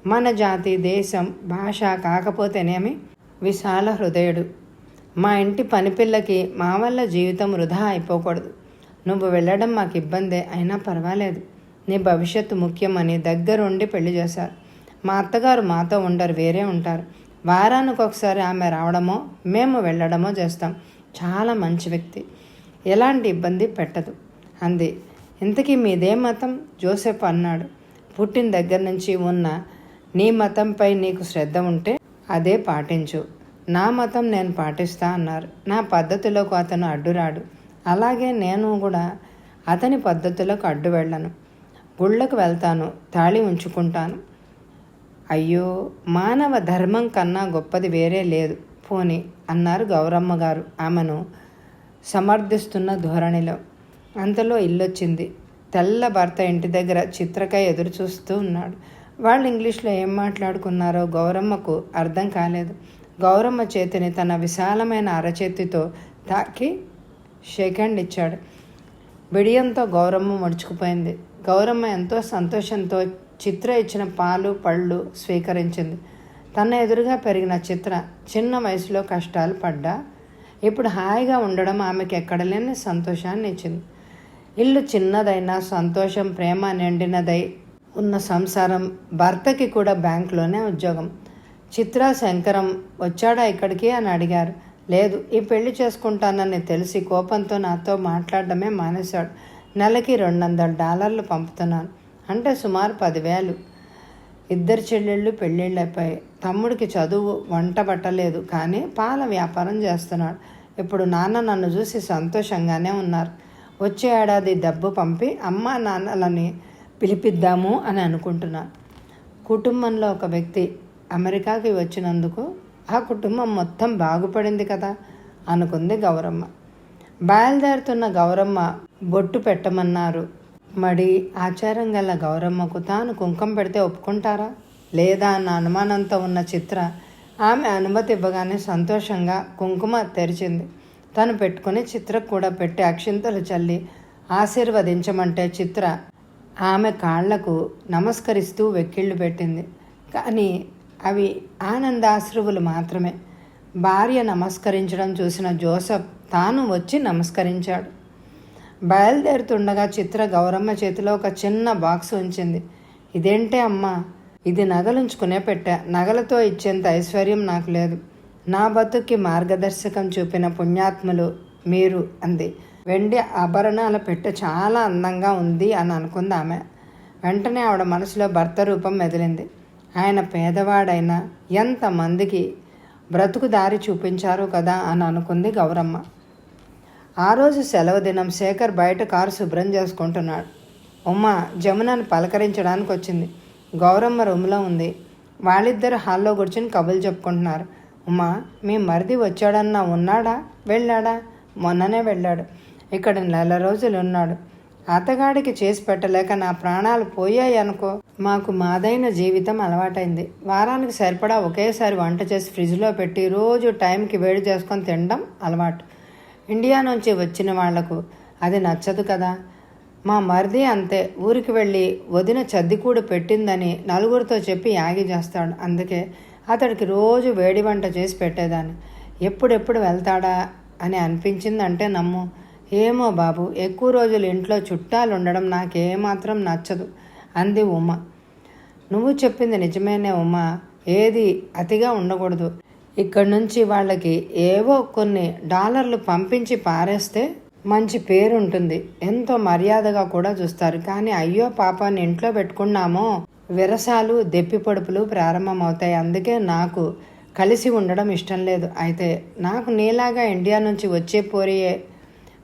మన జాతి, దేశం, భాష కాకపోతేనేమి విశాల హృదయుడు. మా ఇంటి పనిపిల్లకి మా వల్ల జీవితం వృధా అయిపోకూడదు. నువ్వు వెళ్ళడం మాకు ఇబ్బందే, అయినా పర్వాలేదు. నీ భవిష్యత్తు ముఖ్యమని దగ్గరుండి పెళ్లి చేశారు. మా అత్తగారు మాతో ఉండరు, వేరే ఉంటారు. వారానికి ఒకసారి ఆమె రావడమో మేము వెళ్ళడమో చేస్తాం. చాలా మంచి వ్యక్తి, ఎలాంటి ఇబ్బంది పెట్టదు అంది. ఇంతకీ మీదే మతం? జోసెఫ్ అన్నాడు. పుట్టిన దగ్గర నుంచి ఉన్న నీ మతంపై నీకు శ్రద్ధ ఉంటే అదే పాటించు. నా మతం నేను పాటిస్తా అన్నారు. నా పద్ధతిలోకి అతను అడ్డురాడు. అలాగే నేను కూడా అతని పద్ధతులకు అడ్డు వెళ్ళను. గుళ్ళకు వెళ్తాను, తాళి ఉంచుకుంటాను. అయ్యో, మానవ ధర్మం కన్నా గొప్పది వేరే లేదు పోని అన్నారు గౌరమ్మ గారు ఆమెను సమర్థిస్తున్న ధోరణిలో. అంతలో ఇల్లొచ్చింది. తెల్ల భర్త ఇంటి దగ్గర చిత్రకై ఎదురు చూస్తూ ఉన్నాడు. వాళ్ళు ఇంగ్లీష్లో ఏం మాట్లాడుకున్నారో గౌరమ్మకు అర్థం కాలేదు. గౌరమ్మ చేతిని తన విశాలమైన అరచేతితో తాకి షేక్ హ్యాండ్ ఇచ్చాడు. బిడియంతో గౌరమ్మ ముడుచుకుపోయింది. గౌరమ్మ ఎంతో సంతోషంతో చిత్ర ఇచ్చిన పాలు పళ్ళు స్వీకరించింది. తన ఎదురుగా పెరిగిన చిత్ర చిన్న వయసులో కష్టాలు పడ్డా ఇప్పుడు హాయిగా ఉండడం ఆమెకి ఎక్కడలేని సంతోషాన్ని ఇచ్చింది. ఇల్లు చిన్నదైనా సంతోషం, ప్రేమ నిండినదై ఉన్న సంసారం. భర్తకి కూడా బ్యాంకులోనే ఉద్యోగం. చిత్ర, శంకరం వచ్చాడా ఇక్కడికి అని అడిగారు. లేదు, ఈ పెళ్లి చేసుకుంటానని తెలిసి కోపంతో నాతో మాట్లాడడమే మానేశాడు. నెలకి $200 పంపుతున్నాను, అంటే సుమారు 10,000. ఇద్దరు చెల్లెళ్ళు పెళ్ళిళ్ళైపోయి. తమ్ముడికి చదువు, వంట పట్టలేదు, కానీ పాల వ్యాపారం చేస్తున్నాడు. ఇప్పుడు నాన్న నన్ను చూసి సంతోషంగానే ఉన్నారు. వచ్చే ఏడాది డబ్బు పంపి అమ్మా నాన్నలని పిలిపిద్దాము అని అనుకుంటున్నాను. కుటుంబంలో ఒక వ్యక్తి అమెరికాకి వచ్చినందుకు ఆ కుటుంబం మొత్తం బాగుపడింది కదా అనుకుంది గౌరమ్మ. బయలుదేరుతున్న గౌరమ్మ బొట్టు పెట్టమన్నారు. మడి ఆచారం గల గౌరమ్మకు తాను కుంకుమ పెడితే ఒప్పుకుంటారా లేదా అన్న అనుమానంతో ఉన్న చిత్ర ఆమె అనుమతి ఇవ్వగానే సంతోషంగా కుంకుమ తెరిచింది. తను పెట్టుకుని చిత్రకు కూడా పెట్టి అక్షింతలు చల్లి ఆశీర్వదించమంటే చిత్ర ఆమె కాళ్లకు నమస్కరిస్తూ వెక్కిళ్ళు పెట్టింది. కానీ అవి ఆనందాశ్రువులు మాత్రమే. భార్య నమస్కరించడం చూసిన జోసెఫ్ తాను వచ్చి నమస్కరించాడు. బయలుదేరుతుండగా చిత్ర గౌరమ్మ చేతిలో ఒక చిన్న బాక్స్ ఉంచింది. ఇదేంటే అమ్మా? ఇది నగలుంచుకునే పెట్టా. నగలతో ఇచ్చేంత ఐశ్వర్యం నాకు లేదు. నా బతుక్కి మార్గదర్శకం చూపిన పుణ్యాత్ములు మీరు అంది. వెండి ఆభరణాల పెట్టె చాలా అందంగా ఉంది అని అనుకుంది ఆమె. వెంటనే ఆవిడ మనసులో భర్త రూపం మెదిలింది. ఆయన పేదవాడైనా ఎంతమందికి బ్రతుకు దారి చూపించారు కదా అని అనుకుంది గౌరమ్మ. ఆ రోజు సెలవు దినం. శేఖర్ బయట కారు శుభ్రం చేసుకుంటున్నాడు. ఉమ్మ జమునని పలకరించడానికి వచ్చింది. గౌరమ్మ రూమ్లో ఉంది. వాళ్ళిద్దరు హాల్లో కూర్చుని కబుర్లు చెప్పుకుంటున్నారు. ఉమ్మా, మీ మరిది వచ్చాడన్నా ఉన్నాడా వెళ్ళాడా? మొన్ననే వెళ్ళాడు. ఇక్కడ 4 రోజులు ఉన్నాడు. అతగాడికి చేసి పెట్టలేక నా ప్రాణాలు పోయాయి అనుకో. మాకు మాదైన జీవితం అలవాటైంది. వారానికి సరిపడా ఒకేసారి వంట చేసి ఫ్రిడ్జ్లో పెట్టి రోజు టైంకి వేడి చేసుకొని తినడం అలవాటు. ఇండియా నుంచి వచ్చిన వాళ్లకు అది నచ్చదు కదా. మా మరిది అంతే. ఊరికి వెళ్ళి వదిన చద్దికూడు పెట్టిందని నలుగురితో చెప్పి యాగి చేస్తాడు. అందుకే అతడికి రోజు వేడి వంట చేసి పెట్టేదాన్ని. ఎప్పుడెప్పుడు వెళ్తాడా అని అనిపించిందంటే నమ్ము. ఏమో బాబు, ఎక్కువ రోజులు ఇంట్లో చుట్టాలు ఉండడం నాకేమాత్రం నచ్చదు అంది ఉమ. నువ్వు చెప్పింది నిజమేనే ఉమా. ఏది అతిగా ఉండకూడదు. ఇక్కడి నుంచి వాళ్ళకి ఏవో కొన్ని డాలర్లు పంపించి పారేస్తే మంచి పేరుంటుంది. ఎంతో మర్యాదగా కూడా చూస్తారు. కానీ అయ్యో పాపాన్ని ఇంట్లో పెట్టుకున్నామో విరసాలు దెప్పిపడుపులు ప్రారంభమవుతాయి. అందుకే నాకు కలిసి ఉండడం ఇష్టం లేదు. అయితే నాకు నీలాగా ఇండియా నుంచి వచ్చే పోరియే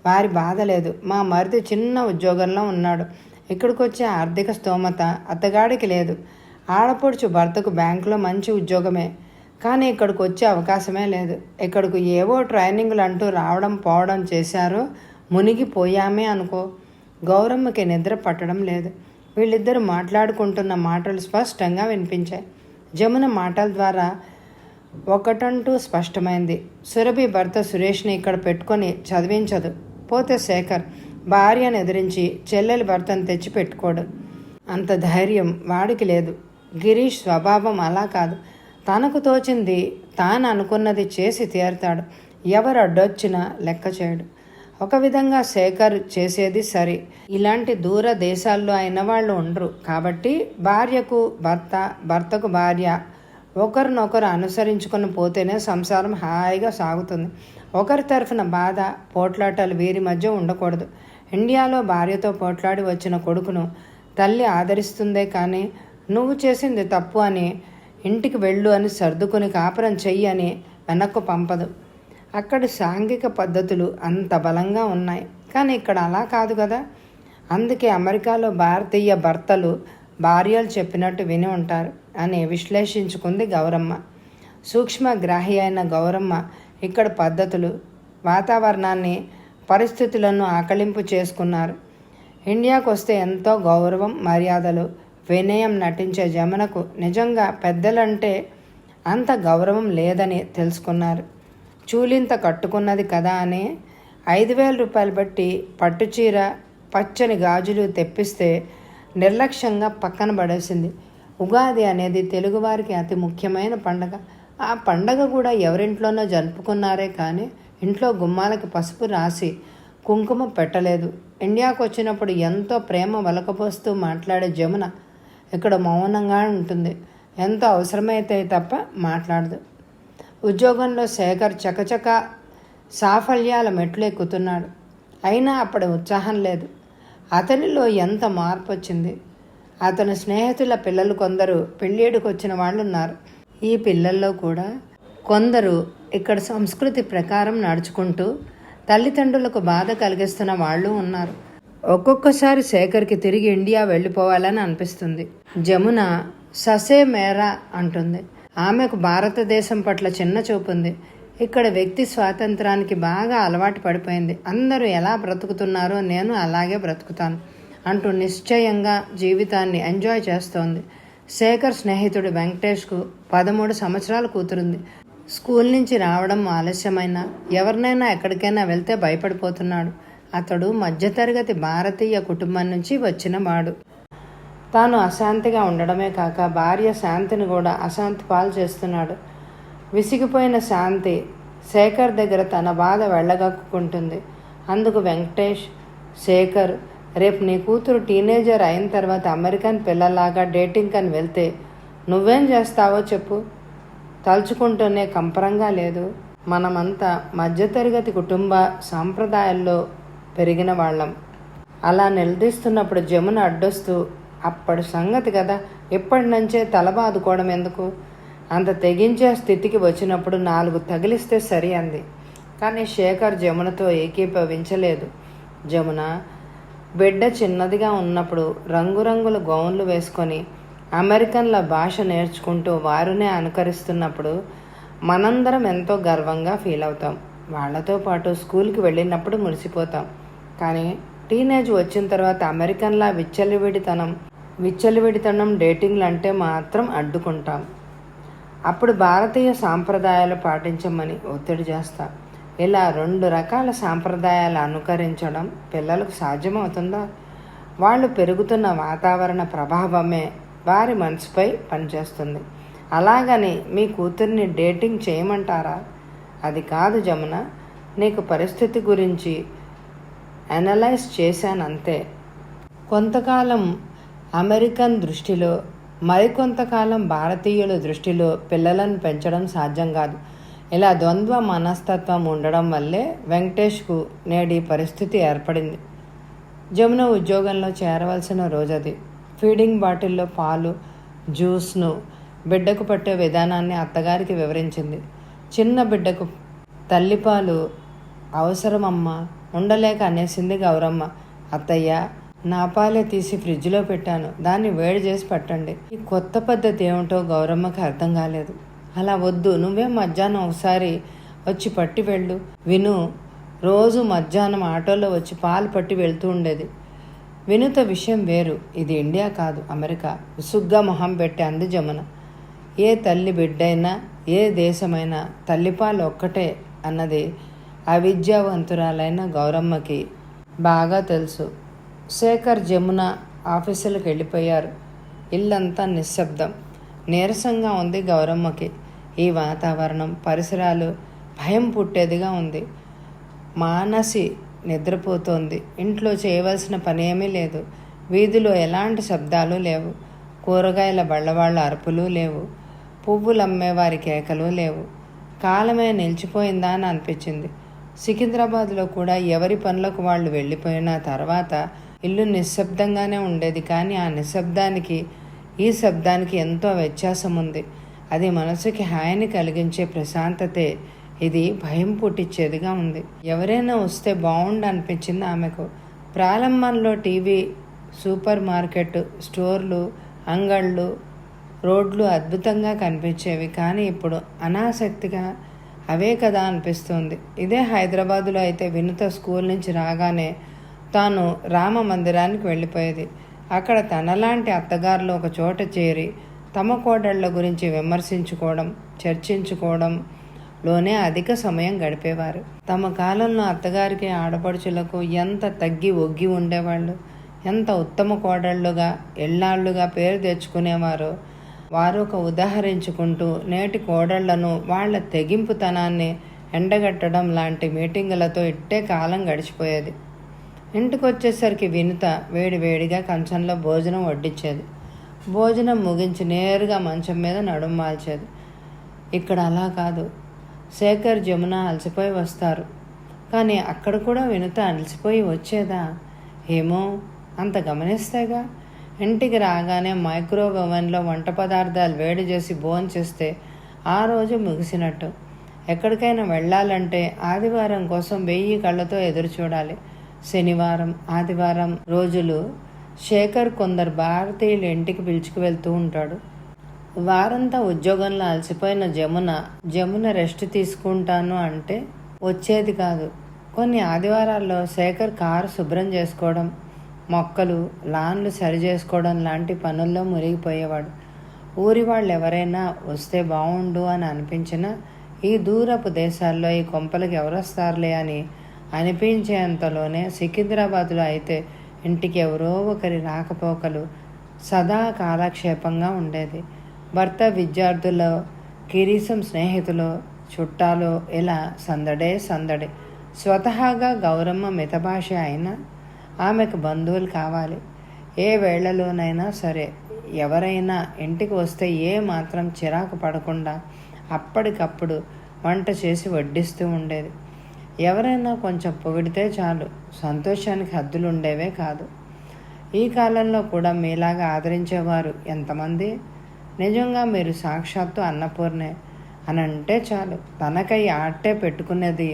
వారి బాధ లేదు. మా మరిది చిన్న ఉద్యోగంలో ఉన్నాడు. ఇక్కడికి వచ్చే ఆర్థిక స్తోమత అత్తగాడికి లేదు. ఆడపడుచు భర్తకు బ్యాంకులో మంచి ఉద్యోగమే, కానీ ఇక్కడికి వచ్చే అవకాశమే లేదు. ఇక్కడికి ఏవో ట్రైనింగ్లు అంటూ రావడం పోవడం చేశారో మునిగిపోయామే అనుకో. గౌరమ్మకి నిద్ర పట్టడం లేదు. వీళ్ళిద్దరూ మాట్లాడుకుంటున్న మాటలు స్పష్టంగా వినిపించాయి. జమున మాటల ద్వారా ఒకటంటూ స్పష్టమైంది. సురభి భర్త సురేష్ని ఇక్కడ పెట్టుకొని చదివించదు. పోతే శేఖర్ భార్యను ఎదిరించి చెల్లెలి భర్తను తెచ్చి పెట్టుకోడు. అంత ధైర్యం వాడికి లేదు. గిరీష్ స్వభావం అలా కాదు. తనకు తోచింది తాను అనుకున్నది చేసి తీరుతాడు. ఎవరు అడ్డొచ్చినా లెక్క చేయడు. ఒక విధంగా శేఖర్ చేసేది సరి. ఇలాంటి దూర దేశాల్లో అయిన వాళ్ళు ఉండరు. కాబట్టి భార్యకు భర్త, భర్తకు భార్య ఒకరినొకరు అనుసరించుకొని పోతేనే సంసారం హాయిగా సాగుతుంది. ఒకరి తరఫున బాధ, పోట్లాటలు వీరి మధ్య ఉండకూడదు. ఇండియాలో భార్యతో పోట్లాడి వచ్చిన కొడుకును తల్లి ఆదరిస్తుందే కానీ నువ్వు చేసింది తప్పు అని ఇంటికి వెళ్ళు అని సర్దుకొని కాపురం చెయ్యి అని వెనక్కు పంపదు. అక్కడి సాంఘిక పద్ధతులు అంత బలంగా ఉన్నాయి. కానీ ఇక్కడ అలా కాదు కదా. అందుకే అమెరికాలో భారతీయ భర్తలు భార్యలు చెప్పినట్టు విని ఉంటారు అని విశ్లేషించుకుంది గౌరమ్మ. సూక్ష్మగ్రాహి అయిన గౌరమ్మ ఇక్కడ పద్ధతులు, వాతావరణాన్ని, పరిస్థితులను ఆకలింపు చేసుకున్నారు. ఇండియాకు వస్తే ఎంతో గౌరవం, మర్యాదలు, వినయం నటించే జమునకు నిజంగా పెద్దలంటే అంత గౌరవం లేదని తెలుసుకున్నారు. చూలింత కట్టుకున్నది కదా అని 5,000 రూపాయలు బట్టి పట్టుచీర, పచ్చని గాజులు తెప్పిస్తే నిర్లక్ష్యంగా పక్కన పడేసింది. ఉగాది అనేది తెలుగువారికి అతి ముఖ్యమైన పండగ. ఆ పండగ కూడా ఎవరింట్లోనో జరుపుకున్నారే కానీ ఇంట్లో గుమ్మాలకి పసుపు రాసి కుంకుమ పెట్టలేదు. ఇండియాకు వచ్చినప్పుడు ఎంతో ప్రేమ వలకపోస్తూ మాట్లాడే జమున ఇక్కడ మౌనంగా ఉంటుంది. ఎంతో అవసరమైతే తప్ప మాట్లాడదు. ఉద్యోగంలో శేఖర్ చకచక సాఫల్యాల మెట్లు ఎక్కుతున్నాడు. అయినా అప్పటి ఉత్సాహం లేదు. అతనిలో ఎంత మార్పు వచ్చింది. అతని స్నేహితుల పిల్లలు కొందరు పెళ్ళిడికి వచ్చిన వాళ్ళు ఉన్నారు. ఈ పిల్లల్లో కూడా కొందరు ఇక్కడ సంస్కృతి ప్రకారం నడుచుకుంటూ తల్లిదండ్రులకు బాధ కలిగిస్తున్న వాళ్ళు ఉన్నారు. ఒక్కొక్కసారి శేఖర్కి తిరిగి ఇండియా వెళ్ళిపోవాలని అనిపిస్తుంది. జమున ససే మేరా అంటుంది. ఆమెకు భారతదేశం పట్ల చిన్న చూపుంది. ఇక్కడ వ్యక్తి స్వాతంత్రానికి బాగా అలవాటు పడిపోయింది. అందరూ ఎలా బ్రతుకుతున్నారో నేను అలాగే బ్రతుకుతాను అంటూ నిశ్చయంగా జీవితాన్ని ఎంజాయ్ చేస్తోంది. శేఖర్ స్నేహితుడు వెంకటేష్కు 13 సంవత్సరాల కూతురుంది. స్కూల్ నుంచి రావడం ఆలస్యమైనా ఎవరినైనా ఎక్కడికైనా వెళ్తే భయపడిపోతున్నాడు. అతడు మధ్యతరగతి భారతీయ కుటుంబం నుంచి వచ్చిన వాడు. తాను అశాంతిగా ఉండడమే కాక భార్య శాంతిని కూడా అశాంతి పాలు చేస్తున్నాడు. విసిగిపోయిన శాంతి శేఖర్ దగ్గర తన బాధ వెళ్ళగక్కుంటుంది. అందుకు వెంకటేష్, శేఖర్, రేపు నీ కూతురు టీనేజర్ అయిన తర్వాత అమెరికన్ పిల్లలాగా డేటింగ్ అని వెళ్తే నువ్వేం చేస్తావో చెప్పు. తలుచుకుంటూనే కంపరంగా లేదు. మనమంతా మధ్యతరగతి కుటుంబ సాంప్రదాయాల్లో పెరిగిన వాళ్ళం. అలా నిలదీస్తున్నప్పుడు జమున అడ్డొస్తూ, అప్పటి సంగతి కదా, ఇప్పటి నుంచే తల బాదుకోవడం ఎందుకు, అంత తెగించే స్థితికి వచ్చినప్పుడు 4 తగిలిస్తే సరి అంది. కానీ శేఖర్ జమునతో ఏకీభవించలేదు. జమున బిడ్డ చిన్నదిగా ఉన్నప్పుడు రంగురంగుల గౌన్లు వేసుకొని అమెరికన్ల భాష నేర్చుకుంటూ వారినే అనుకరిస్తున్నప్పుడు మనందరం ఎంతో గర్వంగా ఫీల్ అవుతాం. వాళ్లతో పాటు స్కూల్కి వెళ్ళినప్పుడు మురిసిపోతాం. కానీ టీనేజ్ వచ్చిన తర్వాత అమెరికన్లా విచ్చలవిడితనం డేటింగ్లు అంటే మాత్రం అడ్డుకుంటాం. అప్పుడు భారతీయ సాంప్రదాయాలు పాటించమని ఒత్తిడి చేస్తాం. ఇలా 2 రకాల సాంప్రదాయాలు అనుకరించడం పిల్లలకు సాధ్యమవుతుందా? వాళ్ళు పెరుగుతున్న వాతావరణ ప్రభావమే వారి మనసుపై పనిచేస్తుంది. అలాగని మీ కూతుర్ని డేటింగ్ చేయమంటారా? అది కాదు జమున, నీకు పరిస్థితి గురించి అనలైజ్ చేశానంతే. కొంతకాలం అమెరికన్ దృష్టిలో, మరికొంతకాలం భారతీయుల దృష్టిలో పిల్లలను పెంచడం సాధ్యం కాదు. ఇలా ద్వంద్వ మనస్తత్వం ఉండడం వల్లే వెంకటేష్కు నేడి పరిస్థితి ఏర్పడింది. జమున ఉద్యోగంలో చేరవలసిన రోజది. ఫీడింగ్ బాటిల్లో పాలు, జ్యూస్ను బిడ్డకు పట్టే విధానాన్ని అత్తగారికి వివరించింది. చిన్న బిడ్డకు తల్లిపాలు అవసరమమ్మా, ఉండలేక అనేసింది గౌరమ్మ. అత్తయ్య, నా పాలే తీసి ఫ్రిడ్జ్లో పెట్టాను, దాన్ని వేడి చేసి పట్టండి. ఈ కొత్త పద్ధతి ఏమిటో గౌరమ్మకి అర్థం కాలేదు. అలా వద్దు, నువ్వే మధ్యాహ్నం ఒకసారి వచ్చి పట్టి వెళ్ళు. విను రోజు మధ్యాహ్నం ఆటోలో వచ్చి పాలు పట్టి వెళ్తూ ఉండేది. వినుత విషయం వేరు, ఇది ఇండియా కాదు అమెరికా. విసుగ్గా మొహం పెట్టి అంది జమున. ఏ తల్లి బిడ్డైనా, ఏ దేశమైనా తల్లిపాలు ఒక్కటే అన్నది అవిద్యావంతురాలైన గౌరమ్మకి బాగా తెలుసు. శేఖర్, జమున ఆఫీసులకు వెళ్ళిపోయారు. ఇల్లంతా నిశ్శబ్దం. నీరసంగా ఉంది గౌరమ్మకి. ఈ వాతావరణం, పరిసరాలు భయం పుట్టేదిగా ఉంది. మానసి నిద్రపోతోంది. ఇంట్లో చేయవలసిన పని ఏమీ లేదు. వీధిలో ఎలాంటి శబ్దాలు లేవు. కూరగాయల బళ్ళవాళ్ళ అరుపులు లేవు. పువ్వులు అమ్మేవారి కేకలు లేవు. కాలమే నిలిచిపోయిందా అని అనిపించింది. సికింద్రాబాద్లో కూడా ఎవరి పనులకు వాళ్ళు వెళ్ళిపోయిన తర్వాత ఇల్లు నిశ్శబ్దంగానే ఉండేది. కానీ ఆ నిశ్శబ్దానికి ఈ శబ్దానికి ఎంతో వ్యత్యాసం ఉంది. అది మనసుకి హాయిని కలిగించే ప్రశాంతతే. ఇది భయం పుట్టించేదిగా ఉంది. ఎవరైనా వస్తే బాగుండు అనిపించింది ఆమెకు. ప్రారంభంలో టీవీ, సూపర్ మార్కెట్, స్టోర్లు, అంగళ్ళు, రోడ్లు అద్భుతంగా కనిపించేవి. కానీ ఇప్పుడు అనాసక్తిగా అవే కదా అనిపిస్తుంది. ఇదే హైదరాబాదులో అయితే వినుత స్కూల్ నుంచి రాగానే తాను రామ మందిరానికి వెళ్ళిపోయేది. అక్కడ తనలాంటి అత్తగారులు ఒక చోట చేరి తమ కోడళ్ల గురించి విమర్శించుకోవడం, చర్చించుకోవడంలోనే అధిక సమయం గడిపేవారు. తమ కాలంలో అత్తగారికి, ఆడపడుచులకు ఎంత తగ్గి ఒగ్గి ఉండేవాళ్ళు, ఎంత ఉత్తమ కోడళ్లుగా, ఎల్లాళ్లుగా పేరు తెచ్చుకునేవారో వారు ఒక ఉదాహరించుకుంటూ నేటి కోడళ్లను, వాళ్ల తెగింపుతనాన్ని ఎండగట్టడం లాంటి మీటింగులతో ఇట్టే కాలం గడిచిపోయేది. ఇంటికి వచ్చేసరికి వినుత వేడివేడిగా కంచంలో భోజనం వడ్డించేది. భోజనం ముగించి నేరుగా మంచం మీద నడుము మాల్చేది. ఇక్కడ అలా కాదు. శేఖర్, జమున అలసిపోయి వస్తారు. కానీ అక్కడ కూడా వినుత అలసిపోయి వచ్చేదా ఏమో, అంత గమనిస్తేగా. ఇంటికి రాగానే మైక్రోవేవ్ ఓవెన్లో వంట పదార్థాలు వేడి చేసి భోంచేస్తే ఆ రోజు ముగిసినట్టు. ఎక్కడికైనా వెళ్ళాలంటే ఆదివారం కోసం 1000 కళ్ళతో ఎదురు చూడాలి. శనివారం, ఆదివారం రోజులు శేఖర్ కొందరు భారతీయుల ఇంటికి పిలుచుకు వెళ్తూ ఉంటాడు. వారంతా ఉద్యోగంలో అలసిపోయిన జమున రెస్ట్ తీసుకుంటాను అంటే వచ్చేది కాదు. కొన్ని ఆదివారాల్లో శేఖర్ కారు శుభ్రం చేసుకోవడం, మొక్కలు, లాన్లు సరి చేసుకోవడం లాంటి పనుల్లో మునిగిపోయేవాడు. ఊరి వాళ్ళు ఎవరైనా వస్తే బాగుండు అని అనిపించినా ఈ దూరపు దేశాల్లో ఈ కొంపలకి ఎవరొస్తారులే అని అనిపించేంతలోనే సికింద్రాబాద్లో అయితే ఇంటికి ఎవరో ఒకరి రాకపోకలు సదా కాలక్షేపంగా ఉండేది. భర్త, విద్యార్థులు, కిరీసం, స్నేహితులు, చుట్టాలు, ఇలా సందడే సందడి. స్వతహాగా గౌరమ్మ మితభాష అయినా ఆమెకు బంధువులు కావాలి. ఏ వేళలోనైనా సరే ఎవరైనా ఇంటికి వస్తే ఏ మాత్రం చిరాకు పడకుండా అప్పటికప్పుడు వంట చేసి వడ్డిస్తూ ఉండేది. ఎవరైనా కొంచెం పొగిడితే చాలు సంతోషానికి హద్దులు ఉండేవే కాదు. ఈ కాలంలో కూడా మీలాగా ఆదరించేవారు ఎంతమంది? నిజంగా మీరు సాక్షాత్తు అన్నపూర్ణే అని అంటే చాలు తనకై ఆటే పెట్టుకునేది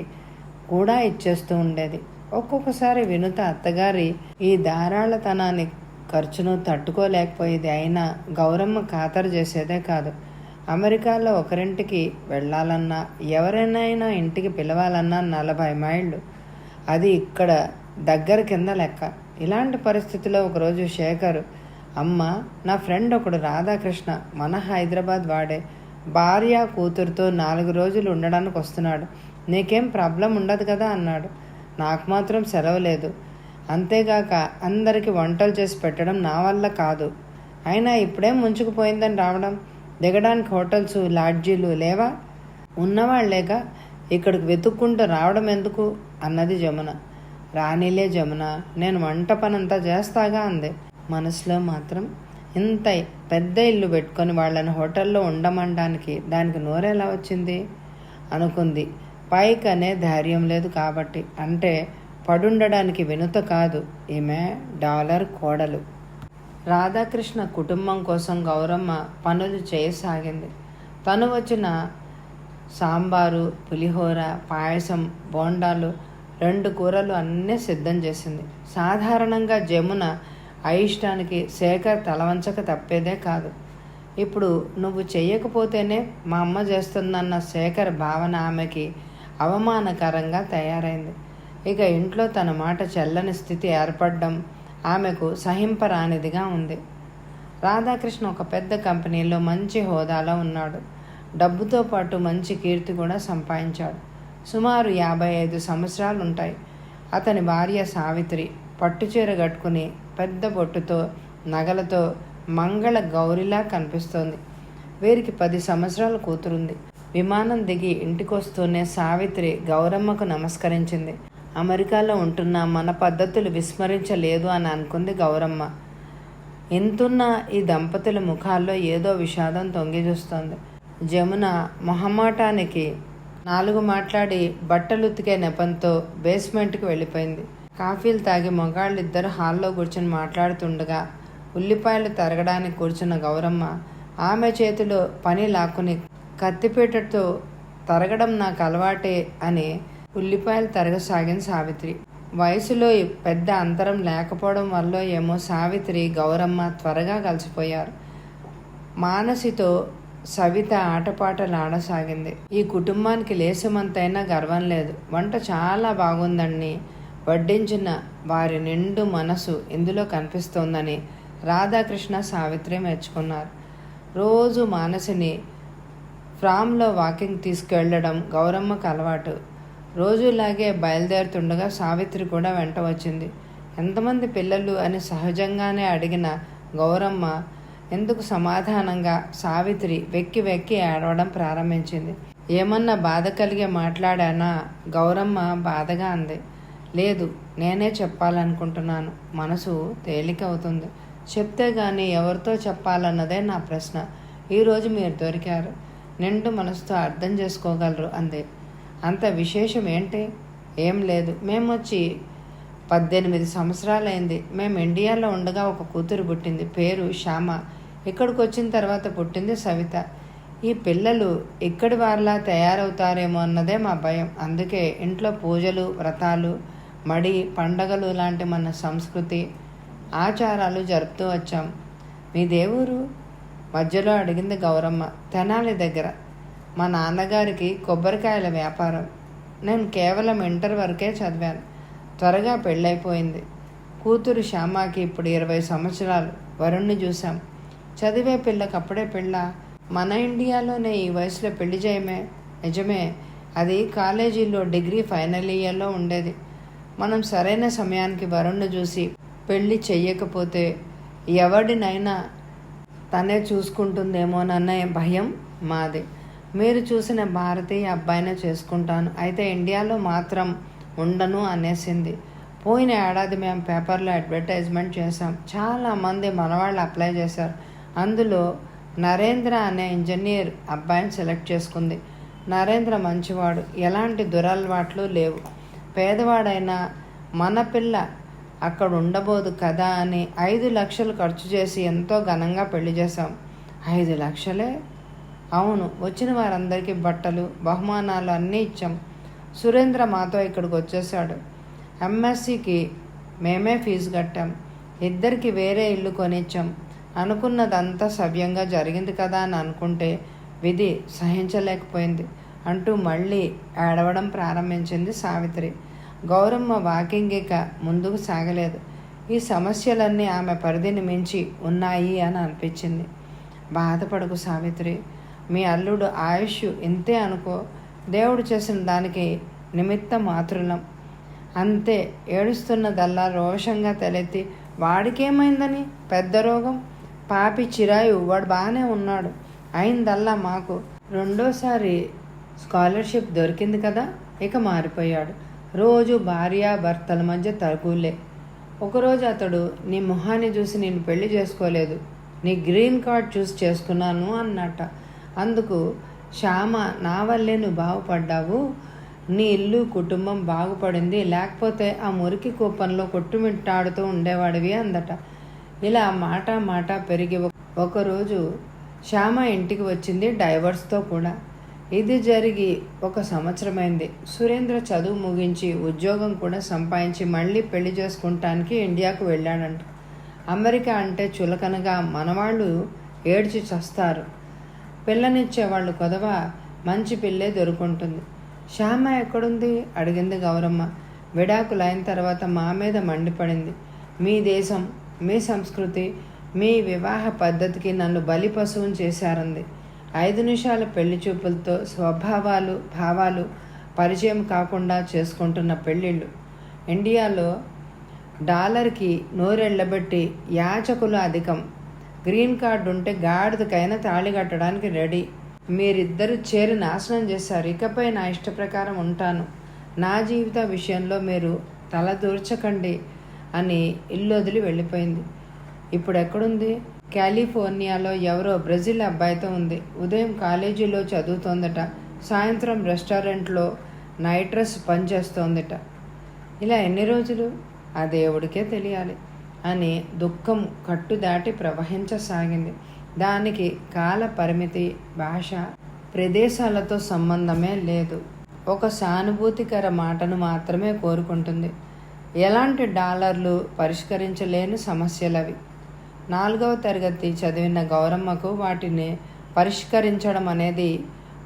కూడా ఇచ్చేస్తూ ఉండేది. ఒక్కొక్కసారి వినుత అత్తగారి ఈ ధారాళతనాన్ని ఖర్చును తట్టుకోలేకపోయేది. అయినా గౌరమ్మ ఖాతరు చేసేదే కాదు. అమెరికాలో ఒకరింటికి వెళ్ళాలన్నా, ఎవరైనా ఇంటికి పిలవాలన్నా 40 మైళ్ళు. అది ఇక్కడ దగ్గర కింద లెక్క. ఇలాంటి పరిస్థితిలో ఒకరోజు శేఖర్, అమ్మ, నా ఫ్రెండ్ ఒకడు రాధాకృష్ణ, మన హైదరాబాద్ వాడే, భార్య కూతురుతో 4 రోజులు ఉండడానికి వస్తున్నాడు. నీకేం ప్రాబ్లం ఉండదు కదా అన్నాడు. నాకు మాత్రం సెలవు లేదు. అంతేగాక అందరికీ వంటలు చేసి పెట్టడం నా వల్ల కాదు. అయినా ఇప్పుడేం ముంచుకుపోయిందని రావడం? దిగడానికి హోటల్స్, లాడ్జీలు లేవా? ఉన్నవాళ్లేగా, ఇక్కడికి వెతుక్కుంటూ రావడం ఎందుకు అన్నది జమున. రాణిలే జమున, నేను వంట పనంతా చేస్తాగా అంది. మనసులో మాత్రం ఇంత పెద్ద ఇల్లు పెట్టుకొని వాళ్ళని హోటల్లో ఉండమనడానికి దానికి నోరెలా వచ్చింది అనుకుంది. పైకనే ధైర్యం లేదు కాబట్టి. అంటే పడుండడానికి వినుత కాదు, ఈమె డాలర్ కోడలు. రాధాకృష్ణ కుటుంబం కోసం గౌరమ్మ పనులు చేయసాగింది. తను వచ్చిన సాంబారు, పులిహోర, పాయసం, బోండాలు, 2 కూరలు అన్నీ సిద్ధం చేసింది. సాధారణంగా జమున అయిష్టానికి శేఖర్ తలవంచక తప్పేదే కాదు. ఇప్పుడు నువ్వు చెయ్యకపోతేనే మా అమ్మ చేస్తుందన్న శేఖర్ భావన ఆమెకి అవమానకరంగా తయారైంది. ఇక ఇంట్లో తన మాట చెల్లని స్థితి ఏర్పడడం ఆమెకు సహింపరానిదిగా ఉంది. రాధాకృష్ణ ఒక పెద్ద కంపెనీలో మంచి హోదాలో ఉన్నాడు. డబ్బుతో పాటు మంచి కీర్తి కూడా సంపాదించాడు. సుమారు 55 సంవత్సరాలు ఉంటాయి. అతని భార్య సావిత్రి పట్టుచీర కట్టుకుని పెద్ద బొట్టుతో, నగలతో మంగళ గౌరిలా కనిపిస్తోంది. వీరికి 10 సంవత్సరాల కూతురుంది. విమానం దిగి ఇంటికొస్తూనే సావిత్రి గౌరమ్మకు నమస్కరించింది. అమెరికాలో ఉంటున్న మన పద్ధతులు విస్మరించలేదు అని అనుకుంది గౌరమ్మ. ఎంతున్నా ఈ దంపతుల ముఖాల్లో ఏదో విషాదం తొంగి చూస్తోంది. జమున మొహమాటానికి 4 మాట్లాడి బట్టలు ఉతికే నెపంతో బేస్మెంట్కి వెళ్ళిపోయింది. కాఫీలు తాగి మగాళ్ళిద్దరు హాల్లో కూర్చొని మాట్లాడుతుండగా ఉల్లిపాయలు తరగడానికి కూర్చున్న గౌరమ్మ ఆమె చేతిలో పని లాక్కుని, కత్తిపీటతో తరగడం నాకు అలవాటే అని ఉల్లిపాయలు తరగసాగింది సావిత్రి. వయసులో పెద్ద అంతరం లేకపోవడం వల్ల ఏమో సావిత్రి, గౌరమ్మ త్వరగా కలిసిపోయారు. మానసితో సవిత ఆటపాటలాడసాగింది. ఈ కుటుంబానికి లేసమంతైనా గర్వం లేదు. వంట చాలా బాగుందని వడ్డించిన వారి నిండు మనసు ఇందులో కనిపిస్తోందని రాధాకృష్ణ, సావిత్రి మెచ్చుకున్నారు. రోజు మానసిని ఫామ్లో వాకింగ్ తీసుకెళ్లడం గౌరమ్మకు అలవాటు. రోజులాగే బయలుదేరుతుండగా సావిత్రి కూడా వెంట వచ్చింది. ఎంతమంది పిల్లలు అని సహజంగానే అడిగిన గౌరమ్మ ఎందుకు సమాధానంగా సావిత్రి వెక్కి వెక్కి ఏడవడం ప్రారంభించింది. ఏమన్నా బాధ కలిగే మాట్లాడానా? గౌరమ్మ బాధగా అంది. లేదు, నేనే చెప్పాలనుకుంటున్నాను. మనసు తేలిక అవుతుంది. చెప్తే గానీ ఎవరితో చెప్పాలన్నదే నా ప్రశ్న. ఈరోజు మీరు దొరికారు. నిండు మనసుతో అర్థం చేసుకోగలరు అంది. అంత విశేషం ఏంటి? ఏం లేదు. మేమొచ్చి 18 సంవత్సరాలైంది. మేము ఇండియాలో ఉండగా ఒక కూతురు పుట్టింది. పేరు శ్యామ. ఇక్కడికి వచ్చిన తర్వాత పుట్టింది సవిత. ఈ పిల్లలు ఇక్కడి వారిలా తయారవుతారేమో అన్నదే మా భయం. అందుకే ఇంట్లో పూజలు, వ్రతాలు, మడి, పండగలు లాంటి మన సంస్కృతి ఆచారాలు జరుపుతూ వచ్చాం. మీ దేవురు? మధ్యలో అడిగింది గౌరమ్మ. తెనాలి దగ్గర. మా నాన్నగారికి కొబ్బరికాయల వ్యాపారం. నేను కేవలం ఇంటర్ వరకే చదివాను. త్వరగా పెళ్ళైపోయింది. కూతురు శ్యామకి ఇప్పుడు 20 సంవత్సరాలు. వరుణ్ణి చూశాం. చదివే పిల్లకి అప్పుడే పెళ్ళా? మన ఇండియాలోనే ఈ వయసులో పెళ్లి చేయమే. నిజమే, అది కాలేజీలో డిగ్రీ ఫైనల్ ఇయర్లో ఉండేది. మనం సరైన సమయానికి వరుణ్ణి చూసి పెళ్లి చెయ్యకపోతే ఎవడినైనా తనే చూసుకుంటుందేమోనన్న భయం మాది. మీరు చూసిన భారతీయ అబ్బాయినే చేసుకుంటాను, అయితే ఇండియాలో మాత్రం ఉండను అనేసింది. పోయిన ఏడాది మేము పేపర్లో అడ్వర్టైజ్మెంట్ చేశాం. చాలామంది మనవాళ్ళు అప్లై చేశారు. అందులో నరేంద్ర అనే ఇంజనీర్ అబ్బాయిని సెలెక్ట్ చేసుకుంది. నరేంద్ర మంచివాడు, ఎలాంటి దురలవాట్లు లేవు. పేదవాడైనా మన పిల్ల అక్కడ ఉండబోదు కదా అని 5 లక్షలు ఖర్చు చేసి ఎంతో ఘనంగా పెళ్లి చేశాం. 5 లక్షలే? అవును. వచ్చిన వారందరికీ బట్టలు, బహుమానాలు అన్నీ ఇచ్చాం. సురేంద్ర మాతో ఇక్కడికి వచ్చేసాడు. ఎంఎస్సికి మేమే ఫీజు కట్టాం. ఇద్దరికి వేరే ఇల్లు కొనిచ్చాం. అనుకున్నదంతా సవ్యంగా జరిగింది కదా అని అనుకుంటే విధి సహించలేకపోయింది అంటూ మళ్ళీ ఏడవడం ప్రారంభించింది సావిత్రి. గౌరమ్మ వాకింగ్ ఇక ముందుకు సాగలేదు. ఈ సమస్యలన్నీ ఆమె పరిధిని మించి ఉన్నాయి అని అనిపించింది. బాధపడకు సావిత్రి, మీ అల్లుడు ఆయుష్ ఇంతే అనుకో. దేవుడు చేసిన దానికి నిమిత్త మాతృలం అంతే. ఏడుస్తున్నదల్లా రోషంగా తలెత్తి, వాడికేమైందని? పెద్ద రోగం, పాపి చిరాయు, వాడు బాగానే ఉన్నాడు. అయిందల్లా మాకు. రెండోసారి స్కాలర్షిప్ దొరికింది కదా, ఇక మారిపోయాడు. రోజు భార్యాభర్తల మధ్య తగులే. ఒకరోజు అతడు నీ మొహాన్ని చూసి నేను పెళ్లి చేసుకోలేదు, నీ గ్రీన్ కార్డ్ చూసి చేసుకున్నాను అన్నట్ట. అందుకు శ్యామ, నా వల్లే నువ్వు బాగుపడ్డావు, నీ ఇల్లు కుటుంబం బాగుపడింది, లేకపోతే ఆ మురికి కూపంలో కొట్టుమిట్టాడుతూ ఉండేవాడివి అందట. ఇలా మాట పెరిగి ఒకరోజు శ్యామ ఇంటికి వచ్చింది డైవర్స్తో కూడా. ఇది జరిగి 1 సంవత్సరమైంది. సురేంద్ర చదువు ముగించి ఉద్యోగం కూడా సంపాదించి మళ్ళీ పెళ్లి చేసుకుంటానికి ఇండియాకు వెళ్ళాడంట. అమెరికా అంటే చులకనగా మనవాళ్ళు ఏడ్చి చస్తారు. పిల్లనిచ్చేవాళ్ళు కొదవ, మంచి పిల్లే దొరుకుంటుంది. శ్యామ ఎక్కడుంది అడిగింది గౌరమ్మ. విడాకులైన తర్వాత మా మీద మండిపడింది. మీ దేశం, మీ సంస్కృతి, మీ వివాహ పద్ధతికి నన్ను బలి పశువుని చేశారంది. 5 నిమిషాల పెళ్లి చూపులతో స్వభావాలు, భావాలు పరిచయం కాకుండా చేసుకుంటున్న పెళ్ళిళ్ళు. ఇండియాలో డాలర్కి నోరెళ్ళబెట్టి యాచకులు అధికం. గ్రీన్ కార్డు ఉంటే గాడిదకైనా తాళి కట్టడానికి రెడీ. మీరిద్దరూ చేరి నాశనం చేశారు. ఇకపై నా ఇష్ట ప్రకారం ఉంటాను. నా జీవిత విషయంలో మీరు తలదూర్చకండి అని ఇల్లు వదిలి వెళ్ళిపోయింది. ఇప్పుడు ఎక్కడుంది? కాలిఫోర్నియాలో ఎవరో బ్రెజిల్ అబ్బాయితో ఉంది. ఉదయం కాలేజీలో చదువుతోందట, సాయంత్రం రెస్టారెంట్లో నైట్రస్ పనిచేస్తోందట. ఇలా ఎన్ని రోజులు? ఆ దేవుడికే తెలియాలి అని దుఃఖం కట్టుదాటి ప్రవహించసాగింది. దానికి కాల పరిమితి, భాష, ప్రదేశాలతో సంబంధమే లేదు. ఒక సానుభూతికర మాటను మాత్రమే కోరుకుంటుంది. ఎలాంటి డాలర్లు పరిష్కరించలేని సమస్యలవి. 4వ తరగతి చదివిన గౌరమ్మకు వాటిని పరిష్కరించడం అనేది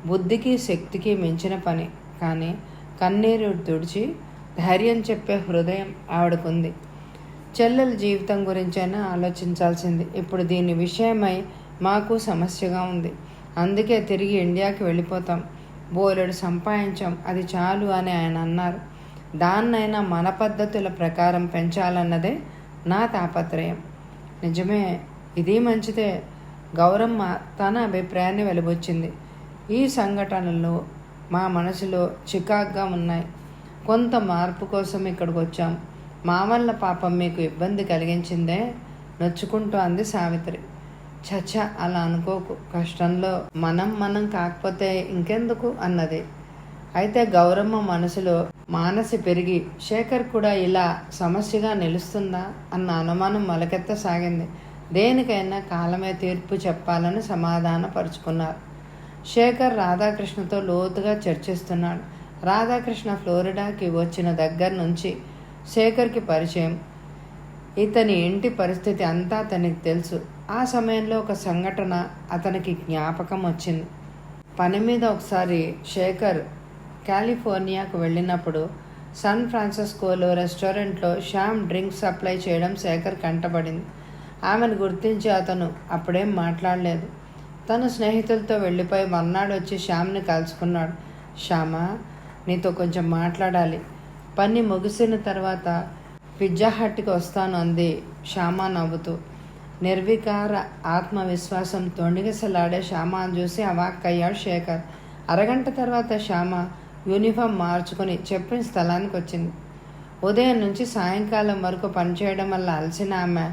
బుద్ధికి శక్తికి మించిన పని. కానీ కన్నీరు తుడిచి ధైర్యం చెప్పే హృదయం ఆవిడకుంది. చెల్లెల జీవితం గురించైనా ఆలోచించాల్సింది. ఇప్పుడు దీని విషయమై మాకు సమస్యగా ఉంది. అందుకే తిరిగి ఇండియాకి వెళ్ళిపోతాం. బోలెడు సంపాదించాం, అది చాలు అని ఆయన అన్నారు. దాన్నైనా మన పద్ధతుల ప్రకారం పెంచాలన్నదే నా తాపత్రయం. నిజమే, ఇది మంచిదే. గౌరమ్మ తన అభిప్రాయాన్ని వెలిబుచ్చింది. ఈ సంఘటనలు మా మనసులో చికాగ్గా ఉన్నాయి. కొంత మార్పు కోసం ఇక్కడికి వచ్చాం. మా వల్ల పాపం మీకు ఇబ్బంది కలిగించిందే నొచ్చుకుంటూ అంది సావిత్రి. చచ్చ, అలా అనుకోకు. కష్టంలో మనం కాకపోతే ఇంకెందుకు అన్నది. అయితే గౌరమ్మ మనసులో మానసి పెరిగి శేఖర్ కూడా ఇలా సమస్యగా నిలుస్తుందా అన్న అనుమానం మొలకెత్తసాగింది. దేనికైనా కాలమే తీర్పు చెప్పాలని సమాధానపరుచుకున్నారు. శేఖర్ రాధాకృష్ణతో లోతుగా చర్చిస్తున్నాడు. రాధాకృష్ణ ఫ్లోరిడాకి వచ్చిన దగ్గర నుంచి శేఖర్కి పరిచయం. ఇతని ఇంటి పరిస్థితి అంతా అతనికి తెలుసు. ఆ సమయంలో ఒక సంఘటన అతనికి జ్ఞాపకం వచ్చింది. పని మీద ఒకసారి శేఖర్ కాలిఫోర్నియాకు వెళ్ళినప్పుడు శాన్ ఫ్రాన్సిస్కోలో రెస్టారెంట్లో శ్యామ్ డ్రింక్స్ సప్లై చేయడం శేఖర్ కంటపడింది. ఆమెను గుర్తించి అతను అప్పుడేం మాట్లాడలేదు. తన స్నేహితులతో వెళ్ళిపోయి మర్నాడు వచ్చి శ్యామ్ని కలుసుకున్నాడు. శ్యామ, నీతో కొంచెం మాట్లాడాలి. పని ముగిసిన తర్వాత పిజ్జా హట్కి వస్తాను అంది శ్యామ నవ్వుతూ. నిర్వికార ఆత్మవిశ్వాసం తొణిగిసలాడే శ్యామను చూసి అవాక్కయ్యాడు శేఖర్. అరగంట తర్వాత శ్యామ యూనిఫామ్ మార్చుకొని చెప్పిన స్థలానికి వచ్చింది. ఉదయం నుంచి సాయంకాలం వరకు పనిచేయడం వల్ల అలసిన ఆమె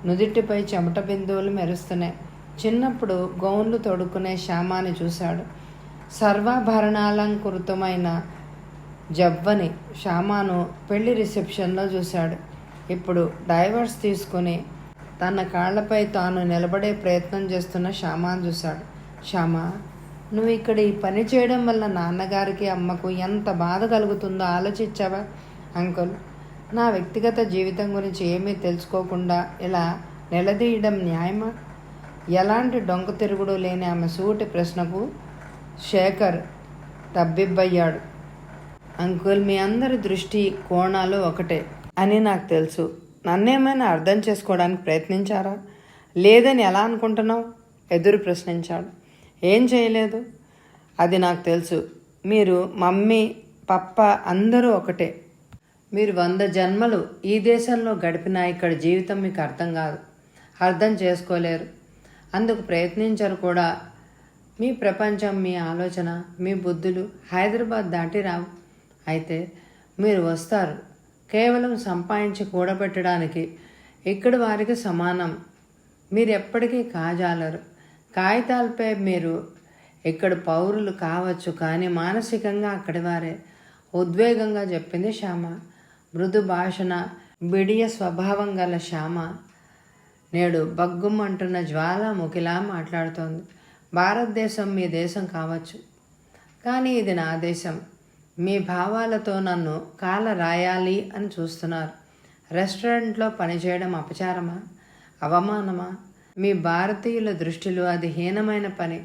నుదిటిపై చెమట బిందువులు మెరుస్తున్నాయి. చిన్నప్పుడు గౌన్లు తొడుక్కునే శ్యామాని చూశాడు. సర్వాభరణాలంకృతమైన జవ్వని శ్యామను పెళ్లి రిసెప్షన్లో చూశాడు. ఇప్పుడు డైవర్స్ తీసుకుని తన కాళ్లపై తాను నిలబడే ప్రయత్నం చేస్తున్న శ్యామను చూశాడు. శ్యామ, నువ్వు ఇక్కడ ఈ పని చేయడం వల్ల నాన్నగారికి అమ్మకు ఎంత బాధ కలుగుతుందో ఆలోచించావా? అంకుల్, నా వ్యక్తిగత జీవితం గురించి ఏమీ తెలుసుకోకుండా ఇలా నిలదీయడం న్యాయమా? ఎలాంటి డొంక తిరుగుడు లేని ఆమె సూటి ప్రశ్నకు శేఖర్ తబ్బిబ్బయ్యాడు. అంకుల్, మీ అందరి దృష్టి కోణాలు ఒకటే అని నాకు తెలుసు. నన్నేమైనా అర్థం చేసుకోవడానికి ప్రయత్నించారా? లేదని ఎలా అనుకుంటున్నావు? ఎదురు ప్రశ్నించాడు. ఏం చేయలేదు, అది నాకు తెలుసు. మీరు మమ్మీ పప్ప అందరూ ఒకటే. మీరు 100 జన్మలు ఈ దేశంలో గడిపినా ఇక్కడ జీవితం మీకు అర్థం కాదు, అర్థం చేసుకోలేరు, అందుకు ప్రయత్నించరు కూడా. మీ ప్రపంచం, మీ ఆలోచన, మీ బుద్ధులు హైదరాబాద్ దాటి రావు. అయితే మీరు వస్తారు కేవలం సంపాదించి కూడబెట్టడానికి. ఇక్కడి వారికి సమానం. మీరు ఎప్పటికీ కాజాలరు. కాగితాలపై మీరు ఇక్కడ పౌరులు కావచ్చు, కానీ మానసికంగా అక్కడి వారే. ఉద్వేగంగా చెప్పింది శ్యామ. మృదు భాషణ, బిడియ స్వభావం గల శ్యామ నేడు బగ్గుమంటున్న జ్వాలాముఖిలా మాట్లాడుతోంది. భారతదేశం మీ దేశం కావచ్చు, కానీ ఇది నా దేశం. మీ భావాలతో నన్ను కాల రాయాలి అని చూస్తున్నారు. రెస్టారెంట్లో పనిచేయడం అపచారమా, అవమానమా? మీ భారతీయుల దృష్టిలో అది హీనమైన పని.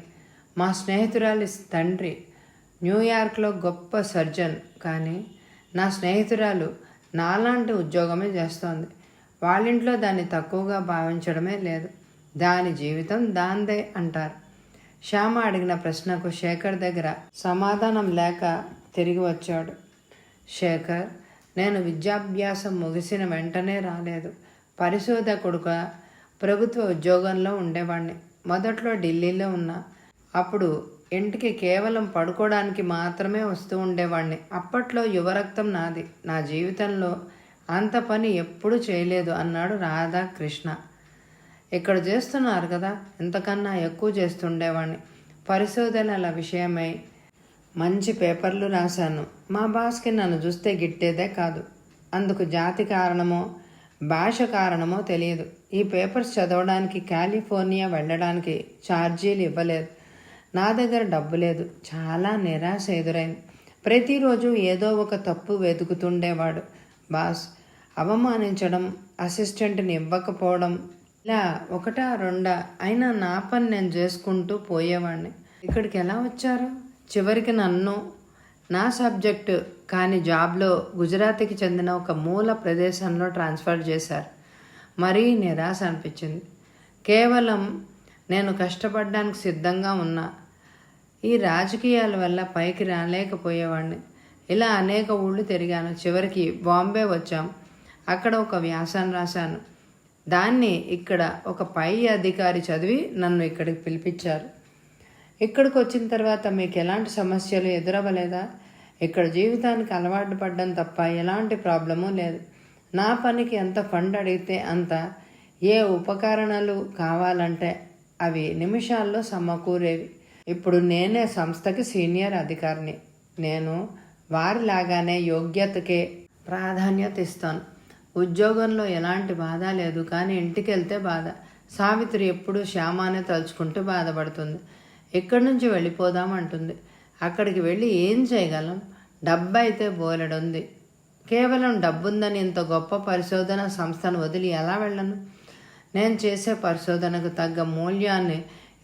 మా స్నేహితురాలి తండ్రి న్యూయార్క్లో గొప్ప సర్జన్, కానీ నా స్నేహితురాలు నాలాంటి ఉద్యోగమే చేస్తోంది. వాళ్ళింట్లో దాన్ని తక్కువగా భావించడమే లేదు. దాని జీవితం దాందే అంటారు. శ్యామ అడిగిన ప్రశ్నకు శేఖర్ దగ్గర సమాధానం లేక తిరిగి వచ్చాడు. శేఖర్, నేను విద్యాభ్యాసం ముగిసిన వెంటనే రాలేదు. పరిశోధకుడుగా ప్రభుత్వ ఉద్యోగంలో ఉండేవాడిని. మొదట్లో ఢిల్లీలో ఉన్నా. అప్పుడు ఇంటికి కేవలం పడుకోవడానికి మాత్రమే వస్తూ ఉండేవాడిని. అప్పట్లో యువరక్తం నాది. నా జీవితంలో అంత పని ఎప్పుడూ చేయలేదు అన్నాడు రాధాకృష్ణ. ఇక్కడ చేస్తున్నారు కదా, ఇంతకన్నా ఎక్కువ చేస్తుండేవాడిని. పరిశోధనల విషయమై మంచి పేపర్లు రాశాను. మా బాస్కి నన్ను చూస్తే గిట్టేదే కాదు. అందుకు జాతి కారణమో భాష కారణమో తెలియదు. ఈ పేపర్స్ చదవడానికి కాలిఫోర్నియా వెళ్ళడానికి ఛార్జీలు ఇవ్వలేదు. నా దగ్గర డబ్బు లేదు. చాలా నిరాశ ఎదురైంది. ప్రతిరోజు ఏదో ఒక తప్పు వెతుకుతుండేవాడు బాస్. అవమానించడం, అసిస్టెంట్ని ఇవ్వకపోవడం, ఇలా ఒకటా రెండా అయినా నా పని నేను చేసుకుంటూ పోయేవాడిని. ఇక్కడికి ఎలా వచ్చారు? చివరికి నన్ను నా సబ్జెక్టు కాని జాబ్లో గుజరాత్కి చెందిన ఒక మూల ప్రదేశంలో ట్రాన్స్ఫర్ చేశారు. మరీ నిరాశ అనిపించింది. కేవలం నేను కష్టపడడానికి సిద్ధంగా ఉన్నా. ఈ రాజకీయాల వల్ల పైకి రాలేకపోయేవాడిని. ఇలా అనేక ఊళ్ళు తిరిగాను. చివరికి బాంబే వచ్చాం. అక్కడ ఒక వ్యాసాన్ని రాశాను. దాన్ని ఇక్కడ ఒక పై అధికారి చదివి నన్ను ఇక్కడికి పిలిపించారు. ఇక్కడికి వచ్చిన తర్వాత మీకు ఎలాంటి సమస్యలు ఎదురవ్వలేదా? ఇక్కడ జీవితానికి అలవాటు పడ్డం తప్ప ఎలాంటి ప్రాబ్లము లేదు. నా పనికి ఎంత ఫండ్ అడిగితే అంత, ఏ ఉపకరణాలు కావాలంటే అవి నిమిషాల్లో సమకూరేవి. ఇప్పుడు నేనే సంస్థకి సీనియర్ అధికారిని. నేను వారిలాగానే యోగ్యతకే ప్రాధాన్యత ఇస్తాను. ఉద్యోగంలో ఎలాంటి బాధ లేదు, కానీ ఇంటికి వెళ్తే బాధ. సావిత్రి ఎప్పుడూ శ్యామానే తలుచుకుంటూ బాధపడుతుంది. ఇక్కడి నుంచి వెళ్ళిపోదామంటుంది. అక్కడికి వెళ్ళి ఏం చేయగలం? డబ్బు అయితే బోలెడుంది. కేవలం డబ్బుందని ఇంత గొప్ప పరిశోధన సంస్థను వదిలి ఎలా వెళ్ళను? నేను చేసే పరిశోధనకు తగ్గ మూల్యాన్ని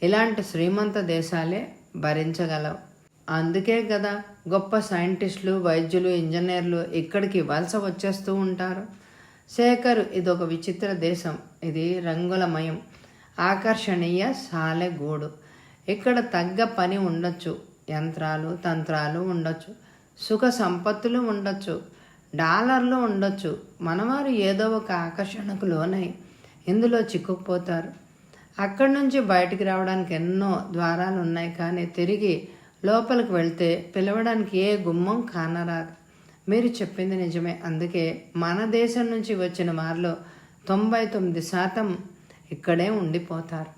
ఇలాంటి శ్రీమంత దేశాలే భరించగలవు. అందుకే కదా గొప్ప సైంటిస్టులు, వైద్యులు, ఇంజనీర్లు ఇక్కడికి వలస వచ్చేస్తూ ఉంటారు. శేఖర్, ఇదొక విచిత్ర దేశం. ఇది రంగులమయం, ఆకర్షణీయ సాలెగూడు. ఇక్కడ తగ్గ పని ఉండొచ్చు, యంత్రాలు తంత్రాలు ఉండొచ్చు, సుఖ సంపత్తులు ఉండొచ్చు, డాలర్లు ఉండొచ్చు. మనవారు ఏదో ఒక ఆకర్షణకు లోనై ఇందులో చిక్కుకుపోతారు. అక్కడి నుంచి బయటికి రావడానికి ఎన్నో ద్వారాలు ఉన్నాయి, కానీ తిరిగి లోపలికి వెళ్తే పిలవడానికి ఏ గుమ్మం కానరాదు. మీరు చెప్పింది నిజమే. అందుకే మన దేశం నుంచి వచ్చిన వారిలో 99% ఇక్కడే ఉండిపోతారు.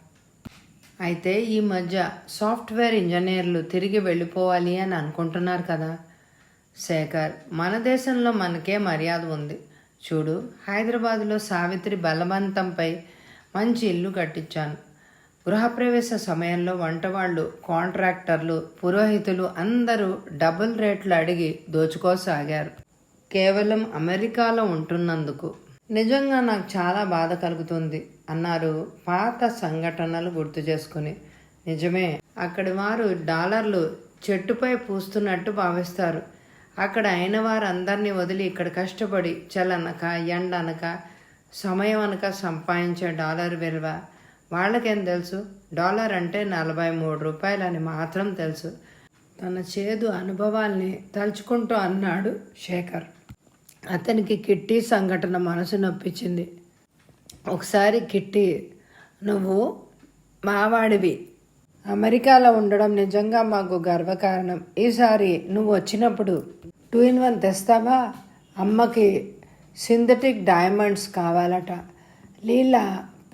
అయితే ఈ మధ్య సాఫ్ట్వేర్ ఇంజనీర్లు తిరిగి వెళ్ళిపోవాలి అని అనుకుంటున్నారు కదా. శేఖర్, మన దేశంలో మనకే మర్యాద ఉంది. చూడు, హైదరాబాదులో సావిత్రి బలవంతంపై మంచి ఇల్లు కట్టించాను. గృహప్రవేశ సమయంలో వంటవాళ్ళు, కాంట్రాక్టర్లు, పురోహితులు అందరూ డబుల్ రేట్లు అడిగి దోచుకోసాగారు, కేవలం అమెరికాలో ఉంటున్నందుకు. నిజంగా నాకు చాలా బాధ కలుగుతుంది అన్నారు పాత సంఘటనలు గుర్తు చేసుకుని. నిజమే, అక్కడి వారు డాలర్లు చెట్టుపై పూస్తున్నట్టు భావిస్తారు. అక్కడ అయిన వారందరినీ వదిలి ఇక్కడ కష్టపడి చలనక, ఎండనక, సమయం అనక సంపాదించే డాలర్ విలువ వాళ్ళకేం తెలుసు? డాలర్ అంటే 43 రూపాయలని మాత్రం తెలుసు. తన చేదు అనుభవాల్ని తలుచుకుంటూ అన్నాడు శేఖర్. అతనికి కిట్టి సంఘటన మనసు నొప్పించింది. ఒకసారి కిట్టి, నువ్వు మావాడివి, అమెరికాలో ఉండడం నిజంగా మాకు గర్వకారణం. ఈసారి నువ్వు వచ్చినప్పుడు 2-in-1 తెస్తావా? అమ్మకి సింథటిక్ డైమండ్స్ కావాలట. లీలా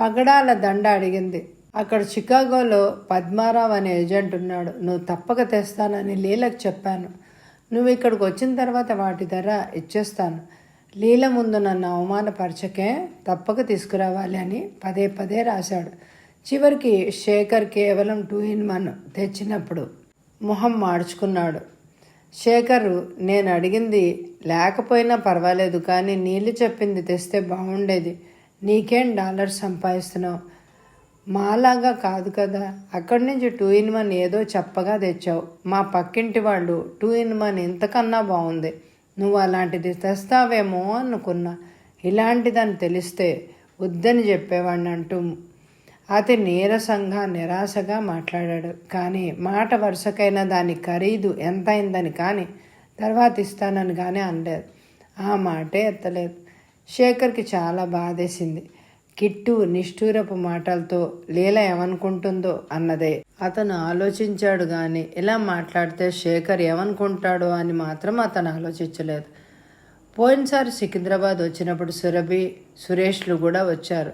పగడాల దండ అడిగింది. అక్కడ చికాగోలో పద్మారావు అనే ఏజెంట్ ఉన్నాడు. నువ్వు తప్పక తెస్తానని లీలకు చెప్పాను. నువ్వు ఇక్కడికి వచ్చిన తర్వాత వాటి ధర ఇచ్చేస్తాను. లీల ముందు నన్ను అవమానపరచకే, తప్పక తీసుకురావాలి అని పదే పదే రాశాడు. చివరికి శేఖర్ కేవలం 2-in-1 తెచ్చినప్పుడు మొహం మార్చుకున్నాడు. శేఖర్, నేను అడిగింది లేకపోయినా పర్వాలేదు, కానీ నీళ్ళు చెప్పింది తెస్తే బాగుండేది. నీకేం డాలర్ సంపాదిస్తున్నావు? మాలాగా కాదు కదా. అక్కడి నుంచి 2-in-1 ఏదో చెప్పగా తెచ్చావు. మా పక్కింటి వాళ్ళు 2-in-1 ఇంతకన్నా బాగుంది. నువ్వు అలాంటిది తెస్తావేమో అనుకున్నా. ఇలాంటిదని తెలిస్తే వద్దని చెప్పేవాడిని అంటూ అతి నీరసంగా, నిరాశగా మాట్లాడాడు. కానీ మాట వరుసకైనా దాని ఖరీదు ఎంత అయిందని కానీ, తర్వాత ఇస్తానని కానీ అనలేదు. ఆ మాటే ఎత్తలేదు. శేఖర్కి చాలా బాధేసింది. కిట్టు నిష్ఠూరపు మాటలతో లీల ఏమనుకుంటుందో అన్నదే అతను ఆలోచించాడు, కానీ ఇలా మాట్లాడితే శేఖర్ ఏమనుకుంటాడో అని మాత్రం అతను ఆలోచించలేదు. పోయినసారి సికింద్రాబాద్ వచ్చినప్పుడు సురభి, సురేష్లు కూడా వచ్చారు.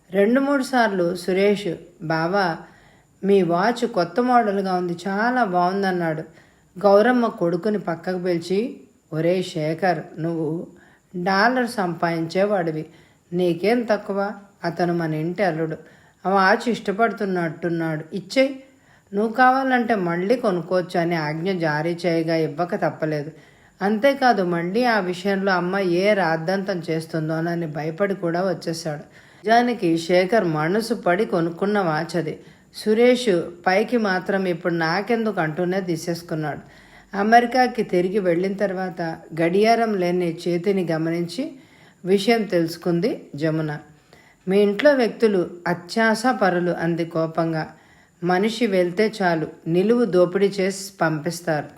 2-3 సార్లు సురేష్, బావా మీ వాచ్ కొత్త మోడల్గా ఉంది, చాలా బాగుందన్నాడు. గౌరమ్మ కొడుకుని పక్కకు పిలిచి, ఒరే శేఖర్, నువ్వు డాలర్ సంపాదించేవాడివి, నీకేం తక్కువ? అతను మన ఇంటి అల్లుడు, ఆ వాచ్ ఇష్టపడుతున్నట్టున్నాడు, ఇచ్చేయి, నువ్వు కావాలంటే మళ్ళీ కొనుక్కోవచ్చు అని ఆజ్ఞ జారీ చేయగా ఇవ్వక తప్పలేదు. అంతేకాదు, మళ్ళీ ఆ విషయంలో అమ్మ ఏ రాద్ధాంతం చేస్తుందోనని భయపడి కూడా వచ్చేశాడు. నిజానికి శేఖర్ మనసు పడి కొనుక్కున్న వాచ్ అది. సురేష్ పైకి మాత్రం ఇప్పుడు నాకెందుకు అంటూనే తీసేసుకున్నాడు. అమెరికాకి తిరిగి వెళ్ళిన తర్వాత గడియారం లేని చేతిని గమనించి విషయం తెలుసుకుంది జమున. మీ ఇంట్లో వ్యక్తులు అత్యాశ పరులు అంది కోపంగా. మనిషి వెళ్తే చాలు నిలువు దోపిడీ చేసి పంపిస్తారు.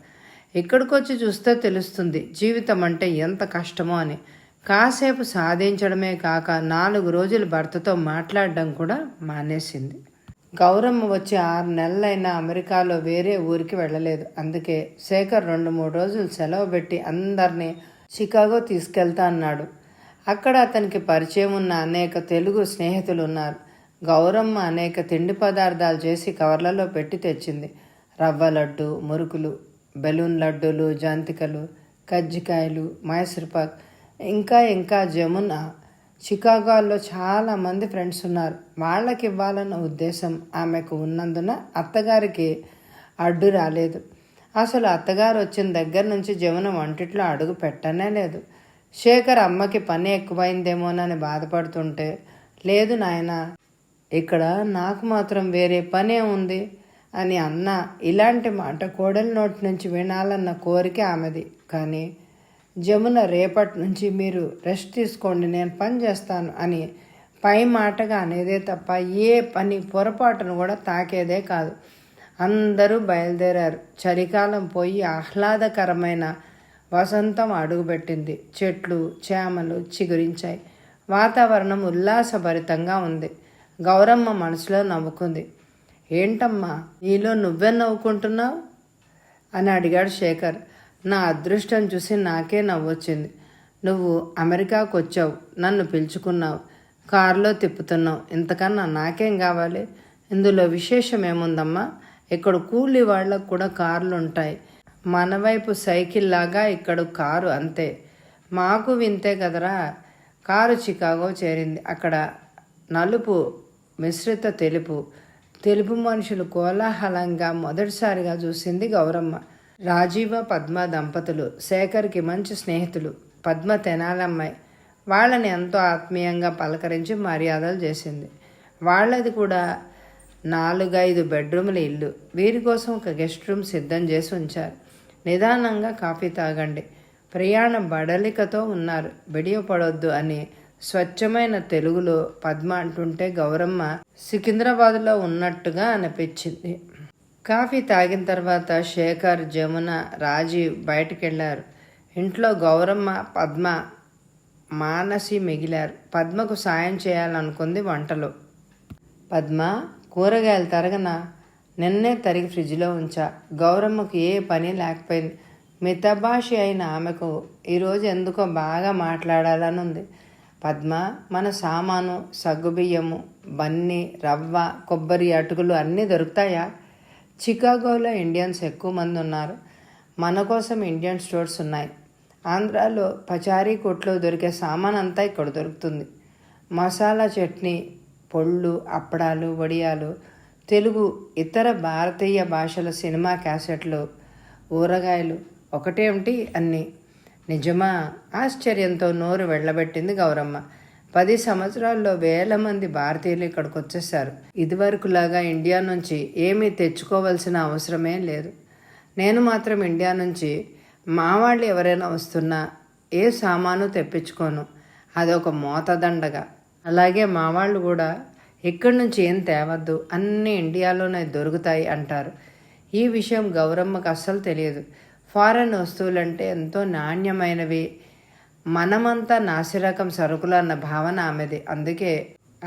ఇక్కడికొచ్చి చూస్తే తెలుస్తుంది జీవితం అంటే ఎంత కష్టమో అని. కాసేపు సాధించడమే కాక 4 రోజులు భర్తతో మాట్లాడడం కూడా మానేసింది. గౌరమ్మ వచ్చి 6 నెలలైనా అమెరికాలో వేరే ఊరికి వెళ్ళలేదు. అందుకే శేఖర్ 2-3 రోజులు సెలవు పెట్టి అందరినీ చికాగో తీసుకెళ్తా అన్నాడు. అక్కడ అతనికి పరిచయం ఉన్న అనేక తెలుగు స్నేహితులు ఉన్నారు. గౌరమ్మ అనేక తిండి పదార్థాలు చేసి కవర్లలో పెట్టి తెచ్చింది. రవ్వ లడ్డు, మురుకులు, బెలూన్ లడ్డూలు, జంతికలు, కజ్జికాయలు, మైసూర్పాక్, ఇంకా జమున చికాగోలో చాలామంది ఫ్రెండ్స్ ఉన్నారు. వాళ్ళకి ఇవ్వాలన్న ఉద్దేశం ఆమెకు ఉన్నందున అత్తగారికి అడ్డు రాలేదు. అసలు అత్తగారు వచ్చిన దగ్గర నుంచి జమున వంటిట్లో అడుగు పెట్టనే లేదు. శేఖర్ అమ్మకి పని ఎక్కువైందేమోనని బాధపడుతుంటే, లేదు నాయనా, ఇక్కడ నాకు మాత్రం వేరే పనే ఉంది అని అన్న. ఇలాంటి మాట కోడలి నోటి నుంచి వినాలన్న కోరిక ఆమెది. కానీ జమున రేపటి నుంచి మీరు రెస్ట్ తీసుకోండి, నేను పని చేస్తాను అని పై మాటగా అనేదే తప్ప ఏ పని పొరపాటును కూడా తాకేదే కాదు. అందరూ బయలుదేరారు. చలికాలం పోయి ఆహ్లాదకరమైన వసంతం అడుగుపెట్టింది. చెట్లు చేమలు చిగురించాయి. వాతావరణం ఉల్లాసభరితంగా ఉంది. గౌరమ్మ మనసులో నవ్వుకుంది. ఏంటమ్మా నీలో నువ్వే నవ్వుకుంటున్నావు అని అడిగాడు శేఖర్. నా అదృష్టం చూసి నాకే నవ్వొచ్చింది. నువ్వు అమెరికాకు వచ్చావు, నన్ను పిలుచుకున్నావు, కారులో తిప్పుతున్నావు, ఇంతకన్నా నాకేం కావాలి? ఇందులో విశేషం ఏముందమ్మా? ఇక్కడ కూలి వాళ్ళకు కూడా కార్లు ఉంటాయి. మన వైపు సైకిల్ లాగా ఇక్కడ కారు అంతే. మాకు వింతే కదరా. కారు చికాగో చేరింది. అక్కడ నలుపు మిశ్రిత తెలుపు మనుషులు కోలాహలంగా మొదటిసారిగా చూసింది గౌరమ్మ. రాజీవ పద్మ దంపతులు శేఖర్కి మంచి స్నేహితులు. పద్మ తెనాలమ్మాయి. వాళ్ళని ఎంతో ఆత్మీయంగా పలకరించి మర్యాదలు చేసింది. వాళ్ళది కూడా 4-5 బెడ్రూముల ఇల్లు. వీరి కోసం ఒక గెస్ట్ రూమ్ సిద్ధం చేసి ఉంచారు. నిదానంగా కాఫీ తాగండి, ప్రయాణ బడలికతో ఉన్నారు, బిడియపడొద్దు అని స్వచ్ఛమైన తెలుగులో పద్మ అంటుంటే గౌరమ్మ సికింద్రాబాద్లో ఉన్నట్టుగా అనిపించింది. కాఫీ తాగిన తర్వాత శేఖర్, జమున, రాజీవ్ బయటకెళ్లారు. ఇంట్లో గౌరమ్మ, పద్మ, మానసి మిగిలారు. పద్మకు సాయం చేయాలనుకుంది వంటలో. పద్మ, కూరగాయలు తరగనా? నిన్నే తరిగి ఫ్రిడ్జ్లో ఉంచా. గౌరమ్మకు ఏ పని లేకపోయింది. మితభాషి అయిన ఆమెకు ఈరోజు ఎందుకో బాగా మాట్లాడాలని ఉంది. పద్మ, మన సామాను, సగ్గుబియ్యము, బన్నీ, రవ్వ, కొబ్బరి, అటుకులు అన్నీ దొరుకుతాయా? చికాగోలో ఇండియన్స్ ఎక్కువ మంది ఉన్నారు. మన కోసం ఇండియన్ స్టోర్స్ ఉన్నాయి. ఆంధ్రాలో పచారీ కొట్లో దొరికే సామాన్ అంతా ఇక్కడ దొరుకుతుంది. మసాలా చట్నీ, పొళ్ళు, అప్పడాలు, వడియాలు, తెలుగు, ఇతర భారతీయ భాషల సినిమా క్యాసెట్లు, ఊరగాయలు, ఒకటేమిటి అన్నీ. నిజమా? ఆశ్చర్యంతో నోరు వెళ్ళబెట్టింది గౌరమ్మ. 10 సంవత్సరాల్లో వేల మంది భారతీయులు ఇక్కడికి వచ్చేసారు. ఇదివరకులాగా ఇండియా నుంచి ఏమీ తెచ్చుకోవాల్సిన అవసరమే లేదు. నేను మాత్రం ఇండియా నుంచి మా వాళ్ళు ఎవరైనా వస్తున్నా ఏ సామాను తెప్పించుకోను. అదొక మోతదండగా. అలాగే మా వాళ్ళు కూడా ఇక్కడి నుంచి ఏం తేవద్దు, అన్నీ ఇండియాలోనే దొరుకుతాయి అంటారు. ఈ విషయం గౌరమ్మకు అస్సలు తెలియదు. ఫారెన్ వస్తువులంటే ఎంతో నాణ్యమైనవి, మనమంతా నాసిరకం సరుకులు అన్న భావన ఆమెది. అందుకే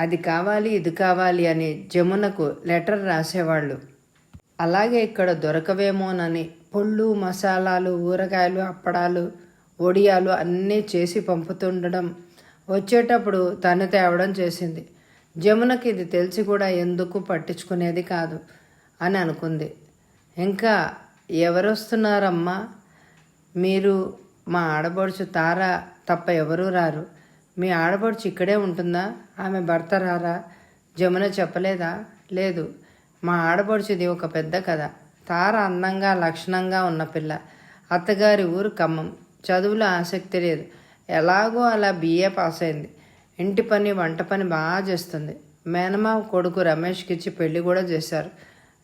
అది కావాలి ఇది కావాలి అని జమునకు లెటర్ రాసేవాళ్ళు. అలాగే ఇక్కడ దొరకవేమోనని పొళ్ళు, మసాలాలు, ఊరగాయలు, అప్పడాలు, ఒడియాలు అన్నీ చేసి పంపుతుండడం, వచ్చేటప్పుడు తను తేవడం చేసింది. జమునకి ఇది తెలిసి కూడా ఎందుకు పట్టించుకునేది కాదు అని అనుకుంది. ఇంకా ఎవరొస్తున్నారమ్మా? మీరు, మా ఆడబడుచు తార తప్ప ఎవరూ రారు. మీ ఆడబడుచు ఇక్కడే ఉంటుందా? ఆమె భర్త రారా? జమున చెప్పలేదా? లేదు, మా ఆడబడుచుది ఒక పెద్ద కథ. తార అందంగా లక్షణంగా ఉన్న పిల్ల. అత్తగారి ఊరు ఖమ్మం. చదువులో ఆసక్తి లేదు. ఎలాగో అలా BA పాస్ అయింది. ఇంటి పని, వంట పని బాగా చేస్తుంది. మేనమావ కొడుకు రమేష్కి ఇచ్చి పెళ్లి కూడా చేశారు.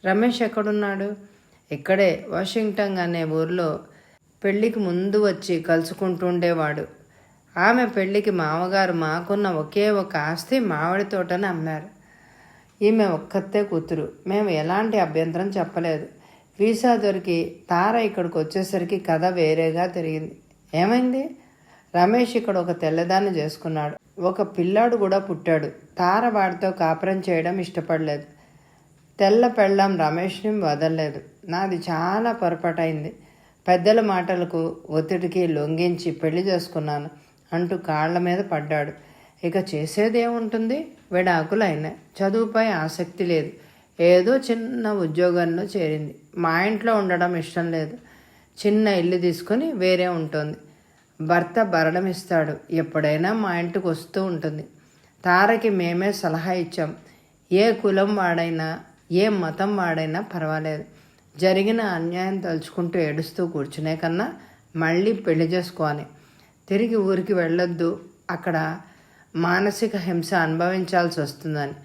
రమేష్ ఎక్కడున్నాడు? ఇక్కడే వాషింగ్టన్ అనే ఊర్లో. పెళ్లికి ముందు వచ్చి కలుసుకుంటుండేవాడు. ఆమె పెళ్లికి మామగారు మాకున్న ఒకే ఒక ఆస్తి మామిడి తోటని అమ్మారు. ఈమె ఒక్కతే కూతురు. మేము ఎలాంటి అభ్యంతరం చెప్పలేదు. వీసా దొరికి తార ఇక్కడికి వచ్చేసరికి కథ వేరేగా తిరిగింది. ఏమైంది? రమేష్ ఇక్కడ ఒక తెల్లదాన్ని చేసుకున్నాడు. ఒక పిల్లాడు కూడా పుట్టాడు. తార వాడితో కాపురం చేయడం ఇష్టపడలేదు. తెల్ల పెళ్ళాం రమేష్ని వదలలేదు. నాది చాలా పొరపాటైంది. పెద్దల మాటలకు, ఒత్తిడికి లొంగించి పెళ్లి చేసుకున్నాను అంటూ కాళ్ల మీద పడ్డాడు. ఇక చేసేదేముంటుంది? విడాకులు అయినాయి. చదువుపై ఆసక్తి లేదు. ఏదో చిన్న ఉద్యోగంలో చేరింది. మా ఇంట్లో ఉండడం ఇష్టం లేదు. చిన్న ఇల్లు తీసుకొని వేరే ఉంటుంది. భర్త భరణం ఇస్తాడు. ఎప్పుడైనా మా ఇంటికి వస్తూ ఉంటుంది. తారకి మేమే సలహా ఇచ్చాం. ఏ కులం వాడైనా, ఏ మతం వాడైనా పర్వాలేదు. జరిగిన అన్యాయం తలుచుకుంటూ ఏడుస్తూ కూర్చునే కన్నా మళ్ళీ పెళ్లి చేసుకోవాలి. తిరిగి ఊరికి వెళ్ళొద్దు, అక్కడ మానసిక హింస అనుభవించాల్సి వస్తుందని.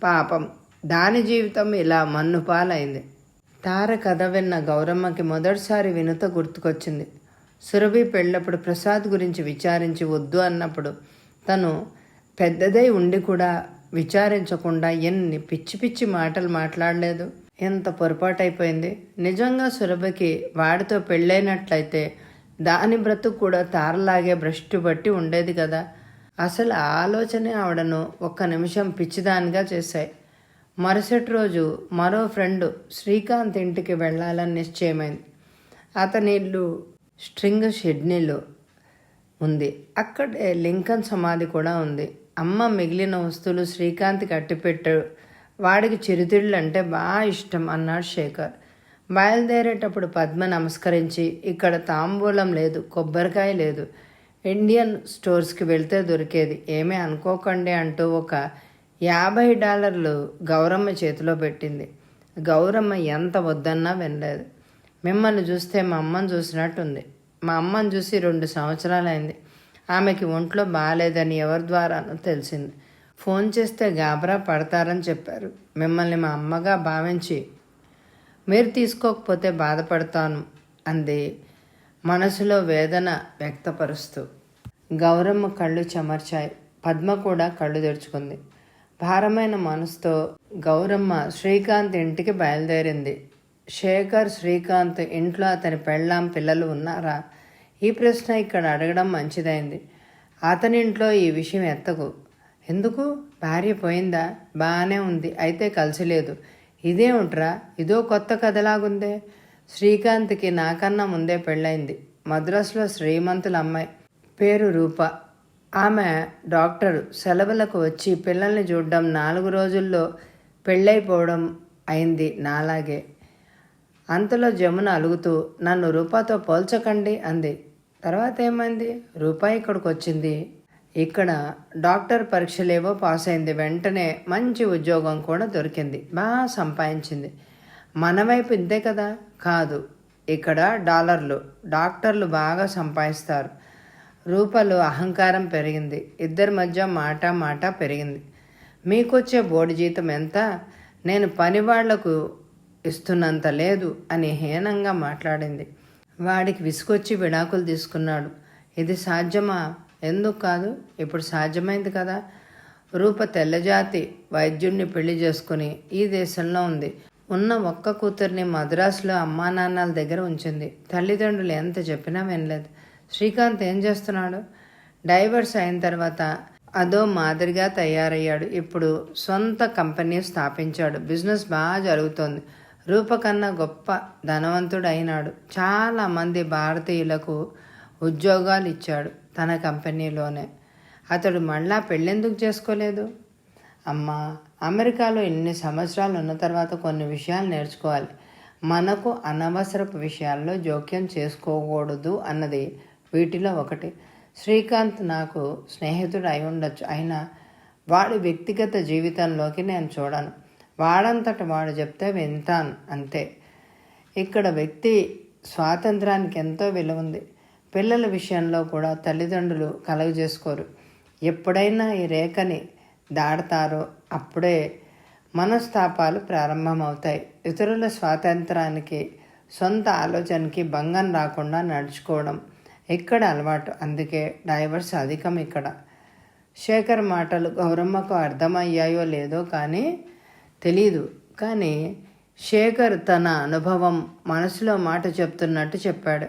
పాపం దాని జీవితం ఇలా మన్నుపాలైంది. తార కథ విన్న గౌరమ్మకి మొదటిసారి వినుత గుర్తుకొచ్చింది. సురభి పెళ్ళప్పుడు ప్రసాద్ గురించి విచారించి వద్దు అన్నప్పుడు తను పెద్దదై ఉండి కూడా విచారించకుండా ఎన్ని పిచ్చి పిచ్చి మాటలు మాట్లాడలేదు. ఎంత పొరపాటైపోయింది. నిజంగా సురభికి వాడితో పెళ్ళైనట్లయితే దాని బ్రతుకు కూడా తారలాగే భ్రష్టు బట్టి ఉండేది కదా. అసలు ఆ ఆలోచనే ఆవిడను ఒక్క నిమిషం పిచ్చిదానిగా చేశాయి. మరుసటి రోజు మరో ఫ్రెండ్ శ్రీకాంత్ ఇంటికి వెళ్ళాలని నిశ్చయమైంది. అతని ఇల్లు స్ట్రింగ్ షిడ్నీలో ఉంది. అక్కడే లింకన్ సమాధి కూడా ఉంది. అమ్మ మిగిలిన వస్తువులు శ్రీకాంత్కి అట్టిపెట్టాడు. వాడికి చిరుతిళ్ళు అంటే బాగా ఇష్టం అన్నాడు శేఖర్. బయలుదేరేటప్పుడు పద్మ నమస్కరించి, ఇక్కడ తాంబూలం లేదు, కొబ్బరికాయ లేదు, ఇండియన్ స్టోర్స్కి వెళ్తే దొరికేది, ఏమీ అనుకోకండి అంటూ ఒక $50 గౌరమ్మ చేతిలో పెట్టింది. గౌరమ్మ ఎంత వద్దన్నా వినలేదు. మిమ్మల్ని చూస్తే మా అమ్మని చూసినట్టుంది. మా అమ్మని చూసి 2 సంవత్సరాలైంది. ఆమెకి ఒంట్లో బాగాలేదని ఎవరి ద్వారానో తెలిసింది. ఫోన్ చేస్తే గాబరా పడతారని చెప్పారు. మిమ్మల్ని మా అమ్మగా భావించి మీరు తీసుకోకపోతే బాధపడతాను అంది మనసులో వేదన వ్యక్తపరుస్తూ. గౌరమ్మ కళ్ళు చెమర్చాయి. పద్మ కూడా కళ్ళు తెరుచుకుంది. భారమైన మనసుతో గౌరమ్మ శ్రీకాంత్ ఇంటికి బయలుదేరింది. శేఖర్, శ్రీకాంత్ ఇంట్లో అతని పెళ్ళాం, పిల్లలు ఉన్నారా? ఈ ప్రశ్న ఇక్కడ అడగడం మంచిదైంది. అతని ఇంట్లో ఈ విషయం ఎత్తకు. ఎందుకు? భార్య పోయిందా? బాగానే ఉంది, అయితే కలిసి లేదు. ఇదేమిట్రా, ఇదో కొత్త కథలాగుందే. శ్రీకాంత్కి నాకన్నా ముందే పెళ్ళైంది. మద్రాసులో శ్రీమంతుల అమ్మాయి, పేరు రూప. ఆమె డాక్టరు. సెలవులకు వచ్చి పిల్లల్ని చూడడం 4 రోజుల్లో పెళ్ళైపోవడం అయింది నాలాగే. అంతలో జమున అలుగుతూ, నన్ను రూపాతో పోల్చకండి అంది. తర్వాత ఏమైంది? రూపా ఇక్కడికి వచ్చింది. ఇక్కడ డాక్టర్ పరీక్షలేవో పాస్ అయింది. వెంటనే మంచి ఉద్యోగం కూడా దొరికింది. బాగా సంపాదించింది. మన వైపు ఇంతే కదా? కాదు, ఇక్కడ $. డాక్టర్లు బాగా సంపాదిస్తారు. రూపలో అహంకారం పెరిగింది. ఇద్దరి మధ్య మాట పెరిగింది. మీకొచ్చే బోర్డు జీతం ఎంత? నేను పని వాళ్లకు ఇస్తున్నంత లేదు అని హీనంగా మాట్లాడింది. వాడికి విసుకొచ్చి విడాకులు తీసుకున్నాడు. ఇది సాధ్యమా? ఎందుకు కాదు, ఇప్పుడు సాధ్యమైంది కదా. రూప తెల్లజాతి వైద్యుడిని పెళ్లి చేసుకుని ఈ దేశంలో ఉంది. ఉన్న ఒక్క కూతుర్ని మద్రాసులో అమ్మా నాన్నల దగ్గర ఉంచింది. తల్లిదండ్రులు ఎంత చెప్పినా వినలేదు. శ్రీకాంత్ ఏం చేస్తున్నాడు? డైవర్స్ అయిన తర్వాత అదో మాదిరిగా తయారయ్యాడు. ఇప్పుడు సొంత కంపెనీ స్థాపించాడు. బిజినెస్ బాగా జరుగుతోంది. రూప కన్నా గొప్ప ధనవంతుడు అయినాడు. చాలామంది భారతీయులకు ఉద్యోగాలు ఇచ్చాడు తన కంపెనీలోనే. అతడు మళ్ళా పెళ్ళెందుకు చేసుకోలేదు? అమ్మా, అమెరికాలో ఇన్ని సంవత్సరాలు ఉన్న తర్వాత కొన్ని విషయాలు నేర్చుకోవాలి. మనకు అనవసరపు విషయాల్లో జోక్యం చేసుకోకూడదు అన్నది వీటిలో ఒకటి. శ్రీకాంత్ నాకు స్నేహితుడు అయి ఉండొచ్చు, అయినా వాడి వ్యక్తిగత జీవితంలోకి నేను చూడను. వాడంతట వాడు చెప్తే వింటాను అంతే. ఇక్కడ వ్యక్తి స్వాతంత్రానికి ఎంతో విలువ ఉంది. పిల్లల విషయంలో కూడా తల్లిదండ్రులు కలుగజేసుకోరు. ఎప్పుడైనా ఈ రేఖని దాడతారో అప్పుడే మనస్తాపాలు ప్రారంభమవుతాయి. ఇతరుల స్వాతంత్రానికి, సొంత ఆలోచనకి భంగం రాకుండా నడుచుకోవడం ఇక్కడ అలవాటు. అందుకే డైవర్స్ అధికం ఇక్కడ. శేఖర్ మాటలు గౌరమ్మకు అర్థమయ్యాయో లేదో కానీ తెలీదు. కానీ శేఖర్ తన అనుభవం మనసులో మాట చెప్తున్నట్టు చెప్పాడు.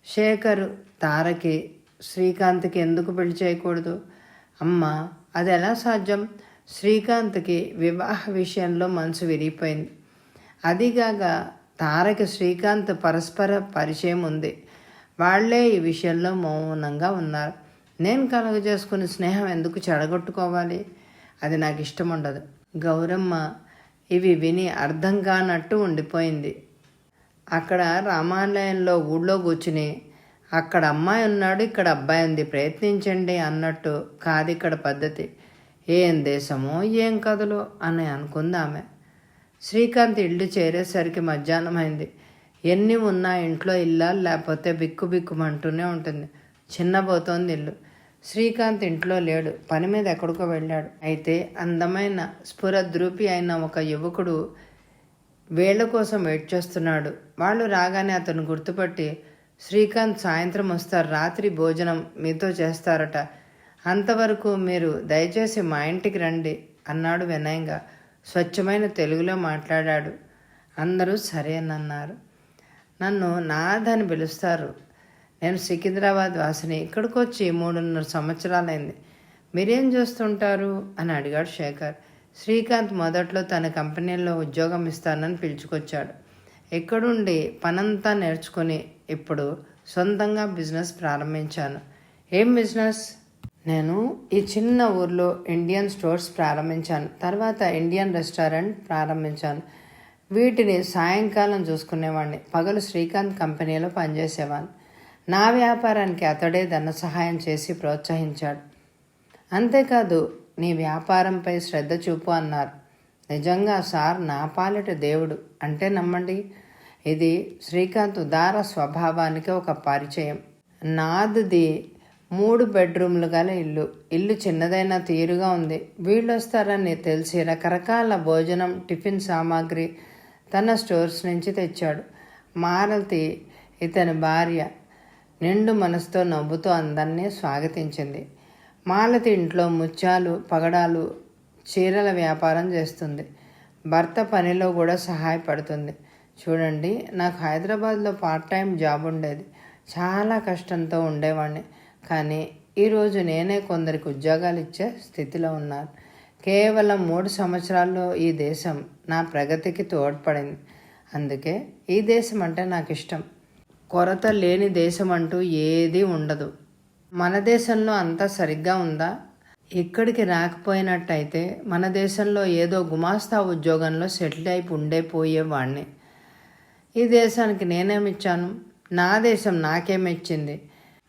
శేఖర్ తారకి శ్రీకాంత్కి ఎందుకు పెళ్లి చేయకూడదు? అమ్మ, అది ఎలా సాధ్యం? శ్రీకాంత్కి వివాహ విషయంలో మనసు విరిగిపోయింది. అదిగాక తారకి శ్రీకాంత్ పరస్పర పరిచయం ఉంది. వాళ్లే ఈ విషయంలో మౌనంగా ఉన్నారు. నేను కలుగజేసుకుని స్నేహం ఎందుకు చెడగొట్టుకోవాలి? అది నాకు ఇష్టం ఉండదు. గౌరమ్మ ఇవి విని అర్థం కానట్టు ఉండిపోయింది. అక్కడ రామాలయంలో ఊళ్ళో కూర్చుని, అక్కడ అమ్మాయి ఉన్నాడు, ఇక్కడ అబ్బాయి ఉంది, ప్రయత్నించండి అన్నట్టు కాదు ఇక్కడ పద్ధతి. ఏం దేశమో ఏం కథలో అని అనుకుంది ఆమె. శ్రీకాంత్ ఇల్లు చేరేసరికి మధ్యాహ్నమైంది. ఎన్ని ఉన్నా ఇంట్లో ఇల్లాలు లేకపోతే బిక్కుబిక్కుమంటూనే ఉంటుంది. చిన్నబోతోంది ఇల్లు. శ్రీకాంత్ ఇంట్లో లేడు, పని మీద ఎక్కడికో వెళ్ళాడు. అయితే అందమైన స్ఫురద్రూపి అయిన ఒక యువకుడు వేళ్ల కోసం వెయిట్ చేస్తున్నాడు. వాళ్ళు రాగానే అతను గుర్తుపట్టి, శ్రీకాంత్ సాయంత్రం వస్తారు, రాత్రి భోజనం మీతో చేస్తారట, అంతవరకు మీరు దయచేసి మా ఇంటికి రండి అన్నాడు వినయంగా. స్వచ్ఛమైన తెలుగులో మాట్లాడాడు. అందరూ సరేనన్నారు. నన్ను నాథ్ అని పిలుస్తారు. నేను సికింద్రాబాద్ వాసిని. ఇక్కడికి వచ్చి 3.5 సంవత్సరాలైంది. మీరేం చేస్తుంటారు అని అడిగాడు శేఖర్. శ్రీకాంత్ మొదట్లో తన కంపెనీలో ఉద్యోగం ఇస్తానని పిలుచుకొచ్చాడు. ఇక్కడుండి పనంతా నేర్చుకుని ఇప్పుడు సొంతంగా బిజినెస్ ప్రారంభించాను. ఏం బిజినెస్? నేను ఈ చిన్న ఊర్లో ఇండియన్ స్టోర్స్ ప్రారంభించాను. తర్వాత ఇండియన్ రెస్టారెంట్ ప్రారంభించాను. వీటిని సాయంకాలం చూసుకునేవాడిని. పగలు శ్రీకాంత్ కంపెనీలో పనిచేసేవాడిని. నా వ్యాపారానికి అతడే ధన సహాయం చేసి ప్రోత్సహించాడు. అంతేకాదు, నీ వ్యాపారంపై శ్రద్ధ చూపు అన్నారు. నిజంగా సార్ నా పాలిట దేవుడు అంటే నమ్మండి. ఇది శ్రీకాంత్ ఉదార స్వభావానికి ఒక పరిచయం. నాది 3 బెడ్రూమ్లు గల ఇల్లు చిన్నదైనా తీరుగా ఉంది. వీళ్ళు వస్తారని తెలిసి రకరకాల భోజనం, టిఫిన్ సామాగ్రి తన స్టోర్స్ నుంచి తెచ్చాడు. మాలతి, ఇతని భార్య, నిండు మనసుతో నవ్వుతూ అందరినీ స్వాగతించింది. మాలతి ఇంట్లో ముత్యాలు, పగడాలు, చీరల వ్యాపారం చేస్తుంది. భర్త పనిలో కూడా సహాయపడుతుంది. చూడండి, నాకు హైదరాబాద్లో పార్ట్ టైం జాబ్ ఉండేది. చాలా కష్టంతో ఉండేవాడిని. కానీ ఈరోజు నేనే కొందరికి ఉద్యోగాలు ఇచ్చే స్థితిలో ఉన్నాను. కేవలం 3 సంవత్సరాల్లో ఈ దేశం నా ప్రగతికి తోడ్పడింది. అందుకే ఈ దేశం అంటే నాకు ఇష్టం. కొరత లేని దేశం అంటూ ఏదీ ఉండదు. మన దేశంలో అంతా సరిగ్గా ఉందా? ఇక్కడికి రాకపోయినట్టయితే మన దేశంలో ఏదో గుమాస్తా ఉద్యోగంలో సెటిల్ అయిపోయి పోయేవాడిని. ఈ దేశానికి నేనేమిచ్చాను? నా దేశం నాకేమిచ్చింది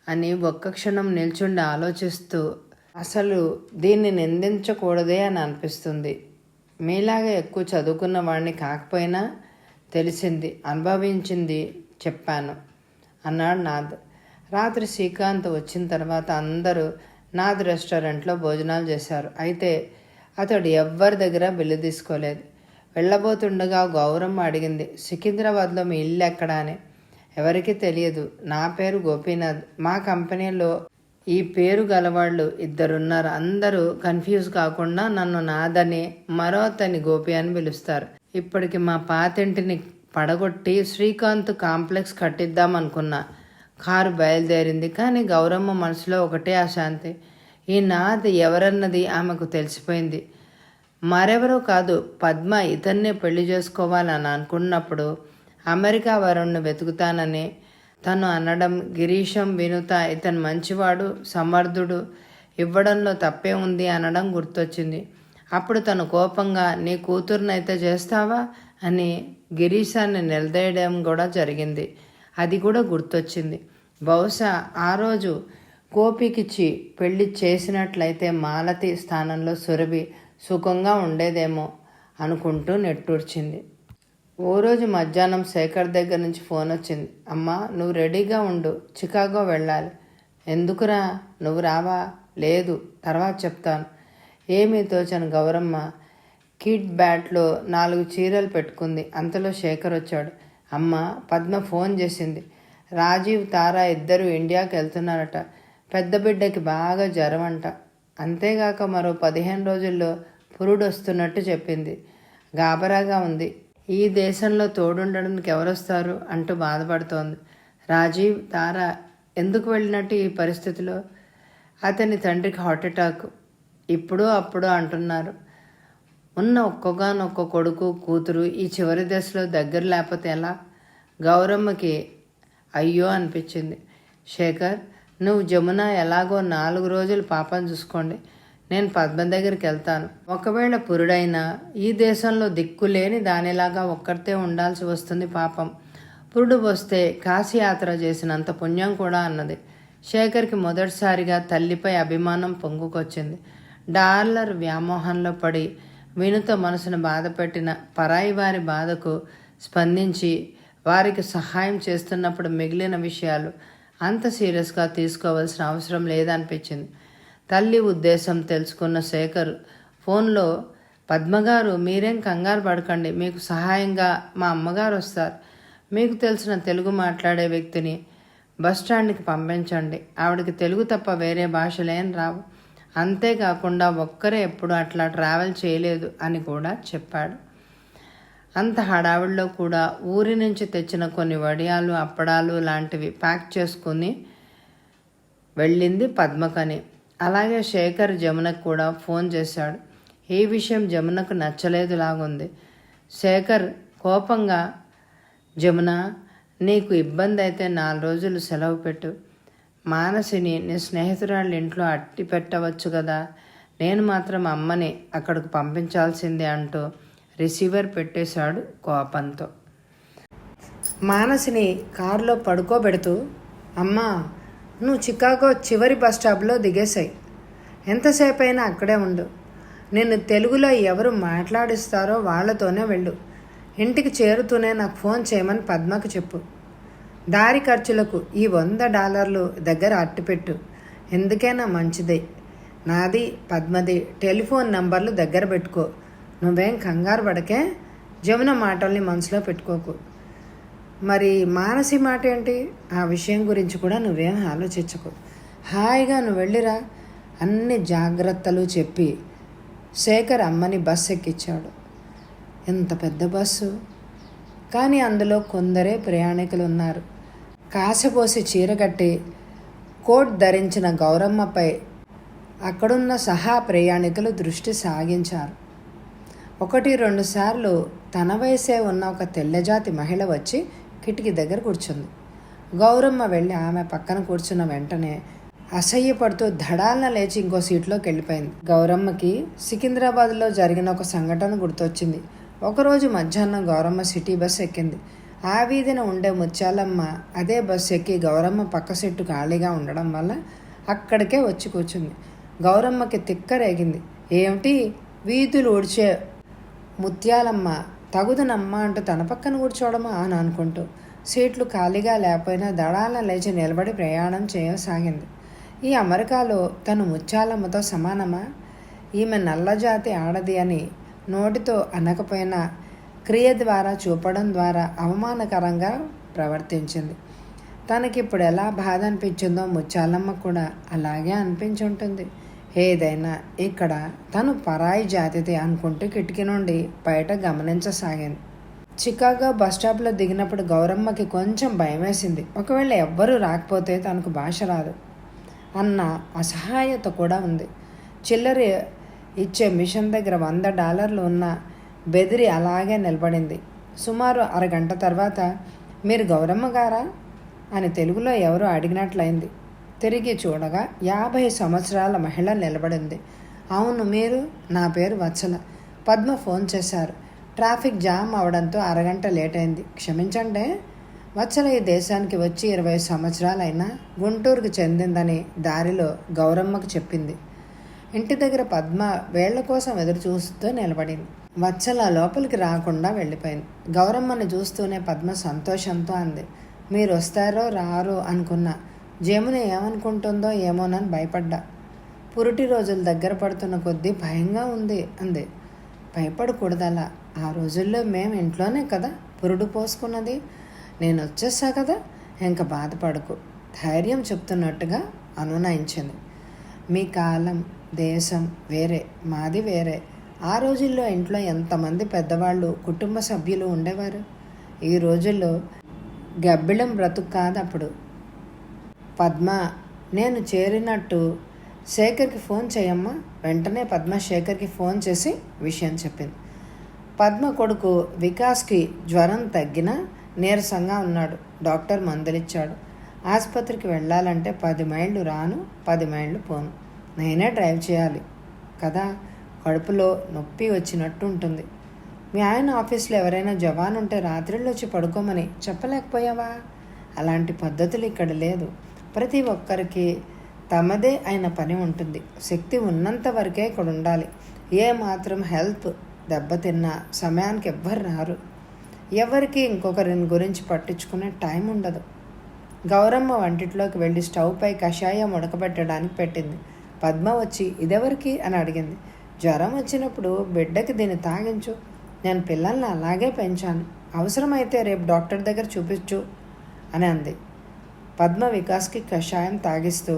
అని ఒక్క క్షణం నిల్చుండి ఆలోచిస్తూ అసలు దీన్ని నిందించకూడదే అని అనిపిస్తుంది. మీలాగా ఎక్కువ చదువుకున్న వాడిని కాకపోయినా తెలిసింది, అనుభవించింది చెప్పాను అన్నాడు నాద్. రాత్రి శ్రీకాంత్ వచ్చిన తర్వాత అందరూ నాద్ రెస్టారెంట్లో భోజనాలు చేశారు. అయితే అతడు ఎవ్వరి దగ్గర బిల్లు తీసుకోలేదు. వెళ్ళబోతుండగా గౌరమ్మ అడిగింది, సికింద్రాబాద్లో మీ ఇల్లు ఎక్కడా అని. ఎవరికీ తెలియదు. నా పేరు గోపీనాథ్. మా కంపెనీలో ఈ పేరు గలవాళ్ళు 2 ఉన్నారు. అందరూ కన్ఫ్యూజ్ కాకుండా నన్ను నాదని, మరో అతని గోపి అని పిలుస్తారు. ఇప్పటికి మా పాతింటిని పడగొట్టి శ్రీకాంత్ కాంప్లెక్స్ కట్టిద్దామనుకున్నా. కారు బయలుదేరింది. కానీ గౌరమ్మ మనసులో ఒకటే అశాంతి. ఈ నాద్ ఎవరన్నది ఆమెకు తెలిసిపోయింది. మరెవరో కాదు, పద్మ ఇతన్నే పెళ్లి చేసుకోవాలని అనుకున్నప్పుడు అమెరికా వరుణ్ణి వెతుకుతానని తను అనడం, గిరీశం, వినుత ఇతను మంచివాడు, సమర్థుడు, ఇవ్వడంలో తప్పే ఉంది అనడం గుర్తొచ్చింది. అప్పుడు తను కోపంగా, నీ కూతురునైతే చేస్తావా అని గిరీశాన్ని నిలదీయడం కూడా జరిగింది. అది కూడా గుర్తొచ్చింది. బహుశా ఆ రోజు గోపికిచ్చి పెళ్లి చేసినట్లయితే మాలతి స్థానంలో సురభి సుఖంగా ఉండేదేమో అనుకుంటూ నెట్టూర్చింది. ఓ రోజు మధ్యాహ్నం శేఖర్ దగ్గర నుంచి ఫోన్ వచ్చింది. అమ్మా, నువ్వు రెడీగా ఉండు, చికాగో వెళ్ళాలి. ఎందుకురా? నువ్వు రావా? లేదు, తర్వాత చెప్తాను. ఏమీ తోచని గౌరమ్మ కిడ్ బ్యాట్లో 4 చీరలు పెట్టుకుంది. అంతలో శేఖర్ వచ్చాడు. అమ్మ, పద్మ ఫోన్ చేసింది. రాజీవ్, తారా ఇద్దరు ఇండియాకి వెళ్తున్నారట. పెద్ద బిడ్డకి బాగా జ్వరం అంట. అంతేగాక మరో 15 రోజుల్లో పురుడు వస్తున్నట్టు చెప్పింది. గాబరాగా ఉంది. ఈ దేశంలో తోడుండడానికి ఎవరొస్తారు అంటూ బాధపడుతోంది. రాజీవ్, తారా ఎందుకు వెళ్ళినట్టు ఈ పరిస్థితిలో? అతని తండ్రికి హార్ట్అటాక్. ఇప్పుడు అప్పుడు అంటున్నారు. ఉన్న ఒక్కగానొక్క కొడుకు, కూతురు ఈ చివరి దశలో దగ్గర లేకపోతే ఎలా? గౌరమ్మకి అయ్యో అనిపించింది. శేఖర్, నువ్వు జమున ఎలాగో 4 రోజులు పాపం చూసుకోండి. నేను పద్మ దగ్గరికి వెళ్తాను. ఒకవేళ పురుడైనా ఈ దేశంలో దిక్కులేని దానిలాగా ఒక్కరితే ఉండాల్సి వస్తుంది పాపం. పురుడు వస్తే కాశీయాత్ర చేసినంత పుణ్యం కూడా అన్నది. శేఖర్కి మొదటిసారిగా తల్లిపై అభిమానం పొంగుకొచ్చింది. డాలర్ వ్యామోహంలో పడి వినుత మనసును బాధపెట్టిన పరాయి వారి బాధకు స్పందించి వారికి సహాయం చేస్తున్నప్పుడు మిగిలిన విషయాలు అంత సీరియస్గా తీసుకోవాల్సిన అవసరం లేదనిపించింది. తల్లి ఉద్దేశం తెలుసుకున్న శేఖర్ ఫోన్లో, పద్మగారు, మీరేం కంగారు పడకండి, మీకు సహాయంగా మా అమ్మగారు వస్తారు. మీకు తెలిసిన తెలుగు మాట్లాడే వ్యక్తిని బస్టాండ్కి పంపించండి. ఆవిడకి తెలుగు తప్ప వేరే భాషలేం రావు. అంతేకాకుండా ఒక్కరే ఎప్పుడు అట్లా ట్రావెల్ చేయలేదు అని కూడా చెప్పాడు. అంత హడావిడిలో కూడా ఊరి నుంచి తెచ్చిన కొన్ని వడియాలు అప్పడాలు లాంటివి ప్యాక్ చేసుకుని వెళ్ళింది పద్మకని. అలాగే శేఖర్ జమునకు కూడా ఫోన్ చేశాడు. ఈ విషయం జమునకు నచ్చలేదులాగుంది. శేఖర్ కోపంగా, జమున, నీకు ఇబ్బంది అయితే 4 రోజులు సెలవు పెట్టు. మానసిని నీ స్నేహితురాళ్ళ ఇంట్లో అట్టి పెట్టవచ్చు కదా, నేను మాత్రం అమ్మని అక్కడికి పంపించాల్సిందే అంటూ రిసీవర్ పెట్టేశాడు కోపంతో. మానసిని కారులో పడుకోబెడుతూ, అమ్మా, నువ్వు చికాగో చివరి బస్ స్టాప్లో దిగేశాయి. ఎంతసేపు అయినా అక్కడే ఉండు. నిన్ను తెలుగులో ఎవరు మాట్లాడిస్తారో వాళ్ళతోనే వెళ్ళు. ఇంటికి చేరుతూనే నాకు ఫోన్ చేయమని పద్మకు చెప్పు. దారి ఖర్చులకు ఈ $100 దగ్గర అట్టిపెట్టు. ఎందుకైనా మంచిదే. నాది పద్మది టెలిఫోన్ నంబర్లు దగ్గర పెట్టుకో. నువ్వేం కంగారు పడకే. జమున మాటల్ని మనసులో పెట్టుకోకు. మరి మానసి మాట ఏంటి? ఆ విషయం గురించి కూడా నువ్వేం ఆలోచించకు. హాయిగా నువ్వు వెళ్ళిరా. అన్ని జాగ్రత్తలు చెప్పి శేఖర్ అమ్మని బస్సు ఎక్కించాడు. ఎంత పెద్ద బస్సు, కానీ అందులో కొందరే ప్రయాణికులు ఉన్నారు. కాసపోసి చీరగట్టి కోట్ ధరించిన గౌరమ్మపై అక్కడున్న సహా ప్రయాణికులు దృష్టి సాగించారు. 1-2 సార్లు తన వయసే ఉన్న ఒక తెల్లజాతి మహిళ వచ్చి కిటికీ దగ్గర కూర్చుంది. గౌరమ్మ వెళ్ళి ఆమె పక్కన కూర్చున్న వెంటనే అసహ్యపడుతూ ధడాలన లేచి ఇంకో సీట్లోకి వెళ్ళిపోయింది. గౌరమ్మకి సికింద్రాబాద్లో జరిగిన ఒక సంఘటన గుర్తొచ్చింది. ఒకరోజు మధ్యాహ్నం గౌరమ్మ సిటీ బస్ ఎక్కింది. ఆ వీధిన ఉండే ముత్యాలమ్మ అదే బస్సు ఎక్కి గౌరమ్మ పక్క సీటు ఖాళీగా ఉండడం వల్ల అక్కడికే వచ్చి కూర్చుంది. గౌరమ్మకి తిక్కరేగింది. ఏమిటి వీధులు ఊడ్చే ముత్యాలమ్మ తగుదనమ్మ అంటూ తన పక్కన కూర్చోవడమా అని అనుకుంటూ సీట్లు ఖాళీగా లేకపోయినా దడాలను లేచి నిలబడి ప్రయాణం చేయసాగింది. ఈ అమెరికాలో తను ముత్యాలమ్మతో సమానమా? ఈమె నల్లజాతి ఆడది అని నోటితో అనకపోయినా క్రియ ద్వారా చూపడం ద్వారా అవమానకరంగా ప్రవర్తించింది. తనకిప్పుడు ఎలా బాధ అనిపించిందో ముత్యాలమ్మ కూడా అలాగే అనిపించుంటుంది. ఏదైనా ఇక్కడ తను పరాయి జాతిది అనుకుంటూ కిటికీ నుండి బయట గమనించసాగింది. చికాగో బస్ స్టాప్లో దిగినప్పుడు గౌరమ్మకి కొంచెం భయం వేసింది. ఒకవేళ ఎవ్వరూ రాకపోతే తనకు భాష రాదు అన్న అసహాయత కూడా ఉంది. చిల్లర ఇచ్చే మిషన్ దగ్గర $100 ఉన్న బెదిరి అలాగే నిలబడింది. సుమారు అరగంట తర్వాత, మీరు గౌరమ్మ గారా అని తెలుగులో ఎవరో అడిగినట్లయింది. తిరిగి చూడగా 50 సంవత్సరాల మహిళ నిలబడింది. అవును, మీరు? నా పేరు వత్సల. పద్మ ఫోన్ చేశారు. ట్రాఫిక్ జామ్ అవడంతో అరగంట లేట్ అయింది. క్షమించండి. వత్సల ఈ దేశానికి వచ్చి 20 సంవత్సరాలైనా గుంటూరుకు చెందిందని దారిలో గౌరమ్మకు చెప్పింది. ఇంటి దగ్గర పద్మ వేళ్ల కోసం ఎదురు చూస్తూ నిలబడింది. వత్సల లోపలికి రాకుండా వెళ్ళిపోయింది. గౌరమ్మని చూస్తూనే పద్మ సంతోషంతో అంది, మీరు వస్తారో రారో అనుకున్నా. జమున ఏమనుకుంటుందో ఏమోనని భయపడ్డా. పురిటి రోజులు దగ్గర పడుతున్న కొద్దీ భయంగా ఉంది అంది. భయపడకూడదలా. ఆ రోజుల్లో మేము ఇంట్లోనే కదా పురుడు పోసుకున్నది. నేను వచ్చేసా కదా, ఇంకా బాధపడకు, ధైర్యం చెప్తున్నట్టుగా అనునయించింది. మీ కాలం దేశం వేరే, మాది వేరే. ఆ రోజుల్లో ఇంట్లో ఎంతమంది పెద్దవాళ్ళు కుటుంబ సభ్యులు ఉండేవారు. ఈ రోజుల్లో గబ్బిళం బ్రతుకు కాదప్పుడు. పద్మ, నేను చేరినట్టు శేఖర్కి ఫోన్ చేయమ్మా. వెంటనే పద్మ శేఖర్కి ఫోన్ చేసి విషయం చెప్పింది. పద్మ కొడుకు వికాస్కి జ్వరం తగ్గినా నీరసంగా ఉన్నాడు. డాక్టర్ మందులిచ్చాడు. ఆసుపత్రికి వెళ్ళాలంటే 10 మైళ్ళు రాను, 10 మైళ్ళు పోను. నేనే డ్రైవ్ చేయాలి కదా. కడుపులో నొప్పి వచ్చినట్టు ఉంటుంది. మీ ఆయన ఆఫీస్లో ఎవరైనా జవాన్ ఉంటే రాత్రిళ్ళు వచ్చి పడుకోమని చెప్పలేకపోయావా? అలాంటి పద్ధతులు ఇక్కడ లేదు. ప్రతి ఒక్కరికి తమదే అయిన పని ఉంటుంది. శక్తి ఉన్నంత వరకే ఇక్కడ ఉండాలి. ఏ మాత్రం హెల్త్ దెబ్బతిన్నా సమయానికి ఎవ్వరు రారు. ఎవరికి ఇంకొకరిని గురించి పట్టించుకునే టైం ఉండదు. గౌరమ్మ వంటిట్లోకి వెళ్ళి స్టవ్ పై కషాయం ఉడకబెట్టడానికి పెట్టింది. పద్మ వచ్చి ఇదెవరికి అని అడిగింది. జ్వరం వచ్చినప్పుడు బిడ్డకి దీన్ని తాగించు. నేను పిల్లల్ని అలాగే పెంచాను. అవసరమైతే రేపు డాక్టర్ దగ్గర చూపించు అని అంది. పద్మ వికాస్కి కషాయం తాగిస్తూ,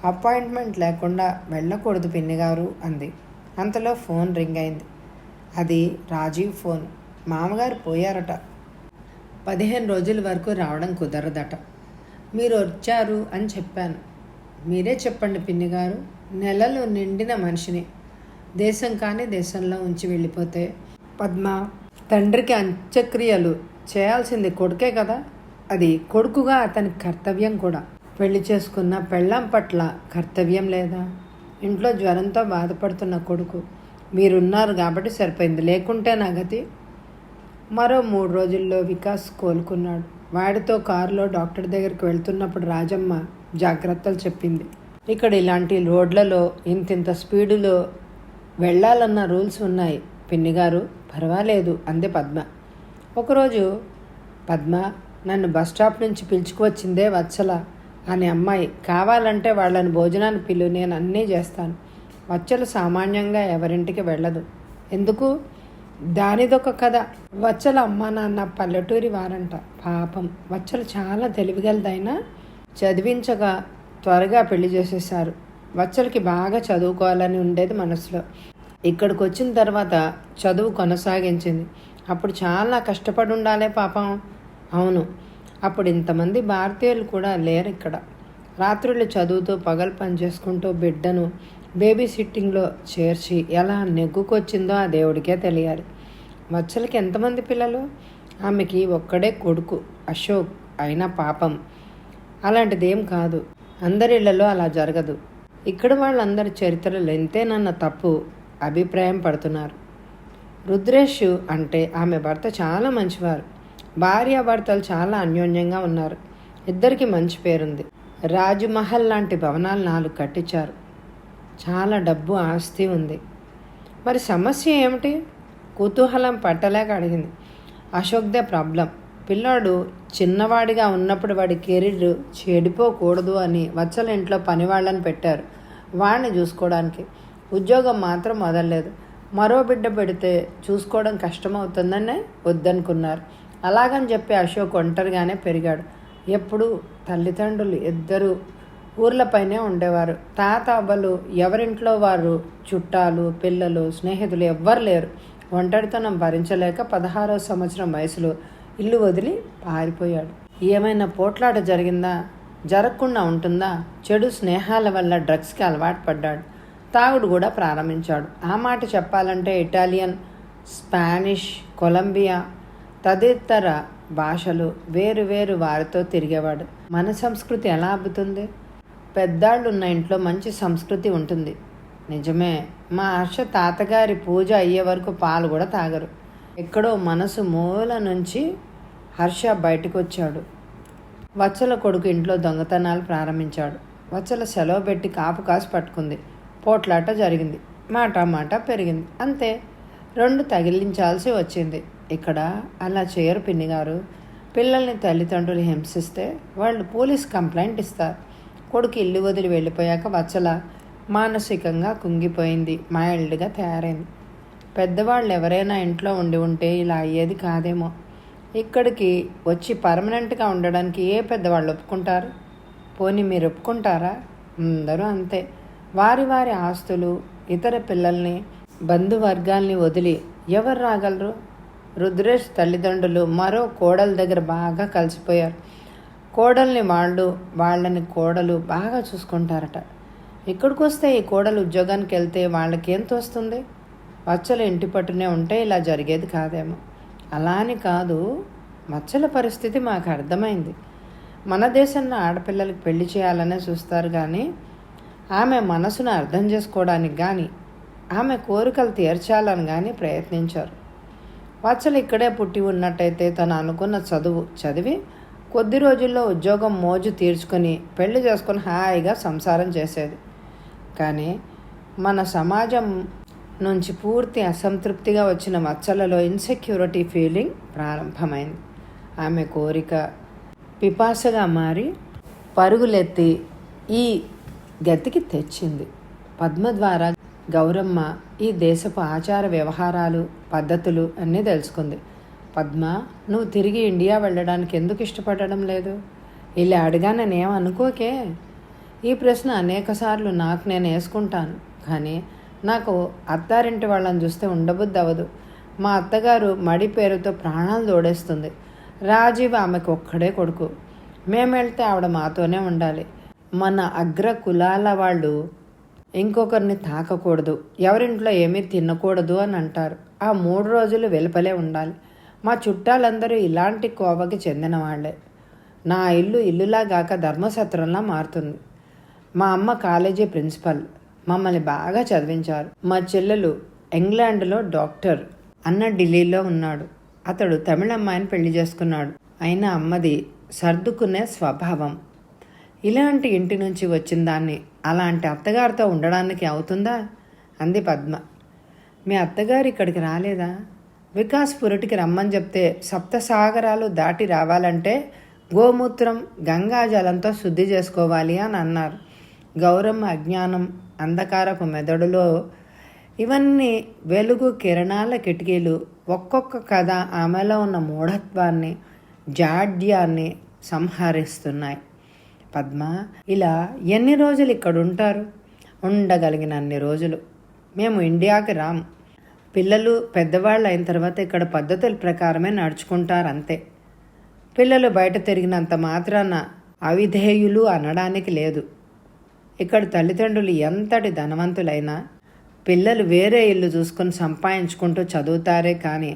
అపాయింట్మెంట్ లేకుండా వెళ్ళకూడదు పిన్నిగారు అంది. అంతలో ఫోన్ రింగ్ అయింది. అది రాజీవ్ ఫోన్. మామగారు పోయారట. 15 రోజుల వరకు రావడం కుదరదట. మీరు వచ్చారు అని చెప్పాను. మీరే చెప్పండి పిన్ని గారు, నెలలు నిండిన మనిషిని దేశం కానీ దేశంలో ఉంచి వెళ్ళిపోతే? పద్మ, తండ్రికి అంత్యక్రియలు చేయాల్సింది కొడుకే కదా. అది కొడుకుగా అతని కర్తవ్యం కూడా. పెళ్లి చేసుకున్న పెళ్ళాం పట్ల కర్తవ్యం లేదా? ఇంట్లో జ్వరంతో బాధపడుతున్న కొడుకు మీరున్నారు కాబట్టి సరిపోయింది, లేకుంటే నా గతి. మరో 3 రోజుల్లో వికాస్ కోలుకున్నాడు. వాడితో కారులో డాక్టర్ దగ్గరికి వెళ్తున్నప్పుడు రాజమ్మ జాగ్రత్తలు చెప్పింది. ఇక్కడ ఇలాంటి రోడ్లలో ఇంతింత స్పీడులో వెళ్ళాలన్న రూల్స్ ఉన్నాయి పిన్ని గారు. పర్వాలేదు అంది పద్మ. ఒకరోజు పద్మ, నన్ను బస్ స్టాప్ నుంచి పిలుచుకువచ్చిందే వత్సల అనే అమ్మాయి. కావాలంటే వాళ్ళని భోజనాన్ని పిలు, నేను అన్నీ చేస్తాను. వత్సల సామాన్యంగా ఎవరింటికి వెళ్ళదు. ఎందుకు? దానిదొక కథ. వత్సల అమ్మ నాన్న పల్లెటూరి వారంట. పాపం వత్సల చాలా తెలివిగలదైనా చదివించగా త్వరగా పెళ్లి చేసేశారు. వత్సలకి బాగా చదువుకోవాలని ఉండేది మనసులో. ఇక్కడికి వచ్చిన తర్వాత చదువు కొనసాగించింది. అప్పుడు చాలా కష్టపడి ఉండాలే పాపం. అవును, అప్పుడు ఇంతమంది భారతీయులు కూడా లేరు ఇక్కడ. రాత్రులు చదువుతూ పగలు పని చేసుకుంటూ బిడ్డను బేబీ సిట్టింగ్లో చేర్చి ఎలా నెగ్గుకొచ్చిందో ఆ దేవుడికే తెలియాలి. వత్సలకి ఎంతమంది పిల్లలు? ఆమెకి ఒక్కడే కొడుకు అశోక్. అయినా పాపం అలాంటిదేం కాదు. అందరిళ్లలో అలా జరగదు. ఇక్కడ వాళ్ళందరి చరిత్రలు ఎంతేనన్న తప్పు అభిప్రాయం పడుతున్నారు. రుద్రేష్ అంటే ఆమె భర్త చాలా మంచివారు. భార్యాభర్తలు చాలా అన్యోన్యంగా ఉన్నారు. ఇద్దరికి మంచి పేరుంది. రాజ్మహల్ లాంటి భవనాలు 4 కట్టించారు. చాలా డబ్బు ఆస్తి ఉంది. మరి సమస్య ఏమిటి? కుతూహలం పట్టలేక అడిగింది. అశోక్దే ప్రాబ్లం. పిల్లాడు చిన్నవాడిగా ఉన్నప్పుడు వాడి కెరీర్ చెడిపోకూడదు అని వత్సల ఇంట్లో పనివాళ్ళని పెట్టారు వాడిని చూసుకోవడానికి. ఉద్యోగం మాత్రం వదలలేదు. మరో బిడ్డ పెడితే చూసుకోవడం కష్టమవుతుందనే వద్దనుకున్నారు. అలాగని చెప్పి అశోక్ ఒంటరిగానే పెరిగాడు. ఎప్పుడూ తల్లిదండ్రులు ఇద్దరు ఊర్లపైనే ఉండేవారు. తాత అవ్వలు ఎవరింట్లో వారు, చుట్టాలు, పిల్లలు, స్నేహితులు ఎవ్వరు లేరు. ఒంటరితనం భరించలేక 16వ సంవత్సరం వయసులో ఇల్లు వదిలి పారిపోయాడు. ఏమైనా పోట్లాట జరిగిందా? జరగకుండా ఉంటుందా? చెడు స్నేహాల వల్ల డ్రగ్స్కి అలవాటు పడ్డాడు. తాగుడు కూడా ప్రారంభించాడు. ఆ మాట చెప్పాలంటే ఇటాలియన్, స్పానిష్, కొలంబియా తదితర భాషలు వేరు వారితో తిరిగేవాడు. మన సంస్కృతి ఎలా అబ్బుతుంది? పెద్దాళ్ళు ఉన్న ఇంట్లో మంచి సంస్కృతి ఉంటుంది. నిజమే. మా హర్ష తాతగారి పూజ అయ్యే వరకు పాలు కూడా తాగరు. ఎక్కడో మనసు మూల నుంచి హర్ష బయటకు వచ్చాడు. వత్సల కొడుకు ఇంట్లో దొంగతనాలు ప్రారంభించాడు. వత్సల సెలవు పెట్టి కాపు కాసి పట్టుకుంది. పోట్లాట జరిగింది. మాట పెరిగింది. అంతే, 2 తగిలించాల్సి వచ్చింది. ఇక్కడ అలా చేయరు పిన్నిగారు. పిల్లల్ని తల్లిదండ్రులు హింసిస్తే వాళ్ళు పోలీస్ కంప్లైంట్ ఇస్తారు. కొడుకు ఇల్లు వదిలి వెళ్ళిపోయాక వత్సల మానసికంగా కుంగిపోయింది. మైల్డ్గా తయారైంది. పెద్దవాళ్ళు ఎవరైనా ఇంట్లో ఉంటే ఇలా అయ్యేది కాదేమో. ఇక్కడికి వచ్చి పర్మనెంట్గా ఉండడానికి ఏ పెద్దవాళ్ళు ఒప్పుకుంటారు? పోనీ మీరు ఒప్పుకుంటారా? అందరూ అంతే. వారి ఆస్తులు, ఇతర పిల్లల్ని, బంధువర్గాల్ని వదిలి ఎవరు రాగలరు? రుద్రేష్ తల్లిదండ్రులు మరో కోడల దగ్గర బాగా కలిసిపోయారు. కోడల్ని వాళ్ళని కోడలు బాగా చూసుకుంటారట. ఇక్కడికి వస్తే ఈ కోడలు ఉద్యోగానికి వెళ్తే వాళ్ళకి ఏం తోస్తుంది? వత్సల ఇంటి పట్టునే ఉంటే ఇలా జరిగేది కాదేమో. అలా అని కాదు, వత్సల పరిస్థితి మాకు అర్థమైంది. మన దేశంలో ఆడపిల్లలకి పెళ్లి చేయాలనే చూస్తారు కానీ ఆమె మనసును అర్థం చేసుకోవడానికి కానీ ఆమె కోరికలు తీర్చాలని కానీ ప్రయత్నించారు. వత్సల ఇక్కడే పుట్టి ఉన్నట్టయితే తను అనుకున్న చదువు చదివి కొద్ది రోజుల్లో ఉద్యోగం మోజు తీర్చుకొని పెళ్లి చేసుకొని హాయిగా సంసారం చేసేది. కానీ మన సమాజం నుంచి పూర్తి అసంతృప్తిగా వచ్చిన వత్సలలో ఇన్సెక్యూరిటీ ఫీలింగ్ ప్రారంభమైంది. ఆమె కోరిక పిపాసగా మారి పరుగులెత్తి ఈ గతికి తెచ్చింది. పద్మ ద్వారా గౌరమ్మ ఈ దేశపు ఆచార వ్యవహారాలు, పద్ధతులు అన్నీ తెలుసుకుంది. పద్మ, నువ్వు తిరిగి ఇండియా వెళ్ళడానికి ఎందుకు ఇష్టపడడం లేదు? ఇలా అడిగా నేనేం అనుకోకే. ఈ ప్రశ్న అనేకసార్లు నాకు నేను వేసుకుంటాను. కానీ నాకు అత్తారింటి వాళ్ళని చూస్తే ఉండబుద్ధి అవ్వదు. మా అత్తగారు మడి పేరుతో ప్రాణాలు తోడేస్తుంది. రాజీవ్ ఆమెకు ఒక్కడే కొడుకు. మేము వెళ్తే ఆవిడ మాతోనే ఉండాలి. మన అగ్ర కులాల వాళ్ళు ఇంకొకరిని తాకకూడదు, ఎవరింట్లో ఏమీ తినకూడదు అని అంటారు. ఆ 3 రోజులు వెలుపలే ఉండాలి. మా చుట్టాలందరూ ఇలాంటి కోవకి చెందిన వాళ్ళే. నా ఇల్లు ఇల్లులాగాక ధర్మసత్రంలా మారుతుంది. మా అమ్మ కాలేజీ ప్రిన్సిపల్, మమ్మల్ని బాగా చదివించారు. మా చెల్లెలు ఇంగ్లాండ్లో డాక్టర్, అన్న ఢిల్లీలో ఉన్నాడు. అతడు తమిళ అమ్మాయిని పెళ్లి చేసుకున్నాడు. అయినా అమ్మది సర్దుకునే స్వభావం. ఇలాంటి ఇంటి నుంచి వచ్చిన దాన్ని అలాంటి అత్తగారితో ఉండడానికి అవుతుందా అంది పద్మ. మీ అత్తగారు ఇక్కడికి రాలేదా? వికాస్ పురటికి రమ్మని చెప్తే సప్తసాగరాలు దాటి రావాలంటే గోమూత్రం గంగాజలంతో శుద్ధి చేసుకోవాలి అని అన్నారు. గౌరమ్మ అజ్ఞానం అంధకారపు మెదడులో ఇవన్నీ వెలుగు కిరణాల కిటికీలు ఒక్కొక్క కథ ఆమెలో ఉన్న మూఢత్వాన్ని జాడ్యాన్ని సంహరిస్తున్నాయి. పద్మ, ఇలా ఎన్ని రోజులు ఇక్కడ ఉంటారు? ఉండగలిగిన అన్ని రోజులు. మేము ఇండియాకి రాము. పిల్లలు పెద్దవాళ్ళు అయిన తర్వాత ఇక్కడ పద్ధతుల ప్రకారమే నడుచుకుంటారు అంతే. పిల్లలు బయట తిరిగినంత మాత్రాన అవిధేయులు అనడానికి లేదు. ఇక్కడ తల్లిదండ్రులు ఎంతటి ధనవంతులైనా పిల్లలు వేరే ఇల్లు చూసుకొని సంపాదించుకుంటూ చదువుతారే కానీ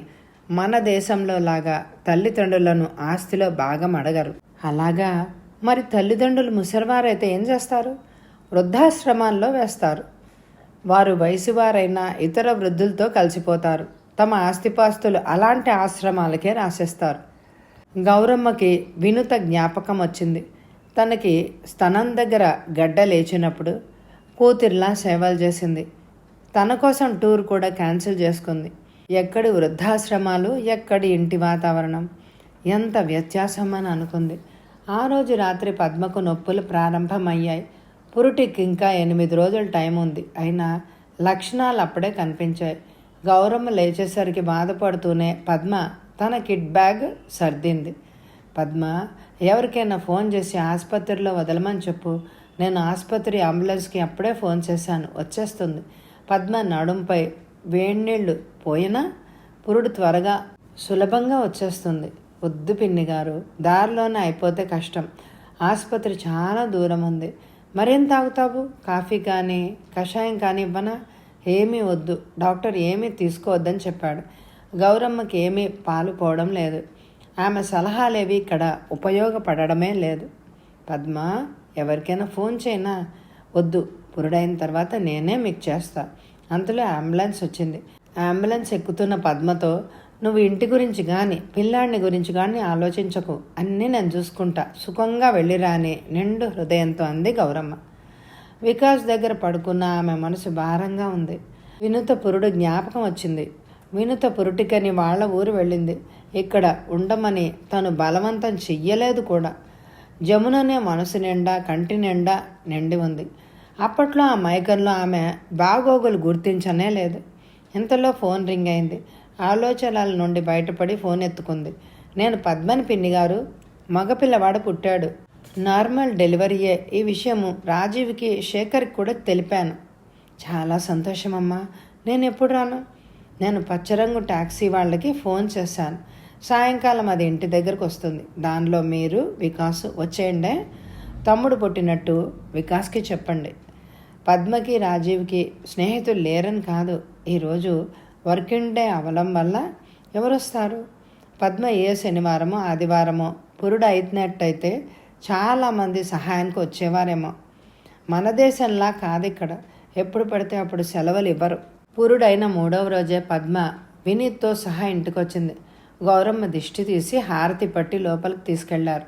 మన దేశంలో లాగా తల్లిదండ్రులను ఆస్తిలో భాగం అడగరు. అలాగా మరి తల్లిదండ్రులు ముసలివారైతే ఏం చేస్తారు? వృద్ధాశ్రమాల్లో వేస్తారు. వారు వయసువారైనా ఇతర వృద్ధులతో కలిసిపోతారు. తమ ఆస్తిపాస్తులు అలాంటి ఆశ్రమాలకే రాసేస్తారు. గౌరమ్మకి వినుత జ్ఞాపకం వచ్చింది. తనకి స్తనం దగ్గర గడ్డ లేచినప్పుడు కూతురిలా సేవలు చేసింది. తన కోసం టూర్ కూడా క్యాన్సిల్ చేసుకుంది. ఎక్కడి వృద్ధాశ్రమాలు, ఎక్కడి ఇంటి వాతావరణం, ఎంత వ్యత్యాసం అని అనుకుంది. ఆ రోజు రాత్రి పద్మకు నొప్పులు ప్రారంభమయ్యాయి. పురుటికి ఇంకా 8 రోజుల టైం ఉంది. అయినా లక్షణాలు అప్పుడే కనిపించాయి. గౌరమ్మ లేచేసరికి బాధపడుతూనే పద్మ తన కిట్ బ్యాగ్ సర్దింది. పద్మ, ఎవరికైనా ఫోన్ చేసి ఆసుపత్రిలో వదలమని చెప్పు. నేను ఆసుపత్రి అంబులెన్స్కి అప్పుడే ఫోన్ చేశాను, వచ్చేస్తుంది. పద్మ నడుంపై వేడినీళ్ళు పోయినా పురుడు త్వరగా సులభంగా వచ్చేస్తుంది. వద్దు పిన్ని గారు, దారిలోనే అయిపోతే కష్టం. ఆసుపత్రి చాలా దూరం ఉంది. మరేం తాగుతావు? కాఫీ కానీ కషాయం కానీ ఇవ్వనా? ఏమీ వద్దు, డాక్టర్ ఏమీ తీసుకోవద్దని చెప్పాడు. గౌరమ్మకి ఏమీ పాలు పోవడం లేదు. ఆమె సలహాలేవి ఇక్కడ ఉపయోగపడమే లేదు. పద్మ, ఎవరికైనా ఫోన్ చేయనా? వద్దు, పురుడైన తర్వాత నేనే మీకు చేస్తా. అంతలో అంబులెన్స్ వచ్చింది. అంబులెన్స్ ఎక్కుతున్న పద్మతో, నువ్వు ఇంటి గురించి కానీ పిల్లాడిని గురించి కానీ ఆలోచించకు, అన్నీ నేను చూసుకుంటా, సుఖంగా వెళ్ళిరా అని నిండు హృదయంతో అంది గౌరమ్మ. వికాస్ దగ్గర పడుకున్న ఆమె మనసు భారంగా ఉంది. వినుత పురుడు జ్ఞాపకం వచ్చింది. వినుత పురుటికని వాళ్ళ ఊరు వెళ్ళింది. ఇక్కడ ఉండమని తను బలవంతం చెయ్యలేదు కూడా. జముననే మనసు నిండా కంటి నిండా నిండి ఉంది. అప్పట్లో ఆ మైకంలో ఆమె బాగోగులు గుర్తించనే లేదు. ఇంతలో ఫోన్ రింగ్ అయింది. ఆలోచనల నుండి బయటపడి ఫోన్ ఎత్తుకుంది. నేను పద్మని పిన్ని గారు, మగపిల్లవాడు పుట్టాడు, నార్మల్ డెలివరీయే. ఈ విషయము రాజీవ్కి శేఖర్కి కూడా తెలిపాను. చాలా సంతోషమమ్మా. నేను ఎప్పుడు రాను? నేను పచ్చరంగు ట్యాక్సీ వాళ్ళకి ఫోన్ చేశాను. సాయంకాలం అది ఇంటి దగ్గరకు వస్తుంది. దానిలో మీరు వికాస్ వచ్చేయండి. తమ్ముడు పుట్టినట్టు వికాస్కి చెప్పండి. పద్మకి రాజీవ్కి స్నేహితులు లేరని కాదు, ఈరోజు వర్కింగ్ డే అవలం వల్ల ఎవరొస్తారు? పద్మ ఏ శనివారమో ఆదివారమో పురుడు అయినట్టయితే చాలామంది సహాయానికి వచ్చేవారేమో. మన దేశంలా కాదు ఇక్కడ, ఎప్పుడు పడితే అప్పుడు సెలవులు ఇవ్వరు. పురుడైన 3వ రోజే పద్మ వినీత్తో సహా ఇంటికొచ్చింది. గౌరమ్మ దిష్టి తీసి హారతి పట్టి లోపలికి తీసుకెళ్లారు.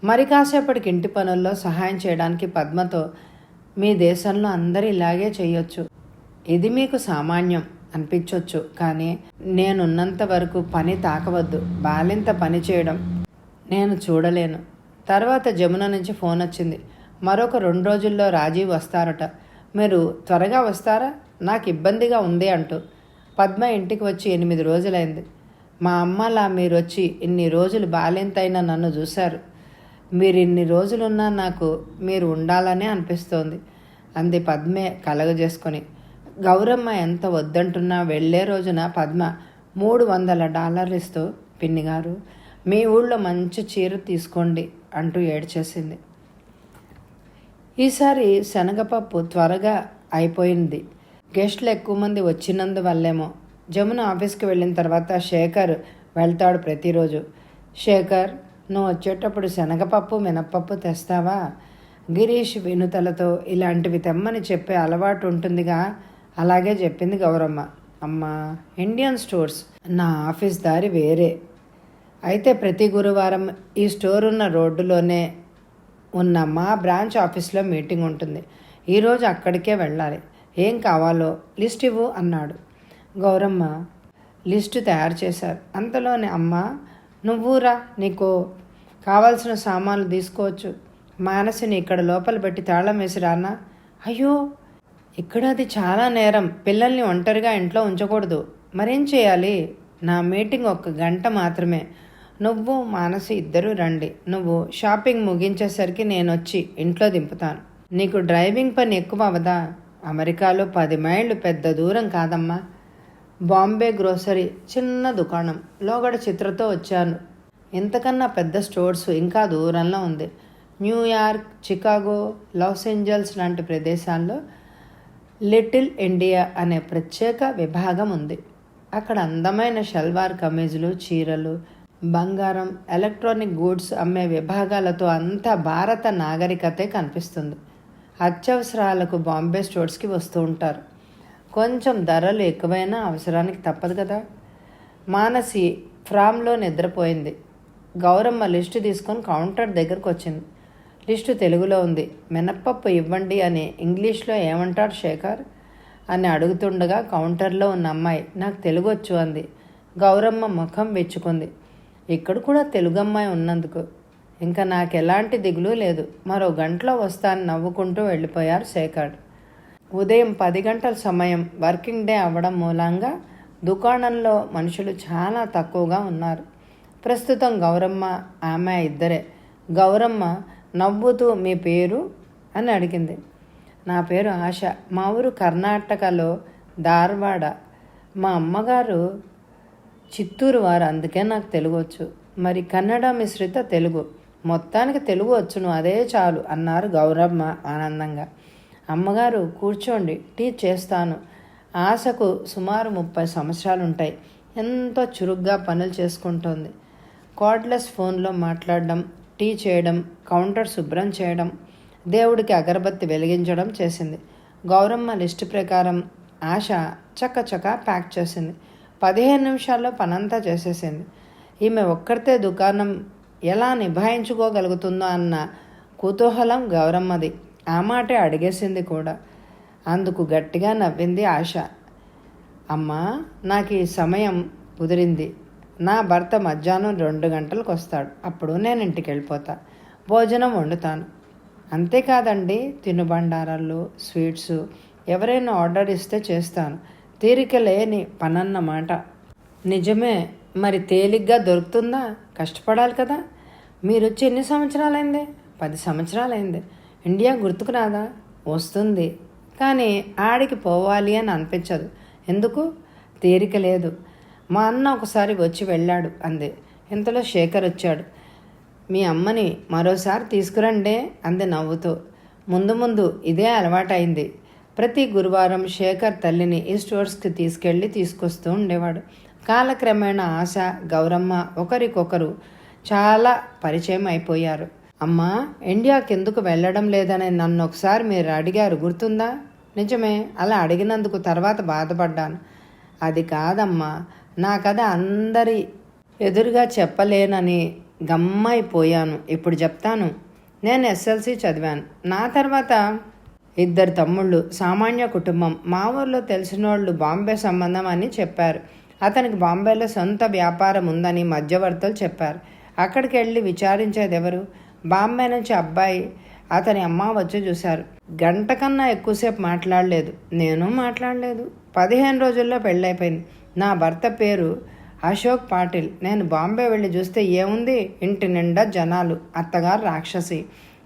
మరి కాసేపటికి ఇంటి పనుల్లో సహాయం చేయడానికి పద్మతో, మీ దేశంలో అందరూ ఇలాగే చేయొచ్చు, ఇది మీకు సామాన్యం అనిపించవచ్చు, కానీ నేనున్నంత వరకు పని తాకవద్దు. బాలింత పని చేయడం నేను చూడలేను. తర్వాత జమున నుంచి ఫోన్ వచ్చింది. మరొక 2 రోజుల్లో రాజీవ్ వస్తారట. మీరు త్వరగా వస్తారా? నాకు ఇబ్బందిగా ఉంది అంటూ. పద్మ ఇంటికి వచ్చి 8 రోజులైంది. మా అమ్మలా మీరు వచ్చి ఇన్ని రోజులు బాలింతైనా నన్ను చూశారు. మీరు ఇన్ని రోజులున్నా నాకు మీరు ఉండాలనే అనిపిస్తోంది అంది పద్మే కలగజేసుకొని. గౌరమ్మ ఎంత వద్దంటున్నా వెళ్ళే రోజున పద్మ $300 ఇస్తూ, పిన్నిగారు మీ ఊళ్ళో మంచి చీర తీసుకోండి అంటూ ఏడ్చేసింది. ఈసారి శనగపప్పు త్వరగా అయిపోయింది. గెస్టులు ఎక్కువ మంది వచ్చినందువల్లేమో. జమున ఆఫీస్కి వెళ్ళిన తర్వాత శేఖర్ వెళ్తాడు ప్రతిరోజు. శేఖర్, నువ్వు వచ్చేటప్పుడు శనగపప్పు మినప్పప్పు తెస్తావా? గిరీష్ వినుతలతో ఇలాంటివి తెమ్మని చెప్పే అలవాటు ఉంటుందిగా. అలాగే చెప్పింది గౌరమ్మ. అమ్మా, ఇండియన్ స్టోర్స్, నా ఆఫీస్ దారి వేరే. అయితే ప్రతి గురువారం ఈ స్టోర్ ఉన్న రోడ్డులోనే ఉన్న మా బ్రాంచ్ ఆఫీస్లో మీటింగ్ ఉంటుంది. ఈరోజు అక్కడికే వెళ్ళాలి. ఏం కావాలో లిస్ట్ ఇవ్వు అన్నాడు. గౌరమ్మ లిస్టు తయారు చేశారు. అంతలోనే, అమ్మ నువ్వురా, నీకు కావాల్సిన సామాన్లు తీసుకోవచ్చు. మానసిని ఇక్కడ లోపల పెట్టి తాళం వేసి రానా? అయ్యో, ఇక్కడ అది చాలా నేరం. పిల్లల్ని ఒంటరిగా ఇంట్లో ఉంచకూడదు. మరేం చేయాలి? నా మీటింగ్ 1 గంట మాత్రమే. నువ్వు మానసి ఇద్దరూ రండి. నువ్వు షాపింగ్ ముగించేసరికి నేను వచ్చి ఇంట్లో దింపుతాను. నీకు డ్రైవింగ్ పని ఎక్కువ అవదా? అమెరికాలో 10 మైళ్ళు పెద్ద దూరం కాదమ్మా. బాంబే గ్రోసరీ చిన్న దుకాణం. లోగడ చిత్రతో వచ్చాను. ఇంతకన్నా పెద్ద స్టోర్స్ ఇంకా దూరంలో ఉంది. న్యూయార్క్, చికాగో, లాస్ ఏంజల్స్ లాంటి ప్రదేశాల్లో లిటిల్ ఇండియా అనే ప్రత్యేక విభాగం ఉంది. అక్కడ అందమైన షల్వార్ కమీజులు, చీరలు, బంగారం, ఎలక్ట్రానిక్ గూడ్స్ అమ్మే విభాగాలతో అంతా భారత నాగరికతే కనిపిస్తుంది. అత్యవసరాలకు బాంబే స్టోర్స్కి వస్తూ ఉంటారు. కొంచెం ధరలు ఎక్కువైనా అవసరానికి తప్పదు కదా. మానసి ఫ్రామ్లో నిద్రపోయింది. గౌరమ్మ లిస్టు తీసుకొని కౌంటర్ దగ్గరకు వచ్చింది. లిస్టు తెలుగులో ఉంది. మినప్పప్పు ఇవ్వండి అని ఇంగ్లీష్లో ఏమంటాడు శేఖర్ అని అడుగుతుండగా కౌంటర్లో ఉన్న అమ్మాయి, నాకు తెలుగు వచ్చు అంది. గౌరమ్మ ముఖం వెచ్చుకుంది. ఇక్కడ కూడా తెలుగు అమ్మాయి ఉన్నందుకు ఇంకా నాకెలాంటి దిగులు లేదు. మరో గంటలో వస్తాను నవ్వుకుంటూ వెళ్ళిపోయారు శేఖర్. ఉదయం 10 గంటల సమయం. వర్కింగ్ డే అవ్వడం మూలంగా దుకాణంలో మనుషులు చాలా తక్కువగా ఉన్నారు. ప్రస్తుతం గౌరమ్మ, ఆమె ఇద్దరే. గౌరమ్మ నవ్వుతూ, మీ పేరు అని అడిగింది. నా పేరు ఆశ. మా ఊరు కర్ణాటకలో ధార్వాడ. మా అమ్మగారు చిత్తూరు వారు, అందుకే నాకు తెలుగు వచ్చు. మరి కన్నడ మిశ్రిత తెలుగు. మొత్తానికి తెలుగు వచ్చును, అదే చాలు అన్నారు గౌరమ్మ ఆనందంగా. అమ్మగారు కూర్చోండి, టీ చేస్తాను. ఆశకు సుమారు 30 సంవత్సరాలుంటాయి. ఎంతో చురుగ్గా పనులు చేసుకుంటోంది. కార్డ్లెస్ ఫోన్లో మాట్లాడడం, టీ చేయడం, కౌంటర్ శుభ్రం చేయడం, దేవుడికి అగరబత్తి వెలిగించడం చేసింది. గౌరమ్మ లిస్టు ప్రకారం ఆశ చక్కచక్క ప్యాక్ చేసింది. 15 నిమిషాల్లో పనంతా చేసేసింది. ఈమె ఒక్కరితే దుకాణం ఎలా నిభాయించుకోగలుగుతుందో అన్న కుతూహలం గౌరమ్మది. ఆ మాటే అడిగేసింది కూడా. అందుకు గట్టిగా నవ్వింది ఆశ. అమ్మా, నాకు ఈ సమయం కుదిరింది. నా భర్త మధ్యాహ్నం 2 గంటలకు వస్తాడు. అప్పుడు నేను ఇంటికి వెళ్ళిపోతా. భోజనం వండుతాను. అంతేకాదండి, తినుబండారాలు, స్వీట్స్ ఎవరైనా ఆర్డర్ ఇస్తే చేస్తాను. తీరిక లేని పనన్నమాట. నిజమే. మరి తేలిగ్గా దొరుకుతుందా? కష్టపడాలి కదా. మీరు వచ్చి ఎన్ని సంవత్సరాలైంది? 10 సంవత్సరాలైంది. ఇండియా గుర్తుకు రాదా? వస్తుంది, కానీ ఆడికి పోవాలి అని అనిపించదు. ఎందుకు? తీరిక లేదు. మా అన్న ఒకసారి వచ్చి వెళ్ళాడు అంది. ఇంతలో శేఖర్ వచ్చాడు. మీ అమ్మని మరోసారి తీసుకురండే అంది నవ్వుతూ. ముందు ముందు ఇదే అలవాటైంది. ప్రతి గురువారం శేఖర్ తల్లిని ఈ స్టోర్స్కి తీసుకొస్తూ ఉండేవాడు. కాలక్రమేణా ఆశ, గౌరమ్మ ఒకరికొకరు చాలా పరిచయం అయిపోయారు. అమ్మా, ఇండియాకి ఎందుకు వెళ్ళడం లేదని నన్ను ఒకసారి మీరు అడిగారు, గుర్తుందా? నిజమే. అలా అడిగినందుకు తర్వాత బాధపడ్డాను. అది కాదమ్మా, నా కథ అందరి ఎదురుగా చెప్పలేనని గమ్మైపోయాను. ఇప్పుడు చెప్తాను. నేను SLC చదివాను. నా తర్వాత 2 తమ్ముళ్ళు, సామాన్య కుటుంబం. మా ఊర్లో తెలిసినోళ్ళు బాంబే సంబంధం అని చెప్పారు. అతనికి బాంబేలో సొంత వ్యాపారం ఉందని మధ్యవర్తులు చెప్పారు. అక్కడికి వెళ్ళి విచారించేది ఎవరు? బాంబే నుంచి అబ్బాయి, అతని అమ్మ వచ్చి చూశారు. గంట కన్నా ఎక్కువసేపు మాట్లాడలేదు. నేను మాట్లాడలేదు. 15 రోజుల్లో పెళ్ళైపోయింది. నా భర్త పేరు అశోక్ పాటిల్. నేను బాంబే వెళ్ళి చూస్తే ఏముంది? ఇంటి నిండా జనాలు. అత్తగారు రాక్షసి,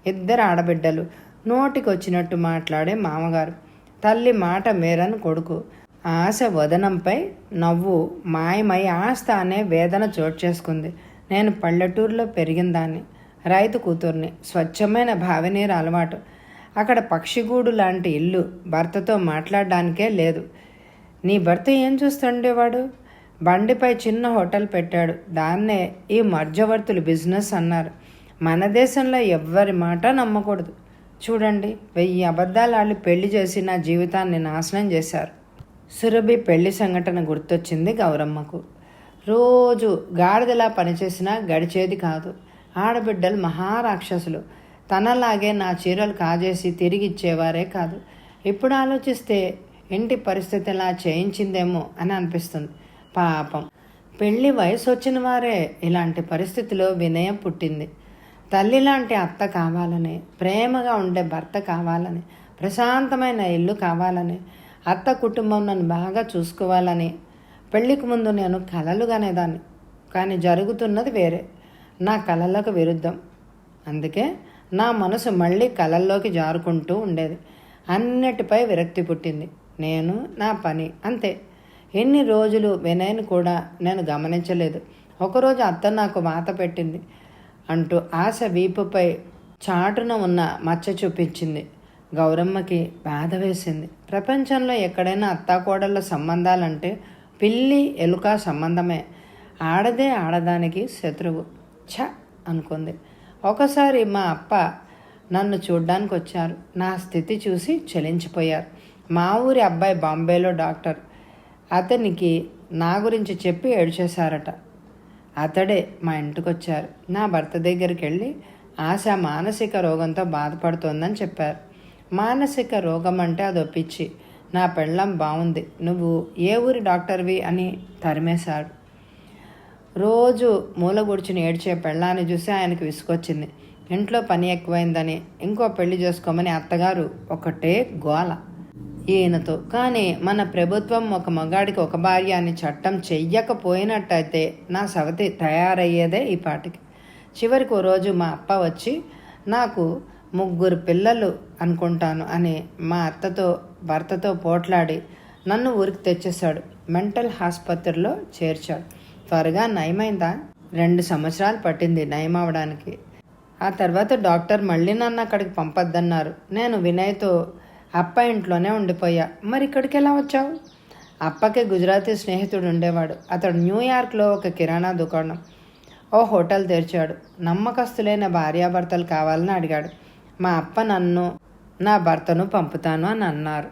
2 ఆడబిడ్డలు, నోటికి వచ్చినట్టు మాట్లాడే మామగారు, తల్లి మాట మేరని కొడుకు. ఆశ వదనంపై నవ్వు మాయమై ఆస్థానే వేదన చోటు చేసుకుంది. నేను పల్లెటూరులో పెరిగిన దాన్ని, రైతు కూతుర్ని, స్వచ్ఛమైన బావినీరు అలవాటు. అక్కడ పక్షిగూడు లాంటి ఇల్లు, భర్తతో మాట్లాడడానికే లేదు. నీ భర్త ఏం చూస్తుండేవాడు? బండిపై చిన్న హోటల్ పెట్టాడు. దాన్నే ఈ మధ్యవర్తులు బిజినెస్ అన్నారు. మన దేశంలో ఎవ్వరి మాట నమ్మకూడదు. చూడండి, 1000 అబద్ధాలు ఆళ్ళు పెళ్లి చేసి నా జీవితాన్ని నాశనం చేశారు. సురభి పెళ్లి సంఘటన గుర్తొచ్చింది గౌరమ్మకు. రోజు గాడిదలా పనిచేసినా గడిచేది కాదు. ఆడబిడ్డలు మహారాక్షసులు. తనలాగే నా చీరలు కాజేసి తిరిగి ఇచ్చేవారే కాదు. ఇప్పుడు ఆలోచిస్తే ఇంటి పరిస్థితి ఇలా చేయించిందేమో అని అనిపిస్తుంది. పాపం, పెళ్లి వయసు వచ్చిన వారే ఇలాంటి పరిస్థితిలో వినయం పుట్టింది. తల్లి లాంటి అత్త కావాలని, ప్రేమగా ఉండే భర్త కావాలని, ప్రశాంతమైన ఇల్లు కావాలని, అత్త కుటుంబం నన్ను బాగా చూసుకోవాలని పెళ్లికి ముందు నేను కలలు కనేదాన్ని. కానీ జరుగుతున్నది వేరే, నా కలలకు విరుద్ధం. అందుకే నా మనసు మళ్ళీ కలల్లోకి జారుకుంటూ ఉండేది. అన్నిటిపై విరక్తి పుట్టింది. నేను, నా పని, అంతే. ఎన్ని రోజులు వినయ్ని కూడా నేను గమనించలేదు. ఒకరోజు అత్త నాకు వాత పెట్టింది అంటూ ఆశ వీపుపై చాటున ఉన్న మచ్చ చూపించింది. గౌరమ్మకి బాధ వేసింది. ప్రపంచంలో ఎక్కడైనా అత్తాకోడళ్ళ సంబంధాలంటే పిల్లి ఎలుక సంబంధమే. ఆడదే ఆడదానికి శత్రువు. ఛ అనుకుంది. ఒకసారి మా అప్ప నన్ను చూడ్డానికి వచ్చారు. నా స్థితి చూసి చలించిపోయారు. మా ఊరి అబ్బాయి బాంబేలో డాక్టర్. అతనికి నా గురించి చెప్పి ఏడ్చేశారట. అతడే మా ఇంటికి వచ్చారు. నా భర్త దగ్గరికి వెళ్ళి ఆశ మానసిక రోగంతో బాధపడుతోందని చెప్పారు. మానసిక రోగం అంటే అదో పిచ్చి. నా పెళ్ళం బాగుంది, నువ్వు ఏ ఊరి డాక్టర్వి అని తరిమేశాడు. రోజు మూల కూర్చుని ఏడ్చే పెళ్ళాన్ని చూసి ఆయనకు విసుకొచ్చింది. ఇంట్లో పని ఎక్కువైందని ఇంకో పెళ్లి చేసుకోమని అత్తగారు ఒకటే గోల ఈయనతో. కానీ మన ప్రభుత్వం ఒక మగాడికి ఒక భార్య అని చట్టం చెయ్యకపోయినట్టయితే నా సవతి తయారయ్యేదే ఈ పాటికి. చివరికి ఓ రోజు మా అప్ప వచ్చి నాకు 3 పిల్లలు అనుకుంటాను అని మా అత్తతో భర్తతో పోట్లాడి నన్ను ఊరికి తెచ్చేశాడు. మెంటల్ ఆసుపత్రిలో చేర్చాడు. త్వరగా నయమైందా? 2 సంవత్సరాలు పట్టింది నయమవడానికి. ఆ తర్వాత డాక్టర్ మళ్ళీ నన్ను అక్కడికి పంపొద్దన్నారు. నేను వినయ్తో అప్ప ఇంట్లోనే ఉండిపోయా. మరి ఇక్కడికి ఎలా వచ్చావు? అప్పకి గుజరాతీ స్నేహితుడు ఉండేవాడు. అతడు న్యూయార్క్లో ఒక కిరాణా దుకాణం, ఓ హోటల్ తెరిచాడు. నమ్మకస్తులైన భార్యాభర్తలు కావాలని అడిగాడు. మా అప్ప నన్ను, నా భర్తను పంపుతాను అని అన్నారు.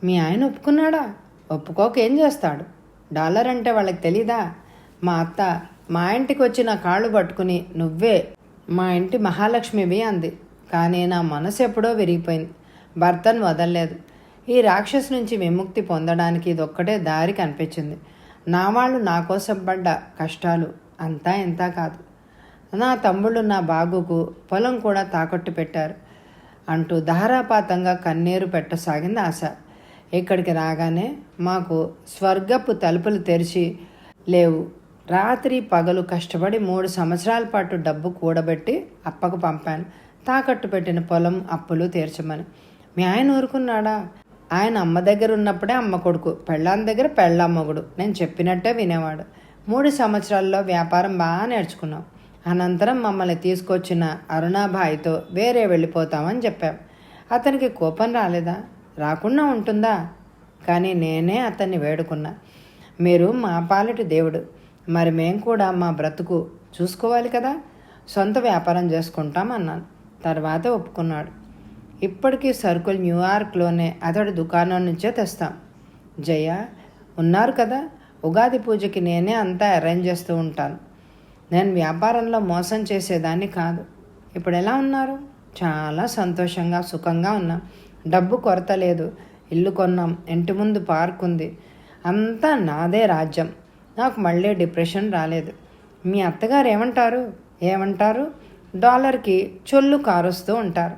మీ ఆయన ఒప్పుకున్నాడా? ఒప్పుకోక ఏం చేస్తాడు? డాలర్ అంటే వాళ్ళకి తెలీదా? మా అత్త మా ఇంటికి వచ్చి నా కాళ్ళు పట్టుకుని నువ్వే మా ఇంటి మహాలక్ష్మివి అంది. కానీ నా మనసు ఎప్పుడో విరిగిపోయింది. భర్తను వదలలేదు. ఈ రాక్షసు నుంచి విముక్తి పొందడానికి ఇదొక్కటే దారి కనిపించింది. నా వాళ్ళు నా కోసం పడ్డ కష్టాలు అంతా ఇంతా కాదు. నా తమ్ముళ్ళు నా బాగుకు పొలం కూడా తాకట్టు పెట్టారు అంటూ ధారాపాతంగా కన్నీరు పెట్టసాగింది ఆశ. ఇక్కడికి రాగానే మాకు స్వర్గపు తలుపులు తెరిచి లేవు. రాత్రి పగలు కష్టపడి 3 సంవత్సరాల పాటు డబ్బు కూడబెట్టి అప్పకు పంపాను. తాకట్టు పెట్టిన పొలం అప్పులు తీర్చమని. మీ ఆయన ఊరుకున్నాడా? ఆయన అమ్మ దగ్గర ఉన్నప్పుడే అమ్మ కొడుకు, పెళ్ళాం దగ్గర పెళ్ళమ్మగుడు. నేను చెప్పినట్టే వినేవాడు. 3 సంవత్సరాల్లో వ్యాపారం బాగా నేర్చుకున్నాం. అనంతరం మమ్మల్ని తీసుకొచ్చిన అరుణాబాయితో వేరే వెళ్ళిపోతామని చెప్పాం. అతనికి కోపం రాలేదా? రాకుండా ఉంటుందా? కానీ నేనే అతన్ని వేడుకున్నా. మీరు మా పాలిటి దేవుడు, మరి మేం కూడా మా బ్రతుకు చూసుకోవాలి కదా, సొంత వ్యాపారం చేసుకుంటాం అన్నాను. తర్వాత ఒప్పుకున్నాడు. ఇప్పటికీ సరుకులు న్యూయార్క్లోనే అతడి దుకాణం నుంచే తెస్తాం. జయ ఉన్నారు కదా, ఉగాది పూజకి నేనే అంతా అరేంజ్ చేస్తూ ఉంటాను. నేను వ్యాపారంలో మోసం చేసేదాన్ని కాదు. ఇప్పుడు ఎలా ఉన్నారు? చాలా సంతోషంగా సుఖంగా ఉన్నాం. డబ్బు కొరత లేదు. ఇల్లు కొన్నాం. ఇంటి ముందు పార్క్ ఉంది. అంతా నాదే రాజ్యం. నాకు మళ్ళీ డిప్రెషన్ రాలేదు. మీ అత్తగారు ఏమంటారు? డాలర్కి చొల్లు కారుస్తూ ఉంటారు.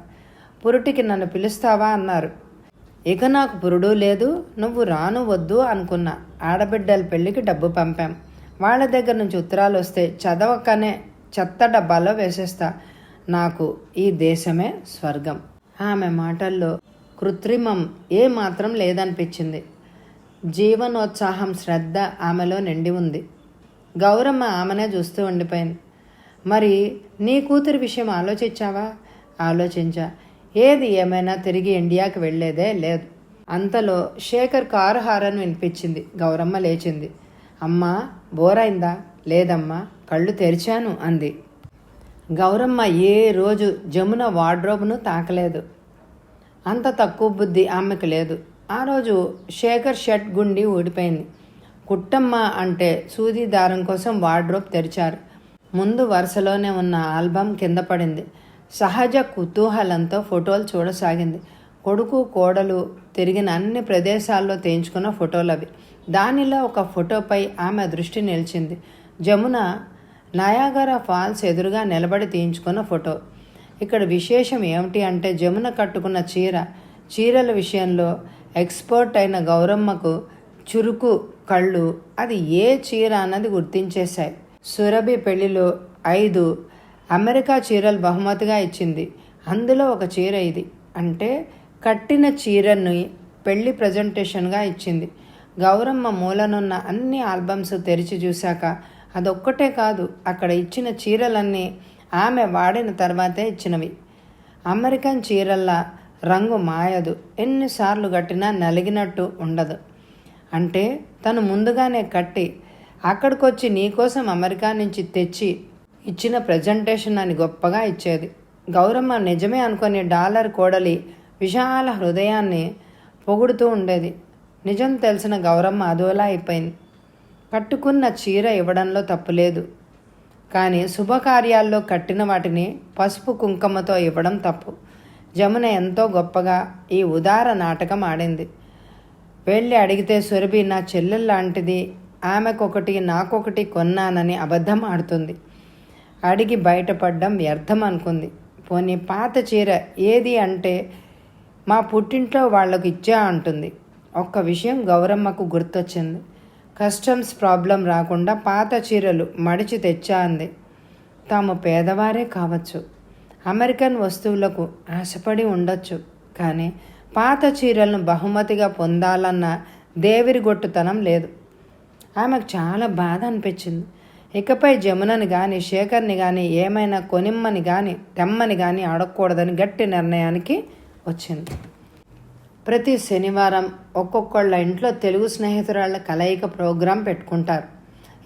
పురుటికి నన్ను పిలుస్తావా అన్నారు. ఇక నాకు పురుడు లేదు. నువ్వు రాను వద్దు అనుకున్నా. ఆడబిడ్డల పెళ్ళికి డబ్బు పంపాం. వాళ్ళ దగ్గర నుంచి ఉత్తరాలు వస్తే చదవకనే చెత్త డబ్బాలో వేసేస్తా. నాకు ఈ దేశమే స్వర్గం. ఆమె మాటల్లో కృత్రిమం ఏ మాత్రం లేదనిపించింది. జీవనోత్సాహం, శ్రద్ధ ఆమెలో నిండి ఉంది. గౌరమ్మ ఆమెనే చూస్తూ ఉండిపోయింది. మరి నీ కూతురి విషయం ఆలోచించావా? ఆలోచించా. ఏది ఏమైనా తిరిగి ఇండియాకి వెళ్ళేదే లేదు. అంతలో శేఖర్ కారు హారన్ వినిపించింది. గౌరమ్మ లేచింది. అమ్మా, బోరైందా? లేదమ్మా, కళ్ళు తెరిచాను అంది. గౌరమ్మ ఏ రోజు జమున వార్డ్రోబ్ను తాకలేదు. అంత తక్కువ బుద్ధి ఆమెకు లేదు. ఆ రోజు శేఖర్ షర్ట్ గుండి ఊడిపోయింది. కుట్టమ్మ అంటే సూది దారం కోసం వార్డ్రోబ్ తెరిచారు. ముందు వరుసలోనే ఉన్న ఆల్బమ్ కింద పడింది. సహజ కుతూహలంతో ఫోటోలు చూడసాగింది. కొడుకు కోడలు తిరిగిన అన్ని ప్రదేశాల్లో తీయించుకున్న ఫోటోలు అవి. దానిలో ఒక ఫోటోపై ఆమె దృష్టి నిలిచింది. జమున నయాగరా ఫాల్స్ ఎదురుగా నిలబడి తీయించుకున్న ఫోటో. ఇక్కడ విశేషం ఏమిటి అంటే జమున కట్టుకున్న చీరల విషయంలో ఎక్స్పర్ట్ అయిన గౌరమ్మకు చురుకు కళ్ళు అది ఏ చీర అన్నది గుర్తించేశాయి. సురభి పెళ్లిలో 5 అమెరికా చీరలు బహుమతిగా ఇచ్చింది. అందులో ఒక చీర ఇది. అంటే కట్టిన చీరను పెళ్లి ప్రజెంటేషన్గా ఇచ్చింది. గౌరమ్మ మూలనున్న అన్ని ఆల్బమ్స్ తెరిచి చూశాక అదొక్కటే కాదు, అక్కడ ఇచ్చిన చీరలన్నీ ఆమె వాడిన తర్వాతే ఇచ్చినవి. అమెరికన్ చీరల్లా రంగు మాయదు, ఎన్నిసార్లు కట్టినా నలిగినట్టు ఉండదు. అంటే తను ముందుగానే కట్టి అక్కడికొచ్చి నీకోసం అమెరికా నుంచి తెచ్చి ఇచ్చిన ప్రజెంటేషన్ అని గొప్పగా ఇచ్చేది. గౌరమ్మ నిజమే అనుకుని డాలర్ కోడలి విశాల హృదయాన్ని పొగుడుతూ ఉండేది. నిజం తెలిసిన గౌరమ్మ అదోలా అయిపోయింది. కట్టుకున్న చీర ఇవ్వడంలో తప్పులేదు, కానీ శుభకార్యాల్లో కట్టిన వాటిని పసుపు కుంకుమతో ఇవ్వడం తప్పు. జమున ఎంతో గొప్పగా ఈ ఉదార నాటకం ఆడింది. వెళ్ళి అడిగితే సురభి నా చెల్లెల్లాంటిది, ఆమెకొకటి నాకొకటి కొన్నానని అబద్ధం ఆడుతుంది. అడిగి బయటపడ్డం వ్యర్థం అనుకుంది. పోనీ పాత చీర ఏది అంటే మా పుట్టింట్లో వాళ్లకు ఇచ్చా అంటుంది. ఒక్క విషయం గౌరమ్మకు గుర్తొచ్చింది. కస్టమ్స్ ప్రాబ్లం రాకుండా పాత చీరలు మడిచి తెచ్చా అంది. తాము పేదవారే కావచ్చు, అమెరికన్ వస్తువులకు ఆశపడి ఉండొచ్చు, కానీ పాత చీరలను బహుమతిగా పొందాలన్న దేవిరిగొట్టుతనం లేదు. ఆమెకు చాలా బాధ అనిపించింది. ఇకపై జమునని కానీ శేఖర్ని కానీ ఏమైనా కొనిమ్మని కానీ తెమ్మని కానీ అడగకూడదని గట్టి నిర్ణయానికి వచ్చింది. ప్రతి శనివారం ఒక్కొక్కళ్ళ ఇంట్లో తెలుగు స్నేహితురాళ్ల కలయిక ప్రోగ్రాం పెట్టుకుంటారు.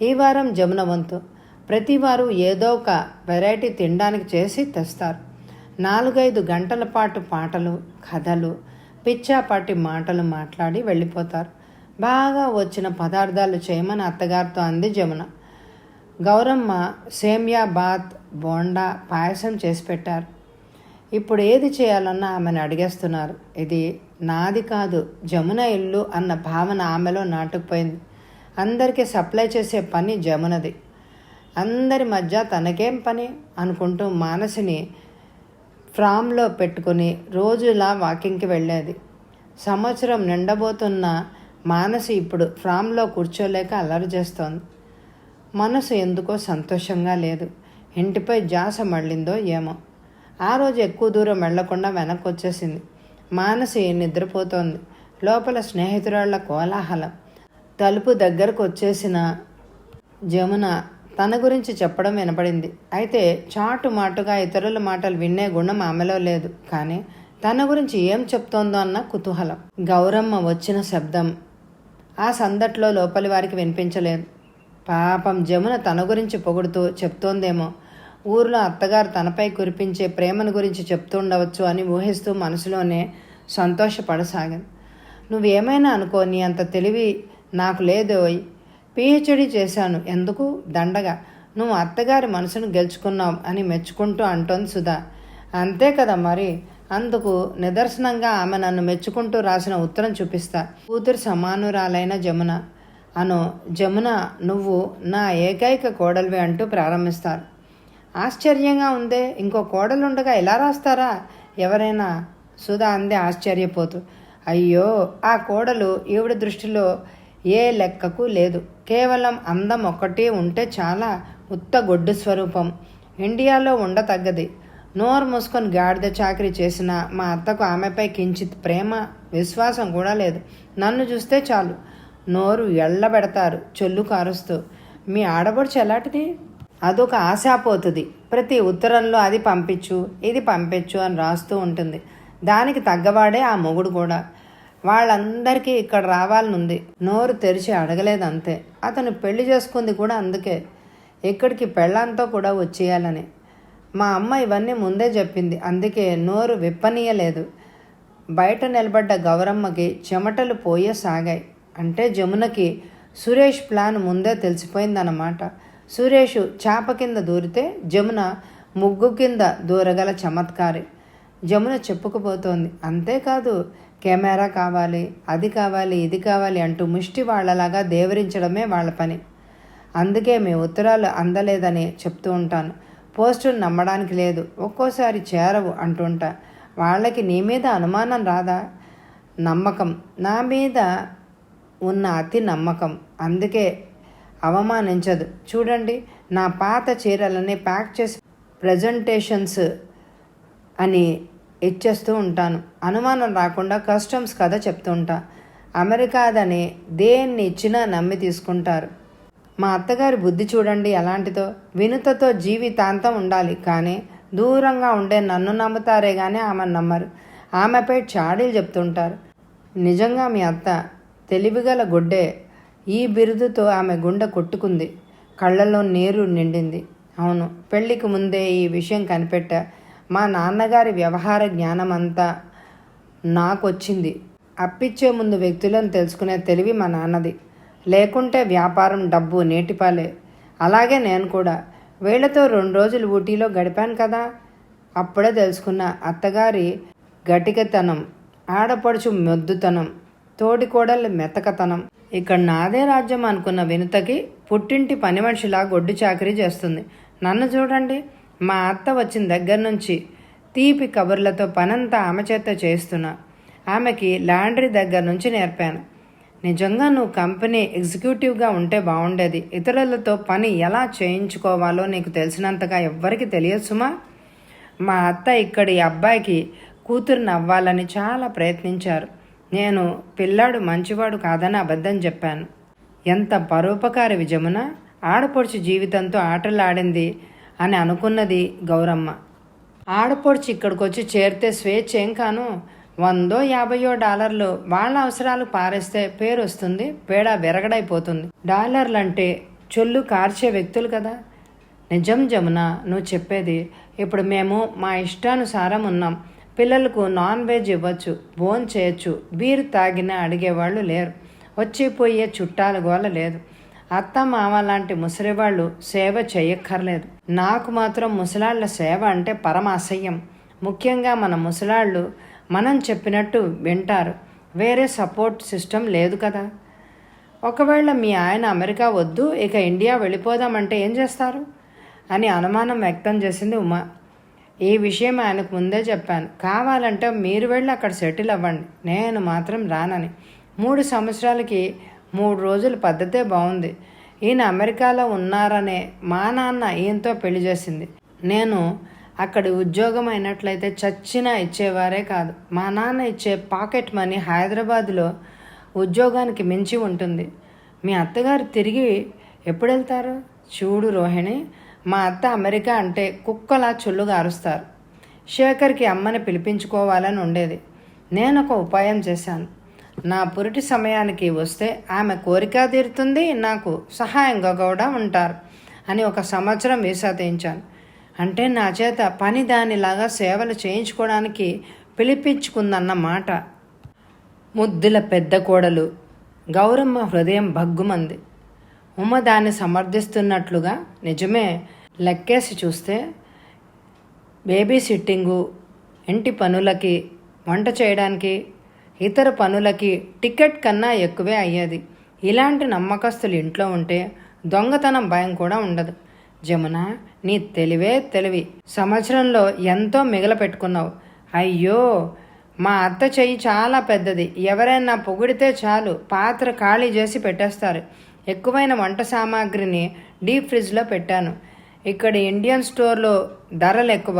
ఈ వారం జమున వంతు. ప్రతి వారు ఏదో ఒక వెరైటీ తినడానికి చేసి తెస్తారు. 4-5 గంటల పాటు పాటలు, కథలు, పిచ్చాపాటి మాటలు మాట్లాడి వెళ్ళిపోతారు. బాగా వచ్చిన పదార్థాలు చేయమని అత్తగారితో అంది జమున. గౌరమ్మ సేమ్యా బాత్, బోండా, పాయసం చేసి పెట్టారు. ఇప్పుడు ఏది చేయాలన్నా ఆమెను అడిగేస్తున్నారు. ఇది నాది కాదు, జమున ఇల్లు అన్న భావన ఆమెలో నాటుకుపోయింది. అందరికీ సప్లై చేసే పని జమునది. అందరి మధ్య తనకేం పని అనుకుంటూ మానసిని ఫ్రామ్లో పెట్టుకుని రోజులా వాకింగ్కి వెళ్ళేది. సంవత్సరం నిండబోతున్న మానసి ఇప్పుడు ఫ్రామ్లో కూర్చోలేక అల్లరి చేస్తోంది. మనసు ఎందుకో సంతోషంగా లేదు. ఇంటిపై ధ్యాస మళ్ళిందో ఏమో. ఆ రోజు ఎక్కువ దూరం వెళ్లకుండా వెనక్కి వచ్చేసింది. మానసి నిద్రపోతోంది. లోపల స్నేహితురాళ్ల కోలాహలం. తలుపు దగ్గరకు వచ్చేసిన జమున తన గురించి చెప్పడం వినపడింది. అయితే చాటుమాటుగా ఇతరుల మాటలు వినే గుణం ఆమెలో లేదు. కానీ తన గురించి ఏం చెప్తోందో అన్న కుతూహలం. గౌరమ్మ వచ్చిన శబ్దం ఆ సందట్లో లోపలి వారికి వినిపించలేదు. పాపం జమున తన గురించి పొగుడుతూ చెప్తోందేమో. ఊర్లో అత్తగారు తనపై కురిపించే ప్రేమను గురించి చెప్తుండవచ్చు అని ఊహిస్తూ మనసులోనే సంతోషపడసాగింది. నువ్వేమైనా అనుకో, నీ అంత తెలివి నాకు లేదోయ్. పిహెచ్డి చేశాను, ఎందుకు దండగా. నువ్వు అత్తగారి మనసును గెలుచుకున్నావు అని మెచ్చుకుంటూ అంటోంది సుధా. అంతే కదా మరి. అందుకు నిదర్శనంగా ఆమె నన్ను మెచ్చుకుంటూ రాసిన ఉత్తరం చూపిస్తా. కూతురు సమానురాలైన జమున అను. జమున, నువ్వు నా ఏకైక కోడలివి అంటూ ప్రారంభిస్తారు. ఆశ్చర్యంగా ఉందే, ఇంకో కోడలుండగా ఎలా రాస్తారా ఎవరైనా? సుధా అందే ఆశ్చర్యపోతూ. అయ్యో, ఆ కోడలు ఈవిడ దృష్టిలో ఏ లెక్కకు లేదు. కేవలం అందం ఒక్కటే ఉంటే చాలా. ఉత్త గొడ్డు స్వరూపం. ఇండియాలో ఉండతగ్గది. నోరు మూసుకొని గాడిద చాకరీ చేసిన మా అత్తకు ఆమెపై కించిత్ ప్రేమ, విశ్వాసం కూడా లేదు. నన్ను చూస్తే చాలు నోరు ఎళ్ళబెడతారు చొల్లు కారుస్తూ. మీ ఆడపడుచు ఎలాంటిది? అదొక ఆశాపోతుంది. ప్రతి ఉత్తరంలో అది పంపించు ఇది పంపించు అని రాస్తూ ఉంటుంది. దానికి తగ్గవాడే ఆ మొగుడు కూడా. వాళ్ళందరికీ ఇక్కడ రావాలనుంది. నోరు తెరిచి అడగలేదు అంతే. అతను పెళ్లి చేసుకుంది కూడా అందుకే, ఇక్కడికి పెళ్ళంతో కూడా వచ్చేయాలని. మా అమ్మ ఇవన్నీ ముందే చెప్పింది. అందుకే నోరు విప్పనీయలేదు. బయట నిలబడ్డ గౌరమ్మకి చెమటలు పోయసాగాయి. అంటే జమునకి సురేష్ ప్లాన్ ముందే తెలిసిపోయిందన్నమాట. సురేష్ చాప కింద దూరితే జమున ముగ్గు కింద దూరగల చమత్కారి. జమున చెప్పుకుపోతోంది. అంతేకాదు, కెమెరా కావాలి, అది కావాలి, ఇది కావాలి అంటూ ముష్టి వాళ్ళలాగా దేవరించడమే వాళ్ళ పని. అందుకే మీ ఉత్తరాలు అందలేదని చెప్తూ ఉంటాను. పోస్టులు నమ్మడానికి లేదు, ఒక్కోసారి చేరవు అంటుంటా. వాళ్ళకి నీ మీద అనుమానం రాదా? నమ్మకం, నా మీద ఉన్న అతి నమ్మకం. అందుకే అవమానించదు. చూడండి, నా పాత చీరలని ప్యాక్ చేసి ప్రజెంటేషన్స్ అని ఇచ్చేస్తూ ఉంటాను. అనుమానం రాకుండా కస్టమ్స్ కథ చెప్తూ ఉంటా. అమెరికాదని దేన్ని ఇచ్చినా నమ్మి తీసుకుంటారు. మా అత్తగారి బుద్ధి చూడండి ఎలాంటిదో. వినుతతో జీవితాంతం ఉండాలి, కానీ దూరంగా ఉండే నన్ను నమ్ముతారే కానీ ఆమెను నమ్మరు. ఆమెపై చాడీలు చెప్తుంటారు. నిజంగా మీ అత్త తెలివిగల గుడ్డే. ఈ బిరుదుతో ఆమె గుండె కొట్టుకుంది. కళ్ళల్లో నీరు నిండింది. అవును, పెళ్లికి ముందే ఈ విషయం కనిపెట్టా. మా నాన్నగారి వ్యవహార జ్ఞానం అంతా నాకొచ్చింది. అప్పిచ్చే ముందు వ్యక్తులను తెలుసుకునే తెలివి మా నాన్నది. లేకుంటే వ్యాపారం, డబ్బు నేటిపాలే. అలాగే నేను కూడా. వీళ్లతో 2 రోజులు ఊటీలో గడిపాను కదా. అప్పుడే తెలుసుకున్న అత్తగారి గటికతనం, ఆడపడుచు మొద్దుతనం, తోడికోడళ్ళ మెతకతనం. ఇక్కడ నాదే రాజ్యం అనుకున్న వినుతకి పుట్టింటి పని మనిషిలా గొడ్డు చాకరీ చేస్తుంది. నన్ను చూడండి, మా అత్త వచ్చిన దగ్గర నుంచి తీపి కబుర్లతో పనంతా ఆమె చేత చేస్తున్నా. ఆమెకి లాండ్రీ దగ్గర నుంచి నేర్పాను. నిజంగా నువ్వు కంపెనీ ఎగ్జిక్యూటివ్గా ఉంటే బాగుండేది. ఇతరులతో పని ఎలా చేయించుకోవాలో నీకు తెలిసినంతగా ఎవ్వరికి తెలియదు సుమా. మా అత్త ఇక్కడి అబ్బాయికి కూతురుని అవ్వాలని చాలా ప్రయత్నించారు. నేను పిల్లాడు మంచివాడు కాదని అబద్ధం చెప్పాను. ఎంత పరోపకారి విజమున. ఆడపడుచు జీవితంతో ఆటలాడింది అని అనుకున్నది గౌరమ్మ. ఆడపడుచు ఇక్కడికొచ్చి చేరితే స్వేచ్ఛ ఏం కాను. $100-50 వాళ్ళ అవసరాలు పారేస్తే పేరు వస్తుంది, పేడ విరగడైపోతుంది. డాలర్లంటే చొల్లు కార్చే వ్యక్తులు కదా. నిజం జమున నువ్వు చెప్పేది. ఇప్పుడు మేము మా ఇష్టానుసారం ఉన్నాం. పిల్లలకు నాన్ వెజ్ ఇవ్వచ్చు, భోజనం చేయొచ్చు. బీరు తాగినా అడిగేవాళ్ళు లేరు. వచ్చిపోయే చుట్టాల గోల లేదు. అత్త మామ లాంటి ముసలివాళ్ళు సేవ చేయక్కర్లేదు. నాకు మాత్రం ముసలాళ్ల సేవ అంటే పరమ అసహ్యం. ముఖ్యంగా మన ముసలాళ్ళు మనం చెప్పినట్టు వింటారు. వేరే సపోర్ట్ సిస్టమ్ లేదు కదా. ఒకవేళ మీ ఆయన అమెరికా వద్దు, ఇక ఇండియా వెళ్ళిపోదామంటే ఏం చేస్తారు అని అనుమానం వ్యక్తం చేసింది ఉమా. ఈ విషయం ఆయనకు ముందే చెప్పాను. కావాలంటే మీరు వెళ్ళి అక్కడ సెటిల్ అవ్వండి, నేను మాత్రం రానని. 3 సంవత్సరాలకి 3 రోజుల పద్ధతే బాగుంది. ఈయన అమెరికాలో ఉన్నారనే మా నాన్న ఈయనతో పెళ్లి చేసింది. నేను అక్కడి ఉద్యోగం అయినట్లయితే చచ్చినా ఇచ్చేవారే కాదు. మా నాన్న ఇచ్చే పాకెట్ మనీ హైదరాబాద్లో ఉద్యోగానికి మించి ఉంటుంది. మీ అత్తగారు తిరిగి ఎప్పుడు వెళ్తారు? చూడు రోహిణి, మా అత్త అమెరికా అంటే కుక్కలా చుల్లుగా అరుస్తారు. శేఖర్కి అమ్మని పిలిపించుకోవాలని ఉండేది. నేను ఒక ఉపాయం చేశాను. నా పురిటి సమయానికి వస్తే ఆమె కోరిక తీరుతుంది, నాకు సహాయంగా కూడా ఉంటారు అని 1 సంవత్సరం వీసా తీయించాను. అంటే నా చేత పని దానిలాగా సేవలు చేయించుకోవడానికి పిలిపించుకుందన్నమాట. ముద్దుల పెద్ద కోడలు గౌరమ్మ హృదయం భగ్గుమంది. ఉమ దాన్ని సమర్థిస్తున్నట్లుగా, నిజమే, లెక్కేసి చూస్తే బేబీ సిట్టింగు, ఇంటి పనులకి, వంట చేయడానికి, ఇతర పనులకి టికెట్ కన్నా ఎక్కువే అయ్యేది. ఇలాంటి నమ్మకస్తులు ఇంట్లో ఉంటే దొంగతనం భయం కూడా ఉండదు. జమున, నీ తెలివే తెలివి. సంవత్సరంలో ఎంతో మిగలపెట్టుకున్నావు. అయ్యో, మా అత్త చెయ్యి చాలా పెద్దది. ఎవరైనా పొగిడితే చాలు పాత్ర ఖాళీ చేసి పెట్టేస్తారు. ఎక్కువైన వంట సామాగ్రిని డీప్ ఫ్రిడ్జ్లో పెట్టాను. ఇక్కడ ఇండియన్ స్టోర్లో ధరలు ఎక్కువ,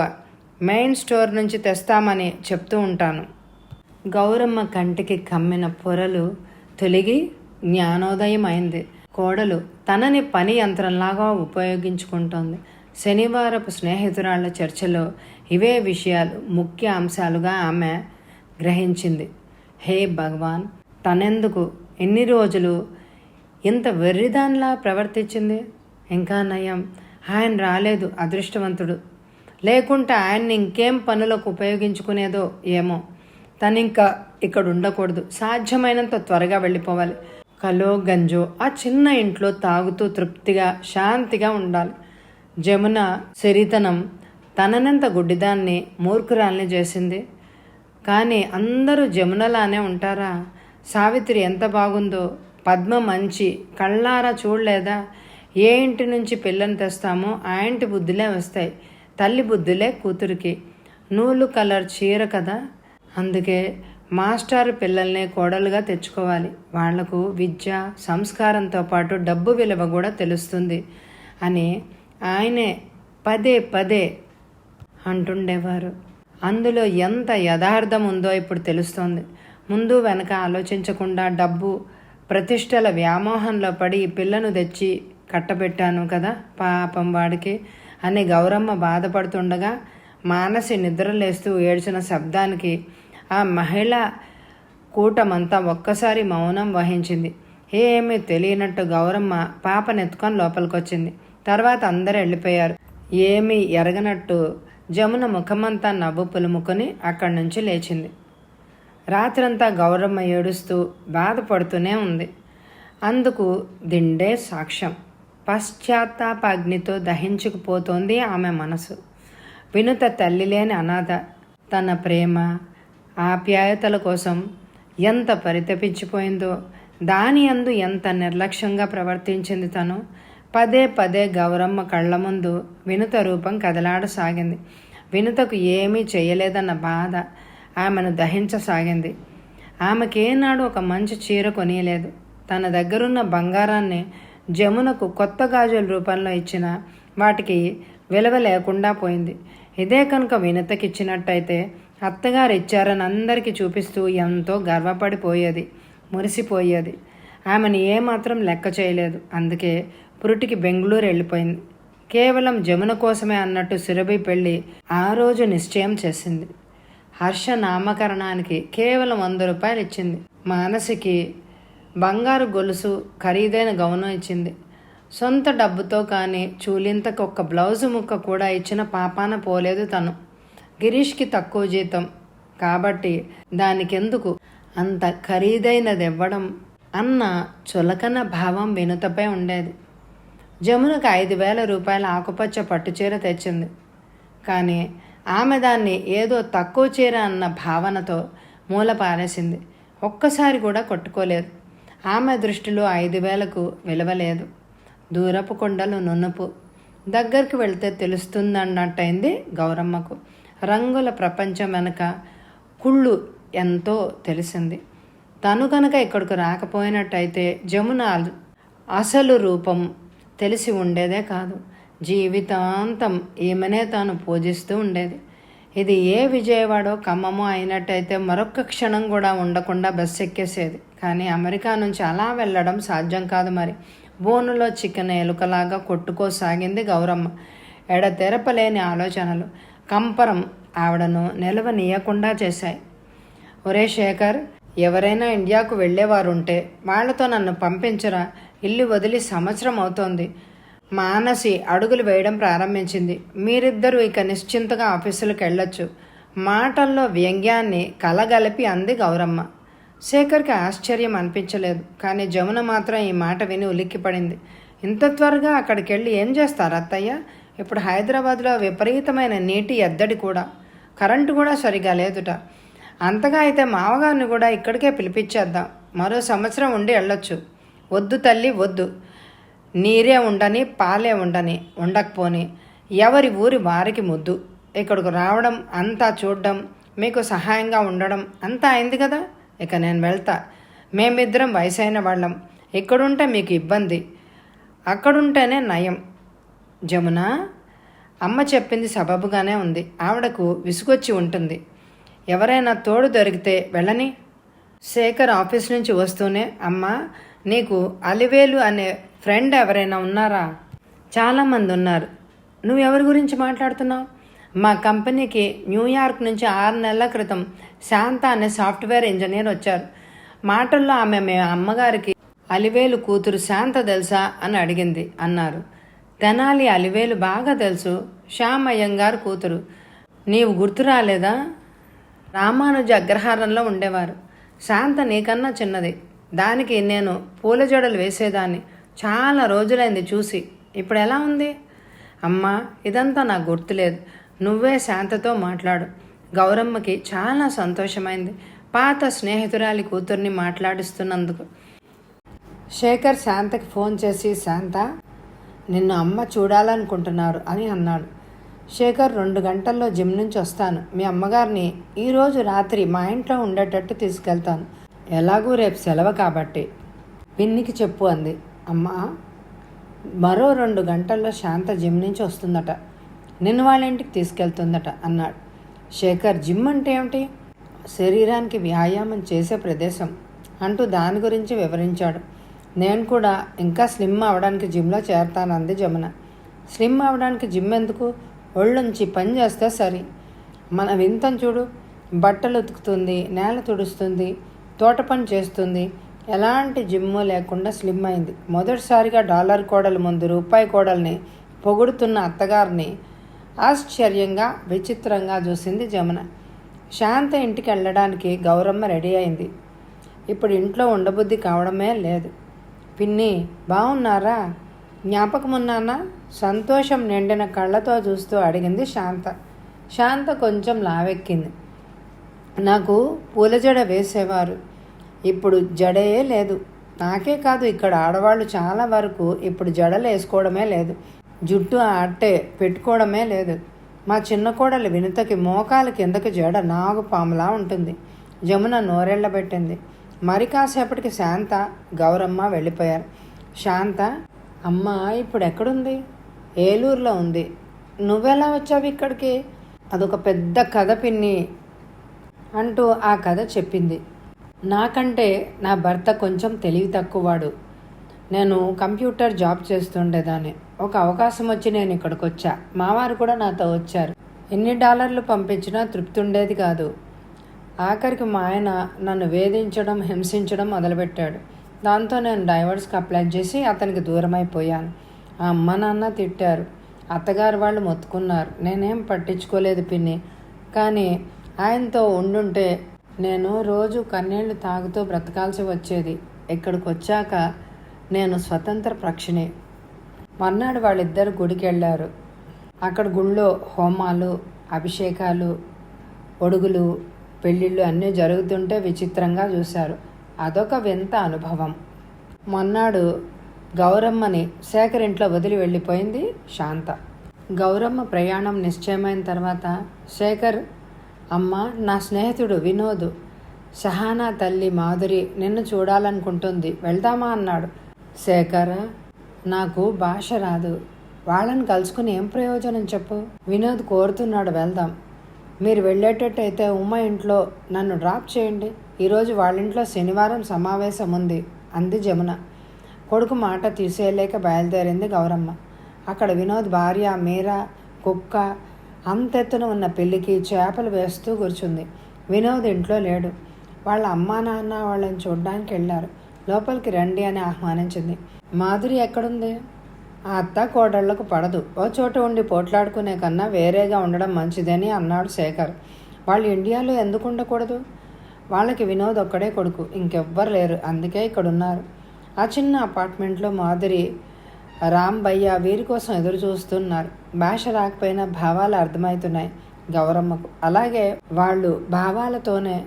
మెయిన్ స్టోర్ నుంచి తెస్తామని చెప్తూ ఉంటాను. గౌరమ్మ కంటికి కమ్మిన పొరలు తొలగి జ్ఞానోదయం అయింది. కోడలు తనని పని యంత్రంలాగా ఉపయోగించుకుంటోంది. శనివారపు స్నేహితురాళ్ల చర్చలో ఇవే విషయాలు ముఖ్య అంశాలుగా ఆమె గ్రహించింది. హే భగవాన్, తనెందుకు ఎన్ని రోజులు ఇంత వెర్రిదానిలా ప్రవర్తించింది? ఇంకా నయం, ఆయన రాలేదు, అదృష్టవంతుడు. లేకుంటే ఆయన్ని ఇంకేం పనులకు ఉపయోగించుకునేదో ఏమో. తనింకా ఇక్కడ ఉండకూడదు, సాధ్యమైనంత త్వరగా వెళ్ళిపోవాలి. కలో గంజో ఆ చిన్న ఇంట్లో తాగుతూ తృప్తిగా శాంతిగా ఉండాలి. జమున సిరితనం తననంత గుడ్డిదాన్ని మూర్ఖురాల్ని చేసింది. కానీ అందరూ జమునలానే ఉంటారా? సావిత్రి ఎంత బాగుందో, పద్మ మంచి, కళ్ళారా చూడలేదా? ఏ ఇంటి నుంచి పిల్లని తెస్తామో ఆ ఇంటి బుద్ధులే వస్తాయి. తల్లి బుద్ధులే కూతురికి. నూలు కలర్ చీర కదా, అందుకే మాస్టర్ పిల్లల్ని కోడలుగా తెచ్చుకోవాలి. వాళ్లకు విద్య సంస్కారంతో పాటు డబ్బు విలువ కూడా తెలుస్తుంది అని ఆయనే పదే పదే అంటుండేవారు. అందులో ఎంత యథార్థం ఉందో ఇప్పుడు తెలుస్తోంది. ముందు వెనక ఆలోచించకుండా డబ్బు ప్రతిష్టల వ్యామోహంలో పడి ఈ పిల్లను తెచ్చి కట్టబెట్టాను కదా పాపం వాడికి అని గౌరమ్మ బాధపడుతుండగా మానసి నిద్రలేస్తూ ఏడ్చిన శబ్దానికి ఆ మహిళ కూటమంతా ఒక్కసారి మౌనం వహించింది. ఏమీ తెలియనట్టు గౌరమ్మ పాపనెత్తుకొని లోపలికొచ్చింది. తర్వాత అందరూ వెళ్ళిపోయారు. ఏమీ ఎరగనట్టు జమున ముఖమంతా నవ్వు పులుముకొని అక్కడి నుంచి లేచింది. రాత్రంతా గౌరమ్మ ఏడుస్తూ బాధపడుతూనే ఉంది. అందుకు దిండే సాక్ష్యం. పశ్చాత్తాపాగ్నితో దహించుకుపోతోంది ఆమె మనసు. వినుత తల్లి లేని అనాథ. తన ప్రేమ ఆప్యాయతల కోసం ఎంత పరితపించిపోయిందో, దాని అందు ఎంత నిర్లక్ష్యంగా ప్రవర్తించింది తను. పదే పదే గౌరమ్మ కళ్ళ ముందు వినుత రూపం కదలాడసాగింది. వినుతకు ఏమీ చేయలేదన్న బాధ ఆమెను దహించసాగింది. ఆమెకేనాడు ఒక మంచి చీర కొనియలేదు. తన దగ్గరున్న బంగారాన్ని జమునకు కొత్త గాజుల రూపంలో ఇచ్చిన వాటికి విలువ లేకుండా పోయింది. ఇదే కనుక వినతకిచ్చినట్టయితే అత్తగారు ఇచ్చారని అందరికీ చూపిస్తూ ఎంతో గర్వపడిపోయేది, మురిసిపోయేది. ఆమెను ఏమాత్రం లెక్క చేయలేదు. అందుకే పురుటికి బెంగళూరు వెళ్ళిపోయింది. కేవలం జమున కోసమే అన్నట్టు సురభి పెళ్ళి ఆ రోజు నిశ్చయం చేసింది. హర్ష నామకరణానికి కేవలం 100 రూపాయలు ఇచ్చింది. మానసికి బంగారు గొలుసు, ఖరీదైన గౌనం ఇచ్చింది. సొంత డబ్బుతో కానీ చూలింతకు ఒక్క బ్లౌజు ముక్క కూడా ఇచ్చిన పాపాన పోలేదు తను. గిరీష్కి తక్కువ జీతం కాబట్టి దానికెందుకు అంత ఖరీదైనదివ్వడం అన్న చులకన భావం వినుతపై ఉండేది. జమునకు 5,000 రూపాయల ఆకుపచ్చ పట్టుచీర తెచ్చింది. కానీ ఆమె దాన్ని ఏదో తక్కువ చీర అన్న భావనతో మూల పారేసింది. ఒక్కసారి కూడా కొట్టుకోలేదు. ఆమె దృష్టిలో 5,000కు విలువలేదు. దూరపు కొండలు నునుపు, దగ్గరికి వెళ్తే తెలుస్తుందన్నట్టయింది గౌరమ్మకు. రంగుల ప్రపంచం వెనక కుళ్ళు ఎంతో తెలిసింది. తను కనుక ఇక్కడికి రాకపోయినట్టయితే జమున అసలు రూపం తెలిసి ఉండేదే కాదు. జీవితాంతం ఈమెనే తాను పూజిస్తూ ఉండేది. ఇది ఏ విజయవాడో ఖమ్మమో అయినట్టయితే మరొక్క క్షణం కూడా ఉండకుండా బస్సు ఎక్కేసేది. కానీ అమెరికా నుంచి అలా వెళ్ళడం సాధ్యం కాదు. మరి బోనులో చికెన్ ఎలుకలాగా కొట్టుకోసాగింది గౌరమ్మ. ఎడతెరపలేని ఆలోచనలు కంపరం ఆవిడను నిలవనీయకుండా చేశాయి. ఒరే శేఖర్, ఎవరైనా ఇండియాకు వెళ్ళేవారుంటే వాళ్లతో నన్ను పంపించరా? ఇల్లు వదిలి సంవత్సరం అవుతోంది. మానసి అడుగులు వేయడం ప్రారంభించింది. మీరిద్దరూ ఇక నిశ్చింతగా ఆఫీసులకు వెళ్ళొచ్చు. మాటల్లో వ్యంగ్యాన్ని కలగలిపి అంది గౌరమ్మ. శేఖర్కి ఆశ్చర్యం అనిపించలేదు. కానీ జమున మాత్రం ఈ మాట విని ఉలిక్కిపడింది. ఇంత త్వరగా అక్కడికి వెళ్ళి ఏం చేస్తారు అత్తయ్య? ఇప్పుడు హైదరాబాద్లో విపరీతమైన నీటి ఎద్దడి కూడా, కరెంటు కూడా సరిగా లేదుట. అంతగా అయితే మావగారిని కూడా ఇక్కడికే పిలిపించేద్దాం. మరో సంవత్సరం ఉండి వెళ్ళొచ్చు. వద్దు తల్లి, వద్దు. నీరే ఉండని, పాలే ఉండని, ఉండకపోని ఎవరి ఊరి వారికి ముద్దు. ఇక్కడికి రావడం, అంతా చూడడం, మీకు సహాయంగా ఉండడం అంతా అయింది కదా. ఇక నేను వెళ్తా. మేమిద్దరం వయసైన వాళ్ళం. ఇక్కడుంటే మీకు ఇబ్బంది, అక్కడుంటేనే నయం. జమున, అమ్మ చెప్పింది సబబుగానే ఉంది. ఆవిడకు విసుగొచ్చి ఉంటుంది. ఎవరైనా తోడు దొరికితే వెళ్ళని. శేఖర్ ఆఫీస్ నుంచి వస్తూనే, అమ్మ నీకు అలివేలు అనే ఫ్రెండ్ ఎవరైనా ఉన్నారా? చాలామంది ఉన్నారు. నువ్వు ఎవరి గురించి మాట్లాడుతున్నావు? మా కంపెనీకి న్యూయార్క్ నుంచి 6 నెలల క్రితం శాంత అనే సాఫ్ట్వేర్ ఇంజనీర్ వచ్చారు. మాటల్లో ఆమె మీ అమ్మగారికి అలివేలు కూతురు శాంత తెలుసా అని అడిగింది అన్నారు. తెనాలి అలివేలు బాగా తెలుసు, శ్యామ్ అయ్యంగారు కూతురు. నీవు గుర్తు రాలేదా? రామానుజ అగ్రహారంలో ఉండేవారు. శాంత నీకన్నా చిన్నది. దానికి నేను పూల జడలు వేసేదాన్ని. చాలా రోజులైంది చూసి. ఇప్పుడు ఎలా ఉంది? అమ్మా, ఇదంతా నాకు గుర్తులేదు. నువ్వే శాంతతో మాట్లాడు. గౌరమ్మకి చాలా సంతోషమైంది పాత స్నేహితురాలి కూతుర్ని మాట్లాడిస్తున్నందుకు. శేఖర్ శాంతకి ఫోన్ చేసి, శాంత, నిన్ను అమ్మ చూడాలనుకుంటున్నారు అని అన్నాడు. శేఖర్ 2 గంటల్లో జిమ్ నుంచి వస్తాను. మీ అమ్మగారిని ఈరోజు రాత్రి మా ఇంట్లో ఉండేటట్టు తీసుకెళ్తాను. ఎలాగూ రేపు సెలవు కాబట్టి పిన్నికి చెప్పు అంది. అమ్మా, మరో 2 గంటల్లో శాంత జిమ్ నుంచి వస్తుందట. నిన్ను వాళ్ళ ఇంటికి తీసుకెళ్తుందట అన్నాడు. శేఖర్, జిమ్ అంటే ఏమిటి? శరీరానికి వ్యాయామం చేసే ప్రదేశం అంటూ దాని గురించి వివరించాడు. నేను కూడా ఇంకా స్లిమ్ అవడానికి జిమ్లో చేరతానంది జమున. స్లిమ్ అవడానికి జిమ్ ఎందుకు? ఒళ్ళుంచి పని చేస్తే సరి. మన వింతం చూడు, బట్టలు ఉతుకుతుంది, నేల తుడుస్తుంది, తోట పని చేస్తుంది. ఎలాంటి జిమ్ము లేకుండా స్లిమ్ అయింది. మొదటిసారిగా డాలర్ కోడల ముందు రూపాయి కోడల్ని పొగుడుతున్న అత్తగారిని ఆశ్చర్యంగా విచిత్రంగా చూసింది జమున. శాంత ఇంటికి వెళ్ళడానికి గౌరమ్మ రెడీ అయింది. ఇప్పుడు ఇంట్లో ఉండబుద్ధి కావడమే లేదు. పిన్ని, బాగున్నారా? జ్ఞాపకమున్నానా? సంతోషం నిండిన కళ్ళతో చూస్తూ అడిగింది శాంత. శాంత కొంచెం లావెక్కింది. నాకు పూల జడ వేసేవారు, ఇప్పుడు జడే లేదు. నాకే కాదు, ఇక్కడ ఆడవాళ్ళు చాలా వరకు ఇప్పుడు జడలు వేసుకోవడమే లేదు, జుట్టు అట్టే పెట్టుకోవడమే లేదు. మా చిన్న కోడలు వినుతకి మోకాల కిందకి జడ నాగుపాములా ఉంటుంది. జమున నోరెళ్ళబెట్టింది. మరి కాసేపటికి శాంత, గౌరమ్మ వెళ్ళిపోయారు. శాంత, అమ్మ ఇప్పుడు ఎక్కడుంది? ఏలూరులో ఉంది. నువ్వెలా వచ్చావు ఇక్కడికి? అదొక పెద్ద కథ పిన్ని అంటూ ఆ కథ చెప్పింది. నాకంటే నా భర్త కొంచెం తెలివి తక్కువవాడు. నేను కంప్యూటర్ జాబ్ చేస్తుండేదాన్ని. ఒక అవకాశం వచ్చి నేను ఇక్కడికి వచ్చా. మావారు కూడా నాతో వచ్చారు. ఎన్ని డాలర్లు పంపించినా తృప్తి ఉండేది కాదు. ఆఖరికి మా ఆయన నన్ను వేధించడం, హింసించడం మొదలుపెట్టాడు. దాంతో నేను డైవర్స్కి అప్లై చేసి అతనికి దూరం అయిపోయాను. ఆ అమ్మ నాన్న తిట్టారు, అత్తగారు వాళ్ళు మొత్తుకున్నారు. నేనేం పట్టించుకోలేదు పిన్ని. కానీ ఆయనతో ఉండుంటే నేను రోజు కన్నీళ్లు తాగుతూ బ్రతకాల్సి వచ్చేది. ఇక్కడికి వచ్చాక నేను స్వతంత్ర పక్షిని. మర్నాడు వాళ్ళిద్దరు గుడికి వెళ్ళారు. అక్కడ గుళ్ళో హోమాలు, అభిషేకాలు, ఒడుగులు, పెళ్ళిళ్ళు అన్నీ జరుగుతుంటే విచిత్రంగా చూశారు. అదొక వింత అనుభవం. మొన్నాడు గౌరమ్మని శేఖర్ ఇంట్లో వదిలి వెళ్ళిపోయింది శాంత. గౌరమ్మ ప్రయాణం నిశ్చయమైన తర్వాత శేఖర్, అమ్మ, నా స్నేహితుడు వినోద్, సహానా తల్లి మాధురి నిన్ను చూడాలనుకుంటుంది, వెళ్దామా అన్నాడు. శేఖర్, నాకు భాష రాదు, వాళ్ళని కలుసుకుని ఏం ప్రయోజనం చెప్పు? వినోద్ కోరుతున్నాడు, వెళ్దాం. మీరు వెళ్ళేటట్టయితే ఉమ్మ ఇంట్లో నన్ను డ్రాప్ చేయండి. ఈరోజు వాళ్ళింట్లో శనివారం సమావేశం ఉంది అంది జమున. కొడుకు మాట తీసేయలేక బయలుదేరింది గౌరమ్మ. అక్కడ వినోద్ భార్య మీరా, కుక్క అంతెత్తున ఉన్న పెళ్ళికి చేపలు వేస్తూ కూర్చుంది. వినోద్ ఇంట్లో లేడు. వాళ్ళ అమ్మా నాన్న వాళ్ళని చూడ్డానికి వెళ్ళారు. లోపలికి రండి అని ఆహ్వానించింది. మాధురి ఎక్కడుంది? ఆ అత్త కోడళ్లకు పడదు. ఓ చోట ఉండి పోట్లాడుకునే కన్నా వేరేగా ఉండడం మంచిదని అన్నాడు శేఖర్. వాళ్ళు ఇండియాలో ఎందుకు ఉండకూడదు? వాళ్ళకి వినోద్ ఒక్కడే కొడుకు, ఇంకెవ్వరు లేరు, అందుకే ఇక్కడున్నారు. ఆ చిన్న అపార్ట్మెంట్లో మాధురి, రాంబయ్య వీరి కోసం ఎదురు చూస్తున్నారు. భాష రాకపోయినా భావాలు అర్థమవుతున్నాయి గౌరమ్మకు. అలాగే వాళ్ళు భావాలతోనే,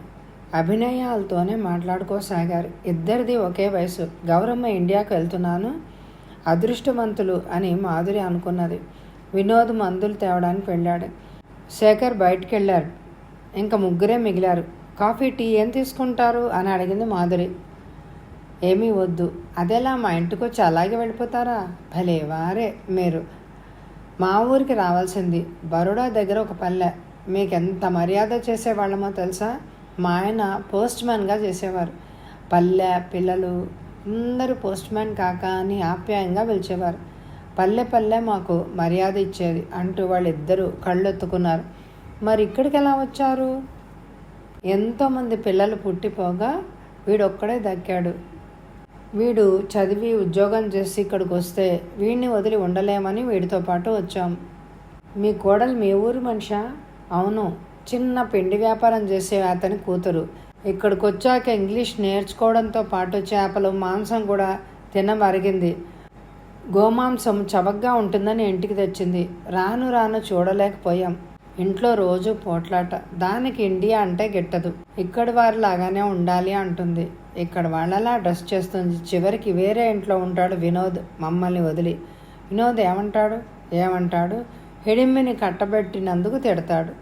అభినయాలతోనే మాట్లాడుకోసాగారు. ఇద్దరిది ఒకే వయసు. గౌరమ్మ ఇండియాకు వెళ్తున్నాను, అదృష్టవంతులు అని మాధురి అనుకున్నది. వినోద్ మందులు తేవడానికి వెళ్ళాడు. శేఖర్ బయటికి వెళ్ళారు. ఇంకా ముగ్గురే మిగిలారు. కాఫీ, టీ ఏం తీసుకుంటారు అని అడిగింది మాధురి. ఏమీ వద్దు. అదెలా, మా ఇంటికి వచ్చి అలాగే వెళ్ళిపోతారా? భలే వారే మీరు. మా ఊరికి రావాల్సింది. బరోడా దగ్గర ఒక పల్లె. మీకు ఎంత మర్యాద చేసేవాళ్ళమో తెలుసా? మా ఆయన పోస్ట్ మ్యాన్గా చేసేవారు. పల్లె, పిల్లలు, అందరూ పోస్ట్ మ్యాన్ కాక అని ఆప్యాయంగా పిలిచేవారు. పల్లె పల్లె మాకు మర్యాద ఇచ్చేది అంటూ వాళ్ళిద్దరూ కళ్ళెత్తుకున్నారు. మరి ఇక్కడికి ఎలా వచ్చారు? ఎంతోమంది పిల్లలు పుట్టిపోగా వీడొక్కడే దక్కాడు. వీడు చదివి ఉద్యోగం చేసి ఇక్కడికి వస్తే వీడిని వదిలి ఉండలేమని వీడితో పాటు వచ్చాం. మీ కోడలు మీ ఊరు మనిషా? అవును, చిన్న పిండి వ్యాపారం చేసే అతని కూతురు. ఇక్కడికి వచ్చాక ఇంగ్లీష్ నేర్చుకోవడంతో పాటు చేపలు మాంసం కూడా తినమరిగింది. గోమాంసం చవకగా ఉంటుందని ఇంటికి తెచ్చింది. రాను రాను చూడలేకపోయాం. ఇంట్లో రోజు పోట్లాట. దానికి ఇండియా అంటే గిట్టదు. ఇక్కడి వారిలాగానే ఉండాలి అంటుంది. ఇక్కడ వాళ్ళలా డ్రెస్ చేస్తుంది. చివరికి వేరే ఇంట్లో ఉంటాడు వినోద్ మమ్మల్ని వదిలి. వినోద్ ఏమంటాడు హిడింబిని కట్టబెట్టినందుకు తిడతాడు.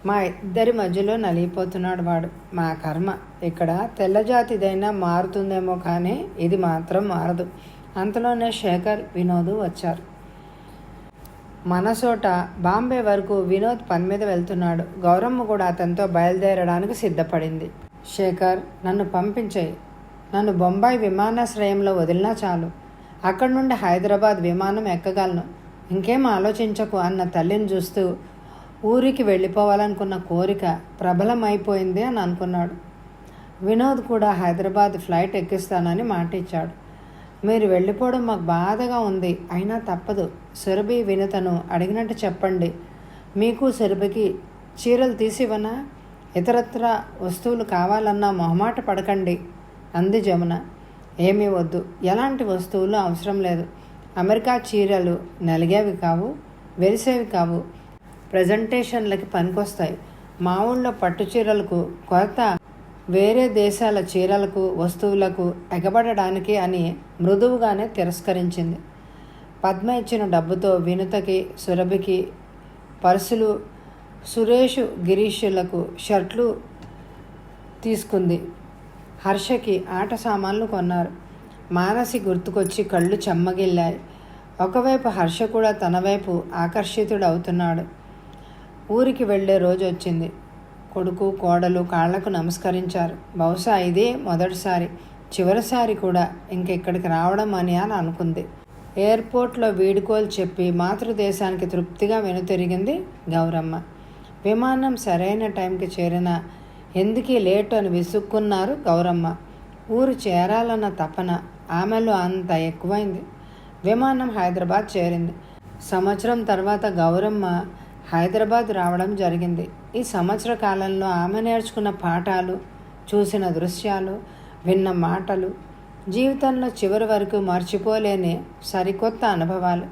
మా ఇద్దరి మధ్యలో నలిగిపోతున్నాడు వాడు. మా కర్మ. ఇక్కడ తెల్లజాతిదైనా మారుతుందేమో కానీ ఇది మాత్రం మారదు. అంతలోనే శేఖర్, వినోద్ వచ్చారు. మనసోట బాంబే వరకు వినోద్ పని మీద వెళ్తున్నాడు. గౌరమ్మ కూడా అతనితో బయలుదేరడానికి సిద్ధపడింది. శేఖర్, నన్ను పంపించేయి. నన్ను బొంబాయి విమానాశ్రయంలో వదిలినా చాలు. అక్కడి నుండి హైదరాబాద్ విమానం ఎక్కగలను. ఇంకేం ఆలోచించకు అన్న తల్లిని చూస్తూ ఊరికి వెళ్ళిపోవాలనుకున్న కోరిక ప్రబలమైపోయింది అని అనుకున్నాడు. వినోద్ కూడా హైదరాబాద్ ఫ్లైట్ ఎక్కిస్తానని మాట ఇచ్చాడు. మీరు వెళ్ళిపోవడం మాకు బాధగా ఉంది, అయినా తప్పదు. సురభి వినతను అడిగినట్టు చెప్పండి. మీకు సురభికి చీరలు తీసివనా? ఇతరత్ర వస్తువులు కావాలన్నా మొహమాట పడకండి అంది జమున. ఏమీ వద్దు, ఎలాంటి వస్తువులు అవసరం లేదు. అమెరికా చీరలు నలిగేవి కావు, వెలిసేవి కావు, ప్రజెంటేషన్లకి పనికొస్తాయి. మా ఊళ్ళో పట్టు చీరలకు కొరత వేరే దేశాల చీరలకు వస్తువులకు ఎగబడడానికి అని మృదువుగానే తిరస్కరించింది. పద్మ ఇచ్చిన డబ్బుతో వినుతకి, సురభికి పర్సులు, సురేష్, గిరీషులకు షర్ట్లు తీసుకుంది. హర్షకి ఆట సామాన్లు కొన్నారు. మానసి గుర్తుకొచ్చి కళ్ళు చెమ్మగిల్లాయి. ఒకవైపు హర్ష కూడా తన వైపు ఆకర్షితుడవుతున్నాడు. ఊరికి వెళ్ళే రోజు వచ్చింది. కొడుకు కోడలు కాళ్లకు నమస్కరించారు. బహుశా ఇదే మొదటిసారి, చివరిసారి కూడా ఇంకెక్కడికి రావడం అని అనుకుంది. ఎయిర్పోర్ట్లో వీడుకోలు చెప్పి మాతృదేశానికి తృప్తిగా వెనుతిరిగింది గౌరమ్మ. విమానం సరైన టైంకి చేరినా ఎందుకీ లేటు అని విసుక్కున్నారు గౌరమ్మ. ఊరు చేరాలన్న తపన ఆమెలో అంత ఎక్కువైంది. విమానం హైదరాబాద్ చేరింది. సంవత్సరం తర్వాత గౌరమ్మ హైదరాబాద్ రావడం జరిగింది. ఈ సంవత్సర కాలంలో ఆమె నేర్చుకున్న పాఠాలు, చూసిన దృశ్యాలు, విన్న మాటలు, జీవితంలో చివరి వరకు మర్చిపోలేని సరికొత్త అనుభవాలు.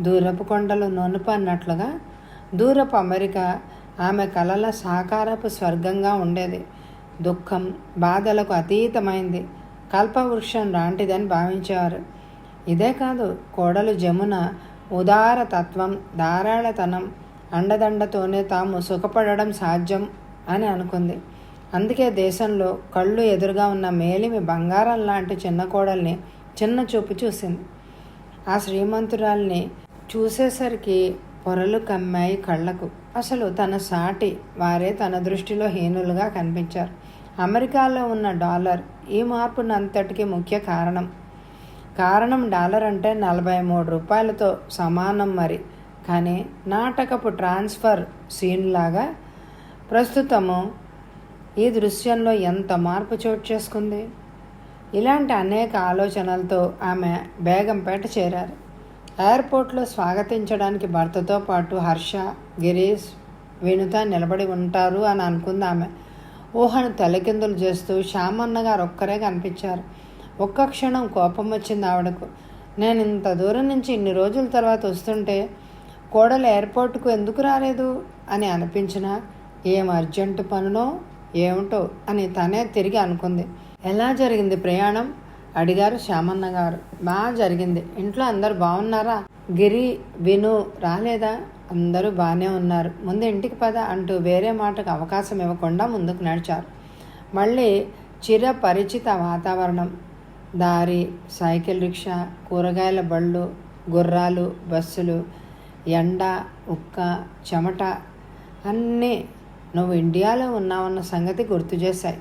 దూరపు కొండలు నొనుపన్నట్లుగా దూరపు అమెరికా ఆమె కలల సాకారపు స్వర్గంగా ఉండేది. దుఃఖం, బాధలకు అతీతమైంది. కల్పవృక్షం లాంటిదని భావించేవారు. ఇదే కాదు, కోడలు జమున ఉదార తత్వం, ధారాళతనం, అండదండతోనే తాము సుఖపడడం సాధ్యం అని అనుకుంది. అందుకే దేశంలో కళ్ళు ఎదురుగా ఉన్న మేలిమి బంగారం లాంటి చిన్న కోడల్ని చిన్న చూపు చూసింది. ఆ శ్రీమంతురాల్ని చూసేసరికి పొరలు కమ్మాయి కళ్ళకు. అసలు తన సాటి వారే తన దృష్టిలో హీనులుగా కనిపించారు. అమెరికాలో ఉన్న డాలర్ ఈ మార్పునంతటికీ ముఖ్య కారణం డాలర్ అంటే 43 రూపాయలతో సమానం మరి. కానీ నాటకపు ట్రాన్స్ఫర్ సీన్ లాగా ప్రస్తుతము ఈ దృశ్యంలో ఎంత మార్పు చోటు చేసుకుంది. ఇలాంటి అనేక ఆలోచనలతో ఆమె బేగంపేట చేరారు. ఎయిర్పోర్ట్లో స్వాగతించడానికి భర్తతో పాటు హర్ష, గిరీష్, వినుత నిలబడి ఉంటారు అని అనుకుంది ఆమె. ఊహను తలకిందులు చేస్తూ శ్యామన్న గారు ఒక్కరే కనిపించారు. ఒక్క క్షణం కోపం వచ్చింది ఆవిడకు. నేను ఇంత దూరం నుంచి ఇన్ని రోజుల తర్వాత వస్తుంటే కోడలు ఎయిర్పోర్టుకు ఎందుకు రాలేదు అని అనిపించినా ఏం అర్జెంటు పనునో ఏమిటో అని తనే తిరిగి అనుకుంది. ఎలా జరిగింది ప్రయాణం అడిగారు శ్యామన్న గారు. బాగా జరిగింది. ఇంట్లో అందరు బాగున్నారా? గిరి, విను రాలేదా? అందరూ బాగానే ఉన్నారు. ముందు ఇంటికి పద అంటూ వేరే మాటకు అవకాశం ఇవ్వకుండా ముందుకు నడిచారు. మళ్ళీ చిరపరిచిత వాతావరణం, దారి, సైకిల్ రిక్షా, కూరగాయల బళ్ళు, గుర్రాలు, బస్సులు, ఎండ, ఉక్క, చెమట అన్నీ నువ్వు ఇండియాలో ఉన్నావన్న సంగతి గుర్తు చేశాయి.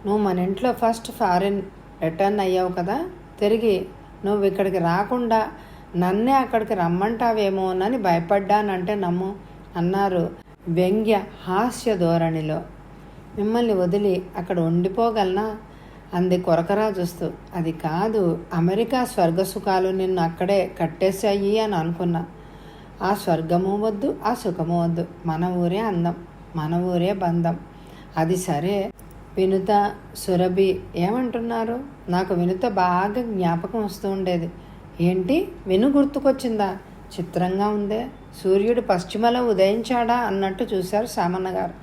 నువ్వు మన ఇంట్లో ఫస్ట్ ఫారిన్ రిటర్న్ అయ్యావు కదా, తిరిగి నువ్వు ఇక్కడికి రాకుండా నన్నే అక్కడికి రమ్మంటావేమోనని భయపడ్డానంటే నమ్ము అన్నారు వ్యంగ్య హాస్య ధోరణిలో. మిమ్మల్ని వదిలి అక్కడ ఉండిపోగలనా అంది కొరకరా చూస్తూ. అది కాదు, అమెరికా స్వర్గసుఖాలు నిన్ను అక్కడే కట్టేశాయి అని అనుకున్నా. ఆ స్వర్గము వద్దు, ఆ సుఖము వద్దు, మన ఊరే అందం, మన ఊరే బంధం. అది సరే, వినుత సురభి ఏమంటున్నారు? నాకు వినుత బాగా జ్ఞాపకం వస్తూ ఉండేది. ఏంటి, విను గుర్తుకొచ్చిందా? చిత్రంగా ఉందే, సూర్యుడు పశ్చిమలో ఉదయించాడా అన్నట్టు చూశారు సామన్న గారు.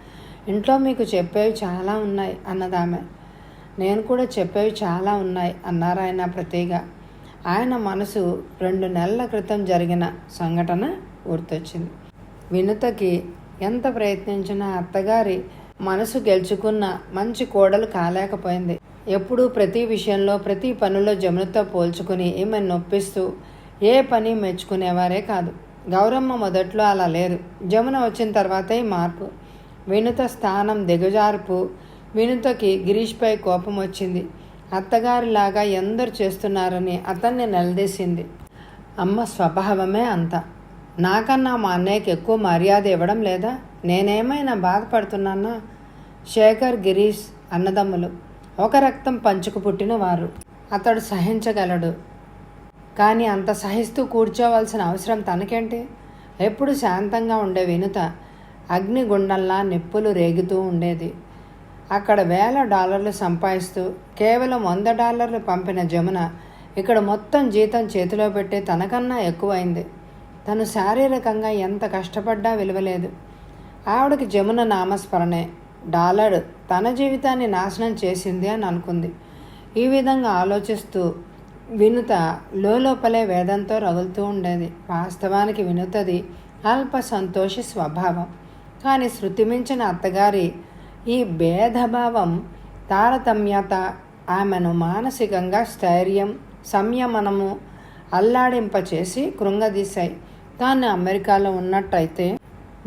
ఇంట్లో మీకు చెప్పేవి చాలా ఉన్నాయి అన్నదామె. నేను కూడా చెప్పేవి చాలా ఉన్నాయి అన్నారు ఆయన ప్రతిగా. ఆయన మనసు 2 నెలల క్రితం జరిగిన సంఘటన గుర్తొచ్చింది. వినుతకి ఎంత ప్రయత్నించినా అత్తగారి మనసు గెలుచుకున్న మంచి కోడలు కాలేకపోయింది. ఎప్పుడూ ప్రతి విషయంలో ప్రతి పనిలో జమునతో పోల్చుకుని ఈమెను నొప్పిస్తూ ఏ పని మెచ్చుకునేవారే కాదు. గౌరమ్మ మొదట్లో అలా లేదు. జమున వచ్చిన తర్వాతే మార్పు. వినుత స్థానం దిగజార్పు. వినుతకి గిరీష్పై కోపం వచ్చింది. అత్తగారిలాగా ఎందరు చేస్తున్నారని అతన్ని నిలదీసింది. అమ్మ స్వభావమే అంత. నాకన్నా మా అన్నయ్యకి ఎక్కువ మర్యాద ఇవ్వడం లేదా? నేనేమైనా బాధపడుతున్నానా? శేఖర్, గిరీష్ అన్నదమ్ములు, ఒక రక్తం పంచుకు పుట్టిన వారు. అతడు సహించగలడు, కానీ అంత సహిస్తూ కూర్చోవలసిన అవసరం తనకేంటి? ఎప్పుడు శాంతంగా ఉండే వినుత అగ్నిగుండంలా నిప్పులు రేగుతూ ఉండేది. అక్కడ $1000 సంపాదిస్తూ కేవలం $100 పంపిన జమున ఇక్కడ మొత్తం జీతం చేతిలో పెట్టి తనకన్నా ఎక్కువైంది. తను శారీరకంగా ఎంత కష్టపడ్డా విలువలేదు. ఆవిడకి జమున నామస్మరణే డాలర్ తన జీవితాన్ని నాశనం చేసింది అని అనుకుంది. ఈ విధంగా ఆలోచిస్తూ వినుత లోపలే వేదంతో రగులుతూ ఉండేది. వాస్తవానికి వినుతది అల్ప సంతోషి స్వభావం. కానీ శృతిమించిన అత్తగారి ఈ భేదభావం, తారతమ్యత ఆమెను మానసికంగా స్థైర్యం, సంయమనము అల్లాడింపచేసి కృంగదీశాయి. తాను అమెరికాలో ఉన్నట్టయితే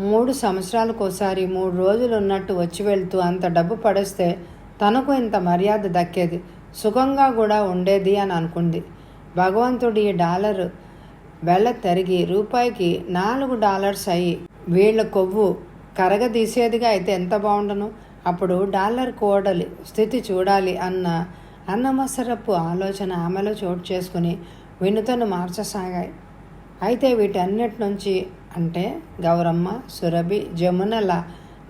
3 సంవత్సరాలకోసారి 3 రోజులు ఉన్నట్టు వచ్చి వెళ్తూ అంత డబ్బు పడేస్తే తనకు ఇంత మర్యాద దక్కేది, సుఖంగా కూడా ఉండేది అని అనుకుంది. భగవంతుడి ఈ డాలర్ వెళ్ళ తరిగి రూపాయికి $4 అయ్యి వీళ్ళ కొవ్వు కరగదీసేదిగా అయితే ఎంత బాగుండను. అప్పుడు డాలర్ కోడలి స్థితి చూడాలి అన్న అన్నమసరపు ఆలోచన ఆమెలో చోటు చేసుకుని వినుతను మార్చసాగాయి. అయితే వీటన్నిటి నుంచి, అంటే గౌరమ్మ, సురభి, జమునల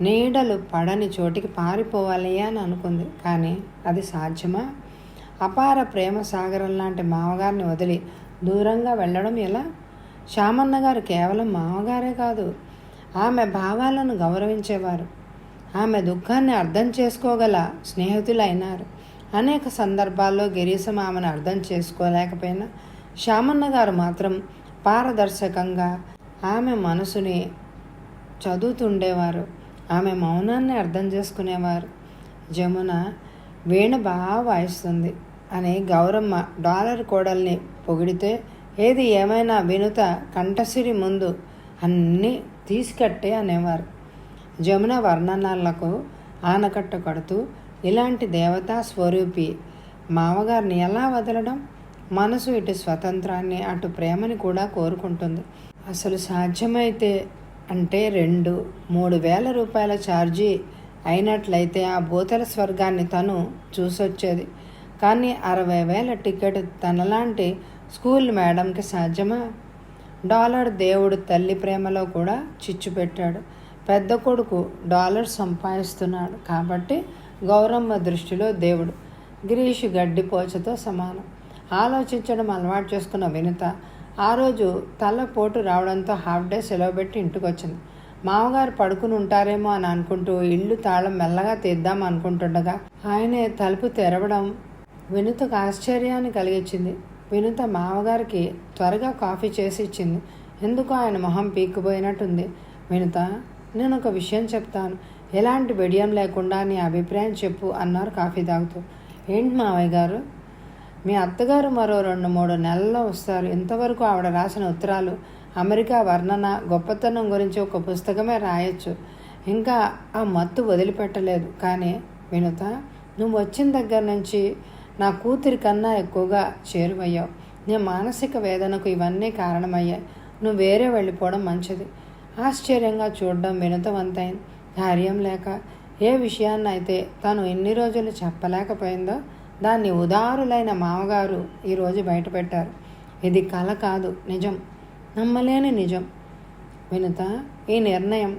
నీడలు పడని చోటికి పారిపోవాలి అని అనుకుంది. కానీ అది సాధ్యమా? అపార ప్రేమ సాగరం లాంటి మామగారిని వదిలి దూరంగా వెళ్ళడం ఎలా? శామన్న గారు కేవలం మామగారే కాదు, ఆమె భావాలను గౌరవించేవారు. ఆమె దుఃఖాన్ని అర్థం చేసుకోగల స్నేహితులైనారు. అనేక సందర్భాల్లో గిరీశం ఆమెను అర్థం చేసుకోలేకపోయినా శామన్న గారు మాత్రం పారదర్శకంగా ఆమె మనసుని చదువుతుండేవారు. ఆమె మౌనాన్ని అర్థం చేసుకునేవారు. జమున వీణ బాగా వాయిస్తుంది అని గౌరమ్మ డాలర్ కోడల్ని పొగిడితే, ఏది ఏమైనా వినుత కంఠసిరి ముందు అన్నీ తీసుకట్టే అనేవారు. జమున వర్ణనాలకు ఆనకట్ట కడుతూ ఇలాంటి దేవతా స్వరూపి మామగారిని ఎలా వదలడం? మనసు ఇటు స్వతంత్రాన్ని అటు ప్రేమని కూడా కోరుకుంటుంది. అసలు సాధ్యమైతే అంటే 2-3 వేల రూపాయల ఛార్జీ అయినట్లయితే ఆ భూతల స్వర్గాన్ని తను చూసొచ్చేది. కానీ 60,000 టికెట్ తనలాంటి స్కూల్ మేడంకి సాధ్యమా? డాలర్ దేవుడు తల్లి ప్రేమలో కూడా చిచ్చు పెట్టాడు. పెద్ద కొడుకు డాలర్ సంపాదిస్తున్నాడు కాబట్టి గౌరమ్మ దృష్టిలో దేవుడు గిరీష్ గడ్డిపోచతో సమానం. ఆలోచించడం అలవాటు చేసుకున్న వినుత ఆ రోజు తలపోటు రావడంతో హాఫ్ డే సెలవు పెట్టి ఇంటికి వచ్చింది. మామగారు పడుకుని ఉంటారేమో అని అనుకుంటూ ఇల్లు తాళం మెల్లగా తీద్దాం అనుకుంటుండగా ఆయనే తలుపు తెరవడం వినుతకు ఆశ్చర్యాన్ని కలిగించింది. వినుత మామగారికి త్వరగా కాఫీ చేసి ఇచ్చింది. ఎందుకు ఆయన మొహం పీక్కుపోయినట్టుంది. వినుత, నేను ఒక విషయం చెప్తాను, ఎలాంటి బిడియం లేకుండా నీ అభిప్రాయం చెప్పు అన్నారు కాఫీ తాగుతూ. ఏంటి మావయ్య గారు? మీ అత్తగారు మరో 2-3 నెలల్లో వస్తారు. ఇంతవరకు ఆవిడ రాసిన ఉత్తరాలు, అమెరికా వర్ణన, గొప్పతనం గురించి ఒక పుస్తకమే రాయొచ్చు. ఇంకా ఆ మత్తు వదిలిపెట్టలేదు. కానీ వినుత, నువ్వు వచ్చిన దగ్గర నుంచి నా కూతురి కన్నా ఎక్కువగా చేరువయ్యావు. నీ మానసిక వేదనకు ఇవన్నీ కారణమయ్యాయి. నువ్వు వేరే వెళ్ళిపోవడం మంచిది. ఆశ్చర్యంగా చూడడం వినతవంతైంది. ధైర్యం లేక ఏ విషయాన్నైతే తను ఇన్ని రోజులు చెప్పలేకపోయిందో దాన్ని ఉదారులైన మామగారు ఈరోజు బయటపెట్టారు. ఇది కల కాదు, నిజం, నమ్మలేని నిజం. వినుత, ఈ నిర్ణయం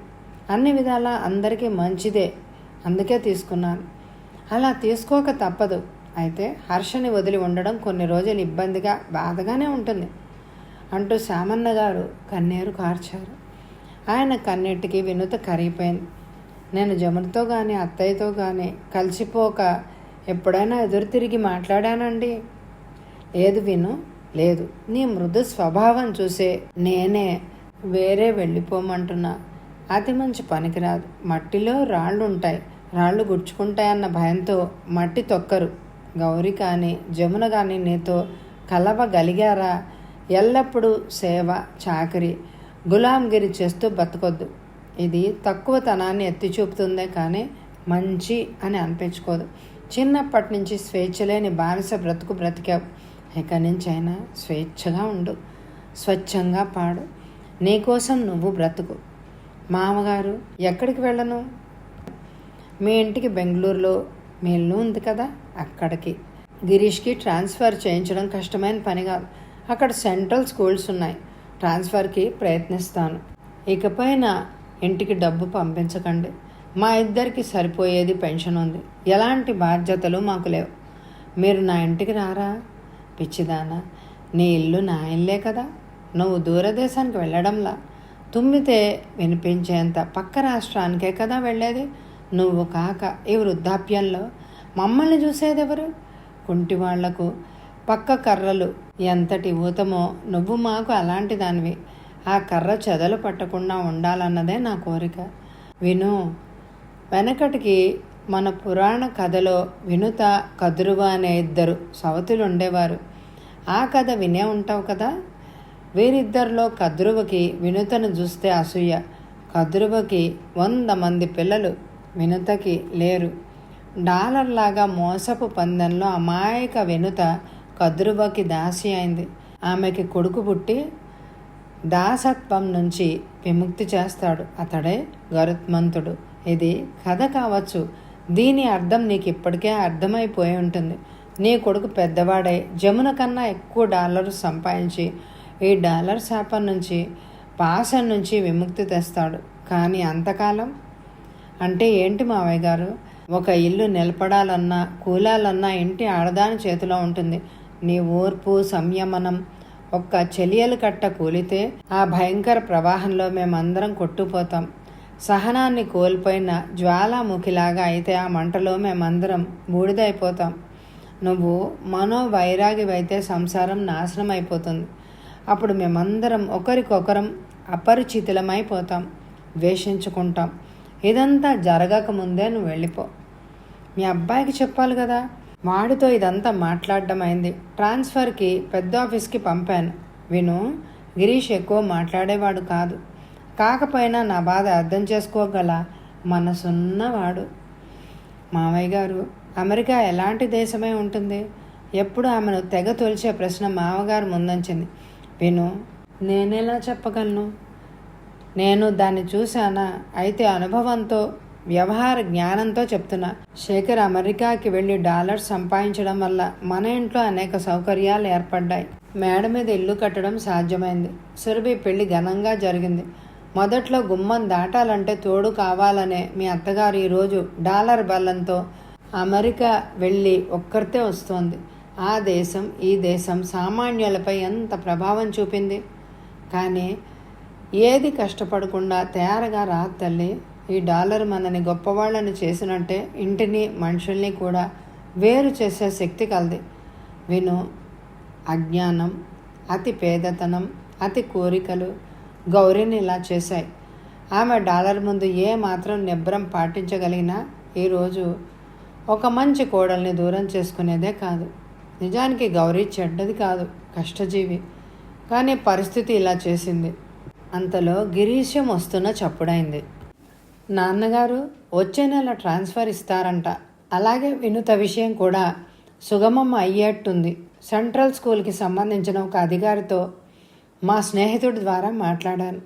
అన్ని విధాలా అందరికీ మంచిదే, అందుకే తీసుకున్నాను. అలా తీసుకోక తప్పదు. అయితే హర్షని వదిలి ఉండడం కొన్ని రోజులు ఇబ్బందిగా బాధగానే ఉంటుంది అంటూ శామన్న గారు కన్నీరు కార్చారు. ఆయన కన్నీటికి వినుత కరిగిపోయింది. నేను జమునతో కానీ అత్తయ్యతో కానీ కలిసిపోక ఎప్పుడైనా ఎదురు తిరిగి మాట్లాడానండి? లేదు విను, లేదు. నీ మృదు స్వభావం చూసే నేనే వేరే వెళ్ళిపోమంటున్నా. అది మంచి పనికిరాదు. మట్టిలో రాళ్ళు ఉంటాయి, రాళ్ళు గుచ్చుకుంటాయన్న భయంతో మట్టి తొక్కరు. గౌరీ కానీ జమున కానీ నీతో కలవగలిగారా? ఎల్లప్పుడూ సేవ, చాకరీ, గులాంగిరి చేస్తూ బతకొద్దు. ఇది తక్కువతనాన్ని ఎత్తి చూపుతుందే కానీ మంచి అని అనిపించుకోదు. చిన్నప్పటి నుంచి స్వేచ్ఛ లేని బానిస బ్రతుకు బ్రతికావు. ఇక నుంచైనా స్వేచ్ఛగా ఉండు, స్వచ్ఛంగా పాడు. నీకోసం నువ్వు బ్రతుకు. మామగారు, ఎక్కడికి వెళ్ళను? మీ ఇంటికి బెంగళూరులో మీ ఇల్లు ఉంది కదా, అక్కడికి. గిరీష్కి ట్రాన్స్ఫర్ చేయించడం కష్టమైన పని కాదు. అక్కడ సెంట్రల్ స్కూల్స్ ఉన్నాయి. ట్రాన్స్ఫర్కి ప్రయత్నిస్తాను. ఇకపైన ఇంటికి డబ్బు పంపించకండి. మా ఇద్దరికి సరిపోయేది పెన్షన్ ఉంది. ఎలాంటి బాధ్యతలు మాకు లేవు. మీరు నా ఇంటికి రారా? పిచ్చిదానా, నీ ఇల్లు నా ఇల్లే కదా. నువ్వు దూరదేశానికి వెళ్ళడంలా. తుమ్మితే వినిపించేంత పక్క రాష్ట్రానికే కదా వెళ్ళేది. నువ్వు కాక ఈ వృద్ధాప్యంలో మమ్మల్ని చూసేదెవరు? కుంటి వాళ్లకు పక్క కర్రలు ఎంతటి ఊతమో నువ్వు మాకు అలాంటి దానివి. ఆ కర్ర చెదలు పట్టకుండా ఉండాలన్నదే నా కోరిక. విను, వెనకటికి మన పురాణ కథలో వినుత, కదురువ అనే ఇద్దరు సవతులు ఉండేవారు. ఆ కథ వినే ఉంటావు కదా. వీరిద్దరిలో కదురువకి వినుతను చూస్తే అసూయ. కదురువకి 100 మంది పిల్లలు, వినుతకి లేరు. డాలర్లాగా మోసపు పందెంలో అమాయక వినుత కదురువకి దాసి అయింది. ఆమెకి కొడుకు పుట్టి దాసత్వం నుంచి విముక్తి చేస్తాడు. అతడే గరుత్మంతుడు. ఇది కథ కావచ్చు. దీని అర్థం నీకు ఇప్పటికే అర్థమైపోయి ఉంటుంది. నీ కొడుకు పెద్దవాడై జమున కన్నా ఎక్కువ డాలర్లు సంపాదించి ఈ డాలర్ శాపం నుంచి, పాసం నుంచి విముక్తి తెస్తాడు. కానీ అంతకాలం అంటే ఏంటి మావయ్య గారు? ఒక ఇల్లు నిలబడాలన్నా కూలాలన్నా ఇంటి ఆడదాని చేతిలో ఉంటుంది. నీ ఓర్పు, సంయమనం ఒక్క చెలియలు కట్ట కూలితే ఆ భయంకర ప్రవాహంలో మేమందరం కొట్టుకుపోతాం. సహనాన్ని కోల్పోయిన జ్వాలాముఖిలాగా అయితే ఆ మంటలో మేమందరం బూడిదైపోతాం. నువ్వు మనోవైరాగివైతే సంసారం నాశనం అయిపోతుంది. అప్పుడు మేమందరం ఒకరికొకరం అపరిచితులమైపోతాం, ద్వేషించుకుంటాం. ఇదంతా జరగకముందే నువ్వు వెళ్ళిపో. మీ అబ్బాయికి చెప్పాలి కదా. వాడితో ఇదంతా మాట్లాడడం అయింది. ట్రాన్స్ఫర్కి పెద్ద ఆఫీస్కి పంపాను. విను, గిరీష్ ఎక్కువ మాట్లాడేవాడు కాదు. కాకపోయినా నా బాధ అర్థం చేసుకోగల మనసున్నవాడు. మావయ్య గారు, అమెరికా ఎలాంటి దేశమే ఉంటుంది? ఎప్పుడు ఆమెను తెగ తొలిచే ప్రశ్న మామగారు ముందుంచింది. విను, నేనెలా చెప్పగలను? నేను దాన్ని చూశానా? అయితే అనుభవంతో, వ్యవహార జ్ఞానంతో చెప్తున్నా. శేఖర్ అమెరికాకి వెళ్ళి డాలర్స్ సంపాదించడం వల్ల మన ఇంట్లో అనేక సౌకర్యాలు ఏర్పడ్డాయి. మేడ మీద ఇల్లు కట్టడం సాధ్యమైంది. సురభి పెళ్లి ఘనంగా జరిగింది. మొదట్లో గుమ్మం దాటాలంటే తోడు కావాలనే మీ అత్తగారు ఈరోజు డాలర్ బల్లంతో అమెరికా వెళ్ళి ఒక్కరితే వస్తోంది. ఆ దేశం, ఈ దేశం సామాన్యులపై ఎంత ప్రభావం చూపింది. కానీ ఏది కష్టపడకుండా తయారుగా రా తల్లి. ఈ డాలర్ మనని గొప్పవాళ్ళని చేసినట్టే ఇంటిని, మనుషుల్ని కూడా వేరు చేసే శక్తి కలది. విను, అజ్ఞానం, అతి పేదతనం, అతి కోరికలు గౌరీని ఇలా చేశాయి. ఆమె డాలర్ ముందు ఏ మాత్రం నిబ్రం పాటించగలిగినా ఈరోజు ఒక మంచి కోడల్ని దూరం చేసుకునేదే కాదు. నిజానికి గౌరీ చెడ్డది కాదు, కష్టజీవి. కానీ పరిస్థితి ఇలా చేసింది. అంతలో గిరీశం వస్తున్న చప్పుడైంది. నాన్నగారు వచ్చే నెల ట్రాన్స్ఫర్ ఇస్తారంట. అలాగే వినుత విషయం కూడా సుగమం అయ్యేట్టుంది. సెంట్రల్ స్కూల్కి సంబంధించిన ఒక అధికారితో మా స్నేహితుడి ద్వారా మాట్లాడాను.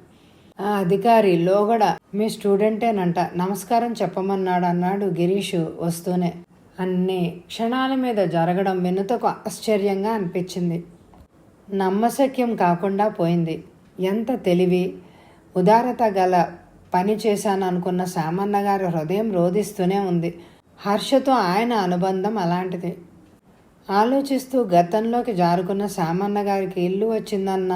ఆ అధికారి లోగడ మీ స్టూడెంటేనంట, నమస్కారం చెప్పమన్నాడు అన్నాడు గిరీషు వస్తూనే. అన్ని క్షణాల మీద జరగడం వినుతకు ఆశ్చర్యంగా అనిపించింది. నమ్మశక్యం కాకుండా పోయింది. ఎంత తెలివి, ఉదారత గల పని చేశాను అనుకున్న సామన్న గారి హృదయం రోధిస్తూనే ఉంది. హర్షతో ఆయన అనుబంధం అలాంటిది. ఆలోచిస్తూ గతంలోకి జారుకున్న సామన్న గారికి ఇల్లు వచ్చిందన్న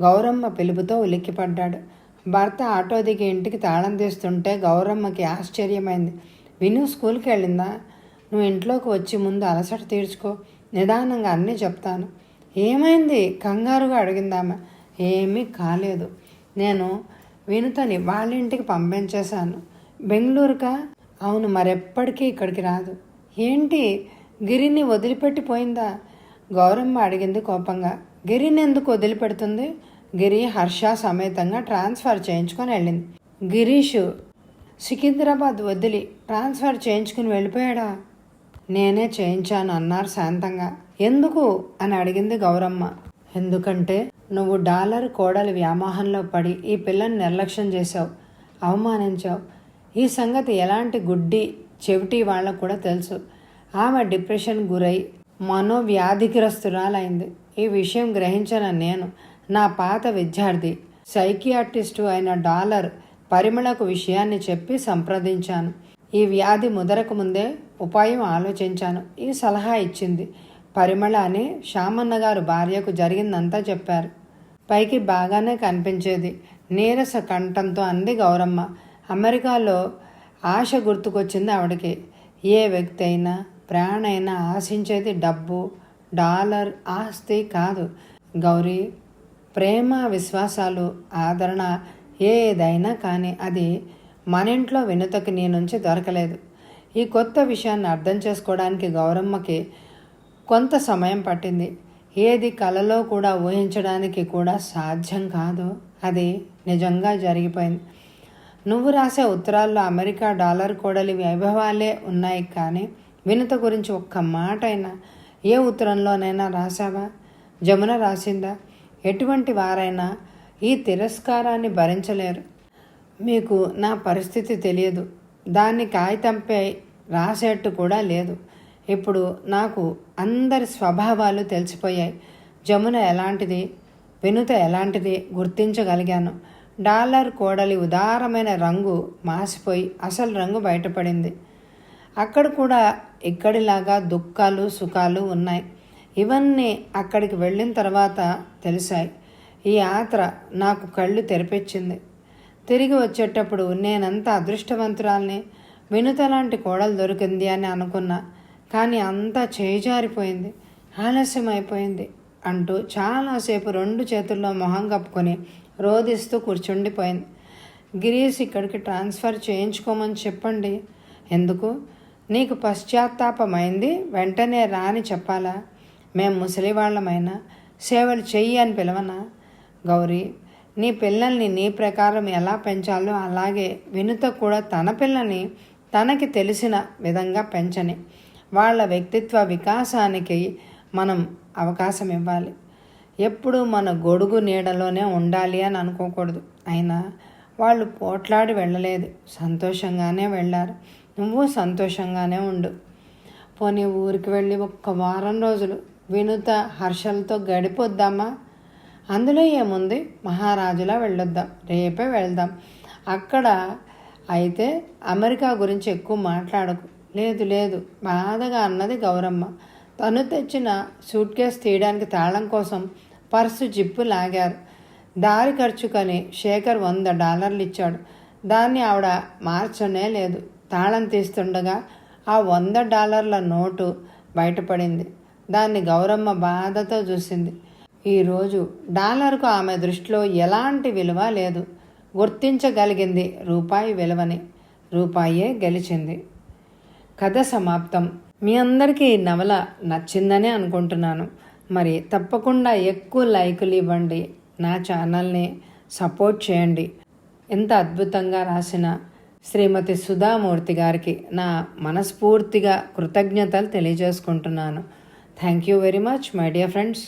గౌరమ్మ పిలుపుతో ఉలిక్కిపడ్డాడు. భర్త ఆటో దిగి ఇంటికి తాళం తీస్తుంటే గౌరమ్మకి ఆశ్చర్యమైంది. విను స్కూల్కి వెళ్ళిందా? నువ్వు ఇంట్లోకి వచ్చి ముందు అలసట తీర్చుకో, నిదానంగా అన్నీ చెప్తాను. ఏమైంది? కంగారుగా అడిగిందామె. ఏమీ కాలేదు. నేను వినుతని వాళ్ళ ఇంటికి పంపించేశాను. బెంగళూరుకా? అవును, మరెప్పటికీ ఇక్కడికి రాదు. ఏంటి, గిరిని వదిలిపెట్టిపోయిందా? గౌరమ్మ అడిగింది కోపంగా. గిరిని ఎందుకు వదిలిపెడుతుంది? గిరి హర్ష సమేతంగా ట్రాన్స్ఫర్ చేయించుకొని వెళ్ళింది. గిరీషు సికింద్రాబాద్ వదిలి ట్రాన్స్ఫర్ చేయించుకుని వెళ్ళిపోయాడా? నేనే చేయించాను అన్నారు శాంతంగా. ఎందుకు అని అడిగింది గౌరమ్మ. ఎందుకంటే నువ్వు డాలర్ కోడలి వ్యామోహంలో పడి ఈ పిల్లని నిర్లక్ష్యం చేశావు, అవమానించావు. ఈ సంగతి ఎలాంటి గుడ్డి చెవిటి వాళ్ళకు కూడా తెలుసు. ఆమె డిప్రెషన్ గురై మనోవ్యాధిగ్రస్తురాలైంది. ఈ విషయం గ్రహించిన నేను నా పాత విద్యార్థి సైకియాట్రిస్టు అయిన డాలర్ పరిమళకు విషయాన్ని చెప్పి సంప్రదించాను. ఈ వ్యాధి ముదరకు ముందే ఉపాయం ఆలోచించాను. ఈ సలహా ఇచ్చింది పరిమళ అని శామన్న గారు భార్యకు జరిగిందంతా చెప్పారు. పైకి బాగానే కనిపించేది. నీరస కంఠంతో అంది గౌరమ్మ. అమెరికాలో ఆశ గుర్తుకొచ్చింది ఆవిడకి. ఏ వ్యక్తి అయినా ప్రాణైనా ఆశించేది డబ్బు, డాలర్, ఆస్తి కాదు గౌరీ. ప్రేమ, విశ్వాసాలు, ఆదరణ ఏదైనా కానీ అది మన ఇంట్లో వినుతకి నీ నుంచి దొరకలేదు. ఈ కొత్త విషయాన్ని అర్థం చేసుకోవడానికి గౌరమ్మకి కొంత సమయం పట్టింది. ఏది కలలో కూడా ఊహించడానికి కూడా సాధ్యం కాదు, అది నిజంగా జరిగిపోయింది. నువ్వు రాసే ఉత్తరాల్లో అమెరికా డాలర్ కోడలి వైభవాలే ఉన్నాయి, కానీ వినుత గురించి ఒక్క మాట అయినా ఏ ఉత్తరంలోనైనా రాసావా? జమున రాసిందా? ఎటువంటి వారైనా ఈ తిరస్కారాన్ని భరించలేరు. మీకు నా పరిస్థితి తెలియదు. దాన్ని కాగితంపై రాసేట్టు కూడా లేదు. ఇప్పుడు నాకు అందరి స్వభావాలు తెలిసిపోయాయి. జమున ఎలాంటిది, వినుత ఎలాంటిది గుర్తించగలిగాను. డాలర్ కోడలి ఉదారమైన రంగు మాసిపోయి అసలు రంగు బయటపడింది. అక్కడ కూడా ఇక్కడిలాగా దుఃఖాలు, సుఖాలు ఉన్నాయి. ఇవన్నీ అక్కడికి వెళ్ళిన తర్వాత తెలిసాయి. ఈ యాత్ర నాకు కళ్ళు తెరిపించింది. తిరిగి వచ్చేటప్పుడు నేనంత అదృష్టవంతురాల్ని, వినుత లాంటి కోడలు దొరికింది అని అనుకున్నా. కానీ అంతా చేజారిపోయింది, ఆలస్యం అయిపోయింది అంటూ చాలాసేపు రెండు చేతుల్లో మొహం కప్పుకొని రోదిస్తూ కూర్చుండిపోయింది. గిరీష్ ఇక్కడికి ట్రాన్స్ఫర్ చేయించుకోమని చెప్పండి. ఎందుకు? నీకు పశ్చాత్తాపమైంది, వెంటనే రాని చెప్పాలా? మేం ముసలివాళ్ళమైనా సేవలు చెయ్యి అని పిలవనా? గౌరీ, నీ పిల్లల్ని నీ ప్రకారం ఎలా పెంచాలో అలాగే వినుత కూడా తన పిల్లని తనకి తెలిసిన విధంగా పెంచని. వాళ్ళ వ్యక్తిత్వ వికాసానికి మనం అవకాశం ఇవ్వాలి. ఎప్పుడు మన గొడుగు నీడలోనే ఉండాలి అని అనుకోకూడదు. అయినా వాళ్ళు పోట్లాడి వెళ్ళలేదు, సంతోషంగానే వెళ్ళారు. నువ్వు సంతోషంగానే ఉండు. పోనీ ఊరికి వెళ్ళి ఒక్క వారం రోజులు వినుత హర్షలతో గడిపొద్దామా? అందులో ఏముంది, మహారాజులా వెళ్ళొద్దాం, రేపే వెళ్దాం. అక్కడ అయితే అమెరికా గురించి ఎక్కువ మాట్లాడకు. లేదు లేదు, బాధగా అన్నది గౌరమ్మ. తను తెచ్చిన సూట్ కేసు తీయడానికి తాళం కోసం పర్సు జిప్పు లాగారు. దారి ఖర్చుకని శేఖర్ $100 ఇచ్చాడు. దాన్ని ఆవిడ మార్చనే లేదు. తాళం తీస్తుండగా ఆ $100 నోటు బయటపడింది. దాన్ని గౌరమ్మ బాధతో చూసింది. ఈరోజు డాలర్కు ఆమె దృష్టిలో ఎలాంటి విలువ లేదు. గుర్తించగలిగింది రూపాయి విలువని. రూపాయే గెలిచింది. కథ సమాప్తం. మీ అందరికీ ఈ నవల నచ్చిందనే అనుకుంటున్నాను. మరి తప్పకుండా ఎక్కువ లైకులు ఇవ్వండి, నా ఛానల్ని సపోర్ట్ చేయండి. ఎంత అద్భుతంగా రాసిన శ్రీమతి సుధామూర్తి గారికి నా మనస్ఫూర్తిగా కృతజ్ఞతలు తెలియజేసుకుంటున్నాను. Thank you very much my dear friends.